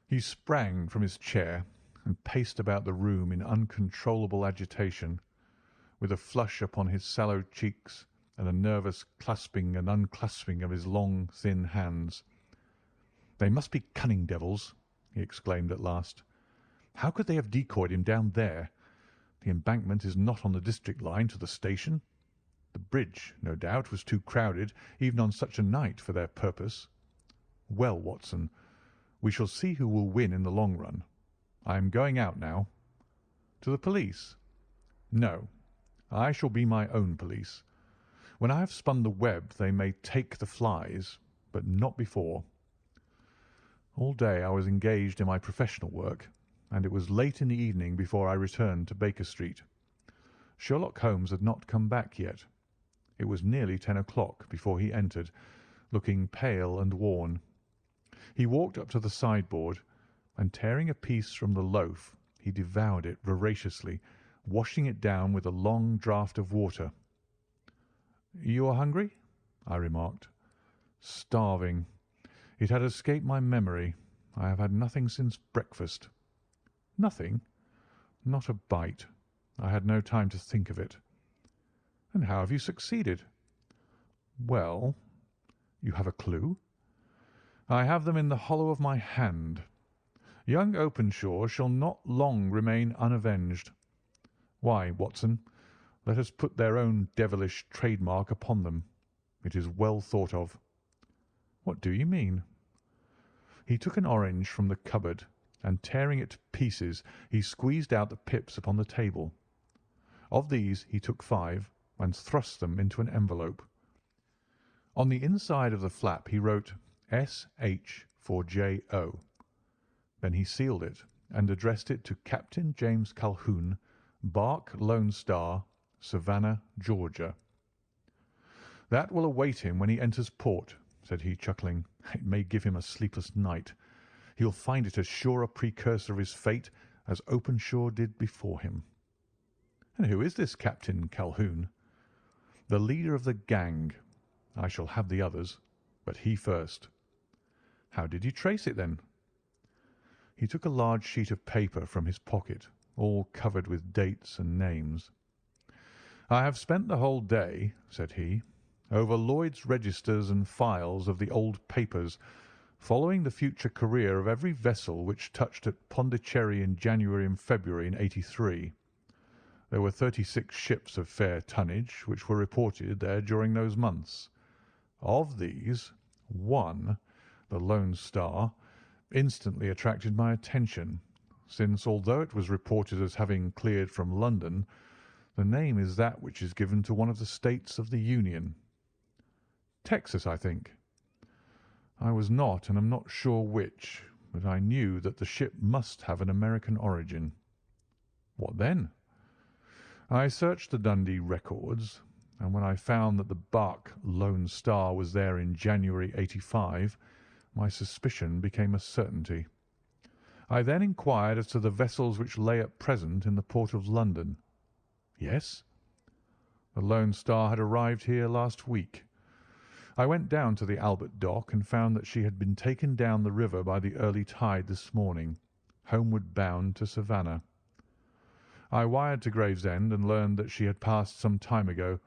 He sprang from his chair and paced about the room in uncontrollable agitation, with a flush upon his sallow cheeks and a nervous clasping and unclasping of his long, thin hands. "They must be cunning devils," he exclaimed at last. "How could they have decoyed him down there? The embankment is not on the district line to the station. The bridge, no doubt, was too crowded, even on such a night, for their purpose. Well, Watson, we shall see who will win in the long run. I am going out now." "To the police?" "No. I shall be my own police. When I have spun the web they may take the flies, but not before." All day I was engaged in my professional work, and it was late in the evening before I returned to Baker Street. Sherlock Holmes had not come back yet. It was nearly 10 o'clock before he entered, looking pale and worn. He walked up to the sideboard, and tearing a piece from the loaf, he devoured it voraciously, washing it down with a long draught of water. "You are hungry?" I remarked. "Starving. It had escaped my memory. I have had nothing since breakfast." "Nothing?" "Not a bite. I had no time to think of it." "And how have you succeeded?" "Well, you have a clue?" "I have them in the hollow of my hand. Young Openshaw shall not long remain unavenged. Why, Watson, let us put their own devilish trademark upon them. It is well thought of." "What do you mean?" He took an orange from the cupboard, and tearing it to pieces, he squeezed out the pips upon the table. Of these he took 5 and thrust them into an envelope. On the inside of the flap he wrote S.H. for J.O. Then he sealed it and addressed it to Captain James Calhoun, Bark Lone Star, Savannah, Georgia. "That will await him when he enters port," said he, chuckling. "It may give him a sleepless night. He'll find it as sure a precursor of his fate as Openshaw did before him." "And who is this Captain Calhoun?" "The leader of the gang. I shall have the others, but he first." "How did you trace it, then?" He took a large sheet of paper from his pocket, all covered with dates and names. "I have spent the whole day," said he, "over Lloyd's registers and files of the old papers, following the future career of every vessel which touched at Pondicherry in January and February in '83. There were 36 ships of fair tonnage which were reported there during those months. Of these, one, the Lone Star, instantly attracted my attention, since, although it was reported as having cleared from London, the name is that which is given to one of the states of the Union. Texas, I think. I was not, and am not sure which, but I knew that the ship must have an American origin." "What then?" "I searched the Dundee records, and when I found that the barque Lone Star was there in January '85, my suspicion became a certainty. I then inquired as to the vessels which lay at present in the port of London. Yes. The Lone Star had arrived here last week. I went down to the Albert Dock and found that she had been taken down the river by the early tide this morning, homeward bound to Savannah. I wired to Gravesend and learned that she had passed some time ago,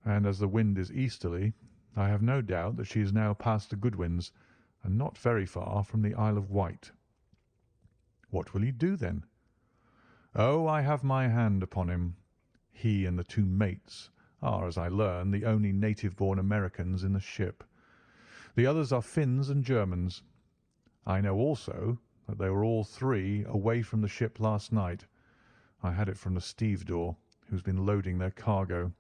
and as the wind is easterly, I have no doubt that she is now past the Goodwins and not very far from the Isle of Wight. What will he do then? Oh, I have my hand upon him. He and the two mates are, as I learn, the only native-born Americans in the ship. The others are Finns and Germans. I know also that they were all three away from the ship last night. I had it from the stevedore, who's been loading their cargo.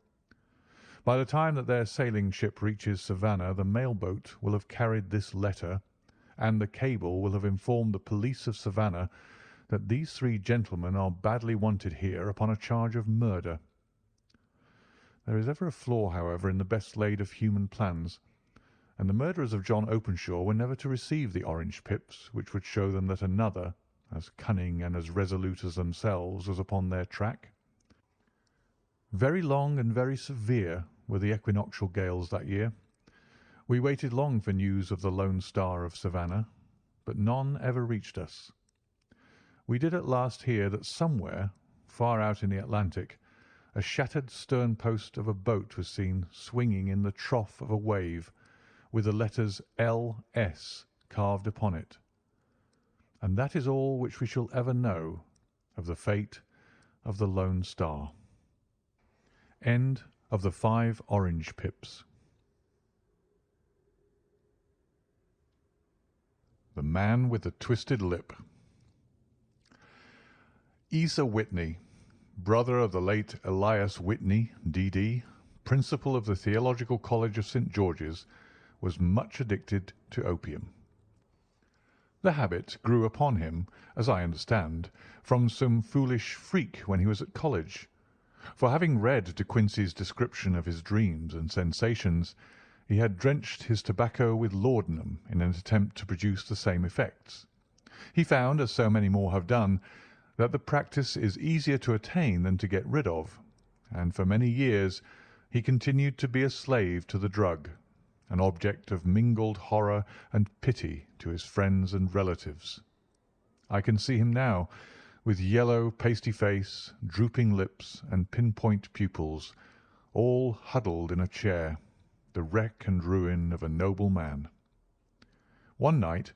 By the time that their sailing ship reaches Savannah, the mail-boat will have carried this letter, and the cable will have informed the police of Savannah that these three gentlemen are badly wanted here upon a charge of murder. There is ever a flaw, however, in the best laid of human plans, and the murderers of John Openshaw were never to receive the orange pips which would show them that another, as cunning and as resolute as themselves, was upon their track. Very long and very severe were the equinoctial gales that year. We waited long for news of the Lone Star of Savannah, but none ever reached us. We did at last hear that somewhere, far out in the Atlantic, a shattered stern post of a boat was seen swinging in the trough of a wave, with the letters L.S. carved upon it. And that is all which we shall ever know of the fate of the Lone Star. End of the 5 Orange Pips. The Man with the Twisted Lip. Asa Whitney, brother of the late Elias Whitney, D.D., principal of the Theological College of St. George's, was much addicted to opium. The habit grew upon him, as I understand, from some foolish freak when he was at college, for having read De Quincey's description of his dreams and sensations, he had drenched his tobacco with laudanum in an attempt to produce the same effects. He found, as so many more have done, that the practice is easier to attain than to get rid of, and for many years he continued to be a slave to the drug, an object of mingled horror and pity to his friends and relatives. I can see him now, with yellow, pasty face, drooping lips, and pinpoint pupils, all huddled in a chair, the wreck and ruin of a noble man. One night,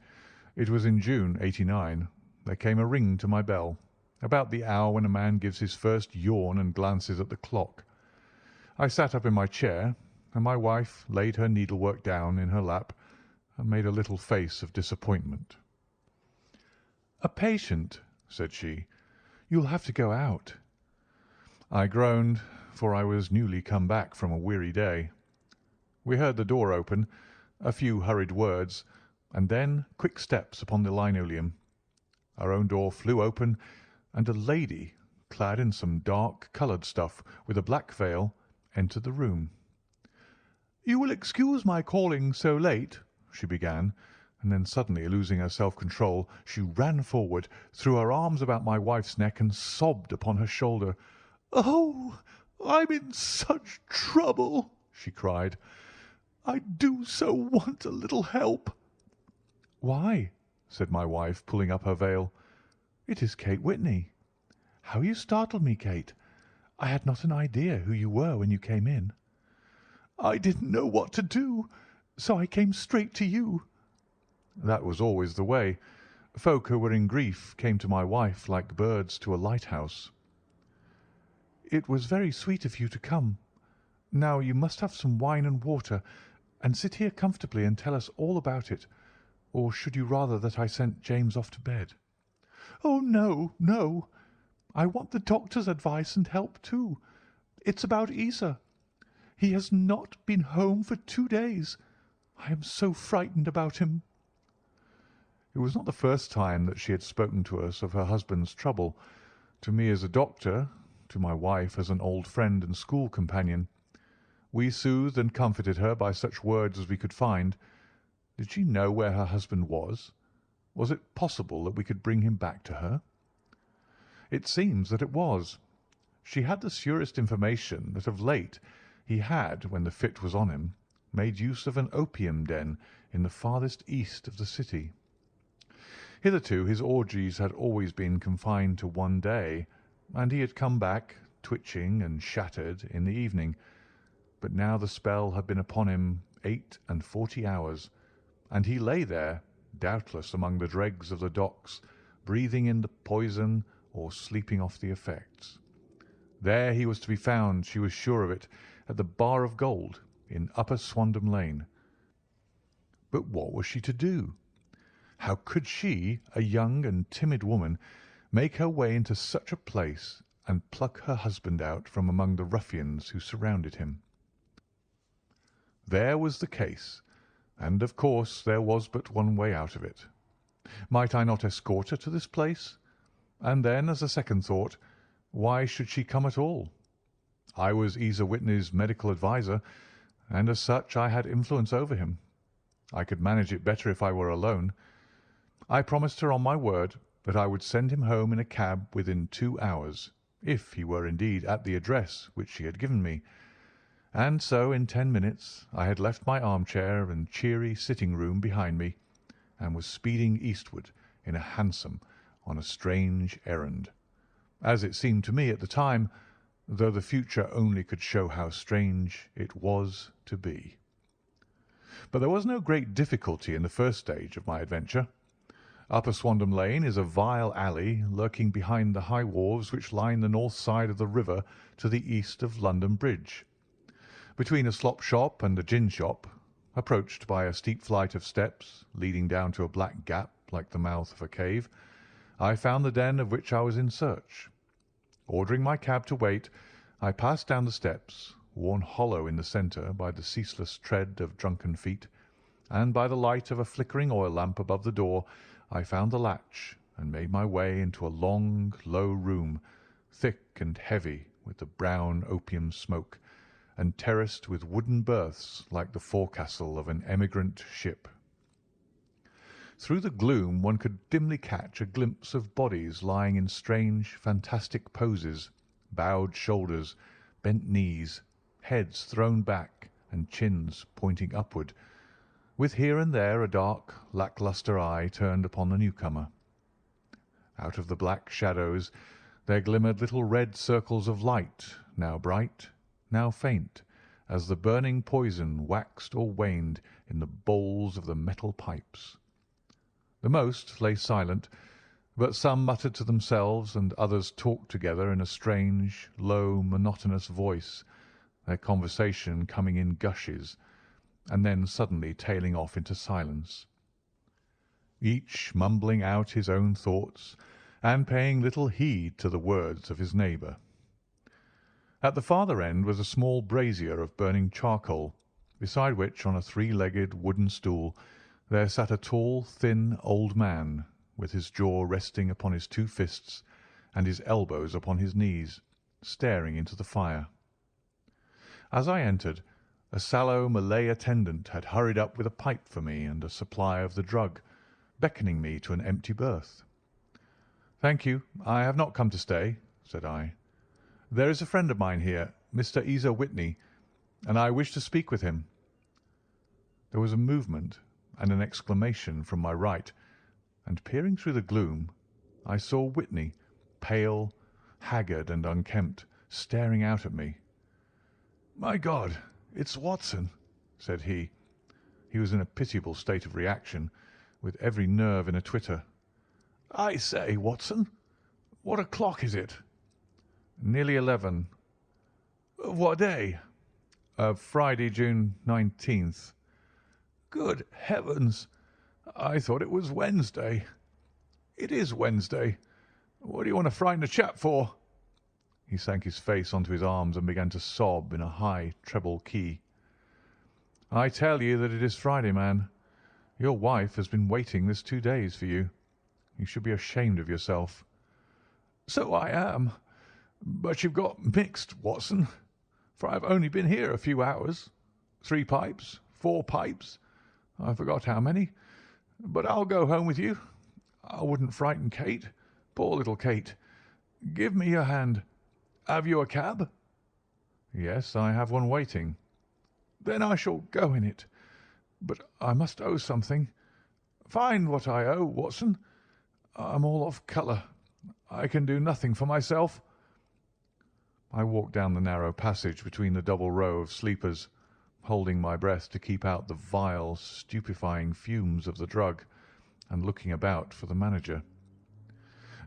it was in June, '89, there came a ring to my bell, about the hour when a man gives his first yawn and glances at the clock. I sat up in my chair, and my wife laid her needlework down in her lap and made a little face of disappointment. "A patient," said she. "You'll have to go out." I groaned, for I was newly come back from a weary day. We heard the door open, a few hurried words, and then quick steps upon the linoleum. Our own door flew open, and a lady, clad in some dark-coloured stuff, with a black veil, entered the room. "You will excuse my calling so late," she began, and then suddenly losing her self-control, she ran forward, threw her arms about my wife's neck, and sobbed upon her shoulder. "Oh, I'm in such trouble!" she cried. "I do so want a little help." "Why?" said my wife, pulling up her veil. "It is Kate Whitney. How you startled me, Kate! I had not an idea who you were when you came in." "I didn't know what to do, so I came straight to you." That was always the way. Folk who were in grief came to my wife like birds to a lighthouse. "It was very sweet of you to come. Now you must have some wine and water, and sit here comfortably and tell us all about it. Or should you rather that I sent James off to bed?" "Oh, no, no. I want the doctor's advice and help too. It's about Isa. He has not been home for 2 days. I am so frightened about him." It was not the first time that she had spoken to us of her husband's trouble, to me as a doctor, to my wife as an old friend and school companion. We soothed and comforted her by such words as we could find. Did she know where her husband was? Was it possible that we could bring him back to her? It seems that it was. She had the surest information that of late he had, when the fit was on him, made use of an opium den in the farthest east of the city. Hitherto his orgies had always been confined to one day, and he had come back, twitching and shattered, in the evening. But now the spell had been upon him 48 hours, and he lay there, doubtless among the dregs of the docks, breathing in the poison or sleeping off the effects. There he was to be found, she was sure of it, at the Bar of Gold in Upper Swandam Lane. But what was she to do? How could she, a young and timid woman, make her way into such a place and pluck her husband out from among the ruffians who surrounded him? There was the case, and of course there was but one way out of it. Might I not escort her to this place? And then, as a second thought, why should she come at all? I was Isa Whitney's medical adviser, and as such I had influence over him. I could manage it better if I were alone. I promised her on my word that I would send him home in a cab within 2 hours, if he were indeed at the address which she had given me. And so in 10 minutes I had left my armchair and cheery sitting-room behind me, and was speeding eastward in a hansom on a strange errand, as it seemed to me at the time, though the future only could show how strange it was to be. But there was no great difficulty in the first stage of my adventure. Upper Swandam Lane is a vile alley lurking behind the high wharves which line the north side of the river to the east of London Bridge. Between a slop shop and a gin shop, approached by a steep flight of steps leading down to a black gap like the mouth of a cave, I found the den of which I was in search. Ordering my cab to wait, I passed down the steps, worn hollow in the centre by the ceaseless tread of drunken feet, and by the light of a flickering oil lamp above the door I found the latch and made my way into a long, low room, thick and heavy with the brown opium smoke, and terraced with wooden berths like the forecastle of an emigrant ship. Through the gloom one could dimly catch a glimpse of bodies lying in strange, fantastic poses, bowed shoulders, bent knees, heads thrown back and chins pointing upward, with here and there a dark, lack-lustre eye turned upon the newcomer. Out of the black shadows there glimmered little red circles of light, now bright, now faint, as the burning poison waxed or waned in the bowls of the metal pipes. The most lay silent, but some muttered to themselves and others talked together in a strange, low, monotonous voice, their conversation coming in gushes, and then suddenly tailing off into silence, each mumbling out his own thoughts and paying little heed to the words of his neighbour. At the farther end was a small brazier of burning charcoal, beside which, on a three-legged wooden stool, there sat a tall, thin old man, with his jaw resting upon his two fists and his elbows upon his knees, staring into the fire. As I entered, a sallow Malay attendant had hurried up with a pipe for me and a supply of the drug, beckoning me to an empty berth. "Thank you, I have not come to stay," said I. "There is a friend of mine here, Mr. Isa Whitney, and I wish to speak with him." There was a movement and an exclamation from my right, and peering through the gloom, I saw Whitney, pale, haggard, and unkempt, staring out at me. "My God, it's Watson," said he. He was in a pitiable state of reaction, with every nerve in a twitter. "I say, Watson, what o'clock is it?" "Nearly 11. "Of what day?" "Of Friday, June 19th. "Good heavens! I thought it was Wednesday." "It is Wednesday. What do you want to frighten a chap for?" He sank his face onto his arms and began to sob in a high treble key. "I tell you that it is Friday, man. Your wife has been waiting this 2 days for you. You should be ashamed of yourself." "So I am. But you've got mixed, Watson, for I've only been here a few hours. 3 pipes, 4 pipes, I forgot how many. But I'll go home with you. I wouldn't frighten Kate. Poor little Kate. Give me your hand. Have you a cab?" "Yes, I have one waiting." "Then I shall go in it. But I must owe something. Find what I owe, Watson. I'm all off colour. I can do nothing for myself." I walked down the narrow passage between the double row of sleepers, holding my breath to keep out the vile, stupefying fumes of the drug, and looking about for the manager.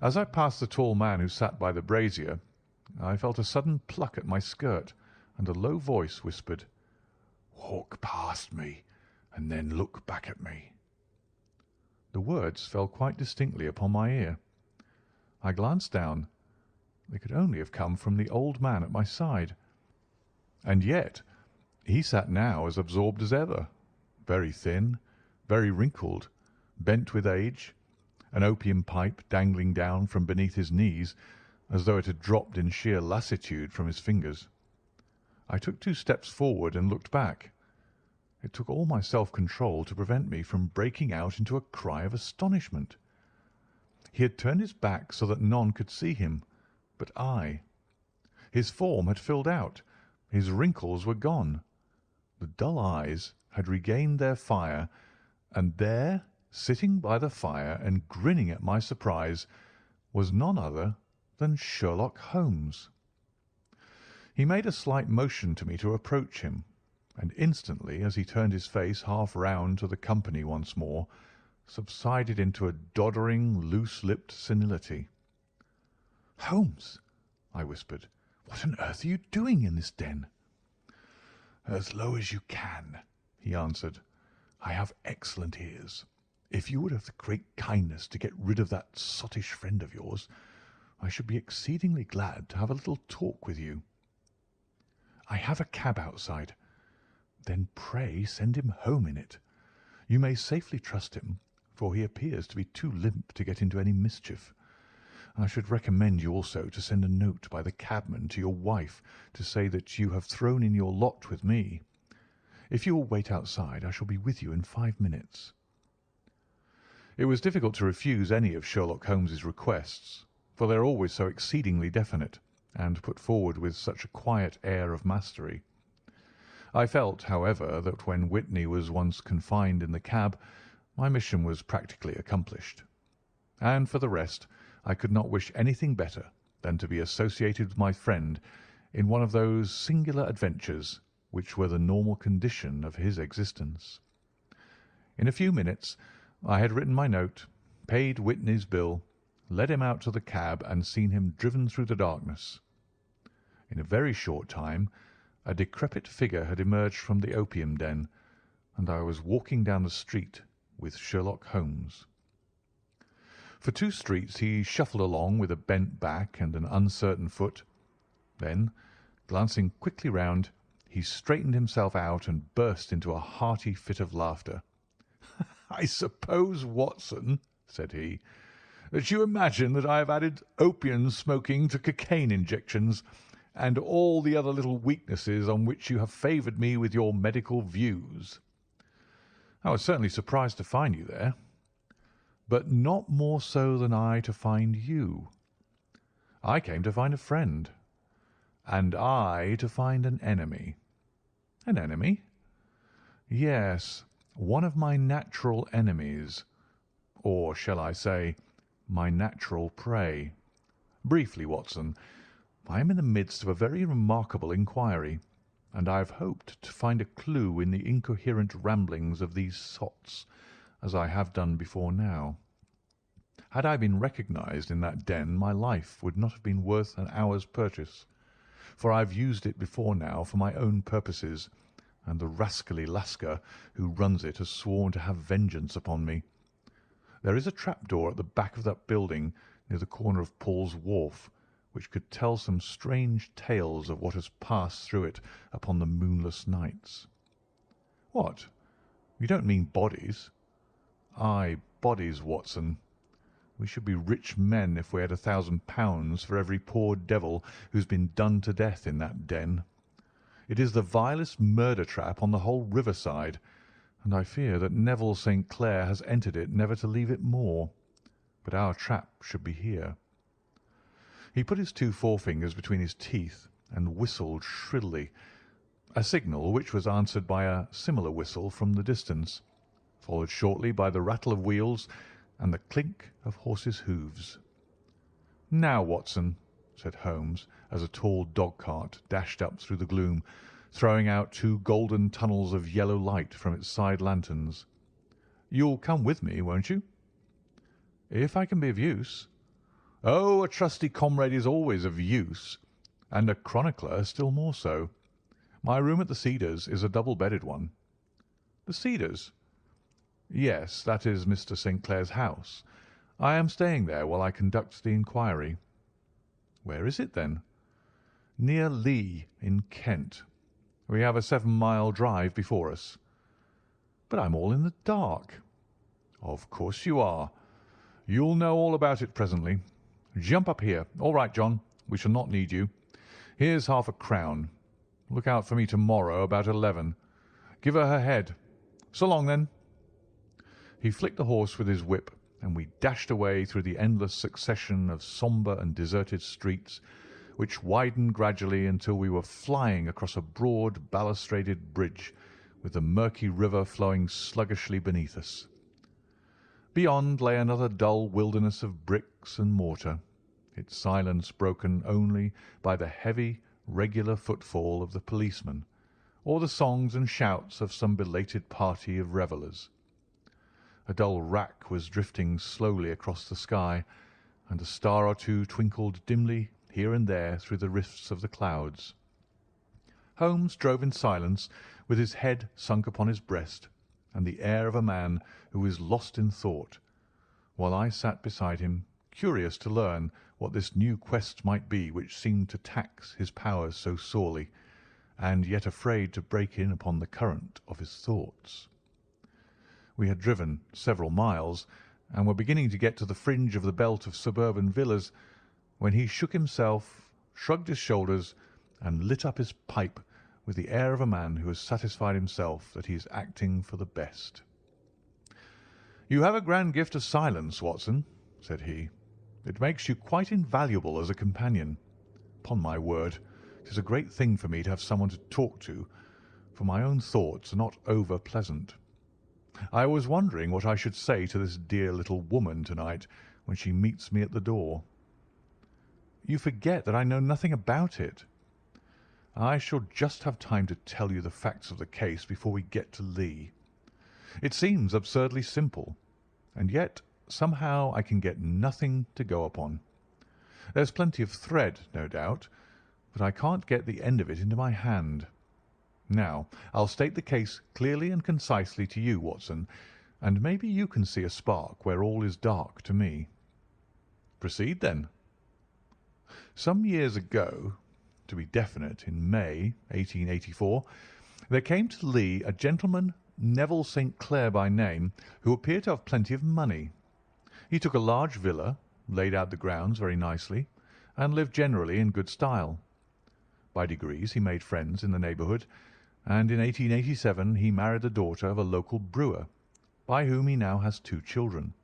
As I passed the tall man who sat by the brazier, I felt a sudden pluck at my skirt, and a low voice whispered, "Walk past me, and then look back at me." The words fell quite distinctly upon my ear. I glanced down. They could only have come from the old man at my side. And yet he sat now as absorbed as ever, very thin, very wrinkled, bent with age, an opium pipe dangling down from beneath his knees as though it had dropped in sheer lassitude from his fingers. I took 2 steps forward and looked back. It took all my self-control to prevent me from breaking out into a cry of astonishment. He had turned his back so that none could see him but I. His form had filled out. His wrinkles were gone. The dull eyes had regained their fire, and there, sitting by the fire and grinning at my surprise, was none other than Sherlock Holmes. He made a slight motion to me to approach him, and instantly, as he turned his face half round to the company once more, subsided into a doddering, loose-lipped senility. "Holmes," I whispered, "what on earth are you doing in this den?" "As low as you can," he answered. "I have excellent ears. If you would have the great kindness to get rid of that sottish friend of yours, I should be exceedingly glad to have a little talk with you." "I have a cab outside." "Then pray send him home in it. You may safely trust him, for he appears to be too limp to get into any mischief. I should recommend you also to send a note by the cabman to your wife to say that you have thrown in your lot with me. If you will wait outside, I shall be with you in 5 minutes." It was difficult to refuse any of Sherlock Holmes's requests, for they are always so exceedingly definite, and put forward with such a quiet air of mastery. I felt, however, that when Whitney was once confined in the cab, my mission was practically accomplished. And for the rest, I could not wish anything better than to be associated with my friend in one of those singular adventures which were the normal condition of his existence. In a few minutes I had written my note, paid Whitney's bill, led him out to the cab, and seen him driven through the darkness. In a very short time a decrepit figure had emerged from the opium den, and I was walking down the street with Sherlock Holmes. For 2 streets he shuffled along with a bent back and an uncertain foot. Then, glancing quickly round, he straightened himself out and burst into a hearty fit of laughter. "I suppose, Watson," said he, "that you imagine that I have added opium smoking to cocaine injections, and all the other little weaknesses on which you have favoured me with your medical views." "I was certainly surprised to find you there." "But not more so than I to find you." "I came to find a friend." "And I to find an enemy." "An enemy?" "Yes, one of my natural enemies, or shall I say, my natural prey. Briefly, Watson, I am in the midst of a very remarkable inquiry, and I have hoped to find a clue in the incoherent ramblings of these sots, as I have done before now. Had I been recognised in that den, my life would not have been worth an hour's purchase, for I have used it before now for my own purposes, and the rascally Lascar who runs it has sworn to have vengeance upon me. There is a trapdoor at the back of that building near the corner of Paul's Wharf, which could tell some strange tales of what has passed through it upon the moonless nights." "What? You don't mean bodies?" "Aye, bodies, Watson. We should be rich men if we had £1,000 for every poor devil who's been done to death in that den. It is the vilest murder trap on the whole riverside, and I fear that Neville St. Clair has entered it never to leave it more. but our trap should be here. He put his two forefingers between his teeth and whistled shrilly, a signal which was answered by a similar whistle from the distance, followed shortly by the rattle of wheels and the clink of horses' hoofs. "Now, Watson," said Holmes, as a tall dog-cart dashed up through the gloom, throwing out two golden tunnels of yellow light from its side lanterns. "You'll come with me, won't you?" "If I can be of use." "Oh, a trusty comrade is always of use, and a chronicler still more so. My room at the Cedars is a double-bedded one." "The Cedars?" "Yes, that is Mr. St. Clair's house. I am staying there while I conduct the inquiry." "Where is it, then?" "Near Lee, in Kent. We have a 7-mile drive before us." "But I'm all in the dark." "Of course you are. You'll know all about it presently. Jump up here. All right, John, we shall not need you. Here's £half-a-crown. Look out for me tomorrow about 11. Give her head. So long, then." He flicked the horse with his whip, and we dashed away through the endless succession of sombre and deserted streets, which widened gradually until we were flying across a broad balustraded bridge, with the murky river flowing sluggishly beneath us. Beyond lay another dull wilderness of bricks and mortar, its silence broken only by the heavy, regular footfall of the policeman, or the songs and shouts of some belated party of revellers. A dull wrack was drifting slowly across the sky, and a star or two twinkled dimly here and there through the rifts of the clouds. Holmes drove in silence, with his head sunk upon his breast, and the air of a man who is lost in thought, while I sat beside him, curious to learn what this new quest might be which seemed to tax his powers so sorely, and yet afraid to break in upon the current of his thoughts. We had driven several miles, and were beginning to get to the fringe of the belt of suburban villas, when he shook himself, shrugged his shoulders, and lit up his pipe with the air of a man who has satisfied himself that he is acting for the best. "You have a grand gift of silence, Watson," said he. "It makes you quite invaluable as a companion. Upon my word, it is a great thing for me to have someone to talk to, for my own thoughts are not over pleasant. I was wondering what I should say to this dear little woman to-night when she meets me at the door." "You forget that I know nothing about it." "I shall just have time to tell you the facts of the case before we get to Lee. It seems absurdly simple, and yet somehow I can get nothing to go upon. There's plenty of thread, no doubt, but I can't get the end of it into my hand. Now, I'll state the case clearly and concisely to you, Watson, and maybe you can see a spark where all is dark to me." "Proceed, then." Some years ago, to be definite, in May, 1884, there came to Lee a gentleman, Neville St. Clair by name, who appeared to have plenty of money. He took a large villa, laid out the grounds very nicely, and lived generally in good style. By degrees he made friends in the neighbourhood, and in 1887 he married the daughter of a local brewer, by whom he now has 2 children.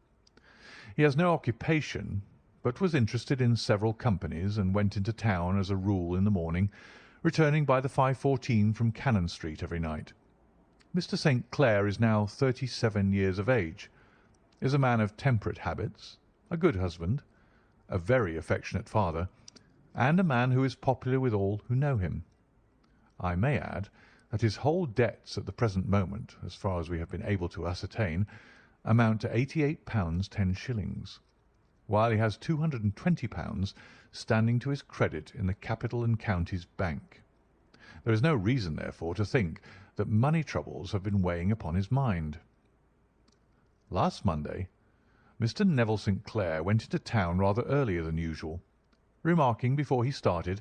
He has no occupation, but was interested in several companies, and went into town as a rule in the morning, returning by the 5:14 from Cannon Street every night. Mr. St. Clair is now 37 years of age, is a man of temperate habits, a good husband, a very affectionate father, and a man who is popular with all who know him. I may add that his whole debts at the present moment, as far as we have been able to ascertain, amount to £88 10s, while he has £220 standing to his credit in the Capital and Counties Bank. There is no reason, therefore, to think that money troubles have been weighing upon his mind. Last Monday, Mr. Neville St. Clair went into town rather earlier than usual, remarking before he started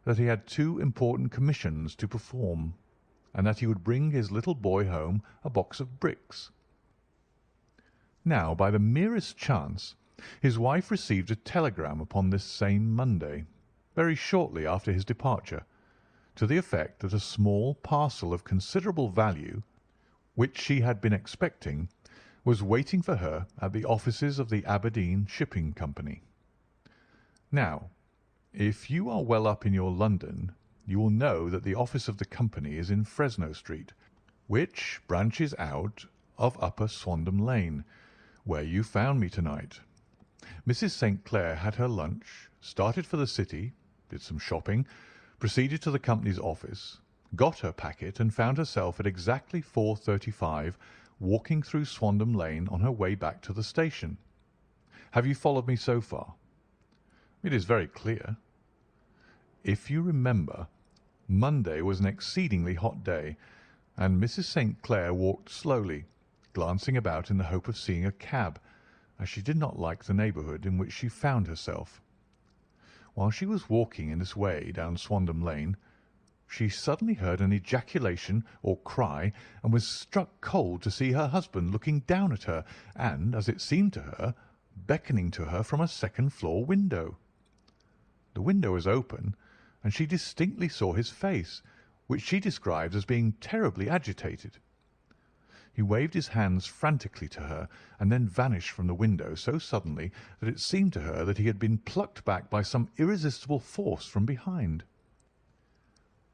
that he had 2 important commissions to perform, and that he would bring his little boy home a box of bricks. Now, by the merest chance, his wife received a telegram upon this same Monday, very shortly after his departure, to the effect that a small parcel of considerable value, which she had been expecting, was waiting for her at the offices of the Aberdeen Shipping Company. Now, if you are well up in your London, you will know that the office of the company is in Fresno Street, which branches out of Upper Swandam Lane, where you found me tonight. Mrs. St. Clair had her lunch, started for the city, did some shopping, proceeded to the company's office, got her packet, and found herself at exactly 4:35 walking through Swandam Lane on her way back to the station. Have you followed me so far? It is very clear. If you remember, Monday was an exceedingly hot day, and Mrs. St. Clair walked slowly, glancing about in the hope of seeing a cab, as she did not like the neighbourhood in which she found herself. While she was walking in this way down Swandam Lane, she suddenly heard an ejaculation or cry, and was struck cold to see her husband looking down at her and, as it seemed to her, beckoning to her from a second-floor window. The window was open, and she distinctly saw his face, which she described as being terribly agitated. He waved his hands frantically to her, and then vanished from the window so suddenly that it seemed to her that he had been plucked back by some irresistible force from behind.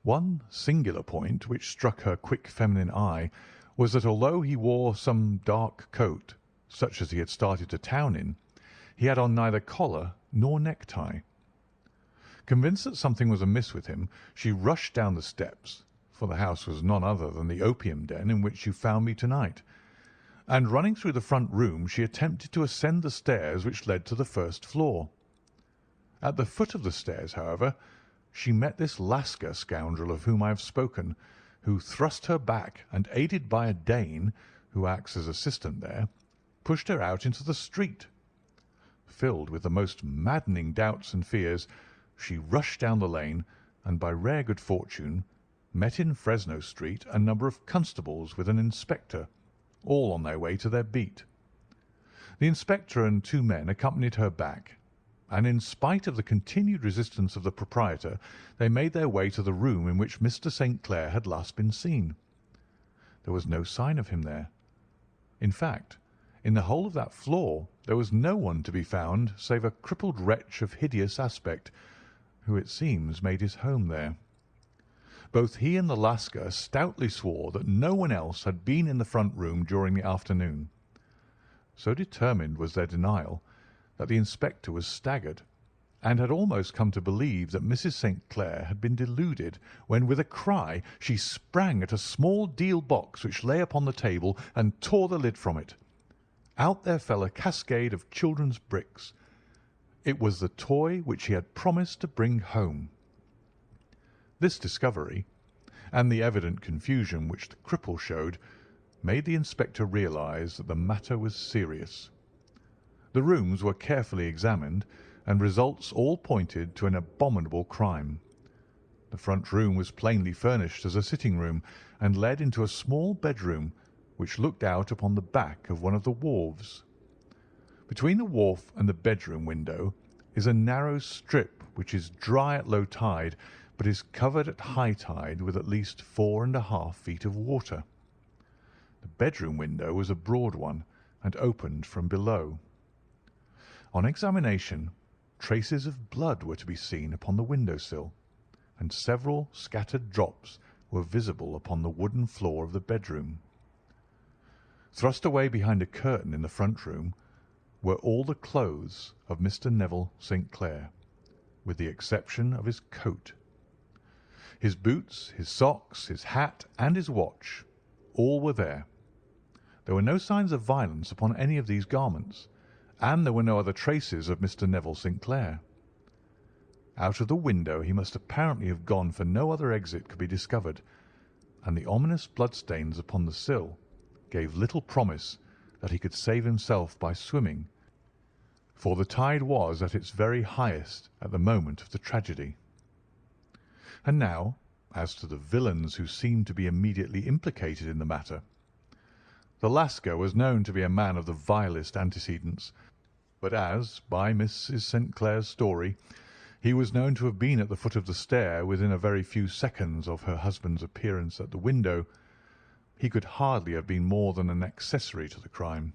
One singular point which struck her quick feminine eye was that although he wore some dark coat, such as he had started to town in, he had on neither collar nor necktie. Convinced that something was amiss with him, she rushed down the steps, for the house was none other than the opium den in which you found me tonight, and running through the front room, she attempted to ascend the stairs which led to the first floor. At the foot of the stairs, however, she met this Lascar scoundrel of whom I have spoken, who thrust her back and, aided by a Dane, who acts as assistant there, pushed her out into the street. Filled with the most maddening doubts and fears, she rushed down the lane, and by rare good fortune met in Fresno Street a number of constables with an inspector, all on their way to their beat. The inspector and two men accompanied her back, and in spite of the continued resistance of the proprietor, they made their way to the room in which Mr. St. Clair had last been seen. There was no sign of him there. In fact, in the whole of that floor there was no one to be found save a crippled wretch of hideous aspect, who it seems made his home there. Both he and the Lascar stoutly swore that no one else had been in the front room during the afternoon. So determined was their denial that the inspector was staggered, and had almost come to believe that Mrs. St. Clair had been deluded, when with a cry she sprang at a small deal box which lay upon the table and tore the lid from it. Out there fell a cascade of children's bricks. It was the toy which he had promised to bring home. This discovery, and the evident confusion which the cripple showed, made the inspector realize that the matter was serious. The rooms were carefully examined, and results all pointed to an abominable crime. The front room was plainly furnished as a sitting-room, and led into a small bedroom which looked out upon the back of one of the wharves. Between the wharf and the bedroom window is a narrow strip which is dry at low tide, but is covered at high tide with at least 4½ feet of water. The bedroom window was a broad one, and opened from below. On examination, traces of blood were to be seen upon the window-sill, and several scattered drops were visible upon the wooden floor of the bedroom. Thrust away behind a curtain in the front room were all the clothes of Mr. Neville St. Clair, with the exception of his coat. His boots, his socks, his hat, and his watch, all were there. There were no signs of violence upon any of these garments, and there were no other traces of Mr. Neville St. Clair. Out of the window he must apparently have gone, for no other exit could be discovered, and the ominous bloodstains upon the sill gave little promise that he could save himself by swimming, for the tide was at its very highest at the moment of the tragedy. And now, as to the villains who seemed to be immediately implicated in the matter. The Lascar was known to be a man of the vilest antecedents, but as, by Mrs. St. Clair's story, he was known to have been at the foot of the stair within a very few seconds of her husband's appearance at the window, He could hardly have been more than an accessory to the crime.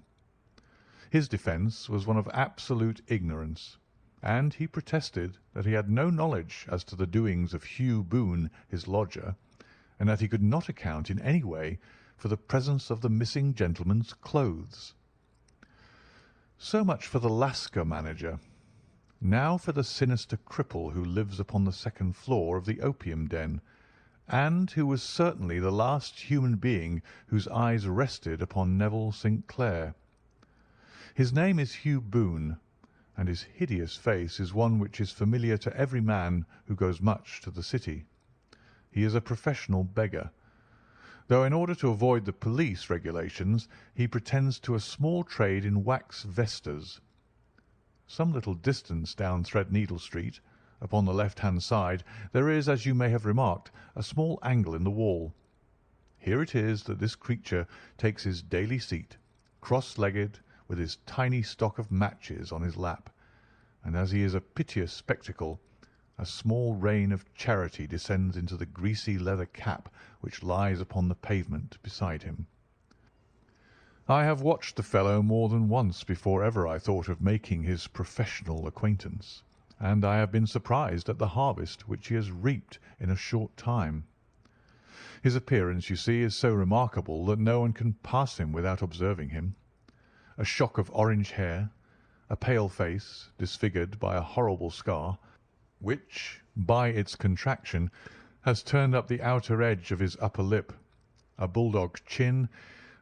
His defence was one of absolute ignorance, and he protested that he had no knowledge as to the doings of Hugh Boone, his lodger, and that he could not account in any way for the presence of the missing gentleman's clothes. So much for the Lascar manager. Now for the sinister cripple who lives upon the second floor of the opium den, and who was certainly the last human being whose eyes rested upon Neville St. Clair. His name is Hugh Boone, and his hideous face is one which is familiar to every man who goes much to the city. He is a professional beggar, though in order to avoid the police regulations he pretends to a small trade in wax vestas. Some little distance down Threadneedle Street, upon the left-hand side, there is, as you may have remarked, a small angle in the wall. Here it is that this creature takes his daily seat, cross-legged, with his tiny stock of matches on his lap, and as he is a piteous spectacle, a small rain of charity descends into the greasy leather cap which lies upon the pavement beside him. I have watched the fellow more than once before ever I thought of making his professional acquaintance, and I have been surprised at the harvest which he has reaped in a short time. His appearance, you see, is so remarkable that no one can pass him without observing him. A shock of orange hair, a pale face disfigured by a horrible scar, which, by its contraction, has turned up the outer edge of his upper lip, a bulldog chin,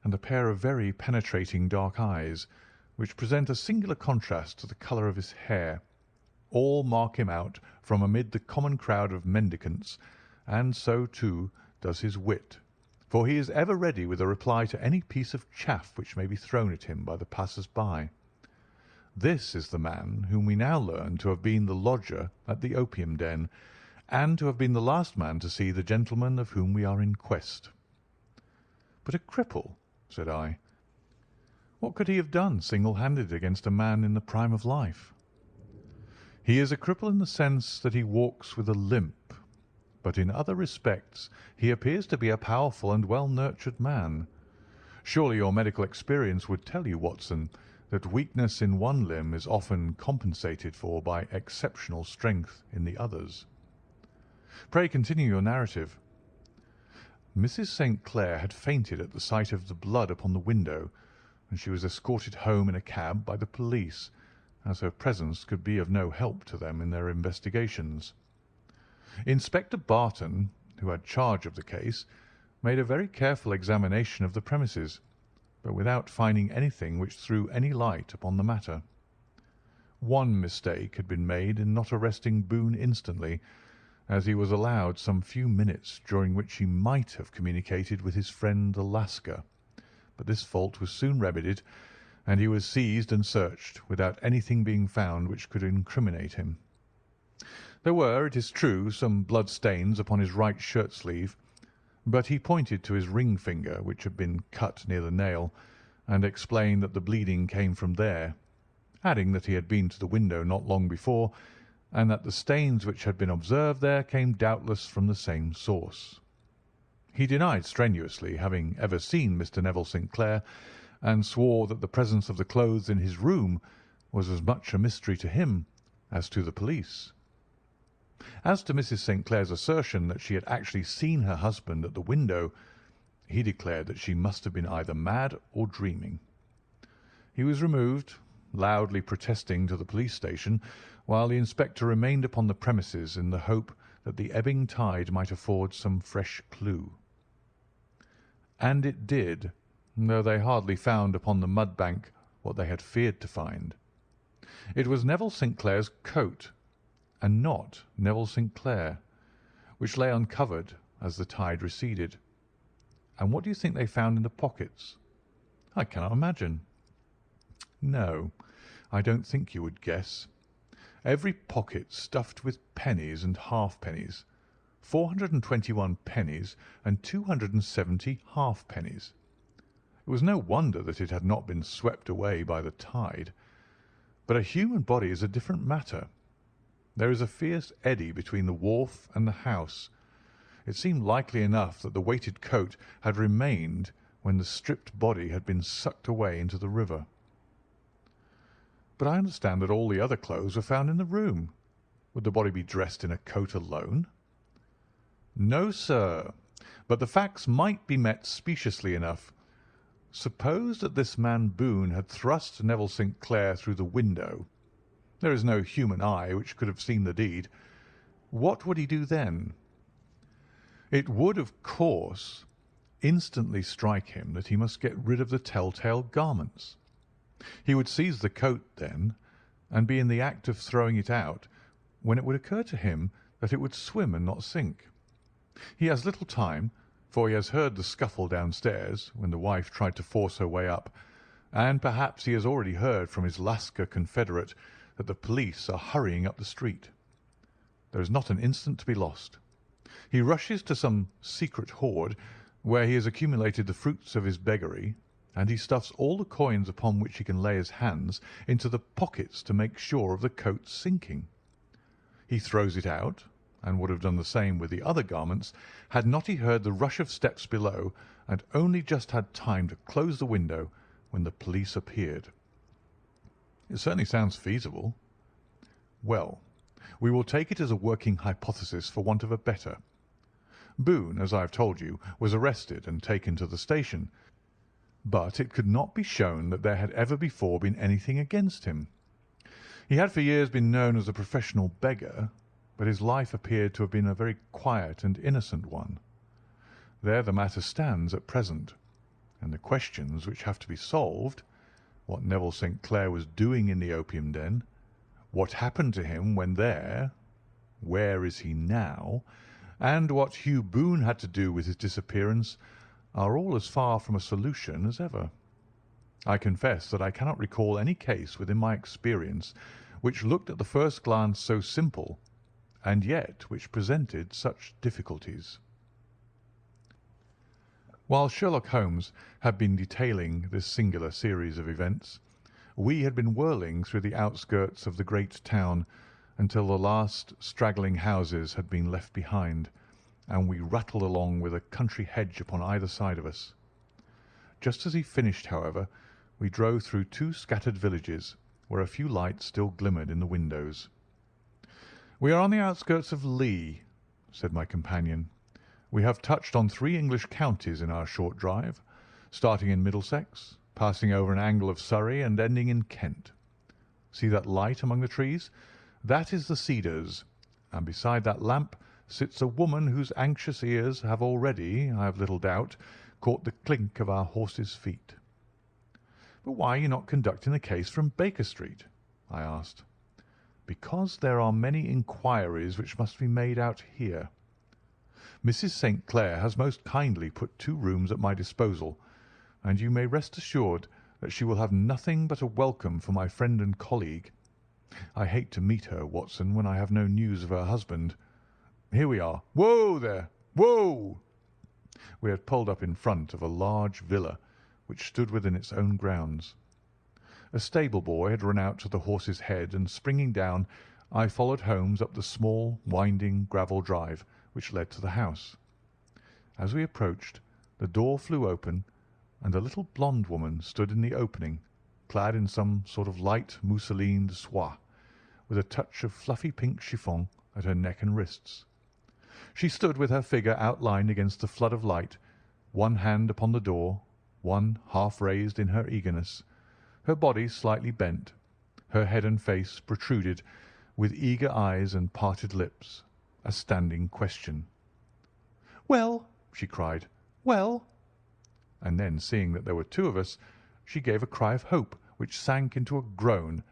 and a pair of very penetrating dark eyes, which present a singular contrast to the colour of his hair, all mark him out from amid the common crowd of mendicants, and so, too, does his wit, for he is ever ready with a reply to any piece of chaff which may be thrown at him by the passers-by. This is the man whom we now learn to have been the lodger at the opium den, and to have been the last man to see the gentleman of whom we are in quest. But a cripple, said I. What could he have done single-handed against a man in the prime of life? He is a cripple in the sense that he walks with a limp, but in other respects he appears to be a powerful and well-nurtured man. Surely your medical experience would tell you, Watson, that weakness in one limb is often compensated for by exceptional strength in the others. Pray continue your narrative. Mrs. St. Clair had fainted at the sight of the blood upon the window, and she was escorted home in a cab by the police, as her presence could be of no help to them in their investigations. Inspector Barton, who had charge of the case, made a very careful examination of the premises, but without finding anything which threw any light upon the matter. One mistake had been made in not arresting Boone instantly, as he was allowed some few minutes during which he might have communicated with his friend the Lascar, but this fault was soon remedied, and he was seized and searched without anything being found which could incriminate him. There were, it is true, some blood stains upon his right shirt sleeve, but he pointed to his ring finger, which had been cut near the nail, and explained that the bleeding came from there, adding that he had been to the window not long before, and that the stains which had been observed there came doubtless from the same source. He denied strenuously having ever seen Mr. Neville St. Clair, and swore that the presence of the clothes in his room was as much a mystery to him as to the police. As to Mrs. St. Clair's assertion that she had actually seen her husband at the window, he declared that she must have been either mad or dreaming. He was removed, loudly protesting, to the police station, while the inspector remained upon the premises in the hope that the ebbing tide might afford some fresh clue. And it did, though they hardly found upon the mud bank what they had feared to find. It was Neville St. Clair's coat, and not Neville St. Clair, which lay uncovered as the tide receded. And what do you think they found in the pockets? I cannot imagine. No, I don't think you would guess. Every pocket stuffed with pennies and halfpennies, 421 pennies and 270 halfpennies. It was no wonder that it had not been swept away by the tide. But a human body is a different matter. There is a fierce eddy between the wharf and the house, It seemed likely enough that the weighted coat had remained when the stripped body had been sucked away into the river. But I understand that all the other clothes were found in the room. Would the body be dressed in a coat alone? No, sir, but the facts might be met speciously enough. Suppose that this man Boone had thrust Neville St. Clair through the window. There is no human eye which could have seen the deed. What would he do then? It would, of course, instantly strike him that he must get rid of the telltale garments. He would seize the coat then, and be in the act of throwing it out, when it would occur to him that it would swim and not sink. He has little time, for he has heard the scuffle downstairs when the wife tried to force her way up, and perhaps he has already heard from his Lascar confederate that the police are hurrying up the street. There is not an instant to be lost. He rushes to some secret hoard where he has accumulated the fruits of his beggary, and he stuffs all the coins upon which he can lay his hands into the pockets to make sure of the coat's sinking. He throws it out, and would have done the same with the other garments had not he heard the rush of steps below and only just had time to close the window when the police appeared. It certainly sounds feasible. Well, we will take it as a working hypothesis for want of a better. Boone, as I have told you, was arrested and taken to the station, but it could not be shown that there had ever before been anything against him. He had for years been known as a professional beggar, but his life appeared to have been a very quiet and innocent one. There the matter stands at present, and the questions which have to be solved, what Neville St. Clair was doing in the opium den, what happened to him when there, where is he now, and what Hugh Boone had to do with his disappearance, are all as far from a solution as ever. I confess that I cannot recall any case within my experience which looked at the first glance so simple, and yet which presented such difficulties. While Sherlock Holmes had been detailing this singular series of events, we had been whirling through the outskirts of the great town until the last straggling houses had been left behind, and we rattled along with a country hedge upon either side of us. Just as he finished, however, we drove through two scattered villages, where a few lights still glimmered in the windows. "We are on the outskirts of Lee," said my companion. "We have touched on 3 English counties in our short drive, starting in Middlesex, passing over an angle of Surrey, and ending in Kent. See that light among the trees? That is the Cedars, and beside that lamp sits a woman whose anxious ears have already, I have little doubt, caught the clink of our horses' feet." "But why are you not conducting the case from Baker Street?" I asked. "Because there are many inquiries which must be made out here. Mrs. St. Clair has most kindly put 2 rooms at my disposal, and you may rest assured that she will have nothing but a welcome for my friend and colleague. I hate to meet her, Watson, when I have no news of her husband. Here we are. Whoa there! Whoa!" We had pulled up in front of a large villa which stood within its own grounds. A stable boy had run out to the horse's head, and springing down, I followed Holmes up the small, winding gravel drive which led to the house. As we approached, the door flew open, and a little blonde woman stood in the opening, clad in some sort of light mousseline de soie, with a touch of fluffy pink chiffon at her neck and wrists. She stood with her figure outlined against the flood of light, one hand upon the door, one half raised in her eagerness, her body slightly bent, her head and face protruded, with eager eyes and parted lips, a standing question. "Well," she cried, "well," and then, seeing that there were 2 of us, she gave a cry of hope which sank into a groan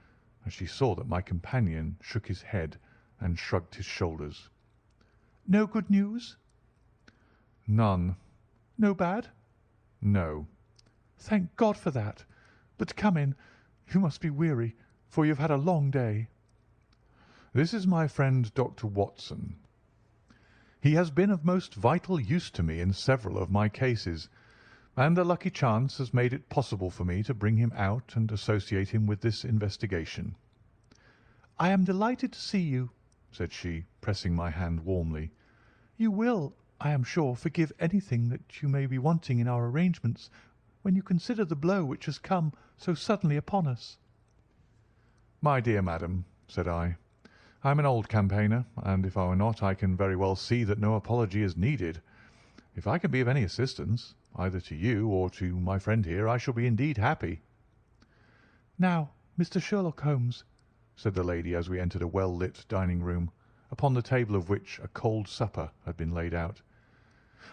as she saw that my companion shook his head and shrugged his shoulders. "No good news?" "None." "No bad?" "No." "Thank God for that. But come in. You must be weary, for you have had a long day." "This is my friend Dr. Watson. He has been of most vital use to me in several of my cases, and a lucky chance has made it possible for me to bring him out and associate him with this investigation." "I am delighted to see you," said she, pressing my hand warmly. "You will, I am sure, forgive anything that you may be wanting in our arrangements when you consider the blow which has come so suddenly upon us." "My dear madam," said I am an old campaigner, and if I were not, I can very well see that no apology is needed. If I can be of any assistance, either to you or to my friend here, I shall be indeed happy." "Now, Mr. Sherlock Holmes," said the lady as we entered a well-lit dining-room, upon the table of which a cold supper had been laid out,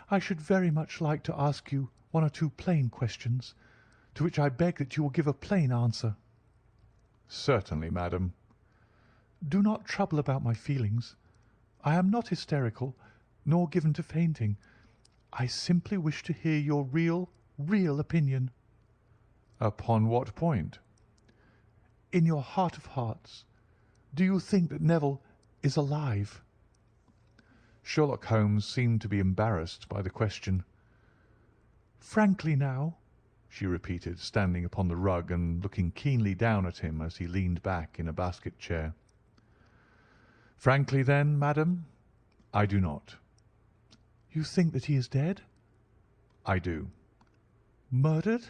"I should very much like to ask you one or two plain questions, to which I beg that you will give a plain answer." "Certainly, madam." "Do not trouble about my feelings. I am not hysterical, nor given to fainting. I simply wish to hear your real opinion." "Upon what point?" "In your heart of hearts, do you think that Neville is alive?" Sherlock Holmes seemed to be embarrassed by the question. "Frankly now," she repeated, standing upon the rug and looking keenly down at him as he leaned back in a basket chair. "Frankly, then, madam, I do not." "You think that he is dead?" "I do." "Murdered?"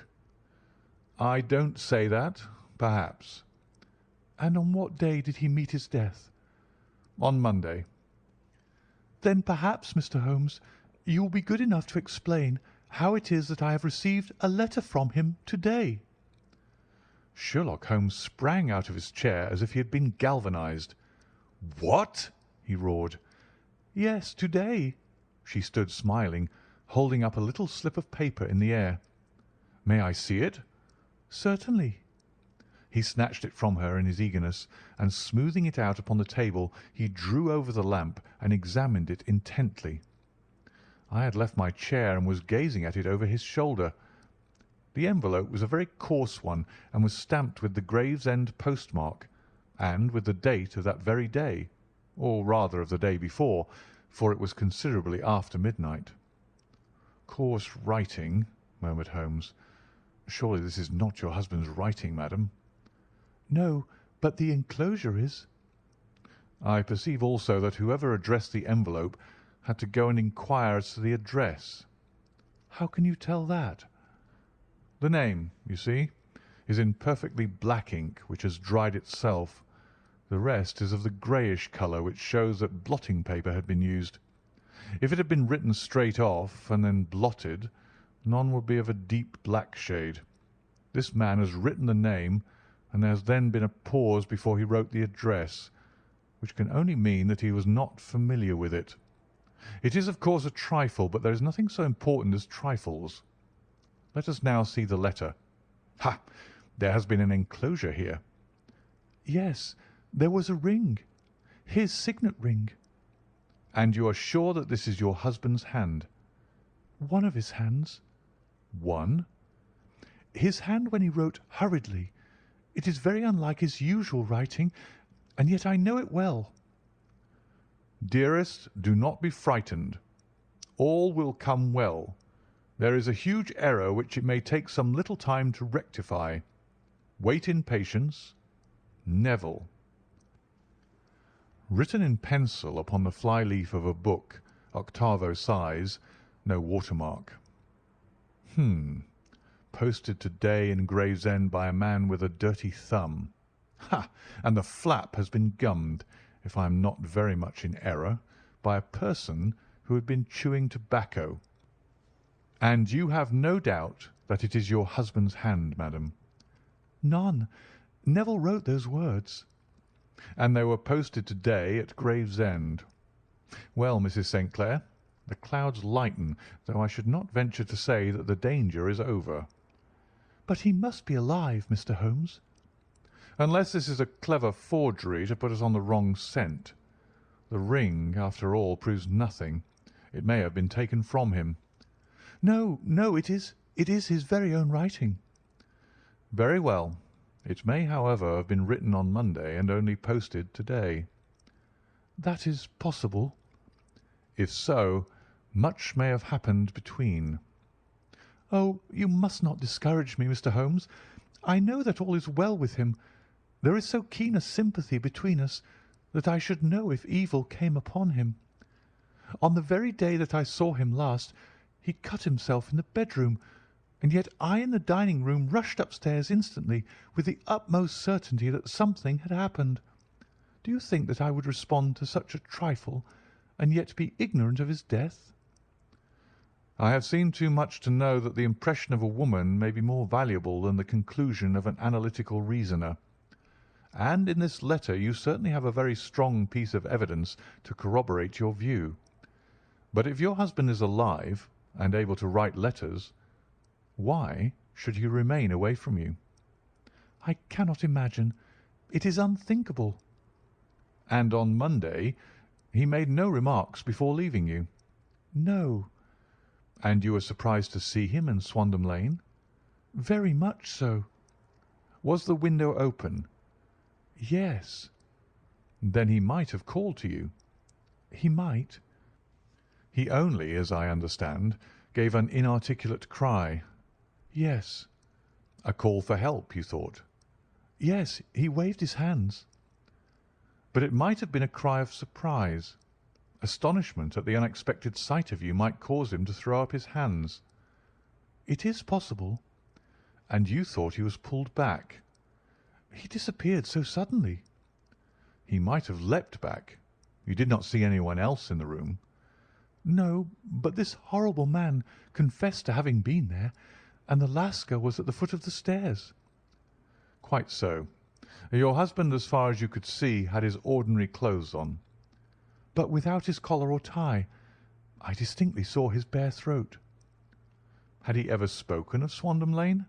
"I don't say that. Perhaps." "And on what day did he meet his death?" "On Monday." "Then perhaps, Mr. Holmes, you will be good enough to explain how it is that I have received a letter from him to-day." Sherlock Holmes sprang out of his chair as if he had been galvanized. "What?" he roared. "Yes, to-day." She stood smiling, holding up a little slip of paper in the air. "May I see it?" "Certainly." He snatched it from her in his eagerness, and smoothing it out upon the table, he drew over the lamp and examined it intently. I had left my chair and was gazing at it over his shoulder. The envelope was a very coarse one, and was stamped with the Gravesend postmark, and with the date of that very day, or rather of the day before, for it was considerably after midnight. "Coarse writing," murmured Holmes. "Surely this is not your husband's writing, madam?" "No, but the enclosure is." "I perceive also that whoever addressed the envelope had to go and inquire as to the address." "How can you tell that?" "The name, you see, is in perfectly black ink, which has dried itself. The rest is of the greyish colour, which shows that blotting paper had been used. If it had been written straight off and then blotted, none would be of a deep black shade. This man has written the name, and there has then been a pause before he wrote the address, which can only mean that he was not familiar with it. It is, of course, a trifle, but there is nothing so important as trifles. Let us now see the letter. Ha! There has been an enclosure here." "Yes, there was a ring, his signet ring." "And you are sure that this is your husband's hand?" "One of his hands." "One?" "His hand when he wrote hurriedly. It is very unlike his usual writing, and yet I know it well." "Dearest, do not be frightened. All will come well. There is a huge error which it may take some little time to rectify. Wait in patience. Neville." Written in pencil upon the fly-leaf of a book, octavo size, no watermark. Posted to-day in Gravesend by a man with a dirty thumb. Ha! And the flap has been gummed, if I am not very much in error, by a person who had been chewing tobacco. "And you have no doubt that it is your husband's hand, madam?" "None. Neville wrote those words." "And they were posted to-day at Gravesend. Well, Mrs. St. Clair, the clouds lighten, though I should not venture to say that the danger is over." "But he must be alive, Mr. Holmes." "Unless this is a clever forgery to put us on the wrong scent. The ring, after all, proves nothing. It may have been taken from him." No, it is his very own writing." "Very well. It may, however, have been written on Monday and only posted to-day." "That is possible." "If so, much may have happened between." "Oh, you must not discourage me, Mr. Holmes. I know that all is well with him. There is so keen a sympathy between us that I should know if evil came upon him." On the very day that I saw him last, he cut himself in the bedroom, and yet I in the dining-room rushed upstairs instantly with the utmost certainty that something had happened. Do you think that I would respond to such a trifle and yet be ignorant of his death?" "I have seen too much to know that the impression of a woman may be more valuable than the conclusion of an analytical reasoner. And in this letter you certainly have a very strong piece of evidence to corroborate your view. But if your husband is alive and able to write letters, why should he remain away from you?" "I cannot imagine. It is unthinkable." "And on Monday he made no remarks before leaving you?" "No." "And you were surprised to see him in Swandam Lane?" "Very much so." "Was the window open?" "Yes." "Then he might have called to you?" "He might." "He only, as I understand, gave an inarticulate cry?" "Yes." "A call for help, you thought?" "Yes, he waved his hands." "But it might have been a cry of surprise. Astonishment at the unexpected sight of you might cause him to throw up his hands." "It is possible." "And you thought he was pulled back?" "He disappeared so suddenly." "He might have leapt back. You did not see anyone else in the room?" "No, but this horrible man confessed to having been there, and the Lascar was at the foot of the stairs." "Quite so. Your husband, as far as you could see, had his ordinary clothes on?" "But without his collar or tie. I distinctly saw his bare throat." "Had he ever spoken of Swandam Lane?"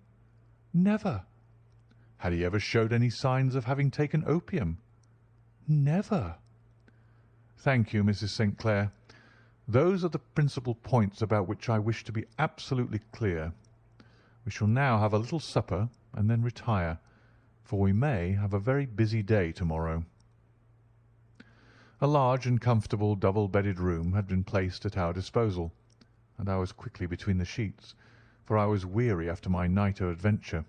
"Never." "Had he ever showed any signs of having taken opium?" "Never." "Thank you, Mrs. St. Clair. Those are the principal points about which I wish to be absolutely clear. We shall now have a little supper and then retire, for we may have a very busy day to-morrow." A large and comfortable double-bedded room had been placed at our disposal, and I was quickly between the sheets, for I was weary after my night of adventure.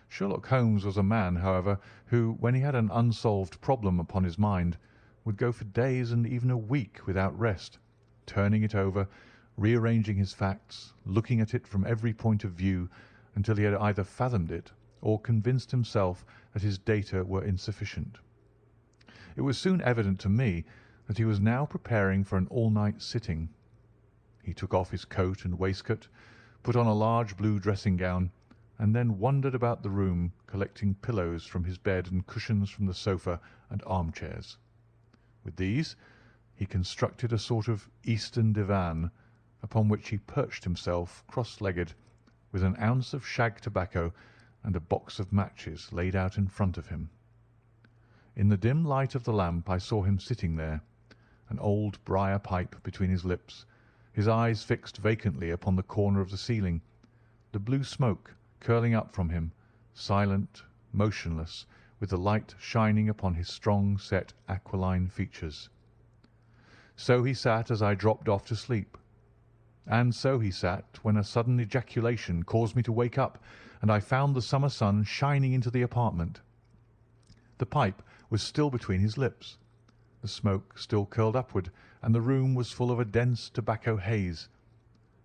Sherlock Holmes was a man, however, who, when he had an unsolved problem upon his mind, would go for days and even a week without rest, turning it over, rearranging his facts, looking at it from every point of view until he had either fathomed it or convinced himself that his data were insufficient. It was soon evident to me that he was now preparing for an all-night sitting. He took off his coat and waistcoat, put on a large blue dressing-gown, and then wandered about the room, collecting pillows from his bed and cushions from the sofa and armchairs. With these he constructed a sort of Eastern divan, upon which he perched himself cross-legged, with an ounce of shag tobacco and a box of matches laid out in front of him. In the dim light of the lamp I saw him sitting there, an old briar pipe between his lips, his eyes fixed vacantly upon the corner of the ceiling, the blue smoke curling up from him, silent, motionless, with the light shining upon his strong-set aquiline features. So he sat as I dropped off to sleep, and so he sat when a sudden ejaculation caused me to wake up, and I found the summer sun shining into the apartment. The pipe was still between his lips, the smoke still curled upward, and the room was full of a dense tobacco haze,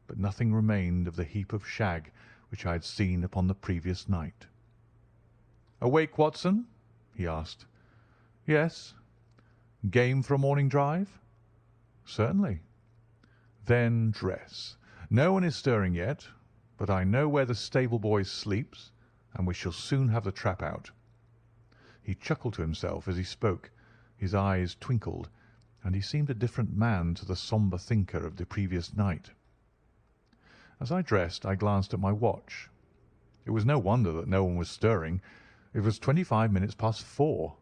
but nothing remained of the heap of shag which I had seen upon the previous night. "Awake, Watson?" he asked. "Yes." "Game for a morning drive?" "Certainly." "Then dress. No one is stirring yet, but I know where the stable boy sleeps, and we shall soon have the trap out." He chuckled to himself as he spoke, his eyes twinkled, and he seemed a different man to the sombre thinker of the previous night. As I dressed I glanced at my watch. It was no wonder that no one was stirring. It was 25 minutes past 4.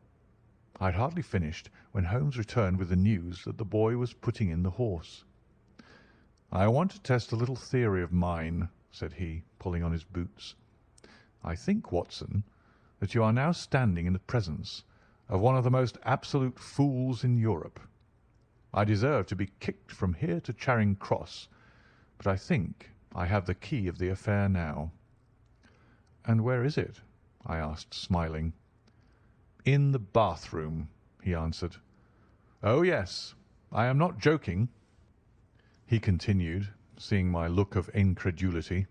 I had hardly finished when Holmes returned with the news that the boy was putting in the horse. "I want to test a little theory of mine," said he, pulling on his boots. "I think, Watson, that you are now standing in the presence of one of the most absolute fools in Europe. I deserve to be kicked from here to Charing Cross, but I think I have the key of the affair now." "And where is it?" I asked, smiling. "In the bathroom," he answered. "Oh, yes, I am not joking," he continued, seeing my look of incredulity.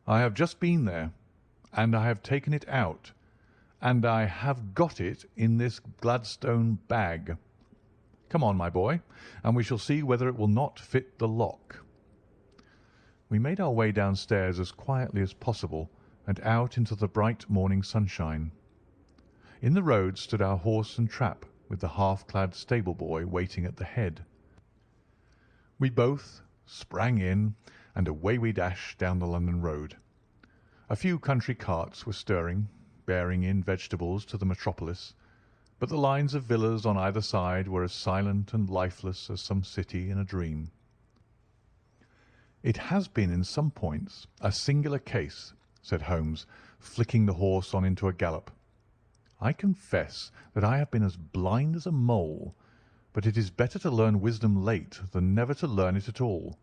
"I have just been there, and I have taken it out, and I have got it in this Gladstone bag. Come on, my boy, and we shall see whether it will not fit the lock." We made our way downstairs as quietly as possible and out into the bright morning sunshine. In the road stood our horse and trap, with the half-clad stable-boy waiting at the head. We both sprang in, and away we dashed down the London road. A few country carts were stirring, bearing in vegetables to the metropolis, but the lines of villas on either side were as silent and lifeless as some city in a dream. "It has been in some points a singular case," said Holmes, flicking the horse on into a gallop. "I confess that I have been as blind as a mole, but it is better to learn wisdom late than never to learn it at all."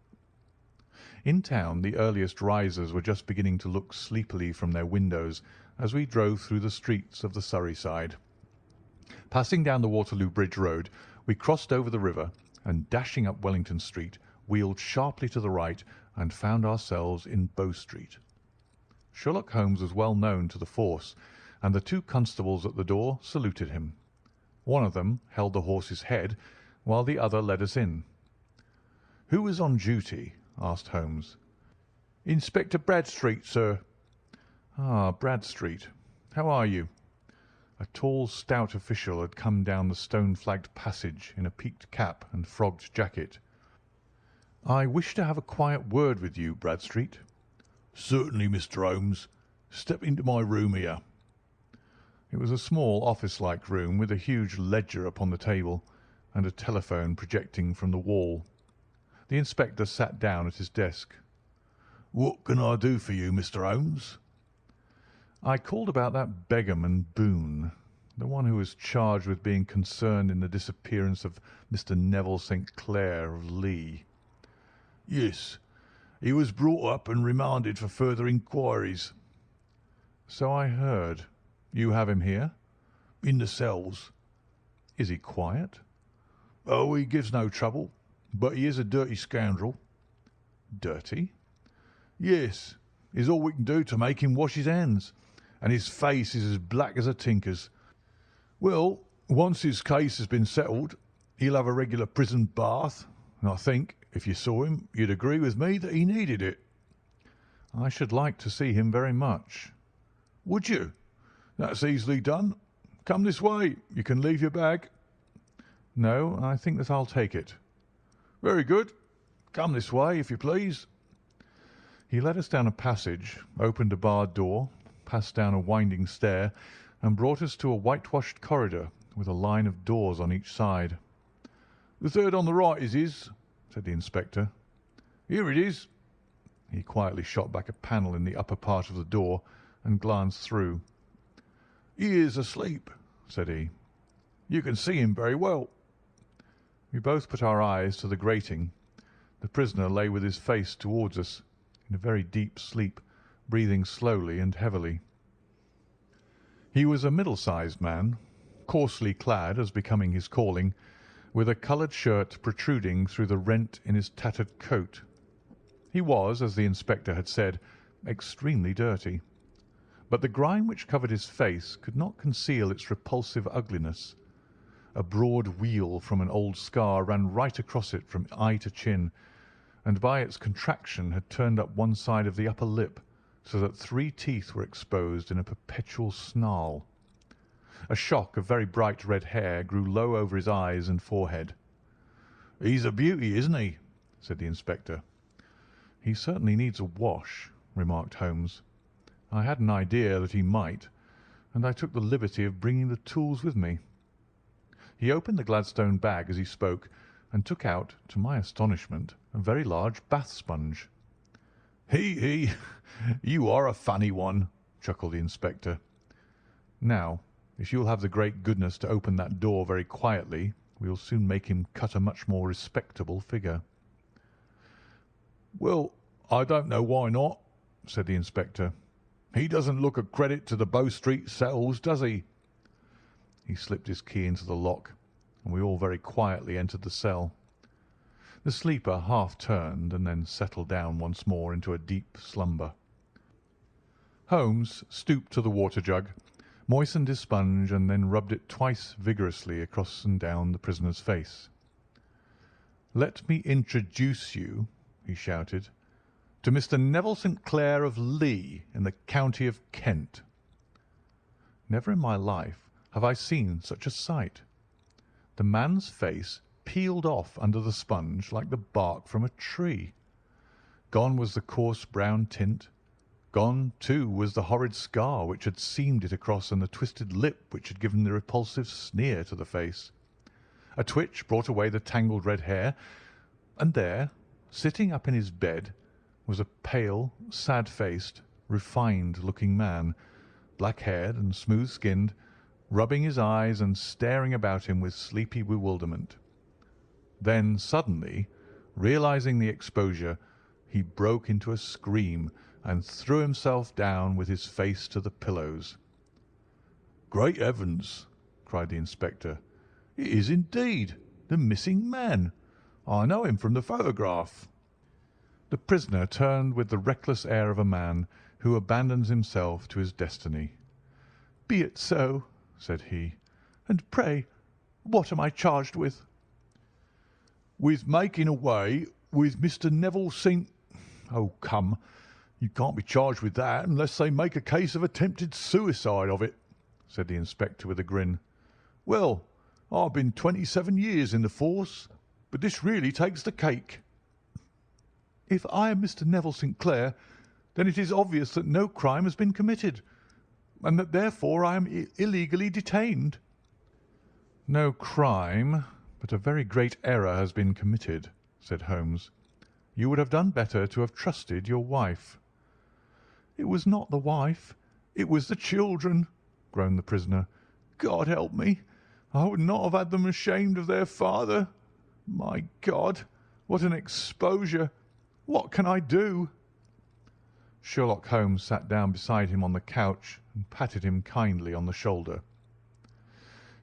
In town the earliest risers were just beginning to look sleepily from their windows as we drove through the streets of the Surrey side. Passing down the Waterloo Bridge Road, we crossed over the river, and dashing up Wellington Street, wheeled sharply to the right and found ourselves in Bow Street. Sherlock Holmes was well known to the force, and the two constables at the door saluted him. One of them held the horse's head, while the other led us in. "Who is on duty?" asked Holmes. "Inspector Bradstreet, sir." "Ah, Bradstreet. How are you?" A tall, stout official had come down the stone-flagged passage in a peaked cap and frogged jacket. "I wish to have a quiet word with you, Bradstreet." "Certainly, Mr. Holmes. Step into my room here." It was a small office-like room with a huge ledger upon the table and a telephone projecting from the wall. The inspector sat down at his desk. "What can I do for you, Mr. Holmes?" "I called about that beggarman Boone, the one who was charged with being concerned in the disappearance of Mr. Neville St. Clair of Lee." "Yes, he was brought up and remanded for further inquiries." "So I heard. You have him here?" "In the cells." "Is he quiet?" Oh, he gives no trouble, but he is a dirty scoundrel." "Dirty?" "Yes, it's all we can do to make him wash his hands, and his face is as black as a tinker's. Well, once his case has been settled, he'll have a regular prison bath, and I think, if you saw him, you'd agree with me that he needed it." "I should like to see him very much." "Would you? That's easily done. Come this way. You can leave your bag." "No, I think that I'll take it." "Very good. Come this way, if you please." He led us down a passage, opened a barred door, passed down a winding stair, and brought us to a whitewashed corridor with a line of doors on each side. "The third on the right is his," said the inspector. "Here it is." He quietly shot back a panel in the upper part of the door and glanced through. "He is asleep," said he. "You can see him very well." We both put our eyes to the grating. The prisoner lay with his face towards us, in a very deep sleep, breathing slowly and heavily. He was a middle-sized man, coarsely clad as becoming his calling, with a coloured shirt protruding through the rent in his tattered coat. He was, as the inspector had said, extremely dirty, but the grime which covered his face could not conceal its repulsive ugliness. A broad wheal from an old scar ran right across it from eye to chin, and by its contraction had turned up one side of the upper lip, so that 3 teeth were exposed in a perpetual snarl. A shock of very bright red hair grew low over his eyes and forehead. "He's a beauty, isn't he?" said the inspector. "He certainly needs a wash," remarked Holmes. "I had an idea that he might, and I took the liberty of bringing the tools with me." He opened the Gladstone bag as he spoke, and took out, to my astonishment, a very large bath sponge. He, you are a funny one," chuckled the inspector. "Now, if you'll have the great goodness to open that door very quietly, we'll soon make him cut a much more respectable figure." "Well, I don't know why not," said the inspector. "He doesn't look a credit to the Bow Street cells, does he?" He slipped his key into the lock, and we all very quietly entered the cell. The sleeper half turned and then settled down once more into a deep slumber. Holmes stooped to the water jug, moistened his sponge, and then rubbed it twice vigorously across and down the prisoner's face. "Let me introduce you," he shouted, "to Mr. Neville St. Clair of Lee, in the county of Kent." Never in my life have I seen such a sight. The man's face peeled off under the sponge like the bark from a tree. Gone was the coarse brown tint. Gone, too, was the horrid scar which had seamed it across and the twisted lip which had given the repulsive sneer to the face. A twitch brought away the tangled red hair, and there, sitting up in his bed, was a pale, sad-faced, refined-looking man, black-haired and smooth-skinned, rubbing his eyes and staring about him with sleepy bewilderment. Then suddenly, realizing the exposure, he broke into a scream and threw himself down with his face to the pillows. "Great heavens!" cried the inspector. "It is indeed the missing man. I know him from the photograph." The prisoner turned with the reckless air of a man who abandons himself to his destiny. "Be it so," said he. "And pray, what am I charged with?" "With making away with Mr. Neville St. Oh, come, you can't be charged with that unless they make a case of attempted suicide of it," said the inspector with a grin. "Well, I've been 27 years in the force, but this really takes the cake." "If I am Mr. Neville St. Clair, then it is obvious that no crime has been committed, and that therefore I am illegally detained." "No crime, but a very great error has been committed," said Holmes. "You would have done better to have trusted your wife." "It was not the wife, it was the children," groaned the prisoner. "God help me! I would not have had them ashamed of their father. My God, what an exposure! What can I do?" Sherlock Holmes sat down beside him on the couch and patted him kindly on the shoulder.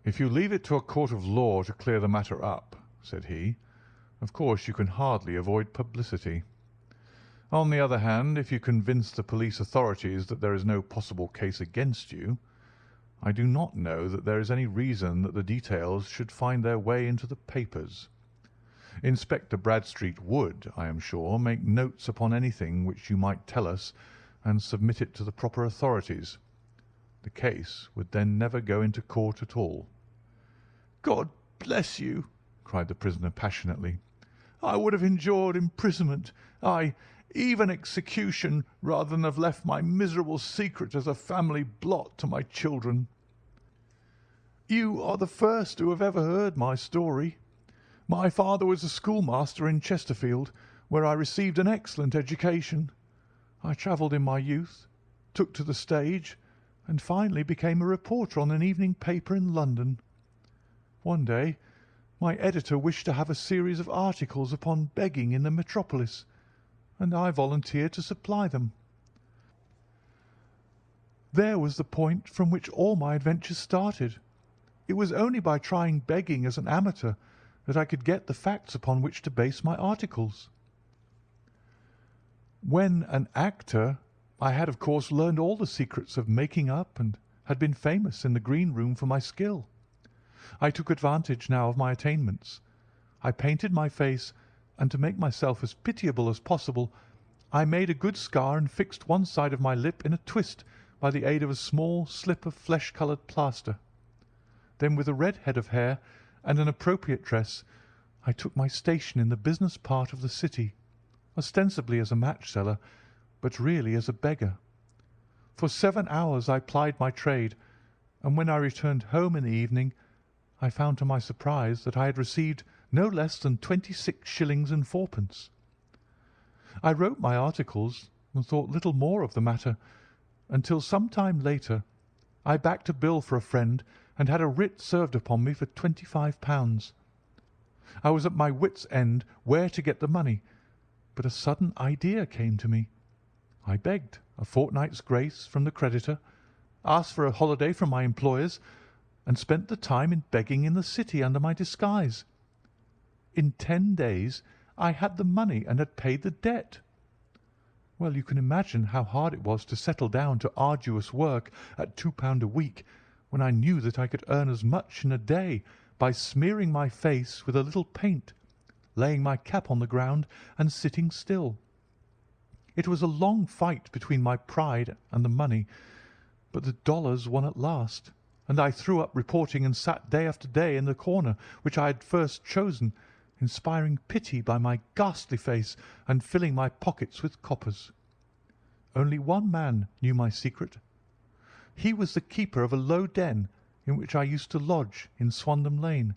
"If you leave it to a court of law to clear the matter up," said he, "of course you can hardly avoid publicity. On the other hand, if you convince the police authorities that there is no possible case against you, I do not know that there is any reason that the details should find their way into the papers. Inspector Bradstreet would, I am sure, make notes upon anything which you might tell us and submit it to the proper authorities. The case would then never go into court at all." "God bless you!" cried the prisoner passionately. "I would have endured imprisonment, aye, even execution, rather than have left my miserable secret as a family blot to my children. You are the first who have ever heard my story. My father was a schoolmaster in Chesterfield, where I received an excellent education. I travelled in my youth, took to the stage, and finally became a reporter on an evening paper in London. One day my editor wished to have a series of articles upon begging in the metropolis, and I volunteered to supply them. There was the point from which all my adventures started. It was only by trying begging as an amateur that I could get the facts upon which to base my articles. When an actor, I had of course learned all the secrets of making up and had been famous in the green room for my skill. I took advantage now of my attainments. I painted my face, and to make myself as pitiable as possible, I made a good scar and fixed one side of my lip in a twist by the aid of a small slip of flesh-coloured plaster. Then, with a red head of hair and an appropriate dress, I took my station in the business part of the city, ostensibly as a match-seller, but really as a beggar. For 7 hours I plied my trade, and when I returned home in the evening, I found to my surprise that I had received no less than 26 shillings and fourpence. I wrote my articles and thought little more of the matter, until some time later I backed a bill for a friend and had a writ served upon me for £25. I was at my wits' end where to get the money, but a sudden idea came to me. I begged a fortnight's grace from the creditor, asked for a holiday from my employers, and spent the time in begging in the city under my disguise. In 10 days I had the money and had paid the debt. Well, you can imagine how hard it was to settle down to arduous work at £2 a week, when I knew that I could earn as much in a day by smearing my face with a little paint, laying my cap on the ground, and sitting still. It was a long fight between my pride and the money, but the dollars won at last, and I threw up reporting and sat day after day in the corner which I had first chosen, inspiring pity by my ghastly face and filling my pockets with coppers. Only one man knew my secret. He was the keeper of a low den in which I used to lodge in Swandam Lane,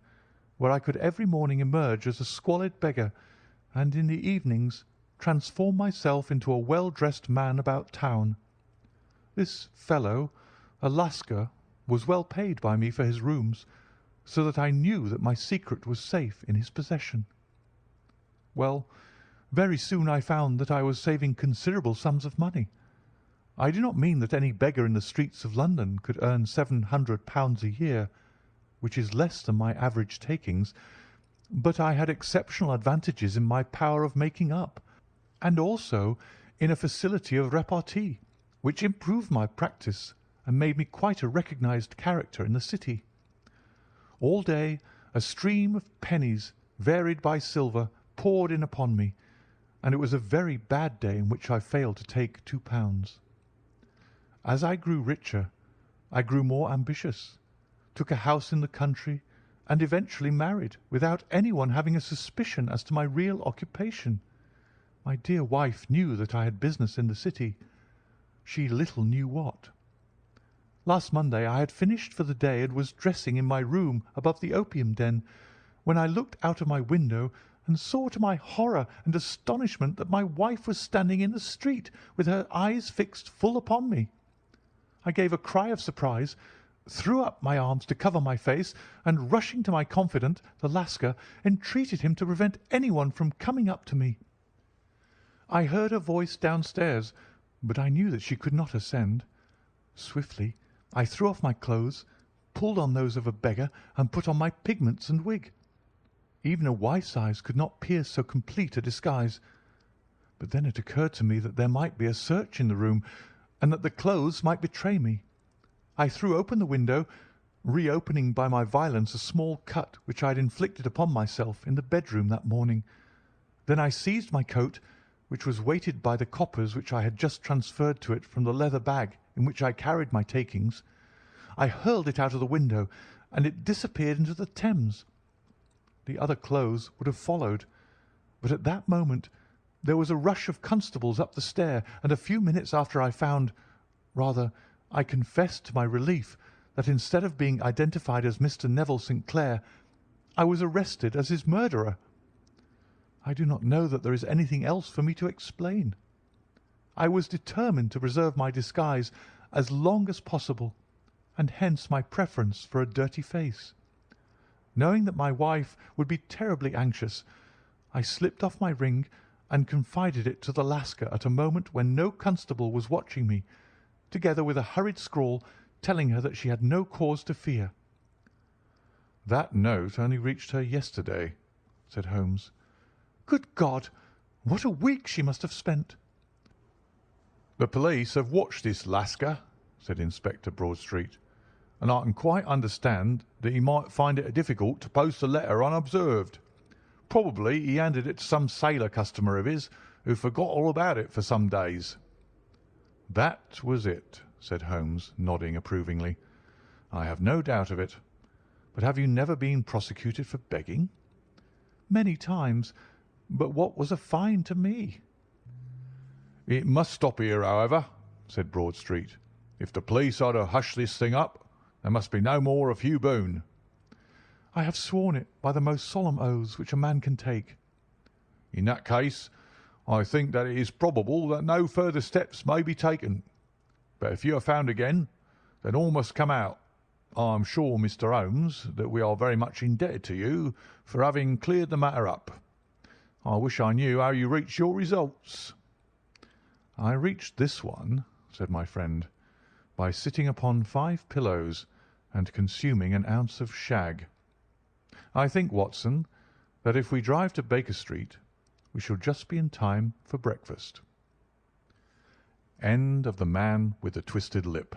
where I could every morning emerge as a squalid beggar, and in the evenings transform myself into a well-dressed man about town. This fellow, a Lascar, was well paid by me for his rooms, so that I knew that my secret was safe in his possession. Well, very soon I found that I was saving considerable sums of money. I do not mean that any beggar in the streets of London could earn £700 a year, which is less than my average takings, but I had exceptional advantages in my power of making up, and also in a facility of repartee, which improved my practice and made me quite a recognised character in the city. All day a stream of pennies, varied by silver, poured in upon me, and it was a very bad day in which I failed to take £2. As I grew richer, I grew more ambitious, took a house in the country, and eventually married without anyone having a suspicion as to my real occupation. My dear wife knew that I had business in the city. She little knew what. Last Monday I had finished for the day and was dressing in my room above the opium den, when I looked out of my window and saw to my horror and astonishment that my wife was standing in the street with her eyes fixed full upon me. I gave a cry of surprise, threw up my arms to cover my face, and rushing to my confidant, the Lascar, entreated him to prevent anyone from coming up to me. I heard her voice downstairs, but I knew that she could not ascend. Swiftly I threw off my clothes, pulled on those of a beggar, and put on my pigments and wig. Even a wife's eyes could not pierce so complete a disguise. But then it occurred to me that there might be a search in the room, and that the clothes might betray me. I threw open the window, reopening by my violence a small cut which I had inflicted upon myself in the bedroom that morning. Then I seized my coat, which was weighted by the coppers which I had just transferred to it from the leather bag in which I carried my takings. I hurled it out of the window, and it disappeared into the Thames. The other clothes would have followed, but at that moment there was a rush of constables up the stair, and a few minutes after I found, rather, I confessed to my relief, that instead of being identified as Mr. Neville St. Clair, I was arrested as his murderer. I do not know that there is anything else for me to explain. I was determined to preserve my disguise as long as possible, and hence my preference for a dirty face. Knowing that my wife would be terribly anxious, I slipped off my ring and confided it to the Lascar at a moment when no constable was watching me, together with a hurried scrawl telling her that she had no cause to fear. "That note only reached her yesterday," said Holmes. Good God! What a week she must have spent! "The police have watched this Lascar," said Inspector Broadstreet, "and I can quite understand that he might find it difficult to post a letter unobserved. Probably he handed it to some sailor customer of his who forgot all about it for some days." "That was it," said Holmes, nodding approvingly. "I have no doubt of it. But have you never been prosecuted for begging?" Many times, but what was a fine to me? "It must stop here, however," said Broadstreet. "If the police are to hush this thing up, there must be no more of Hugh Boone." I have sworn it by the most solemn oaths which a man can take. "In that case, I think that it is probable that no further steps may be taken. But if you are found again, then all must come out. I am sure, Mr. Holmes, that we are very much indebted to you for having cleared the matter up. I wish I knew how you reached your results." "I reached this one," said my friend, "by sitting upon 5 pillows and consuming an ounce of shag. I think, Watson, that if we drive to Baker Street, we shall just be in time for breakfast. End of The Man with the Twisted Lip.